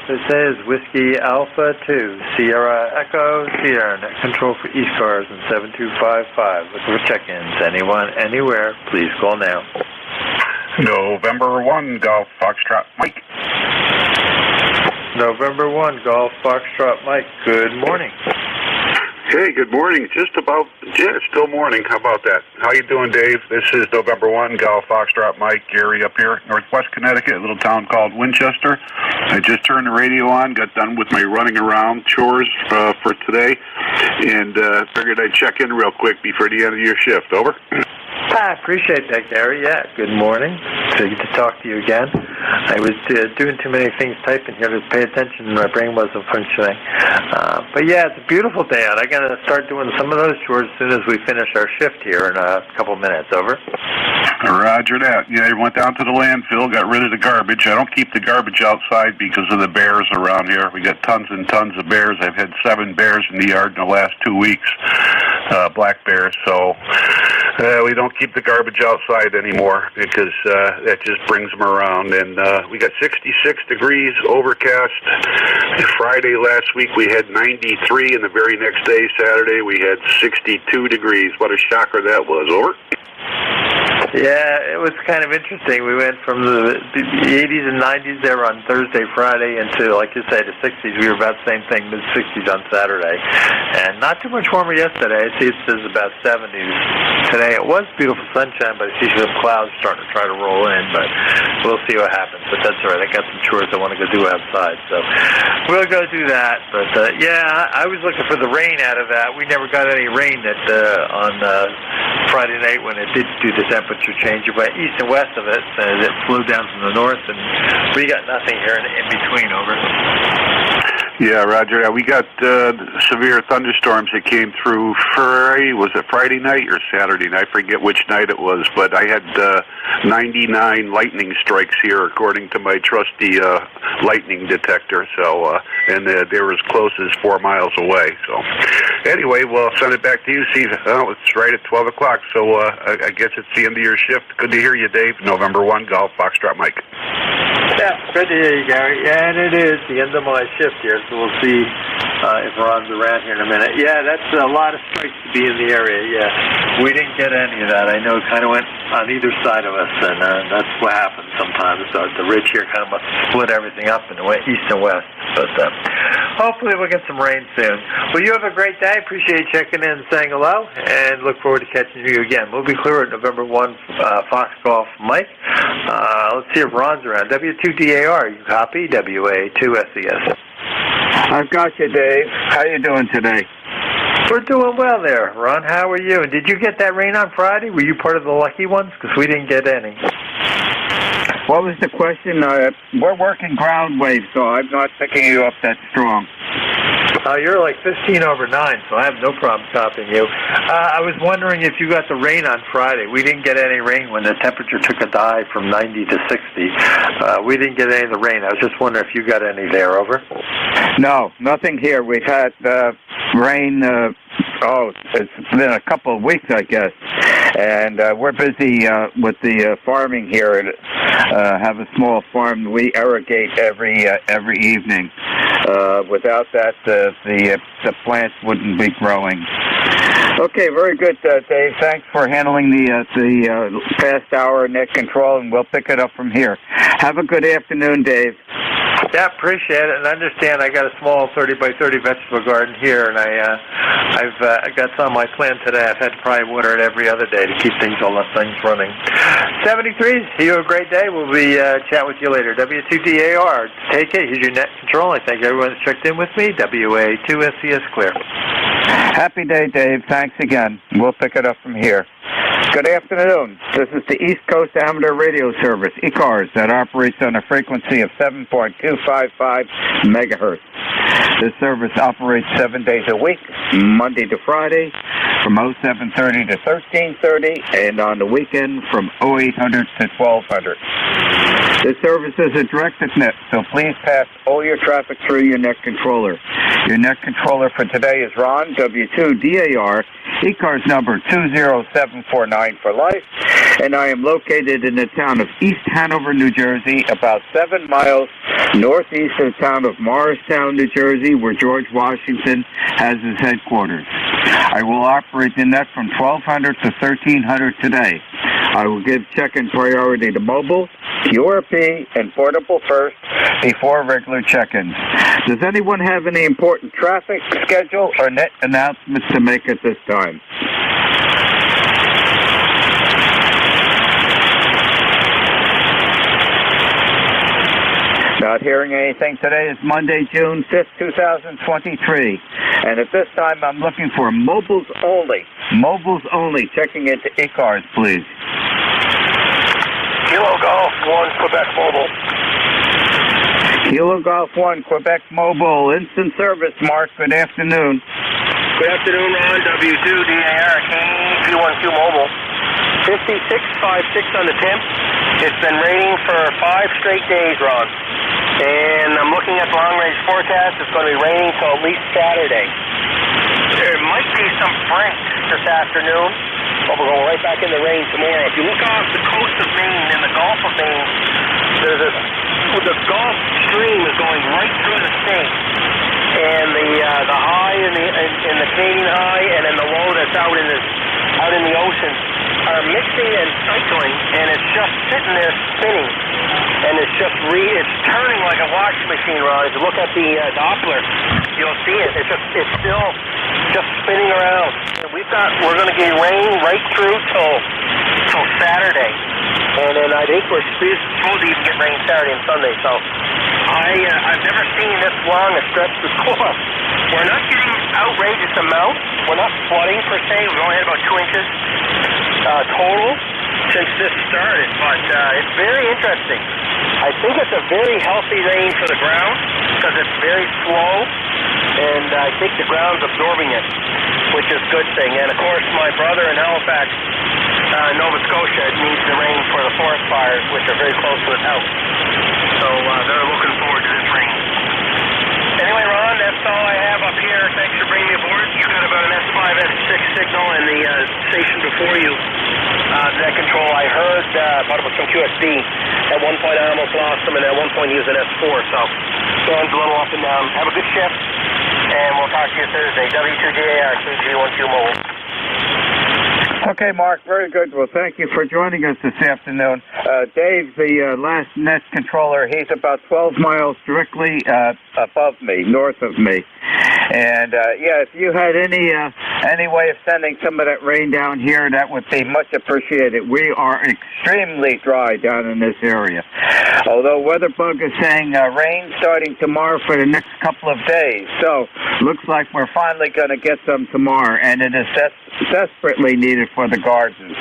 This is Whiskey Alpha 2, Sierra Echo, Sierra Net Control for ECARS and 7255. Look for check-ins. Anyone, anywhere, please call now. November 1, Golf Foxtrot Mike. November 1, Golf Foxtrot Mike. Good morning. Hey, good morning. Just about, it's still morning. How about that? How you doing, Dave? This is November 1, Golf Foxtrot Mike, Gary up here, Northwest Connecticut, a little town called Winchester. I just turned the radio on, got done with my running around chores for today, and figured I'd check in real quick before the end of your shift. Over. I appreciate that, Gary. Yeah, good morning. So good to talk to you again. I was doing too many things typing here to pay attention, and my brain wasn't functioning. But yeah, it's a beautiful day out. I got to start doing some of those chores as soon as we finish our shift here in a couple minutes. Over. Roger that. Yeah, I went down to the landfill, got rid of the garbage. I don't keep the garbage outside because of the bears around here. We got tons and tons of bears. I've had 7 bears in the yard in the last 2 weeks, black bears. So we don't keep the garbage outside anymore because that just brings them around. And we got 66 degrees, overcast. Friday last week we had 93, and the very next day, Saturday, we had 62 degrees. What a shocker that was. Over. Yeah, it was kind of interesting. We went from the 80s and 90s there on Thursday, Friday, into, like you say, the 60s. We were about the same thing, mid-60s on Saturday. And not too much warmer yesterday. I see it says about 70s. Today it was beautiful sunshine, but I see some clouds starting to try to roll in. But we'll see what happens. But that's all right. I got some chores I want to go do outside. So we'll go do that. But, yeah, I was looking for the rain out of that. We never got any rain on Friday night when it did do the temperature change. But east and west of it, it flew down from the north, and we got nothing here in between. Over. Yeah, Roger. We got severe thunderstorms that came through was it Friday night or Saturday night? I forget which night it was, but I had 99 lightning strikes here, according to my trusty lightning detector. So, and they were as close as 4 miles away. So, anyway, we'll send it back to you. See, it's right at 12 o'clock, so I guess it's the end of your shift. Good to hear you, Dave. November 1, Golf, Foxtrot Mike. Yeah, good to hear you, Gary. Yeah, and it is the end of my shift here, so we'll see if Ron's around here in a minute. Yeah, that's a lot of strikes to be in the area, yeah. We didn't get any of that. I know it kind of went on either side of us, and that's what happens sometimes. The ridge here kind of must split everything up into east and west. But hopefully we'll get some rain soon. Well, you have a great day. Appreciate you checking in and saying hello, and look forward to catching you again. We'll be clear at November 1, Fox Golf Mike. Let's see if Ron's around. W2DAR, you copy? WA2SES. I've got you, Dave. How you doing today? We're doing well there, Ron. How are you? And did you get that rain on Friday? Were you part of the lucky ones? Because we didn't get any. What was the question? We're working ground waves, so I'm not picking you up that strong. You're like 15 over 9, so I have no problem copying you. I was wondering if you got the rain on Friday. We didn't get any rain when the temperature took a dive from 90 to 60. We didn't get any of the rain. I was just wondering if you got any there, over? No, nothing here. We've had rain, it's been a couple of weeks, I guess. And we're busy with the farming here. Have a small farm. We irrigate every evening. Without that, the plants wouldn't be growing. Okay, very good, Dave. Thanks for handling the past hour net control, and we'll pick it up from here. Have a good afternoon, Dave. Yeah, appreciate it, and understand I got a small 30 by 30 vegetable garden here, and I've got some on my plant today. I've had to probably water it every other day to keep all the things running. 73s, you have a great day. We'll be chatting with you later. W2DAR, take it. Here's your net control. I thank everyone that's checked in with me. WA2SES clear. Happy day, Dave. Thanks again. We'll pick it up from here. Good afternoon. This is the East Coast Amateur Radio Service, ECARS, that operates on a frequency of 7.255 megahertz. This service operates 7 days a week, Monday to Friday, from 0730 to 1330, and on the weekend from 0800 to 1200. This service is a directed net, so please pass all your traffic through your net controller. Your net controller for today is Ron, W2DAR, ECARS number 20749 for life, and I am located in the town of East Hanover, New Jersey, about 7 miles northeast of the town of Morristown, New Jersey, where George Washington has his headquarters. I will operate the net from 1200 to 1300 today. I will give check-in priority to mobile, QRP, and portable first before regular check-ins. Does anyone have any important traffic, schedule, or net announcements to make at this time? Not hearing anything. Today is Monday, June 5th, 2023. And at this time, I'm looking for mobiles only. Mobiles only. Checking into ECARS, please. Kilo Golf 1, Quebec Mobile. Kilo Golf 1, Quebec Mobile. Instant service, Mark. Good afternoon. Good afternoon, Ron. W2DAR, KP12 Mobile. 56.56 on the temp. It's been raining for 5 straight days, Ron. And I'm looking at the long-range forecast. It's going to be raining till at least Saturday. There might be some brink this afternoon, but we're going right back in the rain tomorrow. If you look off the coast of Maine and the Gulf of Maine, the Gulf Stream is going right through the state. And the high in the Canadian high, and then the low that's out in the ocean are mixing and cycling, and it's just sitting there spinning. And it's just it's turning like a washing machine, Ron. If you look at the Doppler, you'll see it. It's still just spinning around. And we're going to get rain right through till Saturday. And then I think we're supposed to even get rain Saturday and Sunday. So I've never seen this long a stretch before. We're not getting outrageous amounts. We're not flooding per se. We've only had about 2 inches total since this started. But it's very interesting. I think it's a very healthy rain for the ground because it's very slow, and I think the ground's absorbing it, which is a good thing. And of course, my brother in Halifax, Nova Scotia, needs the rain for the forest fires, which are very close to his house. So they're looking forward to this rain. Anyway, Ron, that's all I have up here. Thanks for bringing me aboard. You got about an S5, S6 signal in the station before you. Net control, I heard about some QSD. At one point I almost lost them, and at one point he was an S4, so stands a little up and down. Have a good shift, and we'll talk to you Thursday. W2DAR, CG12 Mobile. Okay, Mark, very good. Well, thank you for joining us this afternoon. Dave, the last net controller, he's about 12 miles directly above me, north of me. And, if you had any way of sending some of that rain down here, that would be much appreciated. We are extremely dry down in this area. Although WeatherBug is saying rain starting tomorrow for the next couple of days. So, looks like we're finally going to get some tomorrow, and it is desperately needed for the gardens.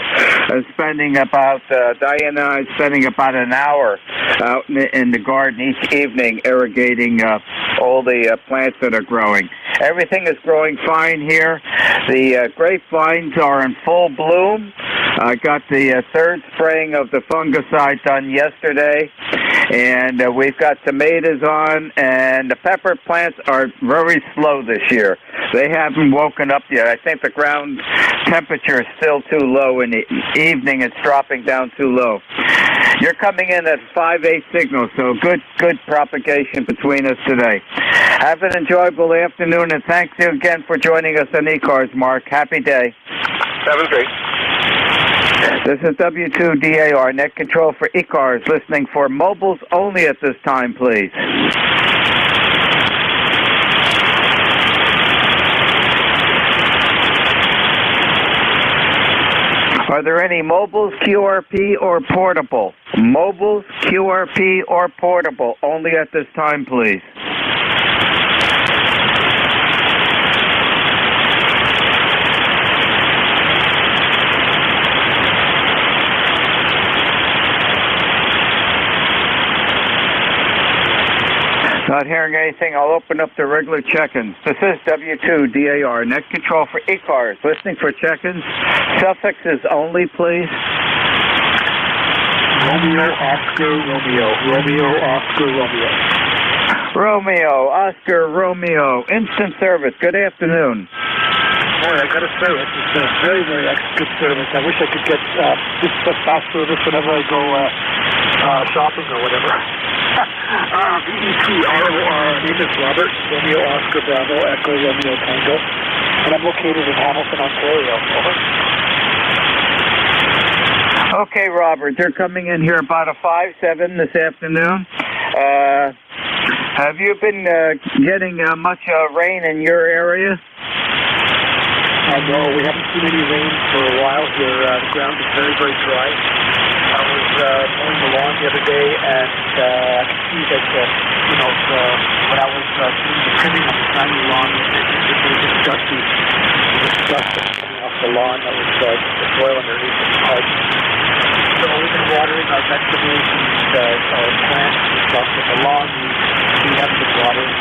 Diana and I spending about an hour out in the garden each evening irrigating all the plants that are growing. Everything is growing fine here. The grapevines are in full bloom. I got the third spraying of the fungicide done yesterday, and we've got tomatoes on, and the pepper plants are very slow this year. They haven't woken up yet. I think the ground temperature is still too low. In the evening, it's dropping down too low. You're coming in at 5/8 signal, so good propagation between us today. Have an enjoyable afternoon, and thank you again for joining us on ECARS, Mark. Happy day. 7-3. This is W2DAR, net control for ECARS, listening for mobiles only at this time, please. Are there any mobiles, QRP, or portable? Mobiles, QRP, or portable, only at this time, please. Not hearing anything, I'll open up the regular check-ins. This is W2DAR, net control for ECARS, listening for check-ins. Suffixes only, please. Romeo, Oscar, Romeo. Romeo, Oscar, Romeo. Romeo, Oscar, Romeo. Instant service, good afternoon. Boy, I gotta say, it's a very, very good service. I wish I could get this fast service whenever I go shopping or whatever. VECROR, name is Robert, Romeo, Oscar, Bravo, Echo, Romeo, Tango, and I'm located in Hamilton, Ontario. Over. Okay, Robert, you're coming in here about a 5-7 this afternoon. Have you been getting much rain in your area? No, we haven't seen any rain for a while here. The ground is very, very dry. I was mowing the lawn the other day, and I could see that, when I was doing the trimming on the side of the lawn, it was just dusty. It was dust coming off the lawn that was the soil underneath the hard. So we've been watering our vegetables and our plants and stuff, but the lawn we haven't been watering.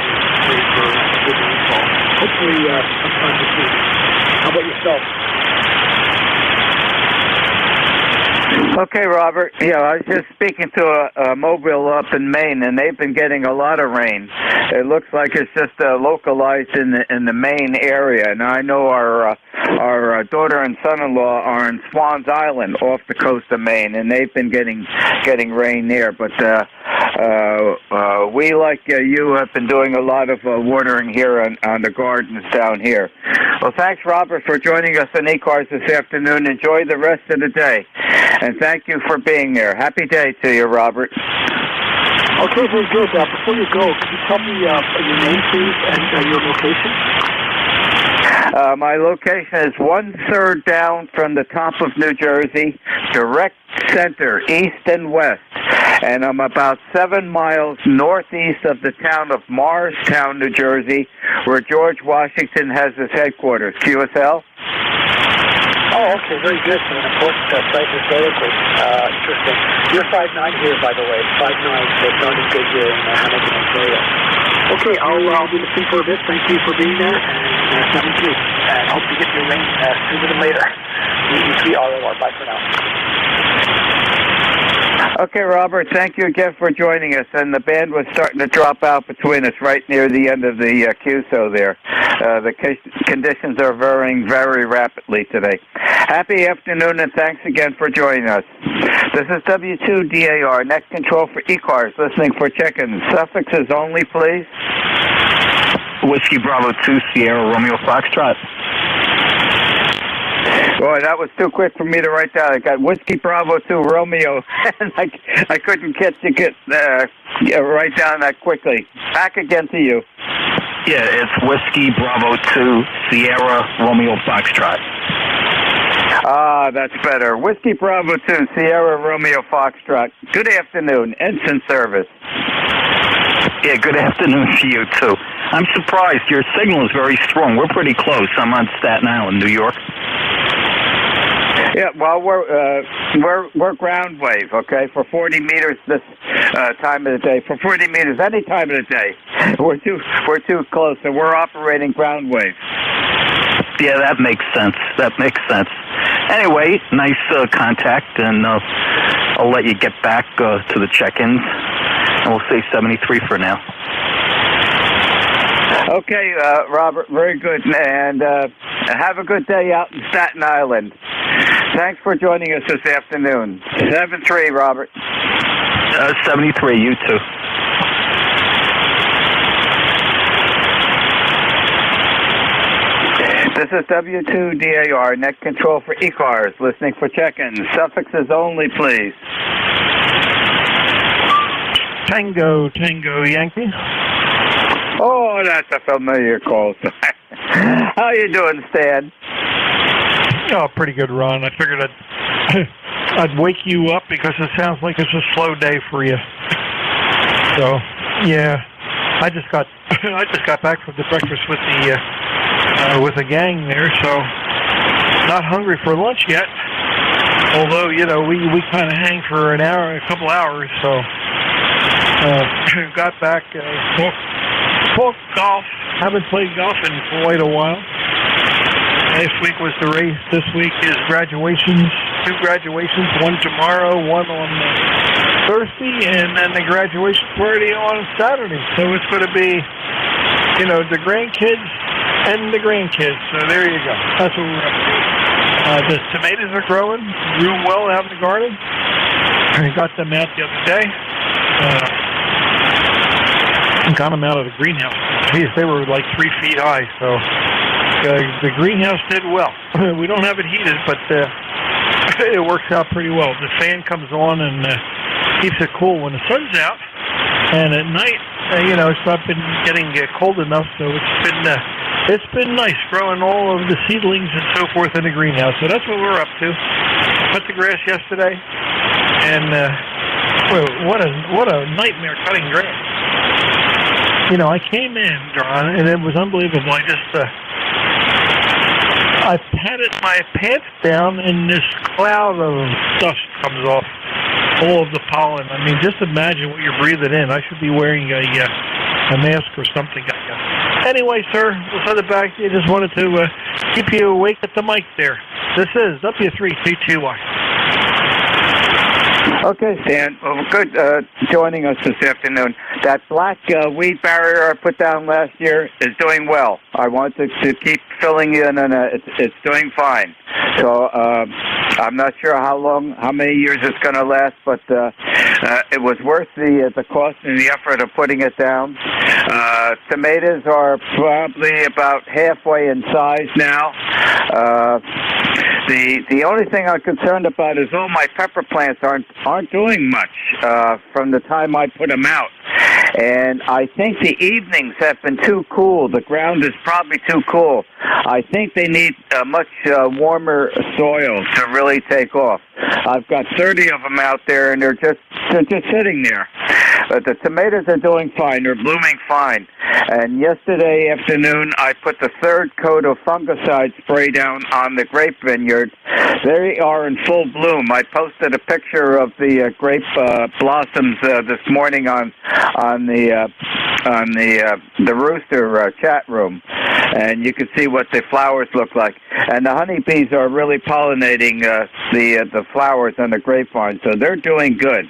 We're waiting for a good rainfall. Hopefully sometime this week. How about yourself? Okay, Robert. Yeah, I was just speaking to a mobile up in Maine, and they've been getting a lot of rain. It looks like it's just localized in the Maine area. Now, I know our our daughter and son-in-law are in Swans Island off the coast of Maine, and they've been getting rain there. But we, like you, have been doing a lot of watering here on the gardens down here. Well, thanks, Robert, for joining us on ECARS this afternoon. Enjoy the rest of the day, and thank you for being there. Happy day to you, Robert. Okay, very good. Before you go, could you tell me your name, please, and your location? My location is 1/3 down from the top of New Jersey, direct center, east and west. And I'm about 7 miles northeast of the town of Morristown, New Jersey, where George Washington has his headquarters. QSL? Oh, okay, very good. So an important site historically. Interesting. You're 5'9" here, by the way. 5'9", so it's not as good here in Hamilton, Ontario. Okay, I'll be listening for a bit. Thank you for being there, and 7-2. And hope you get your rain sooner than later. ECROR. Bye for now. Okay, Robert, thank you again for joining us. And the band was starting to drop out between us right near the end of the QSO there. The conditions are varying very rapidly today. Happy afternoon, and thanks again for joining us. This is W2DAR, net control for ECARS, listening for check-in. Suffixes only, please. Whiskey Bravo 2, Sierra Romeo Foxtrot. Boy, that was too quick for me to write down. I got Whiskey Bravo 2 Romeo, and I couldn't write down that quickly. Back again to you. Yeah, it's Whiskey Bravo 2, Sierra Romeo Foxtrot. Ah, that's better. Whiskey Bravo 2, Sierra Romeo Foxtrot. Good afternoon. Ensign service. Yeah, good afternoon to you, too. I'm surprised. Your signal is very strong. We're pretty close. I'm on Staten Island, New York. Yeah, well, we're ground wave, okay, for 40 meters this time of the day. For 40 meters any time of the day. We're too close, so we're operating ground wave. Yeah, that makes sense. Anyway, nice contact, and I'll let you get back to the check-ins, and we'll say 73 for now. Okay, Robert, very good, and have a good day out in Staten Island. Thanks for joining us this afternoon. 7-3, Robert. 73, you too. This is W2DAR, net control for ECARS, listening for check-in. Suffixes only, please. Tango Yankee. Oh, that's a familiar call. How you doing, Stan? Oh, pretty good, Ron. I figured I'd wake you up because it sounds like it's a slow day for you. So, yeah, I just got back from the breakfast with the gang there, so not hungry for lunch yet. Although, you know, we kind of hang for an hour, a couple hours, so got back, talked golf. Haven't played golf in quite a while. Last week was the race. This week is graduations. 2 graduations, one tomorrow, one on Thursday, and then the graduation party on Saturday. So it's going to be, you know, the grandkids and the grandkids. So there you go. That's what we're up to. The tomatoes are growing real well out in the garden. I got them out the other day. Got them out of the greenhouse. Geez, they were like 3 feet high, so the greenhouse did well. We don't have it heated, but it works out pretty well. The fan comes on and keeps it cool when the sun's out, and at night, you know, it's not been getting cold enough, so it's been nice growing all of the seedlings and so forth in the greenhouse. So that's what we're up to. Cut the grass yesterday, and what a nightmare cutting grass. You know, I came in, John, and it was unbelievable. I patted my pants down, and this cloud of dust comes off, all of the pollen. I mean, just imagine what you're breathing in. I should be wearing a mask or something. Anyway, sir, we'll send it back to you. Just wanted to keep you awake at the mic there. This is W3TTY. Okay, Stan. Well, good joining us this afternoon. That black weed barrier I put down last year is doing well. I want to keep filling in, and it's doing fine. So I'm not sure how many years it's going to last, but it was worth the cost and the effort of putting it down. Tomatoes are probably about halfway in size now. The only thing I'm concerned about is all my pepper plants aren't doing much from the time I put them out. And I think the evenings have been too cool. The ground is probably too cool. I think they need much warmer soil to really take off. I've got 30 of them out there, and they're just sitting there. But the tomatoes are doing fine. They're blooming fine. And yesterday afternoon, I put the third coat of fungicide spray down on the grape vineyard. They are in full bloom. I posted a picture of the grape blossoms this morning on the Rooster chat room, and you can see what the flowers look like. And the honeybees are really pollinating the flowers on the grapevine, so they're doing good.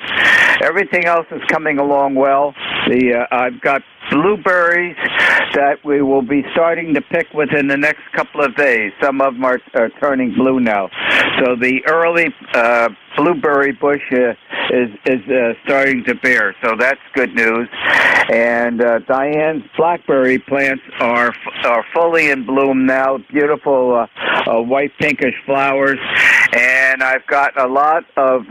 Everything else is coming along well. I've got blueberries that we will be starting to pick within the next couple of days. Some of them are turning blue now. So the early blueberry bush is starting to bear. So that's good news. And Diane's blackberry plants are fully in bloom now. Beautiful white pinkish flowers. And I've got a lot of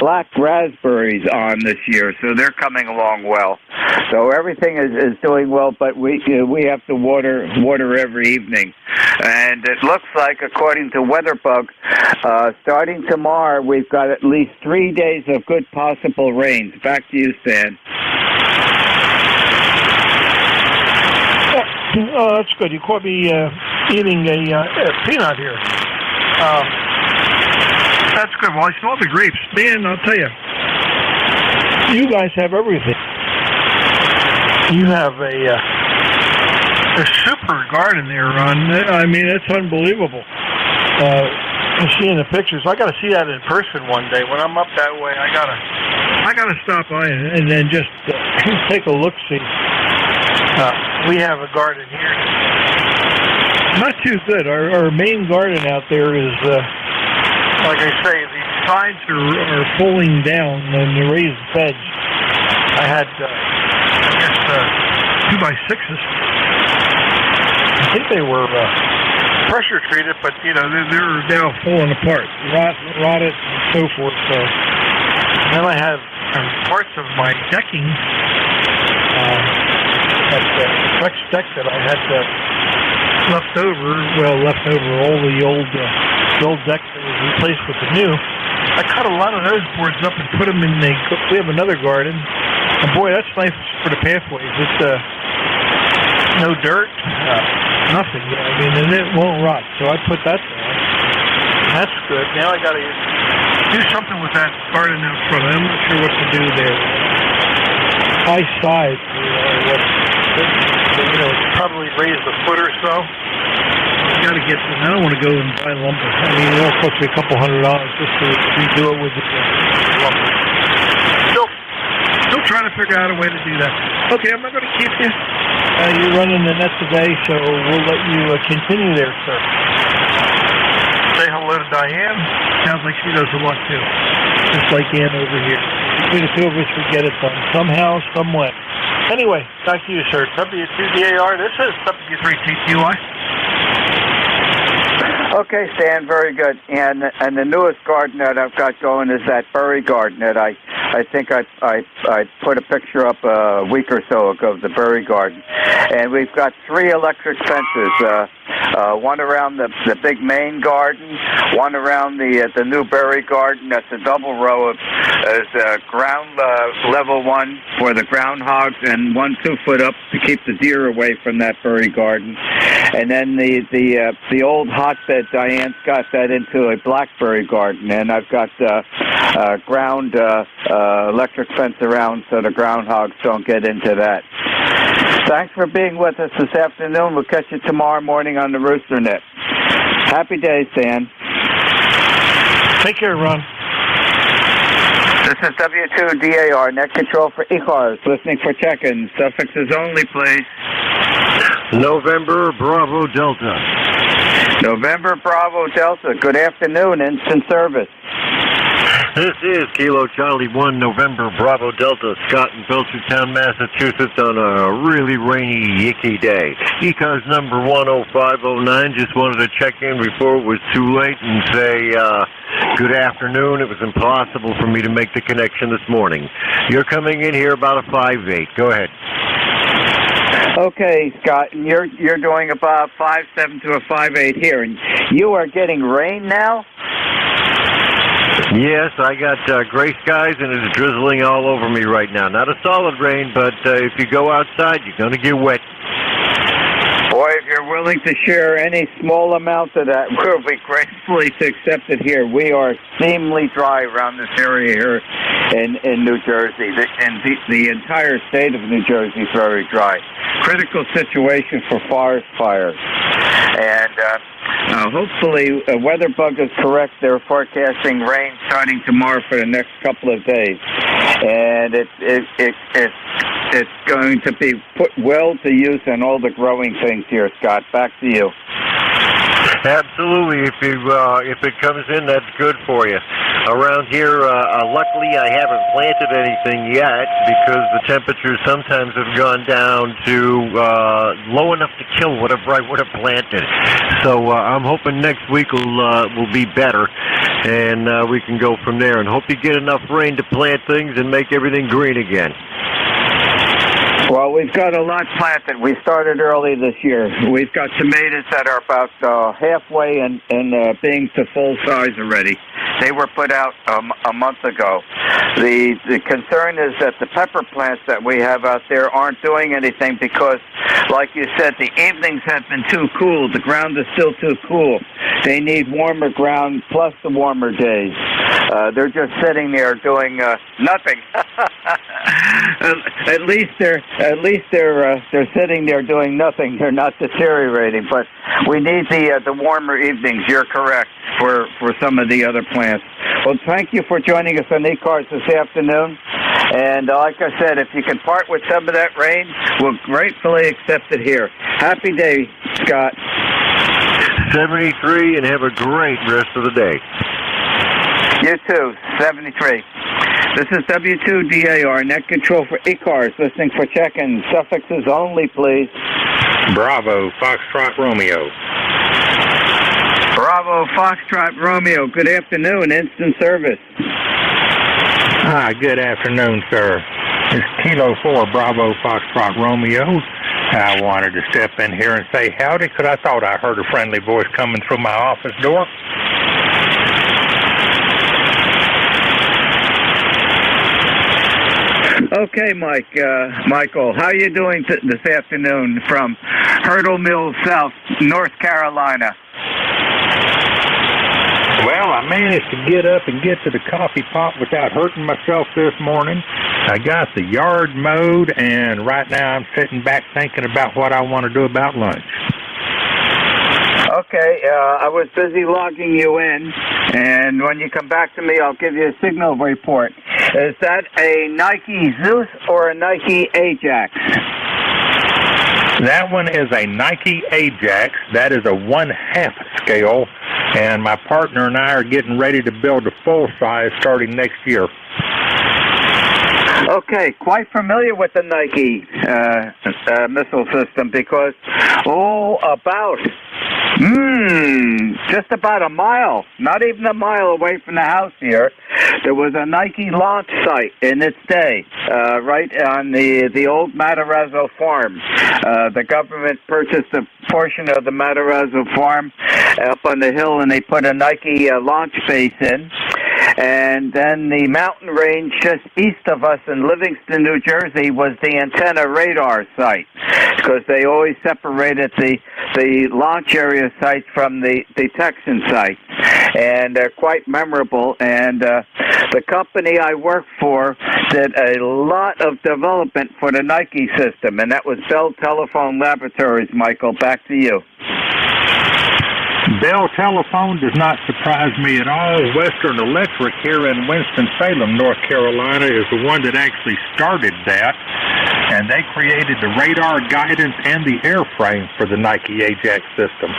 black raspberries on this year, so they're coming along well. So everything is doing well, but we have to water every evening. And it looks like, according to WeatherBug, starting tomorrow, we've got at least 3 days of good possible rains. Back to you, Stan. Oh, that's good. You caught me eating a peanut here. That's good. Well, I saw the grapes. Man, I'll tell you, you guys have everything. You have a super garden there, Ron. I mean, it's unbelievable. Seeing the pictures, I got to see that in person one day. When I'm up that way, I gotta stop by and then just take a look. See, we have a garden here. Not too good. Our main garden out there is, like I say, the sides are pulling down on the raised beds. I had, 2x6s. I think they were pressure treated, but they're now falling apart, rotted, and so forth. So then I have parts of my decking, that Flex deck that I had left over. All the old deck that was replaced with the new. I cut a lot of those boards up and put them in we have another garden. And boy, that's nice for the pathways. It's no dirt, nothing. I mean, and it won't rot. So I put that there. That's good. Now I got to do something with that garden out front. I'm not sure what to do there. High side, probably raised a foot or so. I got to get. I don't want to go and buy lumber. I mean, it'll cost me a couple $100 just to redo it with the lumber. Still trying to figure out a way to do that. Okay, I'm not going to keep you. You're running the net today, so we'll let you continue there, sir. Say hello to Diane. Sounds like she does a lot too. Just like Ann over here. Between the two of us, we get it done somehow, some way. Anyway, back to you, sir. W2DAR. This is W3TQI. Okay, Stan, very good. And the newest garden that I've got going is that berry garden that I think I put a picture up a week or so ago of the berry garden. And we've got 3 electric fences, one around the big main garden, one around the new berry garden. That's a double row of ground level one for the groundhogs, and 1 2-foot up to keep the deer away from that berry garden. And then the old hotbed, Diane's got that into a blackberry garden, and I've got ground electric fence around so the groundhogs don't get into that. Thanks for being with us this afternoon. We'll catch you tomorrow morning on the Rooster Net. Happy days, Dan. Take care, Ron. This is W2DAR, net control for ECARS, listening for check-ins. Suffixes only, please. November Bravo Delta. November Bravo Delta, good afternoon, instant service. This is Kilo Charlie 1, November Bravo Delta, Scott in Belchertown, Massachusetts, on a really rainy, icky day. ECARS number 10509, just wanted to check in before it was too late and say good afternoon. It was impossible for me to make the connection this morning. You're coming in here about a 5.8. Go ahead. Okay, Scott, and you're doing about 5.7 to a 5.8 here, and you are getting rain now? Yes, I got gray skies and it's drizzling all over me right now. Not a solid rain, but if you go outside, you're going to get wet. Boy, if you're willing to share any small amount of that, we'll be gratefully to accept it here. We are extremely dry around this area here in New Jersey. The entire state of New Jersey is very dry. Critical situation for forest fires. And hopefully, WeatherBug is correct. They're forecasting rain starting tomorrow for the next couple of days. And it's going to be put well to use in all the growing things here, Scott. Back to you. Absolutely. If it comes in, that's good for you. Around here, luckily, I haven't planted anything yet because the temperatures sometimes have gone down to low enough to kill whatever I would have planted. So I'm hoping next week will be better, and we can go from there. And hope you get enough rain to plant things and make everything green again. Well, we've got a lot planted. We started early this year. We've got tomatoes that are about halfway and being to full size already. They were put out a month ago. The concern is that the pepper plants that we have out there aren't doing anything because, like you said, the evenings have been too cool. The ground is still too cool. They need warmer ground plus the warmer days. They're just sitting there doing nothing. At least they're sitting there doing nothing. They're not deteriorating. But we need the warmer evenings. You're correct for some of the other plants. Well, thank you for joining us on ECARS this afternoon. And like I said, if you can part with some of that rain, we'll gratefully accept it here. Happy day, Scott. 73, and have a great rest of the day. You too, 73. This is W2DAR, net control for ECARS, listening for check-in. Suffixes only, please. Bravo, Foxtrot Romeo. Bravo, Foxtrot Romeo. Good afternoon, instant service. Hi, good afternoon, sir. It's Kilo 4, Bravo, Foxtrot Romeo. I wanted to step in here and say howdy because I thought I heard a friendly voice coming through my office door. Okay, Michael, how are you doing this afternoon from Hurdle Mills South, North Carolina? Well, I managed to get up and get to the coffee pot without hurting myself this morning. I got the yard mowed, and right now I'm sitting back thinking about what I want to do about lunch. Okay, I was busy logging you in, and when you come back to me, I'll give you a signal report. Is that a Nike Zeus or a Nike Ajax? That one is a Nike Ajax. That is a 1/2 scale, and my partner and I are getting ready to build a full size starting next year. Okay, quite familiar with the Nike missile system because, just about a mile, not even a mile away from the house here, there was a Nike launch site in its day, right on the old Matarazzo farm. The government purchased a portion of the Matarazzo farm up on the hill, and they put a Nike launch base in. And then the mountain range just east of us in Livingston, New Jersey, was the antenna radar site, because they always separated the launch area sites from the detection sites. And they're quite memorable. And the company I work for did a lot of development for the Nike system, and that was Bell Telephone Laboratories. Michael, back to you. Bell Telephone does not surprise me at all. Western Electric here in Winston-Salem, North Carolina, is the one that actually started that, and they created the radar guidance and the airframe for the Nike Ajax system.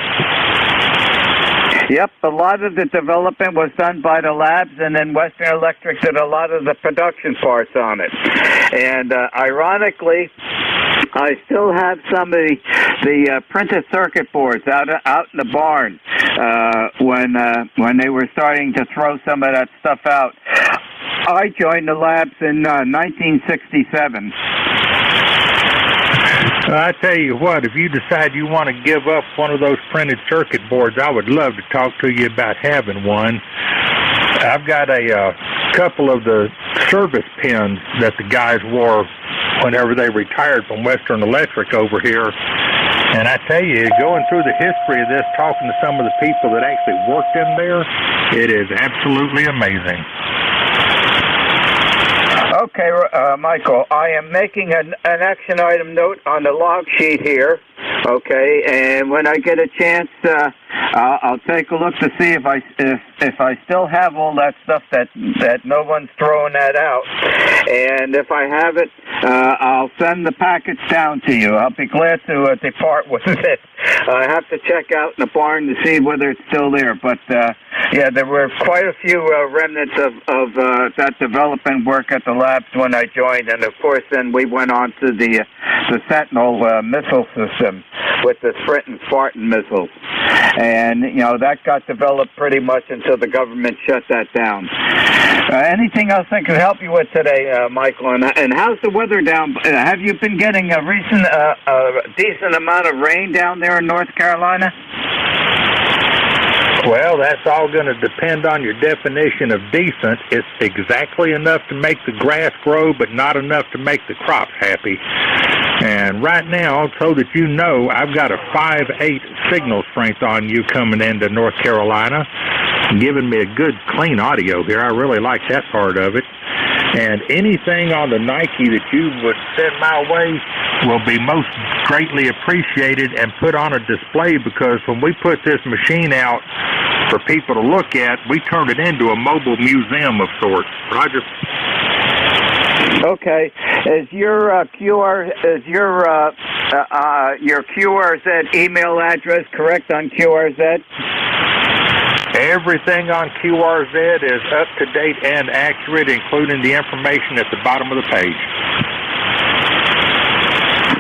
Yep, a lot of the development was done by the labs, and then Western Electric did a lot of the production parts on it. And ironically, I still have some of the printed circuit boards out in the barn when they were starting to throw some of that stuff out. I joined the labs in 1967. I tell you what, if you decide you want to give up one of those printed circuit boards, I would love to talk to you about having one. I've got a couple of the service pins that the guys wore whenever they retired from Western Electric over here. And I tell you, going through the history of this, talking to some of the people that actually worked in there, it is absolutely amazing. Okay, Michael, I am making an action item note on the log sheet here, okay, and when I get a chance, I'll take a look to see if I still have all that stuff that no one's throwing that out, and if I have it, I'll send the package down to you. I'll be glad to depart with it. I have to check out in the barn to see whether it's still there, but yeah, there were quite a few remnants of that development work at the labs when I joined, and of course then we went on to the Sentinel missile system with the Sprint and Spartan missiles, and you know that got developed pretty much until the government shut that down. Anything else I can help you with today, Michael? And how's the weather down? Have you been getting a recent decent amount of rain down there in North Carolina? Well, that's all going to depend on your definition of decent. It's exactly enough to make the grass grow, but not enough to make the crops happy. And right now, so that you know, I've got a 5.8 signal strength on you coming into North Carolina, giving me a good, clean audio here. I really like that part of it. And anything on the Nike that you would send my way will be most greatly appreciated and put on a display, because when we put this machine out for people to look at, we turn it into a mobile museum of sorts. Roger. Okay. Is your your QRZ email address correct on QRZ? Everything on QRZ is up to date and accurate, including the information at the bottom of the page.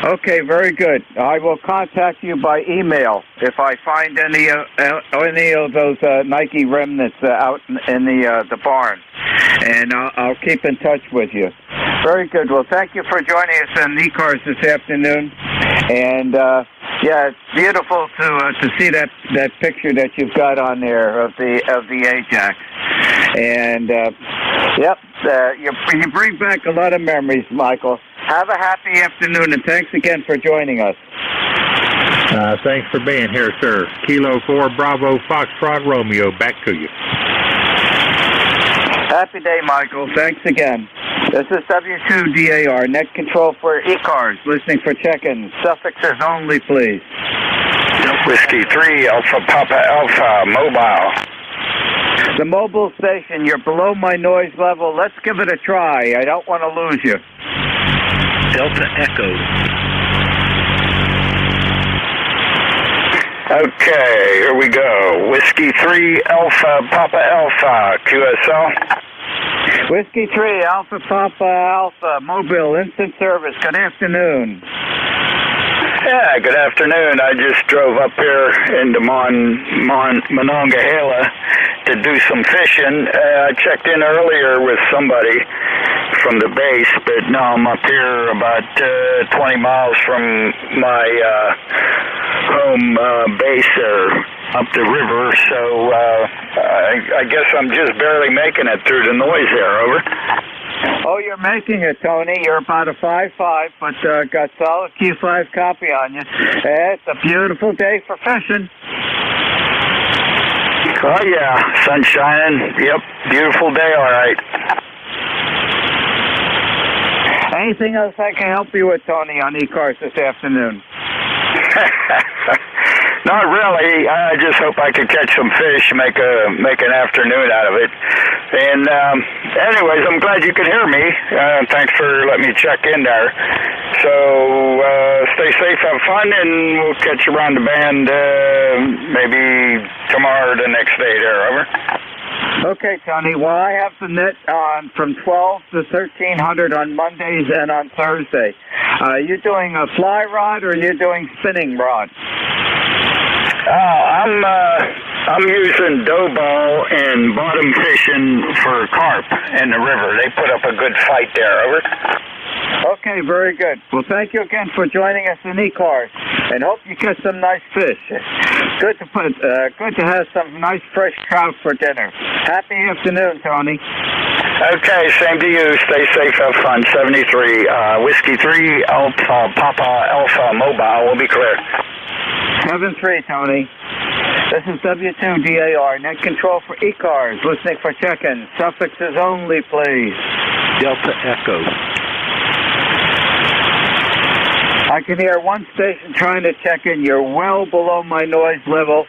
Okay, very good. I will contact you by email if I find any of those Nike remnants out in the barn, and I'll keep in touch with you. Very good. Well, thank you for joining us on ECARS this afternoon, and yeah, it's beautiful to see that picture that you've got on there of the Ajax, and yep, you bring back a lot of memories, Michael. Have a happy afternoon, and thanks again for joining us. Thanks for being here, sir. Kilo 4 Bravo Foxtrot Romeo, back to you. Happy day, Michael. Thanks again. This is W2DAR, net control for ECARS, listening for check-ins. Suffixes only, please. Whiskey 3, Alpha Papa Alpha, mobile. The mobile station, you're below my noise level. Let's give it a try. I don't want to lose you. Delta Echo. Okay, here we go. Whiskey 3, Alpha Papa Alpha, QSL. Whiskey 3, Alpha Papa Alpha, mobile, instant service. Good afternoon. Yeah, good afternoon. I just drove up here into Monongahela to do some fishing. I checked in earlier with somebody from the base, but now I'm up here about 20 miles from my home base there up the river, so I guess I'm just barely making it through the noise there. Over. Oh, you're making it, Tony. You're about a 5.5, but got solid Q5 copy on you. It's a beautiful day for fishing. Oh, yeah. Sun shining. Yep. Beautiful day, all right. Anything else I can help you with, Tony, on ECARS this afternoon? Not really. I just hope I could catch some fish, make an afternoon out of it. And anyways, I'm glad you can hear me. Thanks for letting me check in there. So stay safe, have fun, and we'll catch you around the band maybe tomorrow or the next day there. Over. Okay, Tony. Well, I have the net on from 12 to 1300 on Mondays and on Thursday. You doing a fly rod or you doing spinning rod? I'm using dough ball and bottom fishing for carp in the river. They put up a good fight there. Over. Okay, very good. Well, thank you again for joining us in ECARS, and hope you catch some nice fish. Good to have some nice fresh trout for dinner. Happy afternoon, Tony. Okay, same to you. Stay safe, have fun. 73 Whiskey 3 Alpha Papa Alpha Mobile will be clear. 7-3, Tony. This is W2DAR, net control for ECARS, listening for check-in. Suffixes only, please. Delta Echo. I can hear one station trying to check in. You're well below my noise level.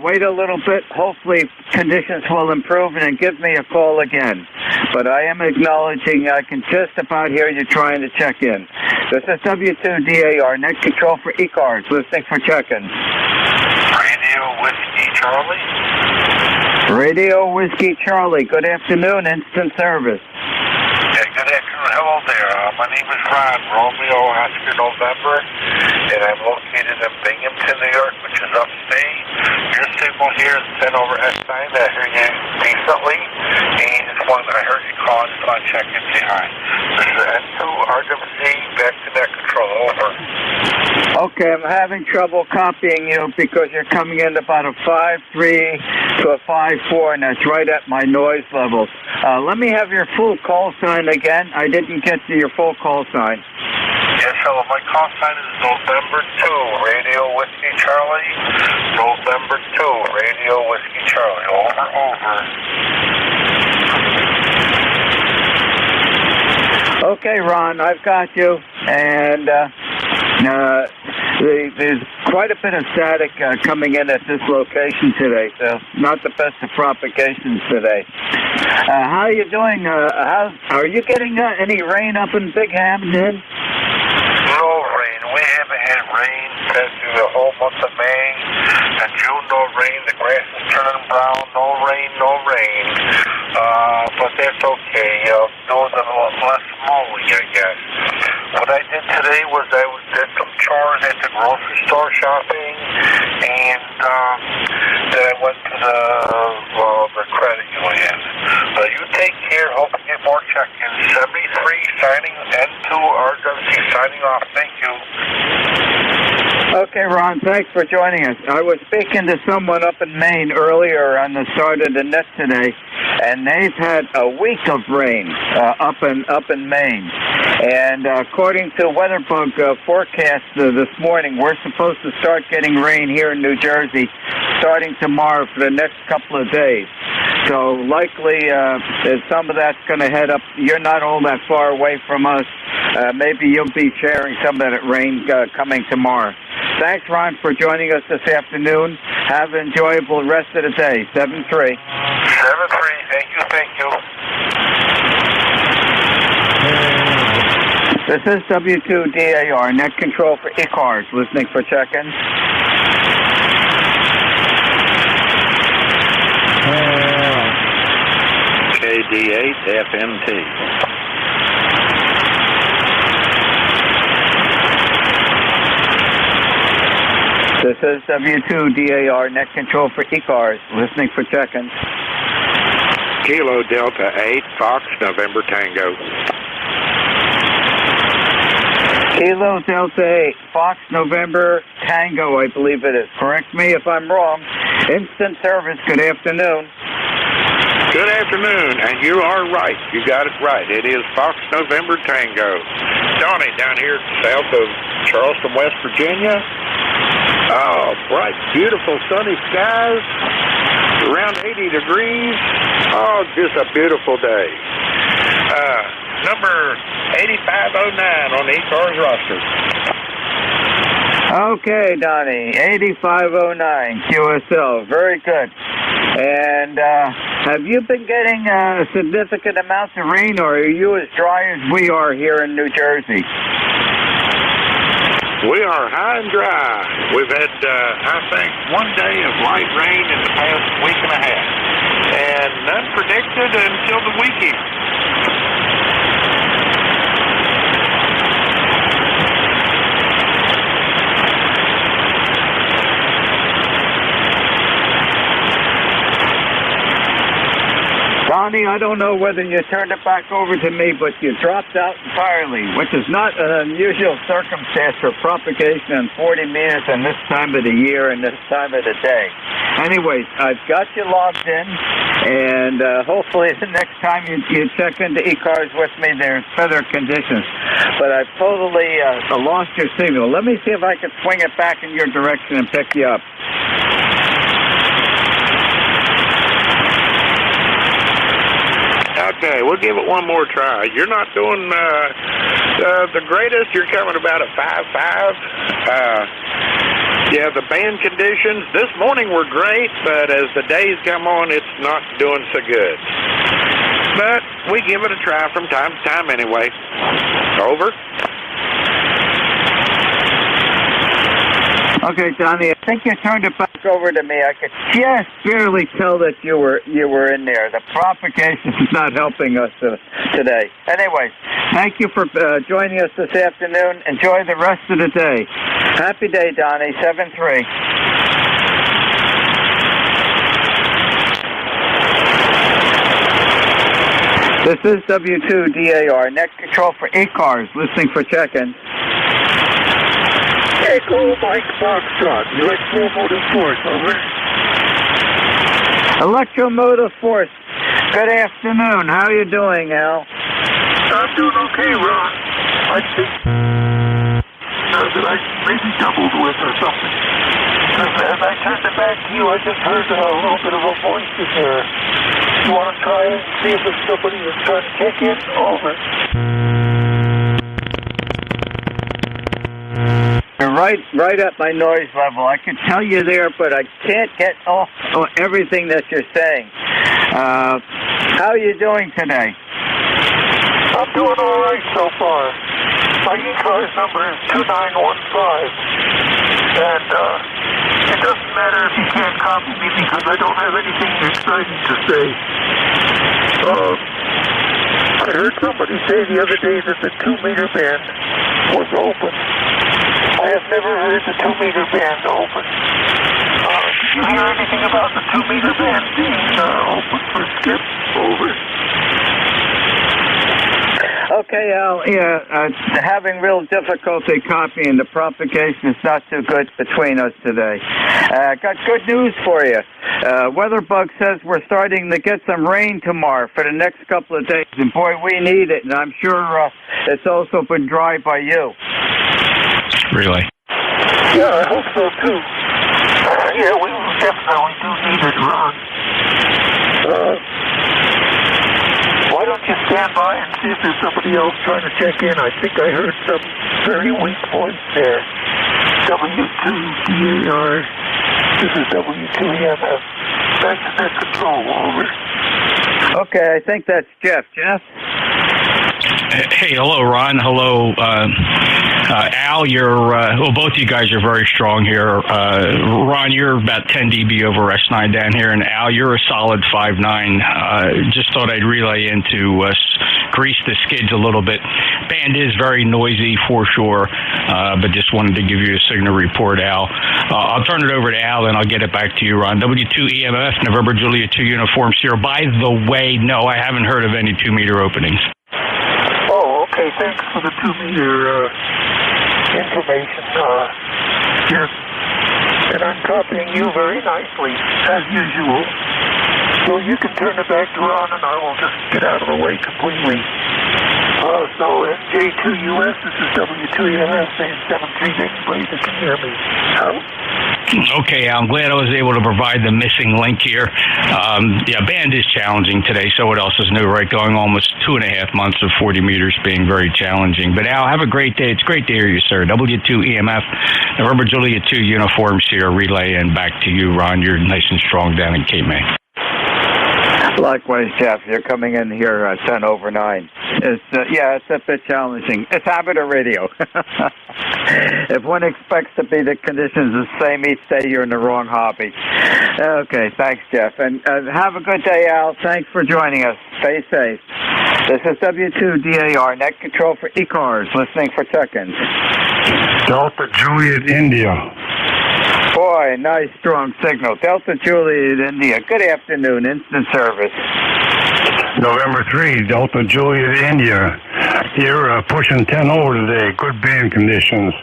Wait a little bit. Hopefully conditions will improve and give me a call again. But I am acknowledging I can just about hear you trying to check in. This is W2DAR, net control for ECARS, listening for check-in. Radio Whiskey Charlie. Radio Whiskey Charlie. Good afternoon, instant service. Yeah, good afternoon. Hello there. My name is Ron, Romeo Oscar November, and I'm located in Binghamton, New York, which is upstate. Your signal here is 10 over S9. I heard you decently, and I heard you call. I just want to check in, say hi. This is N2 RWC, back to net control. Over. Okay, I'm having trouble copying you because you're coming in about a 5.3 to a 5.4, and that's right at my noise levels. Let me have your full call sign again. I didn't get to your full call sign. Yes, hello. My call sign is November 2, Radio Whiskey Charlie. November 2, Radio Whiskey Charlie. Over, over. Okay, Ron, I've got you. And there's quite a bit of static coming in at this location today, so not the best of propagations today. How are you doing? Are you getting any rain up in Binghamton? No rain. We haven't had rain through the whole month of May. And June, no rain. The grass is turning brown. No rain, no rain. But that's okay. Doing a little less mowing, I guess. What I did today was I did some chores at the grocery store shopping, and then I went to the credit union. You take care. Hope you get more check-ins. 73 signing, N2 RWC signing off. Thank you. Okay, Ron, thanks for joining us. I was speaking to someone up in Maine earlier on the start of the net today, and they've had a week of rain up in Maine. And according to WeatherBug forecast this morning, we're supposed to start getting rain here in New Jersey starting tomorrow for the next couple of days. So likely some of that's going to head up. You're not all that far away from us. Maybe you'll be sharing some of that rain coming tomorrow. Thanks, Ron, for joining us this afternoon. Have an enjoyable rest of the day. 7-3. 7-3. Thank you. Thank you. This is W2DAR, net control for ECARS, listening for check-in. KD8 FMT. This is W2DAR, net control for ECARS, listening for check-in. Kilo Delta 8, Fox, November Tango. Kilo Delta 8, Fox, November Tango, I believe it is. Correct me if I'm wrong. Instant service, good afternoon. Good afternoon, and you are right. You got it right. It is Fox, November Tango. Donnie, down here south of Charleston, West Virginia. Oh, bright, beautiful, sunny skies, around 80 degrees. Oh, just a beautiful day. Number 8509 on the ECARS roster. Okay, Donnie, 8509 QSL. Very good. And have you been getting significant amounts of rain, or are you as dry as we are here in New Jersey? We are high and dry. We've had, I think, one day of light rain in the past week and a half, and none predicted until the weekend. Donnie, I don't know whether you turned it back over to me, but you dropped out entirely, which is not an unusual circumstance for propagation in 40 meters in this time of the year and this time of the day. Anyways, I've got you logged in, and hopefully the next time you check into ECARS with me, there's better conditions. But I've totally lost your signal. Let me see if I can swing it back in your direction and pick you up. Okay, we'll give it one more try. You're not doing the greatest. You're coming about a 5.5. Yeah, the band conditions this morning were great, but as the days come on, it's not doing so good. But we give it a try from time to time anyway. Over. Okay, Donnie, I think you turned it back over to me. I could just barely tell that you were in there. The propagation is not helping us today. Anyway, thank you for joining us this afternoon. Enjoy the rest of the day. Happy day, Donnie, 7-3. This is W2DAR, net control for ECARS, listening for check-in. Echo Mike Foxtrot, Electromotive Force, over. Electromotive Force, good afternoon. How are you doing, Al? I'm doing okay, Ron. I think that I maybe doubled with or something. As I turned it back to you, I just heard a little bit of a voice in there. You want to try and see if there's somebody that's trying to check in? Over. You're right at my noise level. I can tell you there, but I can't get off everything that you're saying. How are you doing today? I'm doing all right so far. My ECARS number is 2915. And it doesn't matter if you can't copy me because I don't have anything exciting to say. I heard somebody say the other day that the 2-meter band was open. I have never heard the 2-meter band open. Did you hear anything about the 2-meter band being open for skip? Over. Okay, Al. Yeah, having real difficulty copying. The propagation is not too good between us today. Got good news for you. Weatherbug says we're starting to get some rain tomorrow for the next couple of days, and boy, we need it. And I'm sure it's also been dry by you. Really? Yeah, I hope so too. Yeah, we definitely do need it, Ron. Why don't you stand by and see if there's somebody else trying to check in? I think I heard some very weak voice there. W2DAR. This is W2EMF. Back to net control. Over. Okay, I think that's Jeff. Jeff? Hey, hello, Ron. Hello, Al. Well, both of you guys are very strong here. Ron, you're about 10 dB over S9 down here, and Al, you're a solid 5.9. Just thought I'd relay in to grease the skids a little bit. Band is very noisy for sure, but just wanted to give you a signal report, Al. I'll turn it over to Al, and I'll get it back to you, Ron. W2EMF, November Juliet 2 Uniform Sierra. By the way, no, I haven't heard of any 2-meter openings. Okay, thanks for the 2-meter information, Jeff. And I'm copying you very nicely, as usual. So you can turn it back to Ron, and I will just get out of the way completely. So NJ2US, this is W2EMS, saying 7-3, anybody that can hear me. Out. Okay, I'm glad I was able to provide the missing link here. Band is challenging today, so what else is new, right? Going almost 2.5 months of 40 meters being very challenging. But Al, have a great day. It's great to hear you, sir. W2EMF, November Juliet 2 uniform Sierra relay, and back to you, Ron. You're nice and strong down in Cape May. Likewise, Jeff. You're coming in here at 10 over 9. It's a bit challenging. It's amateur radio. If one expects to be the conditions the same each day, you're in the wrong hobby. Okay, thanks, Jeff. And have a good day, Al. Thanks for joining us. Stay safe. This is W2DAR, net control for ECARS, listening for check-ins. Delta Juliet, India. Boy, nice strong signal. Delta Juliet, India. Good afternoon, instant service. November 3, Delta Juliet, India. You're pushing 10 over today. Good band conditions.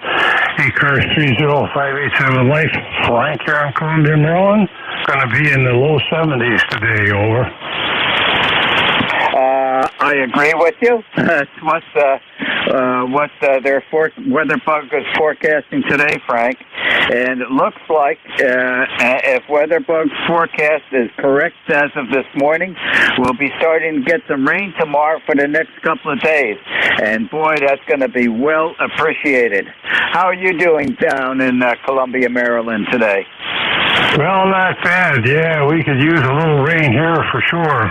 ECARS 30587 Life. Frank here in Columbia, Maryland. Going to be in the low 70s today, over. I agree with you. That's what their weather bug is forecasting today, Frank. And it looks like if weather bug's forecast is correct as of this morning, we'll be starting to get some rain tomorrow for the next couple of days. And boy, that's going to be well appreciated. How are you doing down in Columbia, Maryland today? Well, not bad. Yeah, we could use a little rain here for sure.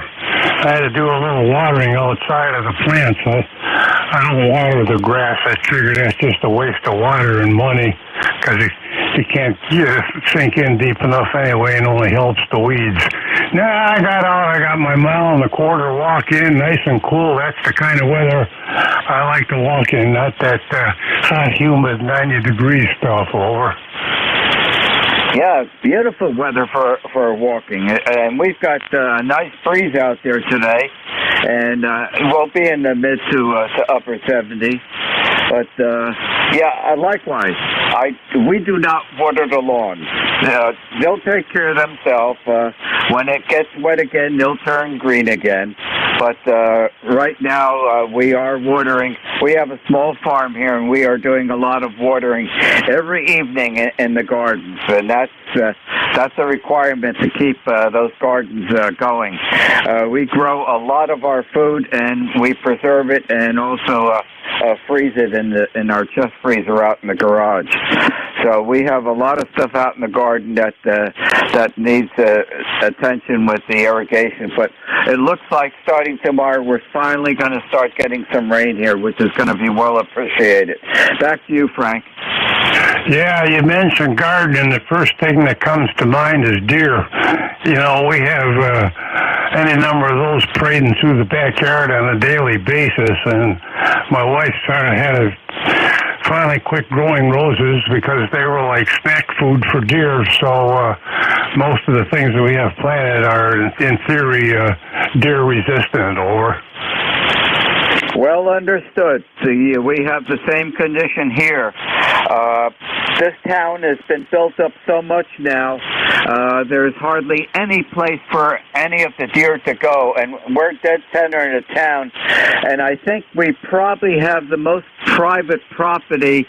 I had to do a little watering outside of the plants. I don't water the grass. I figure that's just a waste of water and money because you can't sink in deep enough anyway and only helps the weeds. Nah, I got out. I got my 1.25 mile walk in, nice and cool. That's the kind of weather I like to walk in, not that hot, humid, 90-degree stuff, over. Yeah, beautiful weather for walking, and we've got a nice breeze out there today, and we'll be in the mid to upper 70s. But likewise, we do not water the lawns. They'll take care of themselves. When it gets wet again, they'll turn green again. But right now, we are watering. We have a small farm here, and we are doing a lot of watering every evening in the gardens, and that's a requirement to keep those gardens going. We grow a lot of our food, and we preserve it, and also freeze it in our chest freezer out in the garage. So we have a lot of stuff out in the garden that needs attention with the irrigation. But it looks like starting tomorrow, we're finally going to start getting some rain here, which is going to be well appreciated. Back to you, Frank. Yeah, you mentioned gardening. The first thing that comes to mind is deer. You know, we have any number of those parading through the backyard on a daily basis, and my wife's had to finally quit growing roses because they were like snack food for deer. So most of the things that we have planted are, in theory, deer resistant, over. Well understood. We have the same condition here. This town has been built up so much now, there's hardly any place for any of the deer to go, and we're dead center in the town, and I think we probably have the most private property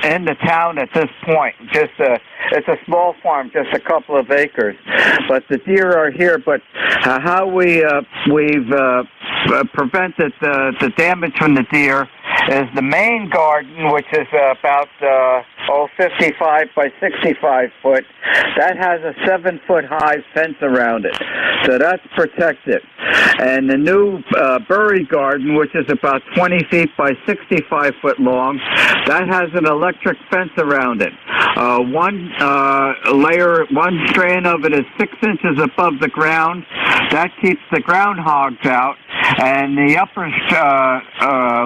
in the town at this point. It's a small farm, just a couple of acres, but the deer are here. But how we've prevented the damage from the deer is the main garden, which is about 55 by 65 foot. That has a 7-foot high fence around it, so that's protected. And the new Bury garden, which is about 20 feet by 65 foot long, that has an electric fence around it. One strand of it is 6 inches above the ground. That keeps the groundhogs out, and the upper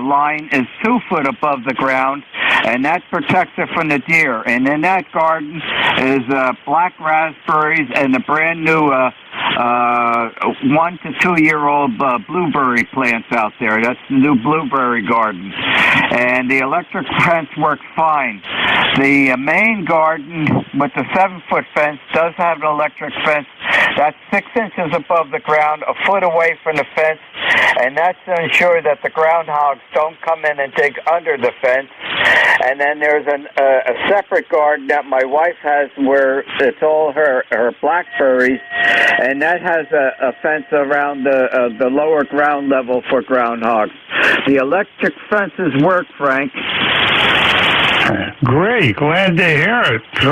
line is 2 foot above the ground, and that protects it from the deer. And in that garden is black raspberries and a brand new 1 to 2 year old blueberry plants out there. That's the new blueberry garden. And the electric fence works fine. The main garden with the 7-foot fence does have an electric fence That's 6 inches above the ground, a foot away from the fence, and that's to ensure that the groundhogs don't come in and dig under the fence. And then there's a separate garden that my wife has where it's all her blackberries, and that has a fence around the lower ground level for groundhogs. The electric fences work, Frank. Great, glad to hear it. So,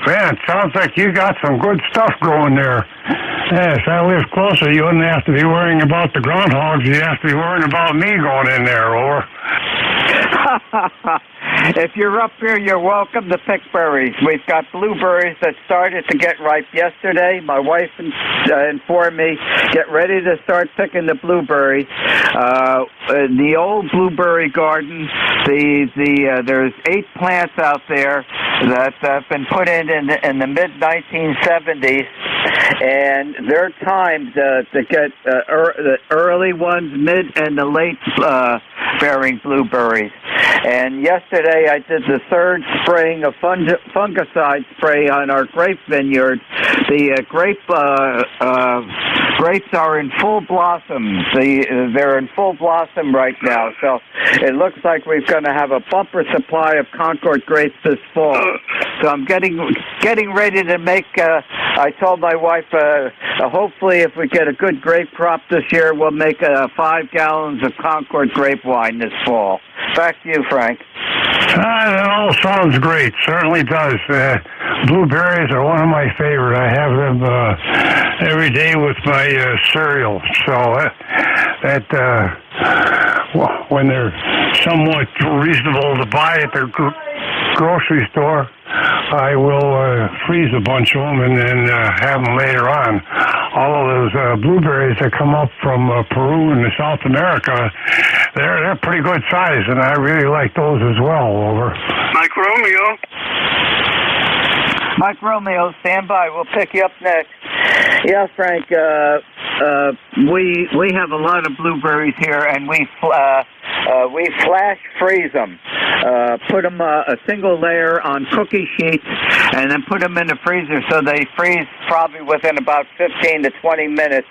man, it sounds like you got some good stuff going there. Yeah, if I lived closer, you wouldn't have to be worrying about the groundhogs. You'd have to be worrying about me going in there, over. If you're up here, you're welcome to pick berries. We've got blueberries that started to get ripe yesterday. My wife informed me, get ready to start picking the blueberries. The old blueberry garden, there's 8 plants out there that have been put in the mid-1970s, and they're timed to get the early ones, mid, and the late bearing blueberries. And yesterday I did the 3rd spraying of fungicide spray on our grape vineyard. The grapes are in full blossom. They're in full blossom right now. So it looks like we're going to have a bumper supply of Concord grapes this fall. So I'm getting ready to make. I told my wife, hopefully, if we get a good grape crop this year, we'll make 5 gallons of Concord grape wine this fall. Back to you, Frank. That all sounds great. Certainly does. Blueberries are one of my favorite. I have them every day with my cereal. So when they're somewhat reasonable to buy at the grocery store, I will freeze a bunch of them and then have them later on. All of those blueberries that come up from Peru and South America, they're pretty good size, and I really like those as well. Over. Mike Romeo, stand by. We'll pick you up next. Yeah, Frank, we have a lot of blueberries here, and we flash freeze them. Put them a single layer on cookie sheets, and then put them in the freezer so they freeze probably within about 15 to 20 minutes,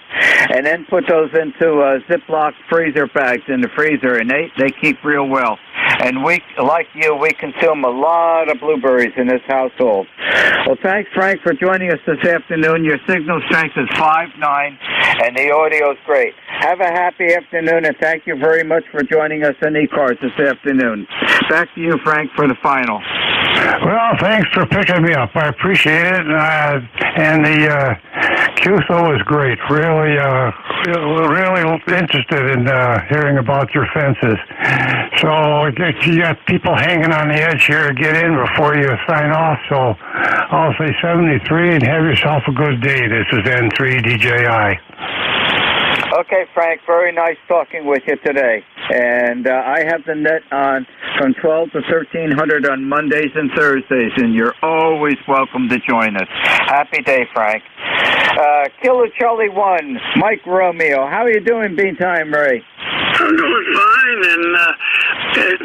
and then put those into Ziploc freezer bags in the freezer, and they keep real well. And we, like you, we consume a lot of blueberries in this household. Well, thanks, Frank, for joining us this afternoon. Your signal strength is 5.9, and the audio is great. Have a happy afternoon, and thank you very much for joining us on ECARS this afternoon. Back to you, Frank, for the final. Well, thanks for picking me up. I appreciate it. And the QSO is great. Really interested in hearing about your fences. So you got people hanging on the edge here to get in before you sign off. So I'll say 73 and have yourself a good day. This is N3DJI. Okay, Frank, very nice talking with you today. And I have the net on from 12 to 1300 on Mondays and Thursdays, and you're always welcome to join us. Happy day, Frank. Killer Charlie 1, Mike Romeo. How are you doing, Beantime Ray? I'm doing fine, and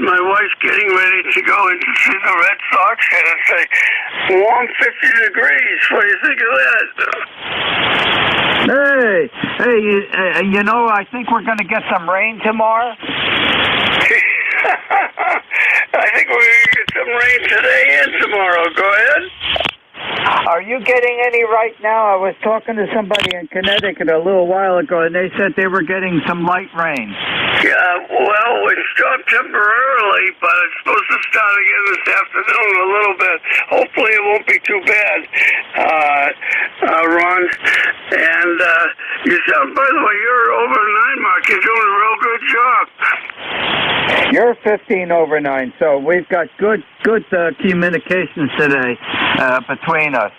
my wife's getting ready to go in to see the Red Sox, and it's a warm 50 degrees. What do you think of that? Hey, you know, I think we're going to get some rain tomorrow. I think we're going to get some rain today and tomorrow. Go ahead. Are you getting any right now? I was talking to somebody in Connecticut a little while ago, and they said they were getting some light rain. Yeah, well, it stopped temporarily, but it's supposed to start again this afternoon a little bit. Hopefully it won't be too bad, Ron. And you sound, by the way, you're over 9 mark. You're doing a real good job. You're 15 over 9, so we've got good communications today between us.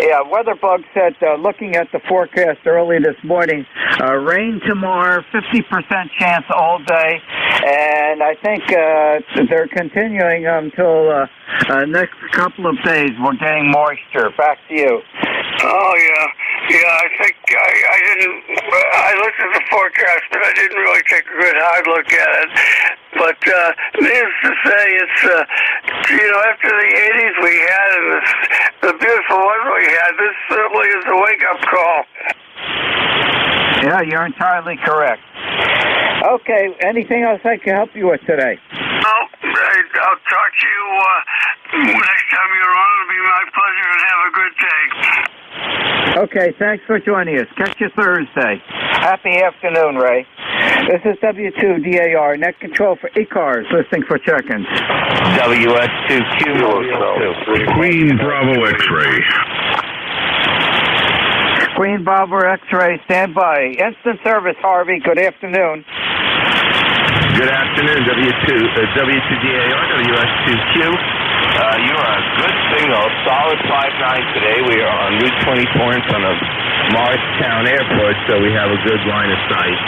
Yeah, Weatherbug said, looking at the forecast early this morning, rain tomorrow, 50% chance all day, and I think they're continuing until next couple of days. We're getting moisture. Back to you. Oh, yeah. Yeah, I think I looked at the forecast, but I didn't really take a good hard look at it. But needless to say, it's, after the 80s we had, and the beautiful weather we had. This certainly is a wake-up call. Yeah, you're entirely correct. Okay, anything else I can help you with today? No, I'll talk to you next time you're on. It'll be my pleasure, and have a good day. Okay, thanks for joining us. Catch you Thursday. Happy afternoon, Ray. This is W2DAR, net control for ECARS, listening for check-ins. WS2Q. Queen Bravo X-ray. Queen Bravo X-ray, stand by. Instant service, Harvey. Good afternoon. Good afternoon, W2DAR, WS2Q. You are a good signal, solid 5-9 today. We are on Route 24 in front of Morristown Airport, so we have a good line of sight.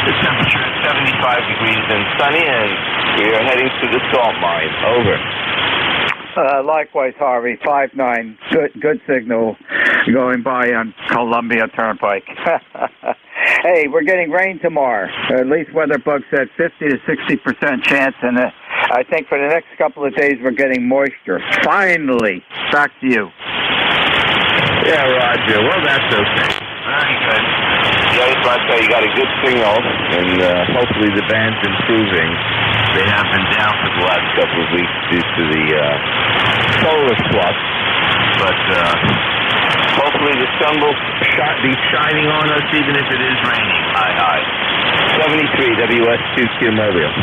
The temperature is 75 degrees and sunny, and we are heading to the salt mine. Over. Likewise, Harvey, 5-9. Good signal going by on Columbia Turnpike. Hey, we're getting rain tomorrow. At least WeatherBug said 50 to 60% chance, and I think for the next couple of days we're getting moisture. Finally, back to you. Yeah, Roger. Well, that's okay. Very good. Yeah, I just want to say you got a good signal, and hopefully the band's improving. They have been down for the last couple of weeks due to the solar flux, but hopefully the sun will be shining on us even if it is raining. Hi. 73 WS2Q Mobile.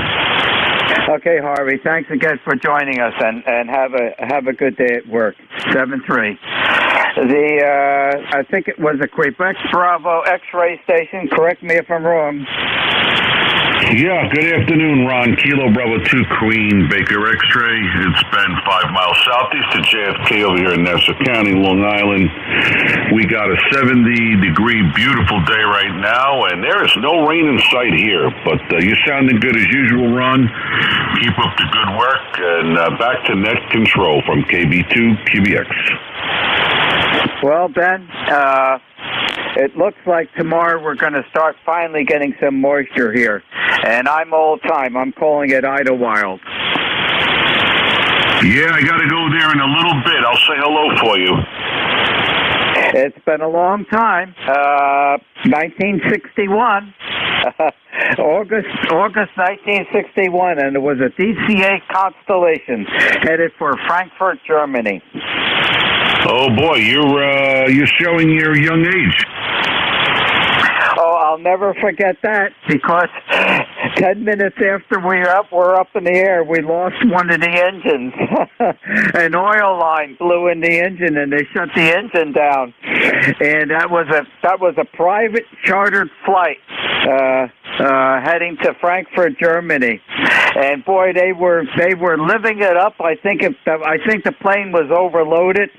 Okay, Harvey. Thanks again for joining us, and have a good day at work. 7-3. I think it was a Quebec Bravo X-ray station. Correct me if I'm wrong. Yeah, good afternoon, Ron. Kilo Bravo 2 Queen Baker X-ray. It's been 5 miles southeast of JFK over here in Nassau County, Long Island. We got a 70-degree beautiful day right now, and there is no rain in sight here. But you're sounding good as usual, Ron. Keep up the good work, and back to net control from KB2 QBX. Well, Ben, it looks like tomorrow we're going to start finally getting some moisture here. And I'm old time. I'm calling it Idlewild. Yeah, I got to go there in a little bit. I'll say hello for you. It's been a long time. 1961. August 1961, and it was a DCA Constellation headed for Frankfurt, Germany. Oh boy, you're showing your young age. Oh, I'll never forget that, because 10 minutes after we're up in the air, we lost one of the engines. An oil line blew in the engine, and they shut the engine down. And that was a private chartered flight heading to Frankfurt, Germany. And boy, they were living it up. I think the plane was overloaded.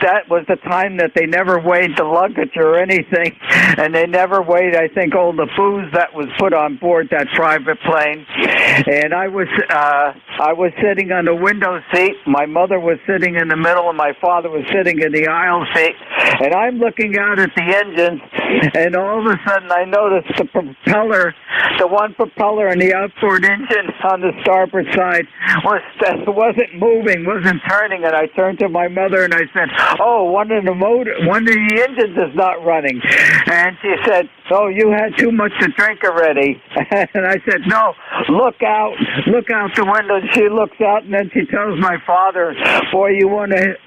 That was the time that they never weighed the luggage or anything, and they never weighed, I think, all the booze that was put on board that private plane. And I was sitting on the window seat. My mother was sitting in the middle, and my father was sitting in the aisle seat. And I'm looking out at the engines, and all of a sudden I noticed the one propeller in the outboard engine on the starboard side wasn't moving, wasn't turning. And I turned to my mother and I said, "Oh, one of the engines is not running." And she said, "Oh, you had too much to drink already." And I said, "No, look out the window." And she looks out, and then she tells my father, "Boy, you want to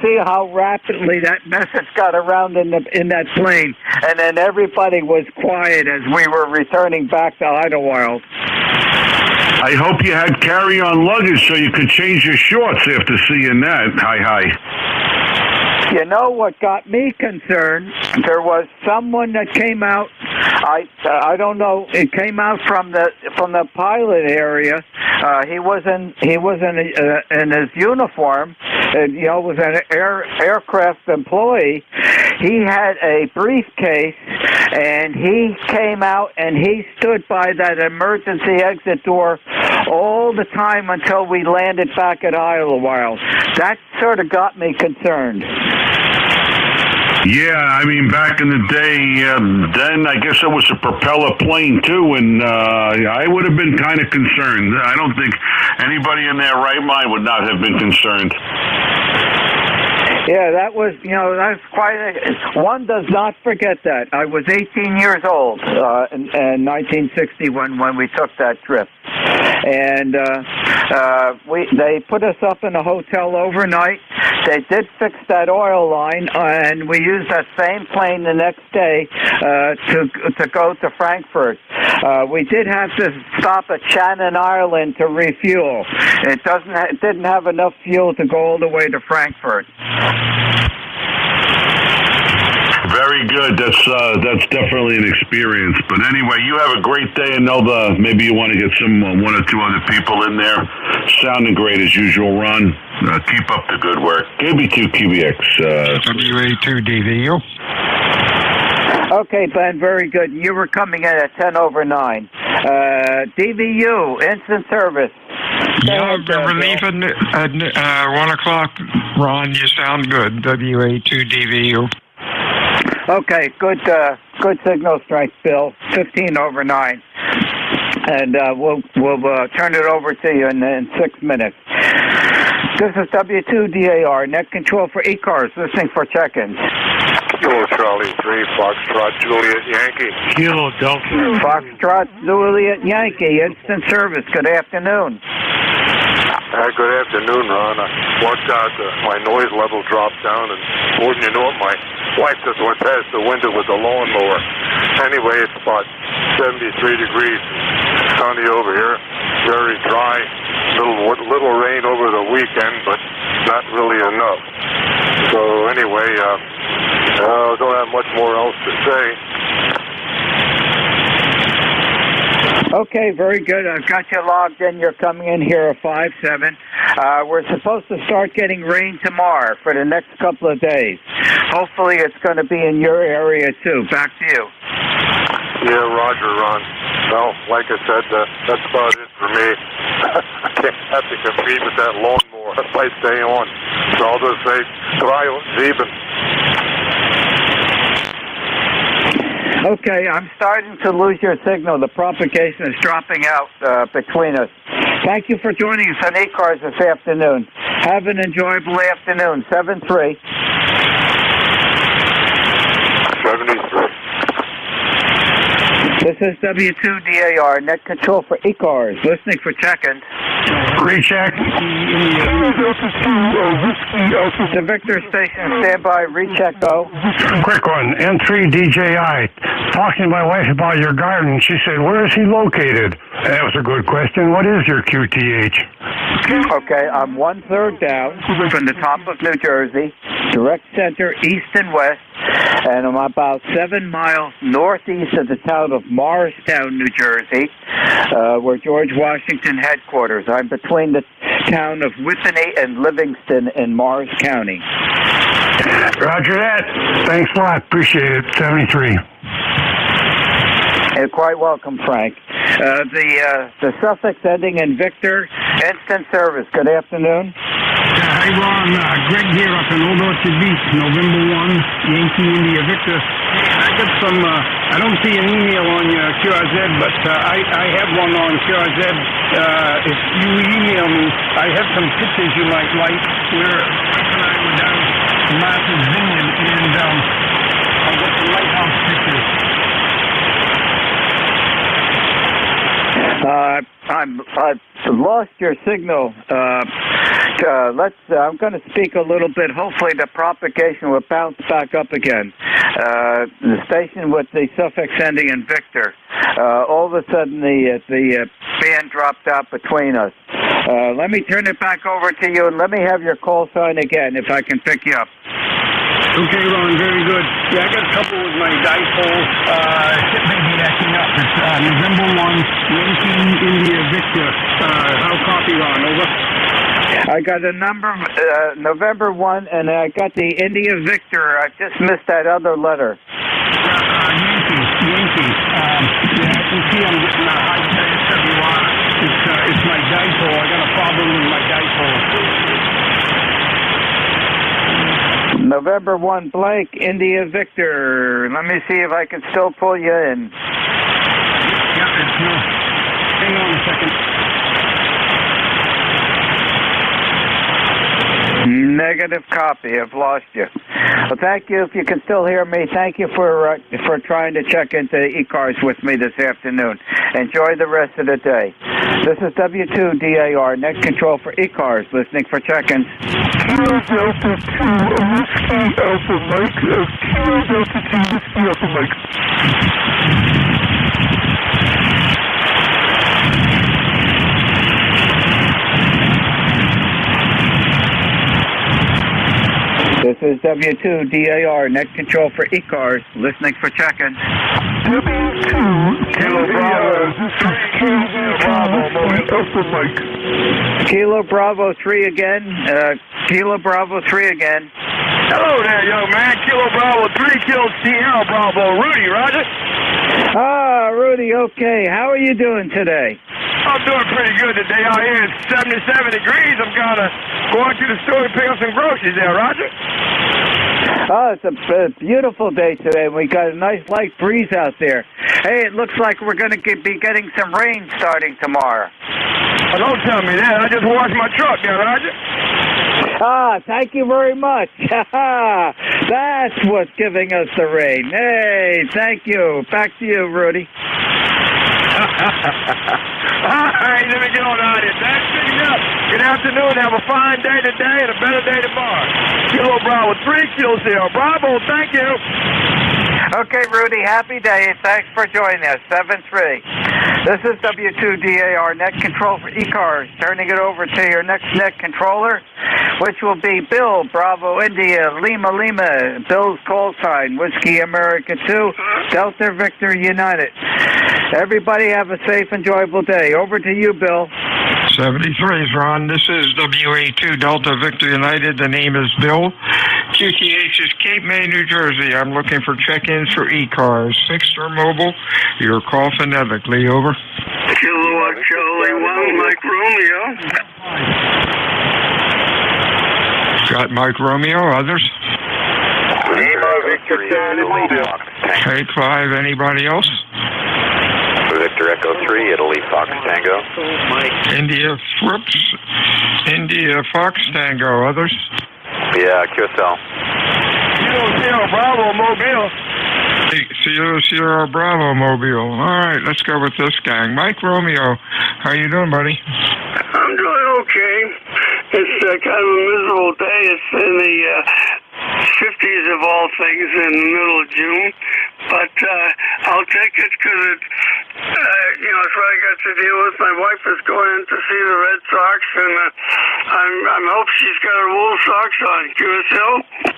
see how rapidly that message got around in that plane." And then everybody was quiet as we were returning back to Idlewild. I hope you had carry-on luggage so you could change your shorts after seeing that. Hi. You know what got me concerned? There was someone that came out. I don't know. It came out from the pilot area. He was in his uniform. Was an aircraft employee. He had a briefcase, and he came out and he stood by that emergency exit door all the time until we landed back at Idlewild. That sort of got me concerned. Yeah, I mean, back in the day, then I guess it was a propeller plane too, and I would have been kind of concerned. I don't think anybody in their right mind would not have been concerned. Yeah, that was, that's one does not forget that. I was 18 years old in 1960 when we took that trip. And they put us up in a hotel overnight. They did fix that oil line, and we used that same plane the next day to go to Frankfurt. We did have to stop at Shannon, Ireland to refuel. It didn't have enough fuel to go all the way to Frankfurt. Very good. That's definitely an experience. But anyway, you have a great day, and maybe you want to get one or two other people in there. Sounding great as usual, Ron. Keep up the good work. KB2QBX. WA2DVU. Okay, Ben, very good. You were coming in at 10 over 9. DVU, instant service. Yeah, relief at 1 o'clock. Ron, you sound good. WA2DVU. Okay, good signal strength, Bill. 15 over 9. And we'll turn it over to you in 6 minutes. This is W2DAR, net control for ECARS, listening for check-ins. Kilo Charlie 3, Foxtrot Juliet Yankee. Kilo Delta. Foxtrot Juliet Yankee, instant service. Good afternoon. Good afternoon, Ron. I walked out, my noise level dropped down, and wouldn't you know it, my wife just went past the window with the lawnmower. Anyway, it's about 73 degrees, sunny over here, very dry, little rain over the weekend, but not really enough. So anyway, I don't have much more else to say. Okay, very good. I've got you logged in. You're coming in here at 5-7. We're supposed to start getting rain tomorrow for the next couple of days. Hopefully it's going to be in your area, too. Back to you. Yeah, Roger, Ron. Well, like I said, that's about it for me. I can't have to compete with that lawnmower if I stay on. So I'll just say, try Zeben. Okay, I'm starting to lose your signal. The propagation is dropping out between us. Thank you for joining us on ECARS this afternoon. Have an enjoyable afternoon. 7-3. 73. This is W2DAR, net control for ECARS, listening for check-in. Recheck. The Victor station, standby, recheck, go. Quick one, N3DJI. Talking to my wife about your garden, she said, where is he located? That was a good question. What is your QTH? Okay, I'm 1/3 down from the top of New Jersey, direct center, east and west, and I'm about 7 miles northeast of the town of Morristown, New Jersey, where George Washington headquarters. I'm between the town of Whippany and Livingston in Morris County. Roger that. Thanks a lot. Appreciate it. 73. You're quite welcome, Frank. The suffix ending in Victor, instant service. Good afternoon. Hi, Ron. Greg here up in Old Orchard Beach, November 1, Yankee India Victor. I got some, I don't see an email on your QRZ, but I have one on QRZ. If you email me, I have some pictures you might like where Frank and I were down Martha's Vineyard, and I'll get the lighthouse pictures. I've lost your signal. I'm going to speak a little bit. Hopefully the propagation will bounce back up again. The station with the suffix ending in Victor. All of a sudden the band dropped out between us. Let me turn it back over to you, and let me have your call sign again if I can pick you up. Okay, Ron, very good. Yeah, I got a couple with my dipole. It may be acting up. It's November 1, Yankee India Victor. How copy, Ron? Over. I got a number, November 1, and I got the India Victor. I just missed that other letter. Yankee. Yeah, I can see I'm getting a high SWR. It's my dipole. I got a problem with my dipole. November 1 blank, India Victor. Let me see if I can still pull you in. Hang on a second. Negative copy. I've lost you. Well, thank you. If you can still hear me, thank you for trying to check into ECARS with me this afternoon. Enjoy the rest of the day. This is W2DAR, net control for ECARS, listening for check-ins. This is W2DAR, net control for ECARS, listening for check-in. W2, Kilo Bravo, Kilo Bravo 3 again. Kilo Bravo 3 again. Hello there, young man. Kilo Bravo 3, Kilo Sierra Bravo. Rudy, Roger. Ah, Rudy, okay. How are you doing today? I'm doing pretty good today. Out here it's 77 degrees. I'm gonna go out to the store to pick up some groceries there, Roger. Oh, it's a beautiful day today. We got a nice light breeze out there. Hey, it looks like we're going to be getting some rain starting tomorrow. Oh, don't tell me that. I just washed my truck there, Roger. Ah, thank you very much. That's what's giving us the rain. Hey, thank you. Back to you, Rudy. All right, let me get on out of here. Thanks for picking up. Good afternoon. Have a fine day today and a better day tomorrow. Kilo Bravo 3, Kilo Sierra Bravo. Thank you. Okay, Rudy, happy day. Thanks for joining us. 7-3. This is W2DAR, net control for ECARS. Turning it over to your next net controller, which will be Bill, Bravo, India, Lima, Lima. Bill's call sign, Whiskey America 2, Delta Victor United. Everybody have a safe, enjoyable day. Over to you, Bill. 73, Ron. This is WA2 Delta Victor United. The name is Bill. QTH is Cape May, New Jersey. I'm looking for check-ins for ECARS. Fixed or mobile? Your call phonetically. Over. Kilo Charlie 1, Mike Romeo. Got Mike Romeo. Others? Lima Victor Charlie. Hey, Clive. Anybody else? Victor Echo 3, Italy Fox Tango. India Fox Tango. Others? Yeah, QSL. Kilo Sierra Bravo Mobile. Sierra Bravo Mobile. All right, let's go with this gang. Mike Romeo, how you doing, buddy? I'm doing okay. It's kind of a miserable day. It's in the 50s of all things in the middle of June. But I'll take it because it's what I got to deal with. My wife is going in to see the Red Sox, and I hope she's got her wool socks on. QSL?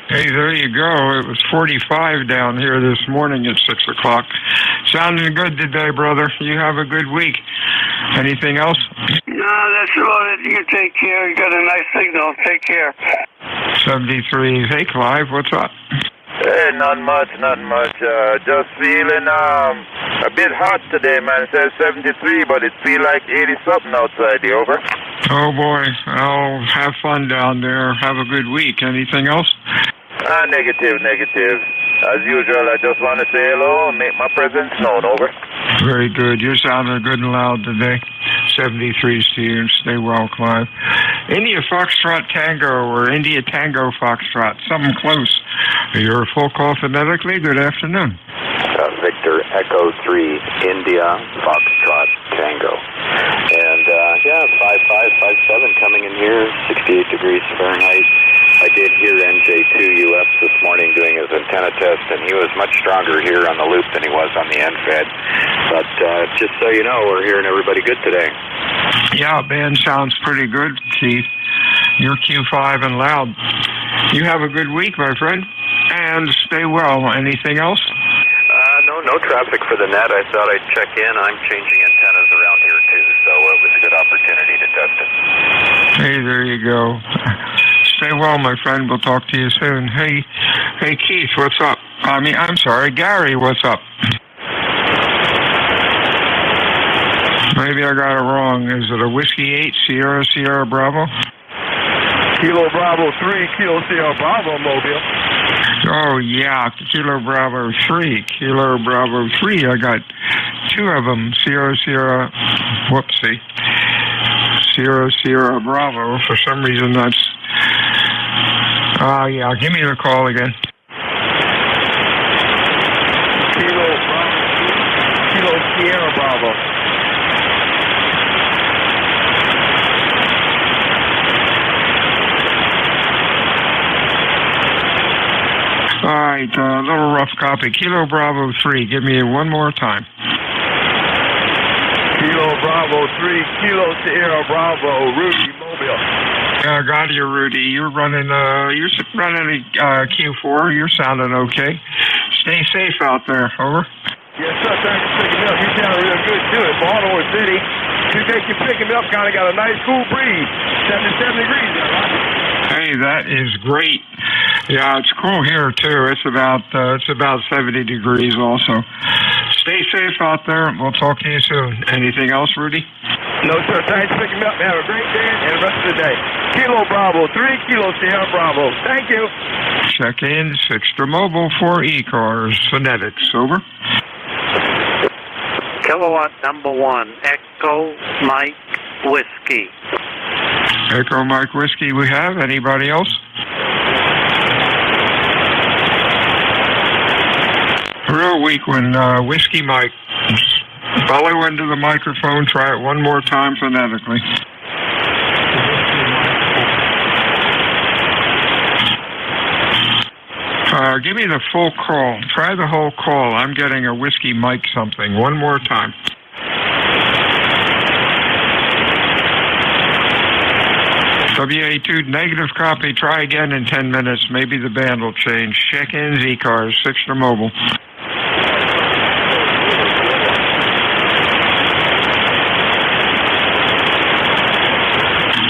Hey, there you go. It was 45 down here this morning at 6 o'clock. Sounding good today, brother. You have a good week. Anything else? No, that's about it. You take care. You got a nice signal. Take care. 73. Hey, Clive, what's up? Hey, not much. Just feeling a bit hot today, man. It says 73, but it feels like 80-something outside. Over. Oh, boy. I'll have fun down there. Have a good week. Anything else? Negative. As usual, I just want to say hello and make my presence known. Over. Very good. You're sounding good and loud today. 73 to you. Stay well, Clive. India Foxtrot Tango or India Tango Foxtrot. Something close. You're full call phonetically. Good afternoon. Victor Echo 3, India Foxtrot Tango. And 5557 coming in here, 68 degrees Fahrenheit. I did hear NJ2US this morning doing his antenna test, and he was much stronger here on the loop than he was on the NFED. But just so you know, we're hearing everybody good today. Yeah, band sounds pretty good, Keith. You're Q5 and loud. You have a good week, my friend, and stay well. Anything else? No traffic for the net. I thought I'd check in. I'm changing antennas around here too, so it was a good opportunity to test it. Hey, there you go. Stay well, my friend. We'll talk to you soon. Hey, Keith, what's up? I'm sorry, Gary, what's up? Maybe I got it wrong. Is it a Whiskey 8 Sierra Bravo? Kilo Bravo 3, Kilo Sierra Bravo Mobile. Oh, yeah, Kilo Bravo 3. Kilo Bravo 3, I got two of them. Sierra Bravo. For some reason, that's... yeah, give me the call again. Kilo Sierra Bravo. All right, a little rough copy. Kilo Bravo 3, give me it one more time. Kilo Bravo 3, Kilo Sierra Bravo, Rudy Mobile. I got you, Rudy. You're running a Q4. You're sounding okay. Stay safe out there. Over. Yes, sir. Thanks for picking me up. You sound real good, too, in Baltimore City. You think you're picking me up, kind of got a nice cool breeze. 77 degrees there, right? Hey, that is great. Yeah, it's cool here too. It's about 70 degrees also. Stay safe out there. We'll talk to you soon. Anything else, Rudy? No, sir. Thanks for picking me up. Have a great day and the rest of the day. Kilo Bravo 3, Kilo Sierra Bravo. Thank you. Check in Extra Mobile for ECARS Phonetics. Over. Kilowatt number 1, Echo Mike Whiskey. Echo Mike Whiskey we have. Anybody else? Real weak when Whiskey Mike. Follow into the microphone. Try it one more time phonetically. Give me the full call. Try the whole call. I'm getting a Whiskey Mike something. One more time. WA2 negative copy. Try again in 10 minutes. Maybe the band will change. Check-ins, ECARS, Extra Mobile.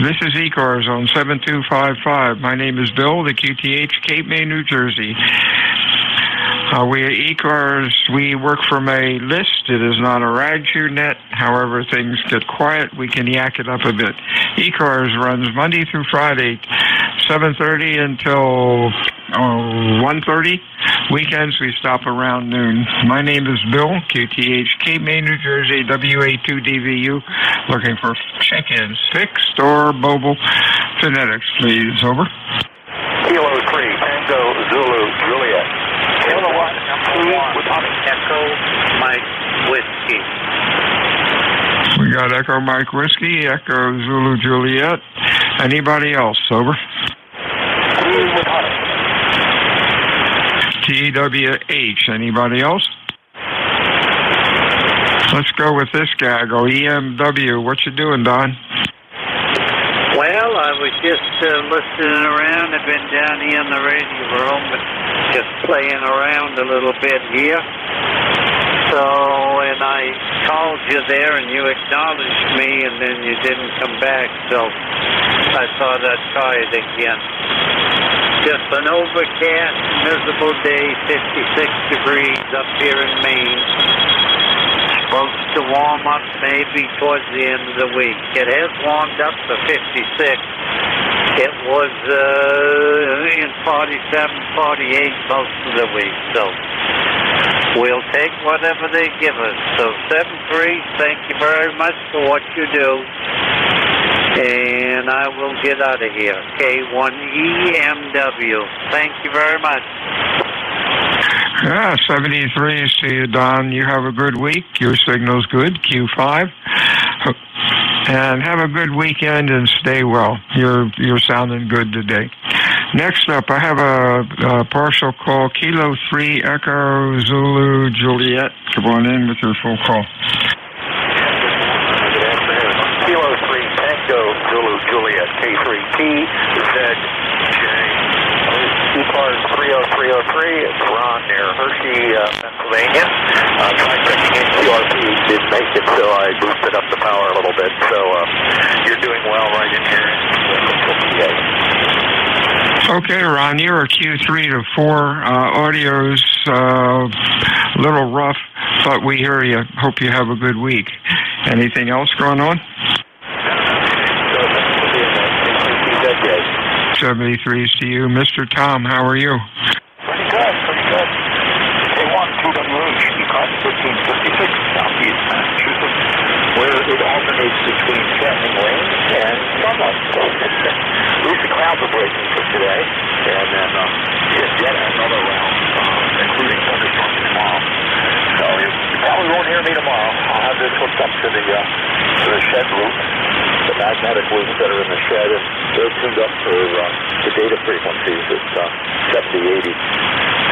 This is ECARS on 7255. My name is Bill, the QTH, Cape May, New Jersey. We at ECARS, we work from a list. It is not a rag chew net. However, things get quiet, we can yak it up a bit. ECARS runs Monday through Friday, 7:30 until 1:30. Weekends, we stop around noon. My name is Bill, QTH, Cape May, New Jersey, WA2DVU, looking for check-ins, fixed or mobile phonetics, please. Over. Kilo 3, Tango Zulu Juliet. Kilowatt number 1, Echo Mike Whiskey. We got Echo Mike Whiskey, Echo Zulu Juliet. Anybody else? Over. TWH. Anybody else? Let's go with this guy. Go EMW. What you doing, Don? Well, I was just listening around. I've been down here in the radio room, but just playing around a little bit here. So, and I called you there, and you acknowledged me, and then you didn't come back. So I thought I'd try it again. Just an overcast, miserable day, 56 degrees up here in Maine. Supposed to warm up maybe towards the end of the week. It has warmed up to 56. It was in 47, 48 most of the week. So we'll take whatever they give us. So 7-3, thank you very much for what you do. And I will get out of here. K1EMW. Thank you very much. Yeah, 73 to you, Don. You have a good week. Your signal's good. Q5. And have a good weekend and stay well. You're sounding good today. Next up, I have a partial call. Kilo 3, Echo Zulu Juliet. Come on in with your full call. Kilo 3, Tango Zulu Juliet, K3T, ZJ. ECARS 30303, it's Ron near Hershey, Pennsylvania. Tried checking in QRP, didn't make it, so I boosted up the power a little bit. So you're doing well right in here in Okay, Ron, you're a Q3 to 4. Audio's a little rough, but we hear you. Hope you have a good week. Anything else going on? 73 to you. Mr. Tom, how are you? Foxtrot 1556, southeast Massachusetts, where it alternates between threatening rain and sunlight. At least the clouds are breaking for today, and then yet another round, including thunderstorms tomorrow. So you probably won't hear me tomorrow. I'll have this hooked up to the shed loop, the magnetic loops that are in the shed, and they're tuned up for the data frequencies at 70, 80,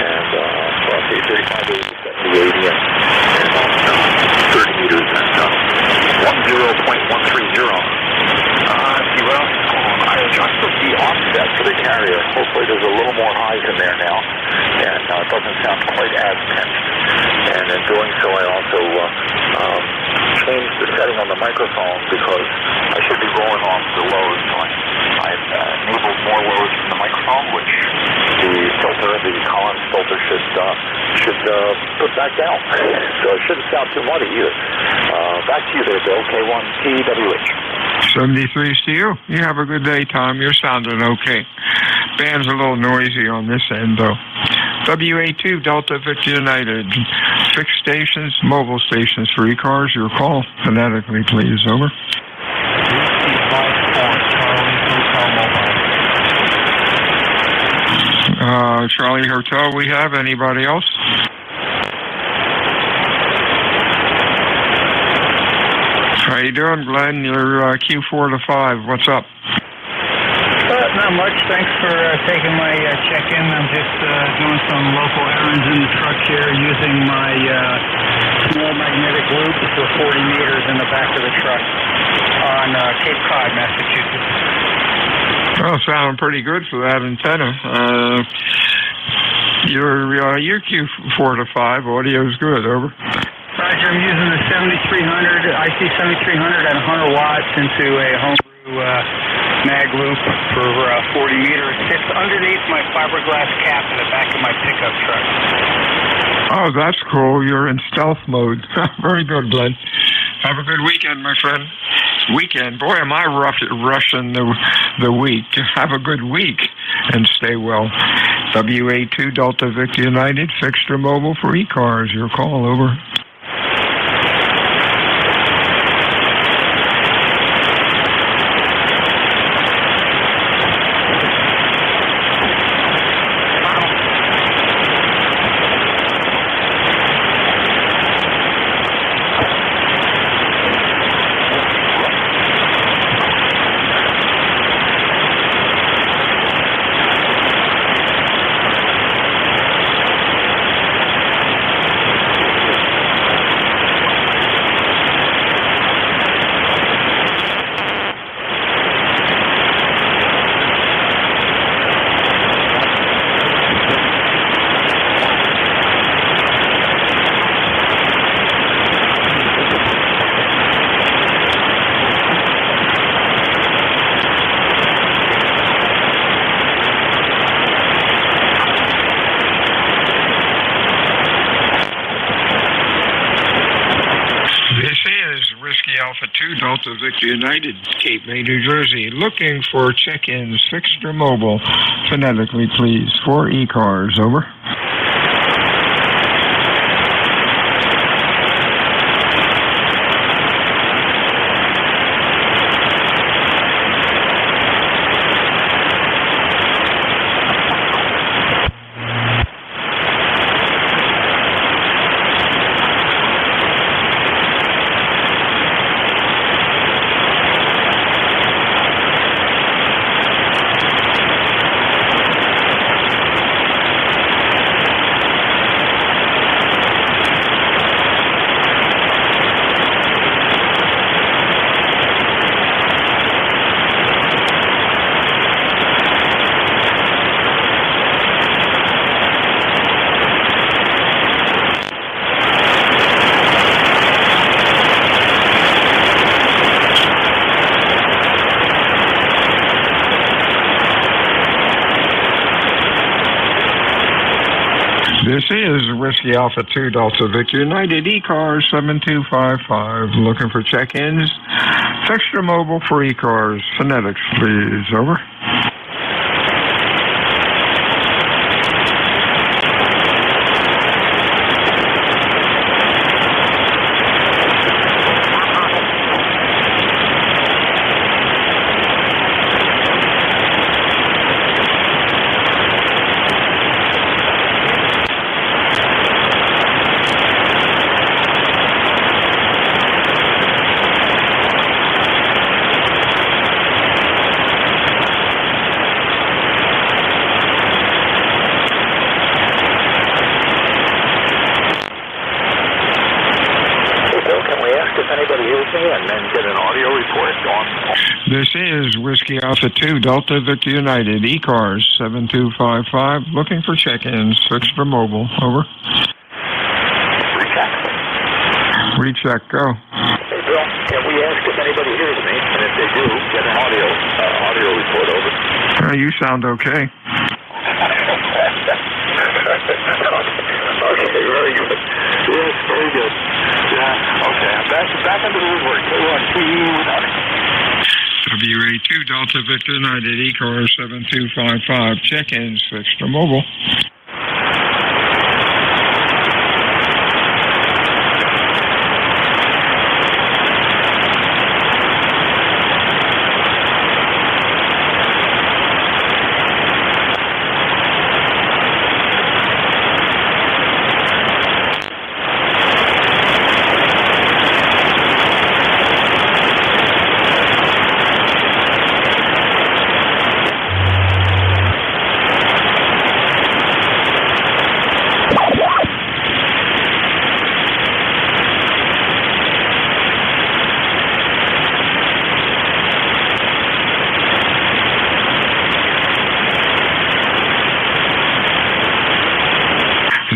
and 35, 80, 70, 80, and 30 meters and 10.130. See what else is going on. I adjusted the offset for the carrier. Hopefully there's a little more highs in there now, and it doesn't sound quite as tense. And in doing so, I also changed the setting on the microphone because I should be rolling off the lows. So I've enabled more lows from the microphone, which the filter, the Collins filter, should put back down. So it shouldn't sound too muddy either. Back to you there, Bill. K1TWH. 73's to you. You have a good day, Tom. You're sounding okay. Band's a little noisy on this end, though. WA2 Delta Victor United. Fixed stations, mobile stations for ECARS. Your call phonetically, please. Over. Charlie Hotel, we have. Anybody else? How you doing, Glenn? You're Q4 to 5. What's up? Not much. Thanks for taking my check-in. I'm just doing some local errands in the truck here using my small magnetic loop for 40 meters in the back of the truck on Cape Cod, Massachusetts. Well, sounding pretty good for that antenna. Your Q4 to 5 audio's good. Over. Roger, I'm using the 7300, IC 7300 at 100 watts into a homebrew mag loop for 40 meters. It's underneath my fiberglass cap in the back of my pickup truck. Oh, that's cool. You're in stealth mode. Very good, Glenn. Have a good weekend, my friend. Weekend. Boy, am I rushing the week. Have a good week and stay well. WA2 Delta Victor United, Fixture Mobile for ECARS. Your call. Over. Alpha 2 Delta Victor United, Cape May, New Jersey, looking for check-ins, Fixture Mobile, phonetically please, for ECARS. Over. This is Whiskey Alpha 2 Delta Victor United, ECARS 7255, looking for check-ins. Fixture Mobile for ECARS, phonetics please. Over. with me and then get an audio report on. This is Whiskey Alpha 2, Delta Victor United, ECARS 7255, looking for check-ins, fixed for mobile. Over. Recheck, go. Hey, Bill, can we ask if anybody hears me? And if they do, get an audio report over. You sound okay. Okay, very good. Yes, very good. Yeah, okay, I'm back into the woodwork. WA2 Delta Victor United, ECARS 7255, check-ins, fixed for mobile.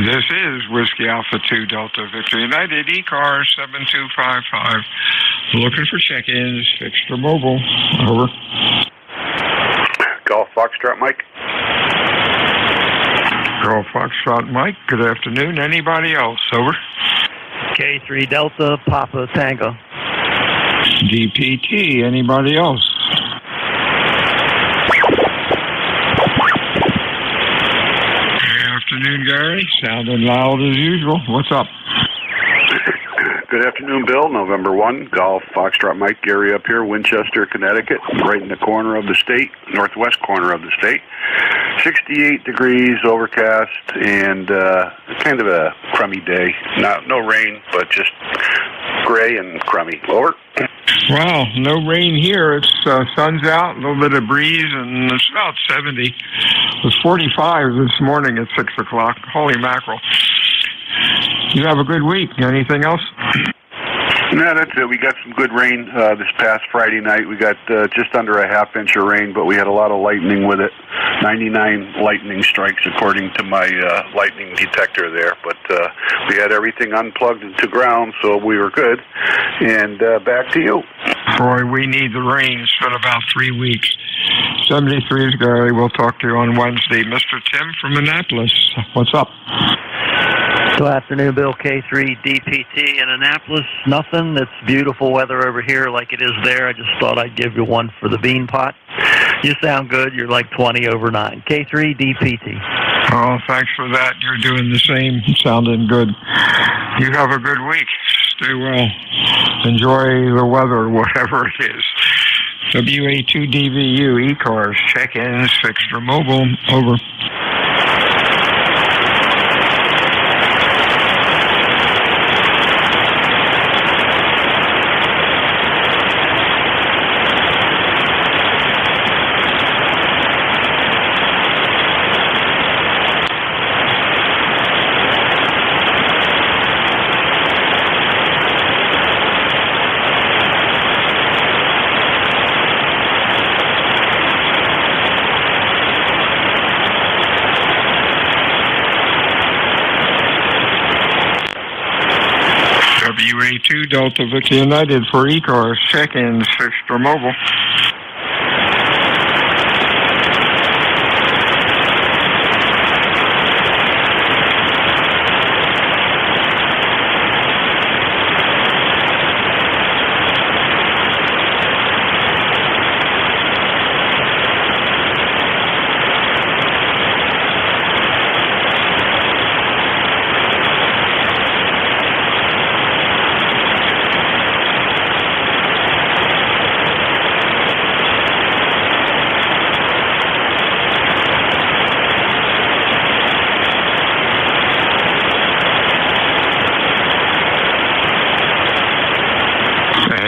This is Whiskey Alpha 2 Delta Victor United, ECARS 7255. Looking for check-ins, fixed for mobile. Over. Golf Foxtrot Mike. Golf Foxtrot Mike, good afternoon. Anybody else? Over. K3 Delta Papa Tango. DPT, anybody else? Afternoon, Gary. Sounding loud as usual. What's up? Good afternoon, Bill. November 1, Golf Foxtrot Mike, Gary up here, Winchester, Connecticut, right in the corner of the state, northwest corner of the state. 68 degrees, overcast, and kind of a crummy day. No rain, but just gray and crummy. Over. Wow, no rain here. It's sun's out, a little bit of breeze, and it's about 70. It was 45 this morning at 6 o'clock. Holy mackerel. You have a good week. Anything else? No, that's it. We got some good rain this past Friday night. We got just under a half inch of rain, but we had a lot of lightning with it. 99 lightning strikes according to my lightning detector there. But we had everything unplugged into ground, so we were good. And back to you. Boy, we need the rain. It's been about 3 weeks. 73 is Gary. We'll talk to you on Wednesday. Mr. Tim from Annapolis. What's up? Good afternoon, Bill. K3 DPT in Annapolis. Nothing. It's beautiful weather over here like it is there. I just thought I'd give you one for the bean pot. You sound good. You're like 20 over 9. K3 DPT. Oh, thanks for that. You're doing the same. Sounding good. You have a good week. Stay well. Enjoy the weather, whatever it is. WA2DVU, ECARS, check-ins, fixed for mobile. Over. WA2 Delta Victor United for ECARS, check-ins, fixed for mobile.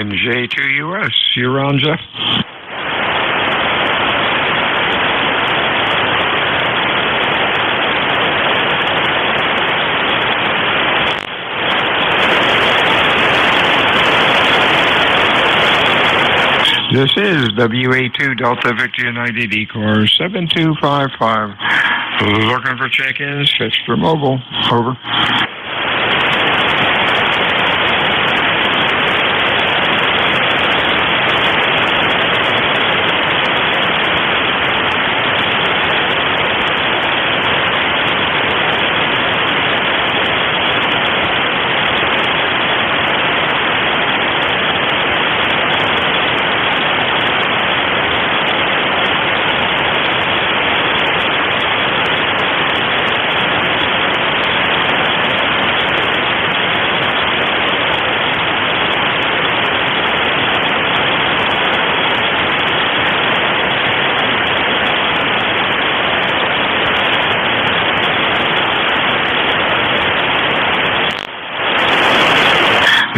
NJ2US, you're on, Jeff. This is WA2 Delta Victor United ECARS 7255. Looking for check-ins, fixed for mobile. Over.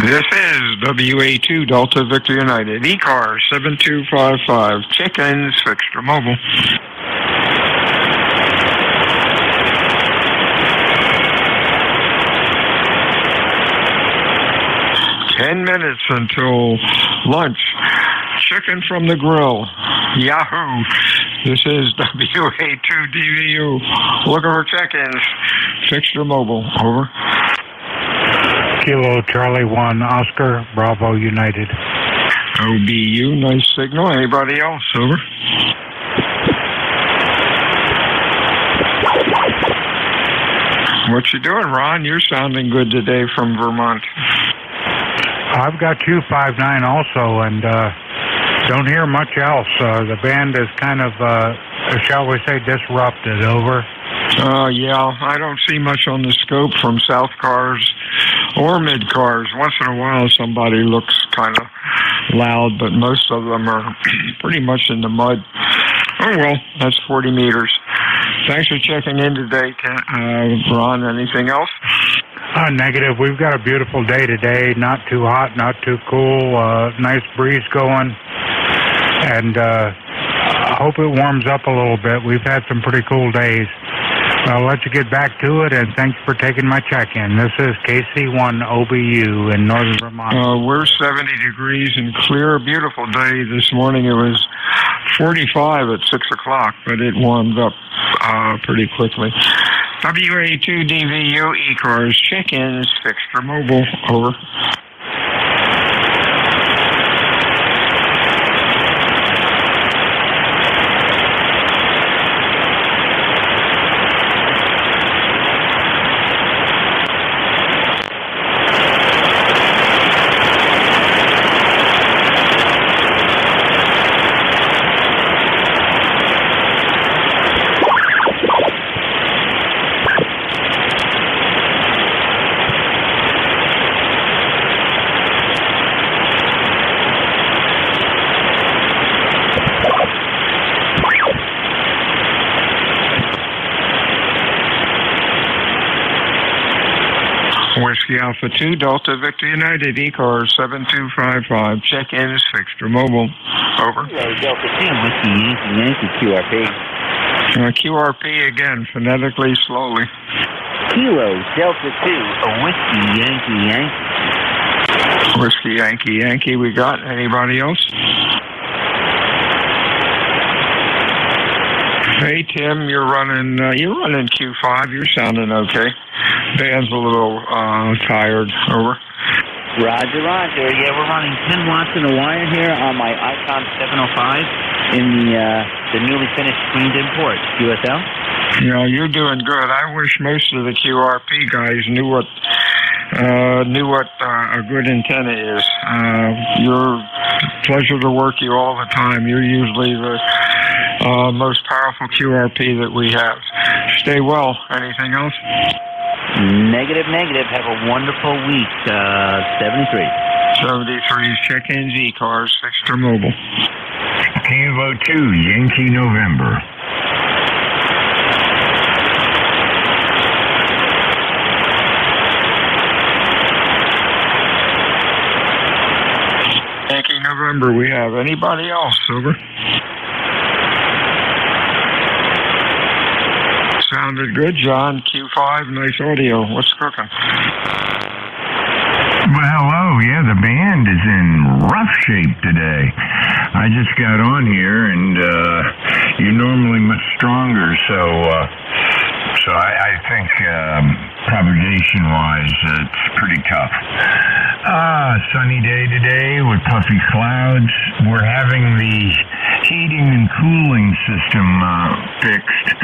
This is WA2 Delta Victor United ECARS 7255. Check-ins, fixed or mobile. Minutes until lunch. Chicken from the grill. Yahoo! This is WA2DVU. Looking for check-ins, fixed or mobile. Over. Kilo Charlie 1 Oscar Bravo United. OBU, nice signal. Anybody else? Over. What you doing, Ron? You're sounding good today from Vermont. I've got 259 also, and don't hear much else. The band is kind of, shall we say, disrupted. Over. Yeah, I don't see much on the scope from South Cars or Mid Cars. Once in a while, somebody looks kind of loud, but most of them are pretty much in the mud. Oh, well, that's 40 meters. Thanks for checking in today, Ron. Anything else? Negative. We've got a beautiful day today. Not too hot, not too cool. Nice breeze going. And I hope it warms up a little bit. We've had some pretty cool days. I'll let you get back to it, and thanks for taking my check-in. This is KC1 OBU in northern Vermont. We're 70 degrees and clear. Beautiful day this morning. It was 45 at 6 o'clock, but it warmed up pretty quickly. WA2DVU ECARS check-ins, fixed for mobile. Over. Whiskey Alpha 2, Delta Victor United, ECARS 7255. Check-ins, fixed or mobile. Over. Delta 2, Whiskey Yankee QRP. QRP again, phonetically, slowly. Kilo Delta 2, a Whiskey Yankee Yankee, we got. Anybody else? Hey, Tim, you're running Q5. You're sounding okay. Dan's a little tired. Over. Roger. Yeah, we're running 10 watts in a wire here on my Icon 705 in the newly finished screened import. QSL? Yeah, you're doing good. I wish most of the QRP guys knew what a good antenna is. You're a pleasure to work you all the time. You're usually the most powerful QRP that we have. Stay well. Anything else? Negative. Have a wonderful week. 73. 73's check-ins, ECARS, fixed or mobile. Kilo 2, Yankee November. Yankee November, we have. Anybody else? Over. Sounded good, John. Q5, nice audio. What's cooking? Well, hello. Yeah, the band is in rough shape today. I just got on here, and you're normally much stronger, so I think propagation-wise, it's pretty tough. Sunny day today with puffy clouds. We're having the heating and cooling system fixed.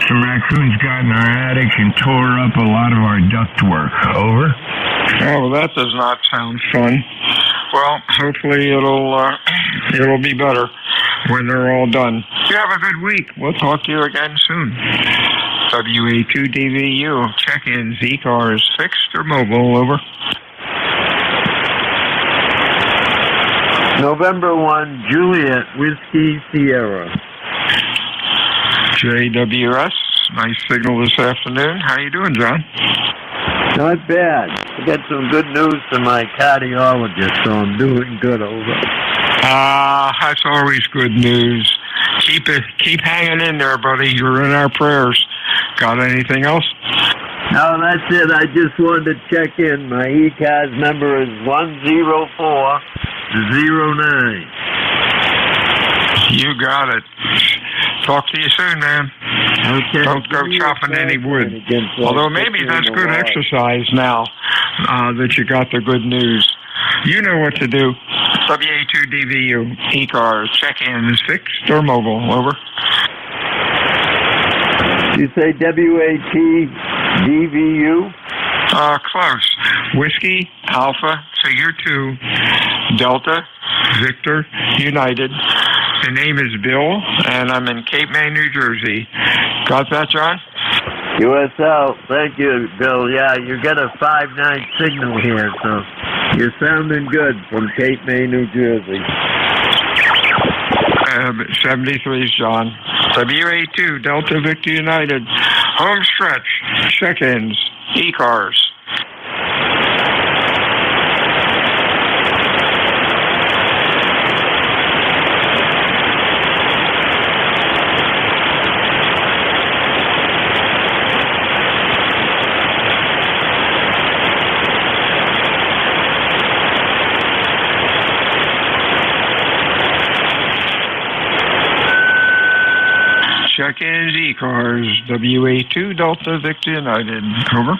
Some raccoons got in our attic and tore up a lot of our ductwork. Over. Oh, well, that does not sound fun. Well, hopefully it'll be better when they're all done. You have a good week. We'll talk to you again soon. WA2DVU, check-ins, ECARS, fixed or mobile, over. November 1, Juliet, Whiskey, Sierra. JWS, nice signal this afternoon. How you doing, John? Not bad. I got some good news from my cardiologist, so I'm doing good, over. That's always good news. Keep hanging in there, buddy. You're in our prayers. Got anything else? No, that's it. I just wanted to check in. My ECARS number is 10409. You got it. Talk to you soon, man. Okay. Don't go chopping any wood. Although maybe that's good exercise now that you got the good news. You know what to do. WA2DVU, ECARS, check-ins, fixed or mobile, over. You say WATDVU? Close. Whiskey, Alpha, so you're 2, Delta, Victor, United. The name is Bill, and I'm in Cape May, New Jersey. Got that, John? USL. Thank you, Bill. Yeah, you get a 5-9 signal here, so you're sounding good from Cape May, New Jersey. 73's John. WA2, Delta, Victor, United. Home stretch, check-ins, ECARS. Check-ins, ECARS, WA2, Delta, Victor, United. Over.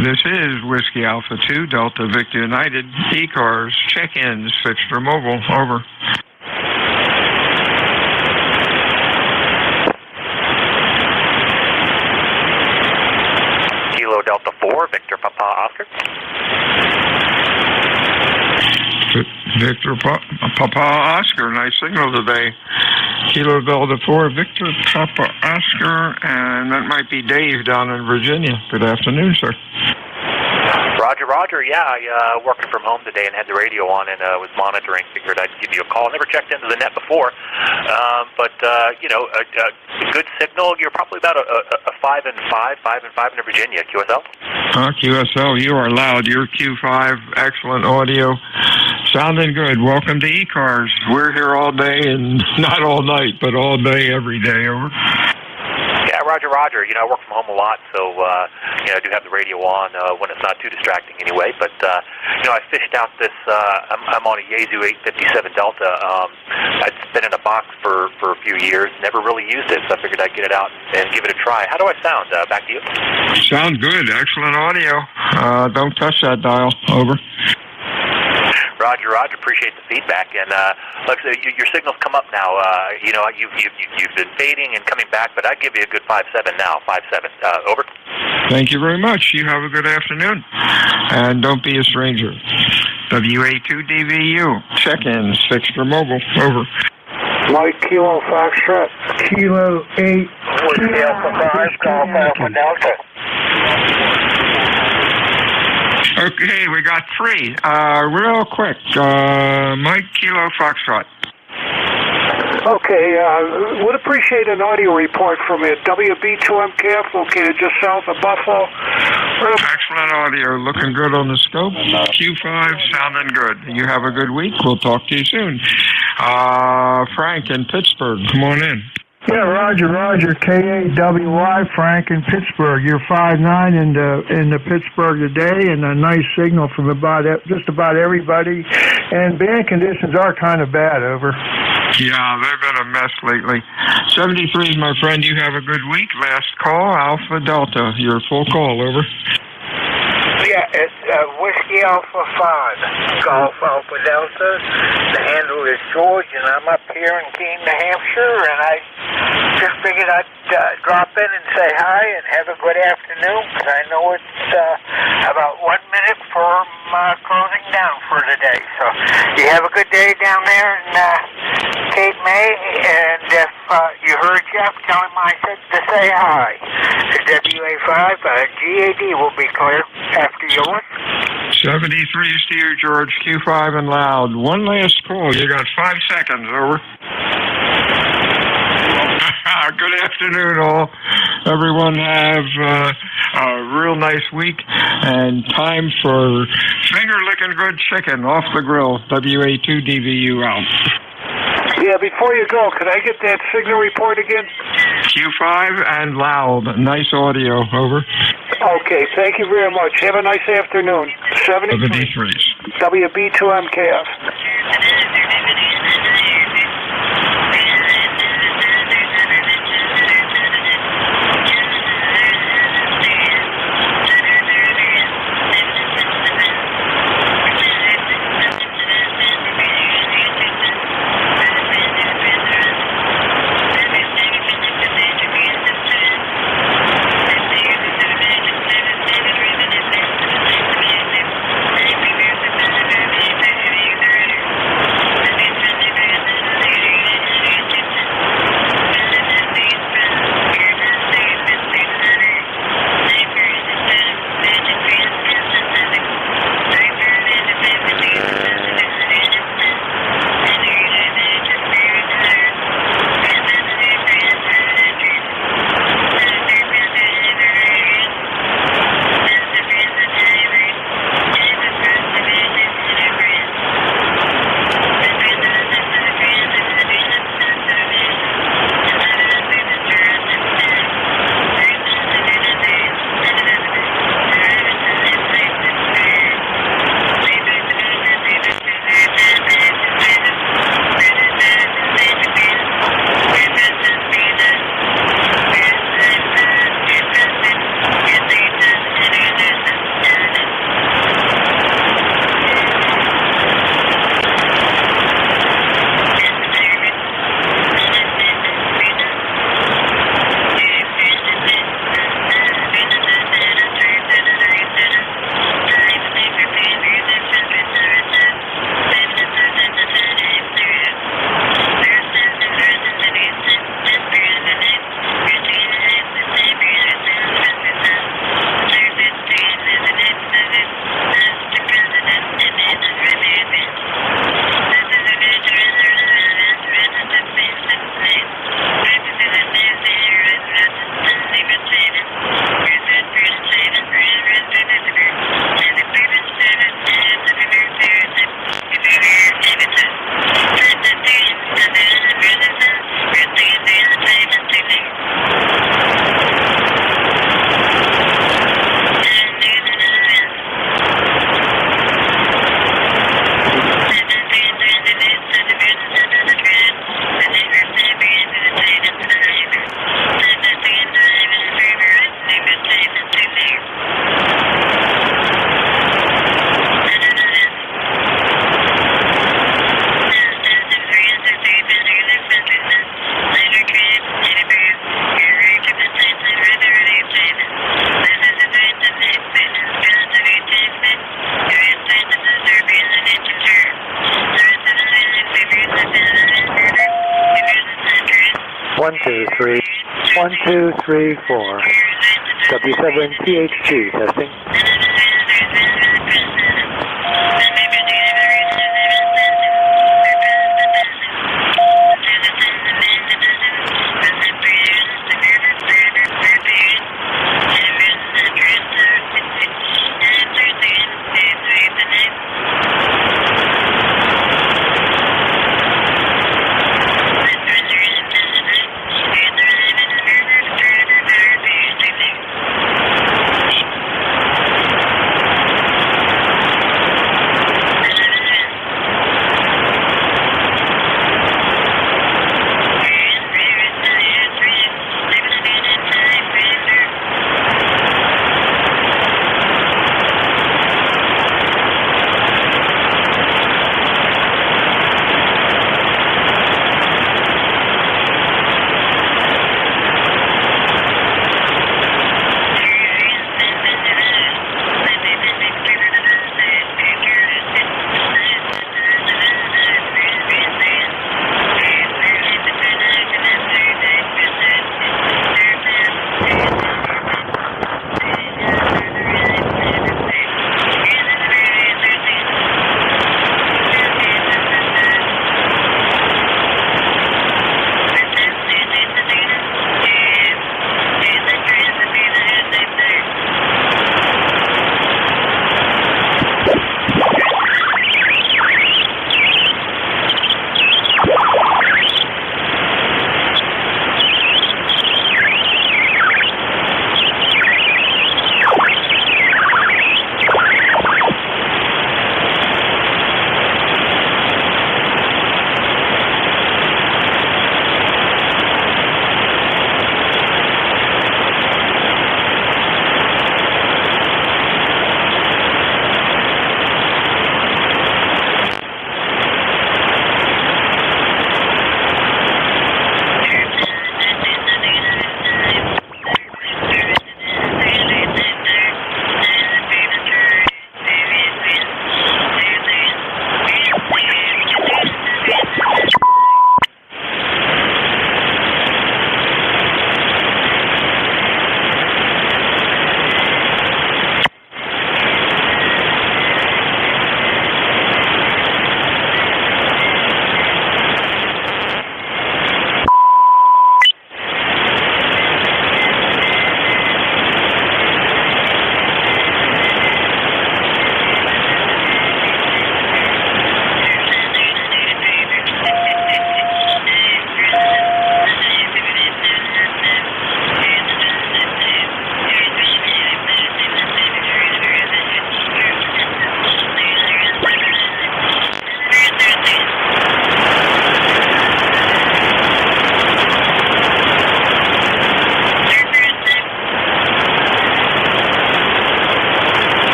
This is Whiskey Alpha 2, Delta Victor United, ECARS, check-ins, fixed or mobile, over. Kilo Delta 4, Victor Papa Oscar. Victor Papa Oscar, nice signal today. Kilo Delta 4, Victor Papa Oscar, and that might be Dave down in Virginia. Good afternoon, sir. Roger. Yeah, I working from home today and had the radio on and was monitoring. Figured I'd give you a call. Never checked into the net before, but you know, a good signal. You're probably about a 5 and 5 in Virginia. QSL. QSL, you are loud. You're Q5, excellent audio, sounding good. Welcome to ECARS. We're here all day and not all night, but all day, every day. Over. Yeah, Roger. You know, I work from home a lot, so you know, I do have the radio on when it's not too distracting anyway. But you know, I fished out this. I'm on a Yaesu 857 Delta. It's been in a box for a few years. Never really used it, so I figured I'd get it out and give it a try. How do I sound? Back to you. Sound good. Excellent audio. Don't touch that dial. Over. Roger. Appreciate the feedback, and like I said, your signals come up now. You know, you've been fading and coming back, but I'd give you a good 5.7 now. 5.7. Over. Thank you very much. You have a good afternoon, and don't be a stranger. WA2DVU, check-ins, fixed or mobile. Over. Mike Kilo Foxtrot, Kilo 8, Whiskey Alpha 5, Golf Alpha Delta. Okay, we got 3. Real quick. Mike Kilo Foxtrot. Okay, would appreciate an audio report from you. WB2MKF, located just south of Buffalo. Excellent audio. Looking good on the scope. Q5 sounding good. You have a good week. We'll talk to you soon. Frank in Pittsburgh, come on in. Yeah, Roger. KAWY, Frank in Pittsburgh. You're 5'9" in the Pittsburgh today, and a nice signal from just about everybody. And band conditions are kind of bad, over. Yeah, they've been a mess lately. 73, my friend, you have a good week. Last call, Alpha Delta. Your full call, over. Yeah, it's Whiskey Alpha 5, Golf Alpha Delta. The handle is George, and I'm up here in Keene, New Hampshire, and I just figured I'd drop in and say hi and have a good afternoon, because I know it's about 1 minute from closing down for today. So you have a good day down there in Cape May, and if you heard Jeff, tell him I said to say hi. The WA5 GAD will be clear after yours. 73 to you, George. Q5 and loud. One last call. You got 5 seconds, over. Good afternoon, all. Everyone have a real nice week and time for finger-licking good chicken off the grill. WA2DVU out. Yeah, before you go, could I get that signal report again? Q5 and loud. Nice audio, over. Okay, thank you very much. Have a nice afternoon. 73. WB2MKF. One, two, three, four. W7TH2 testing.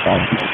Thank you.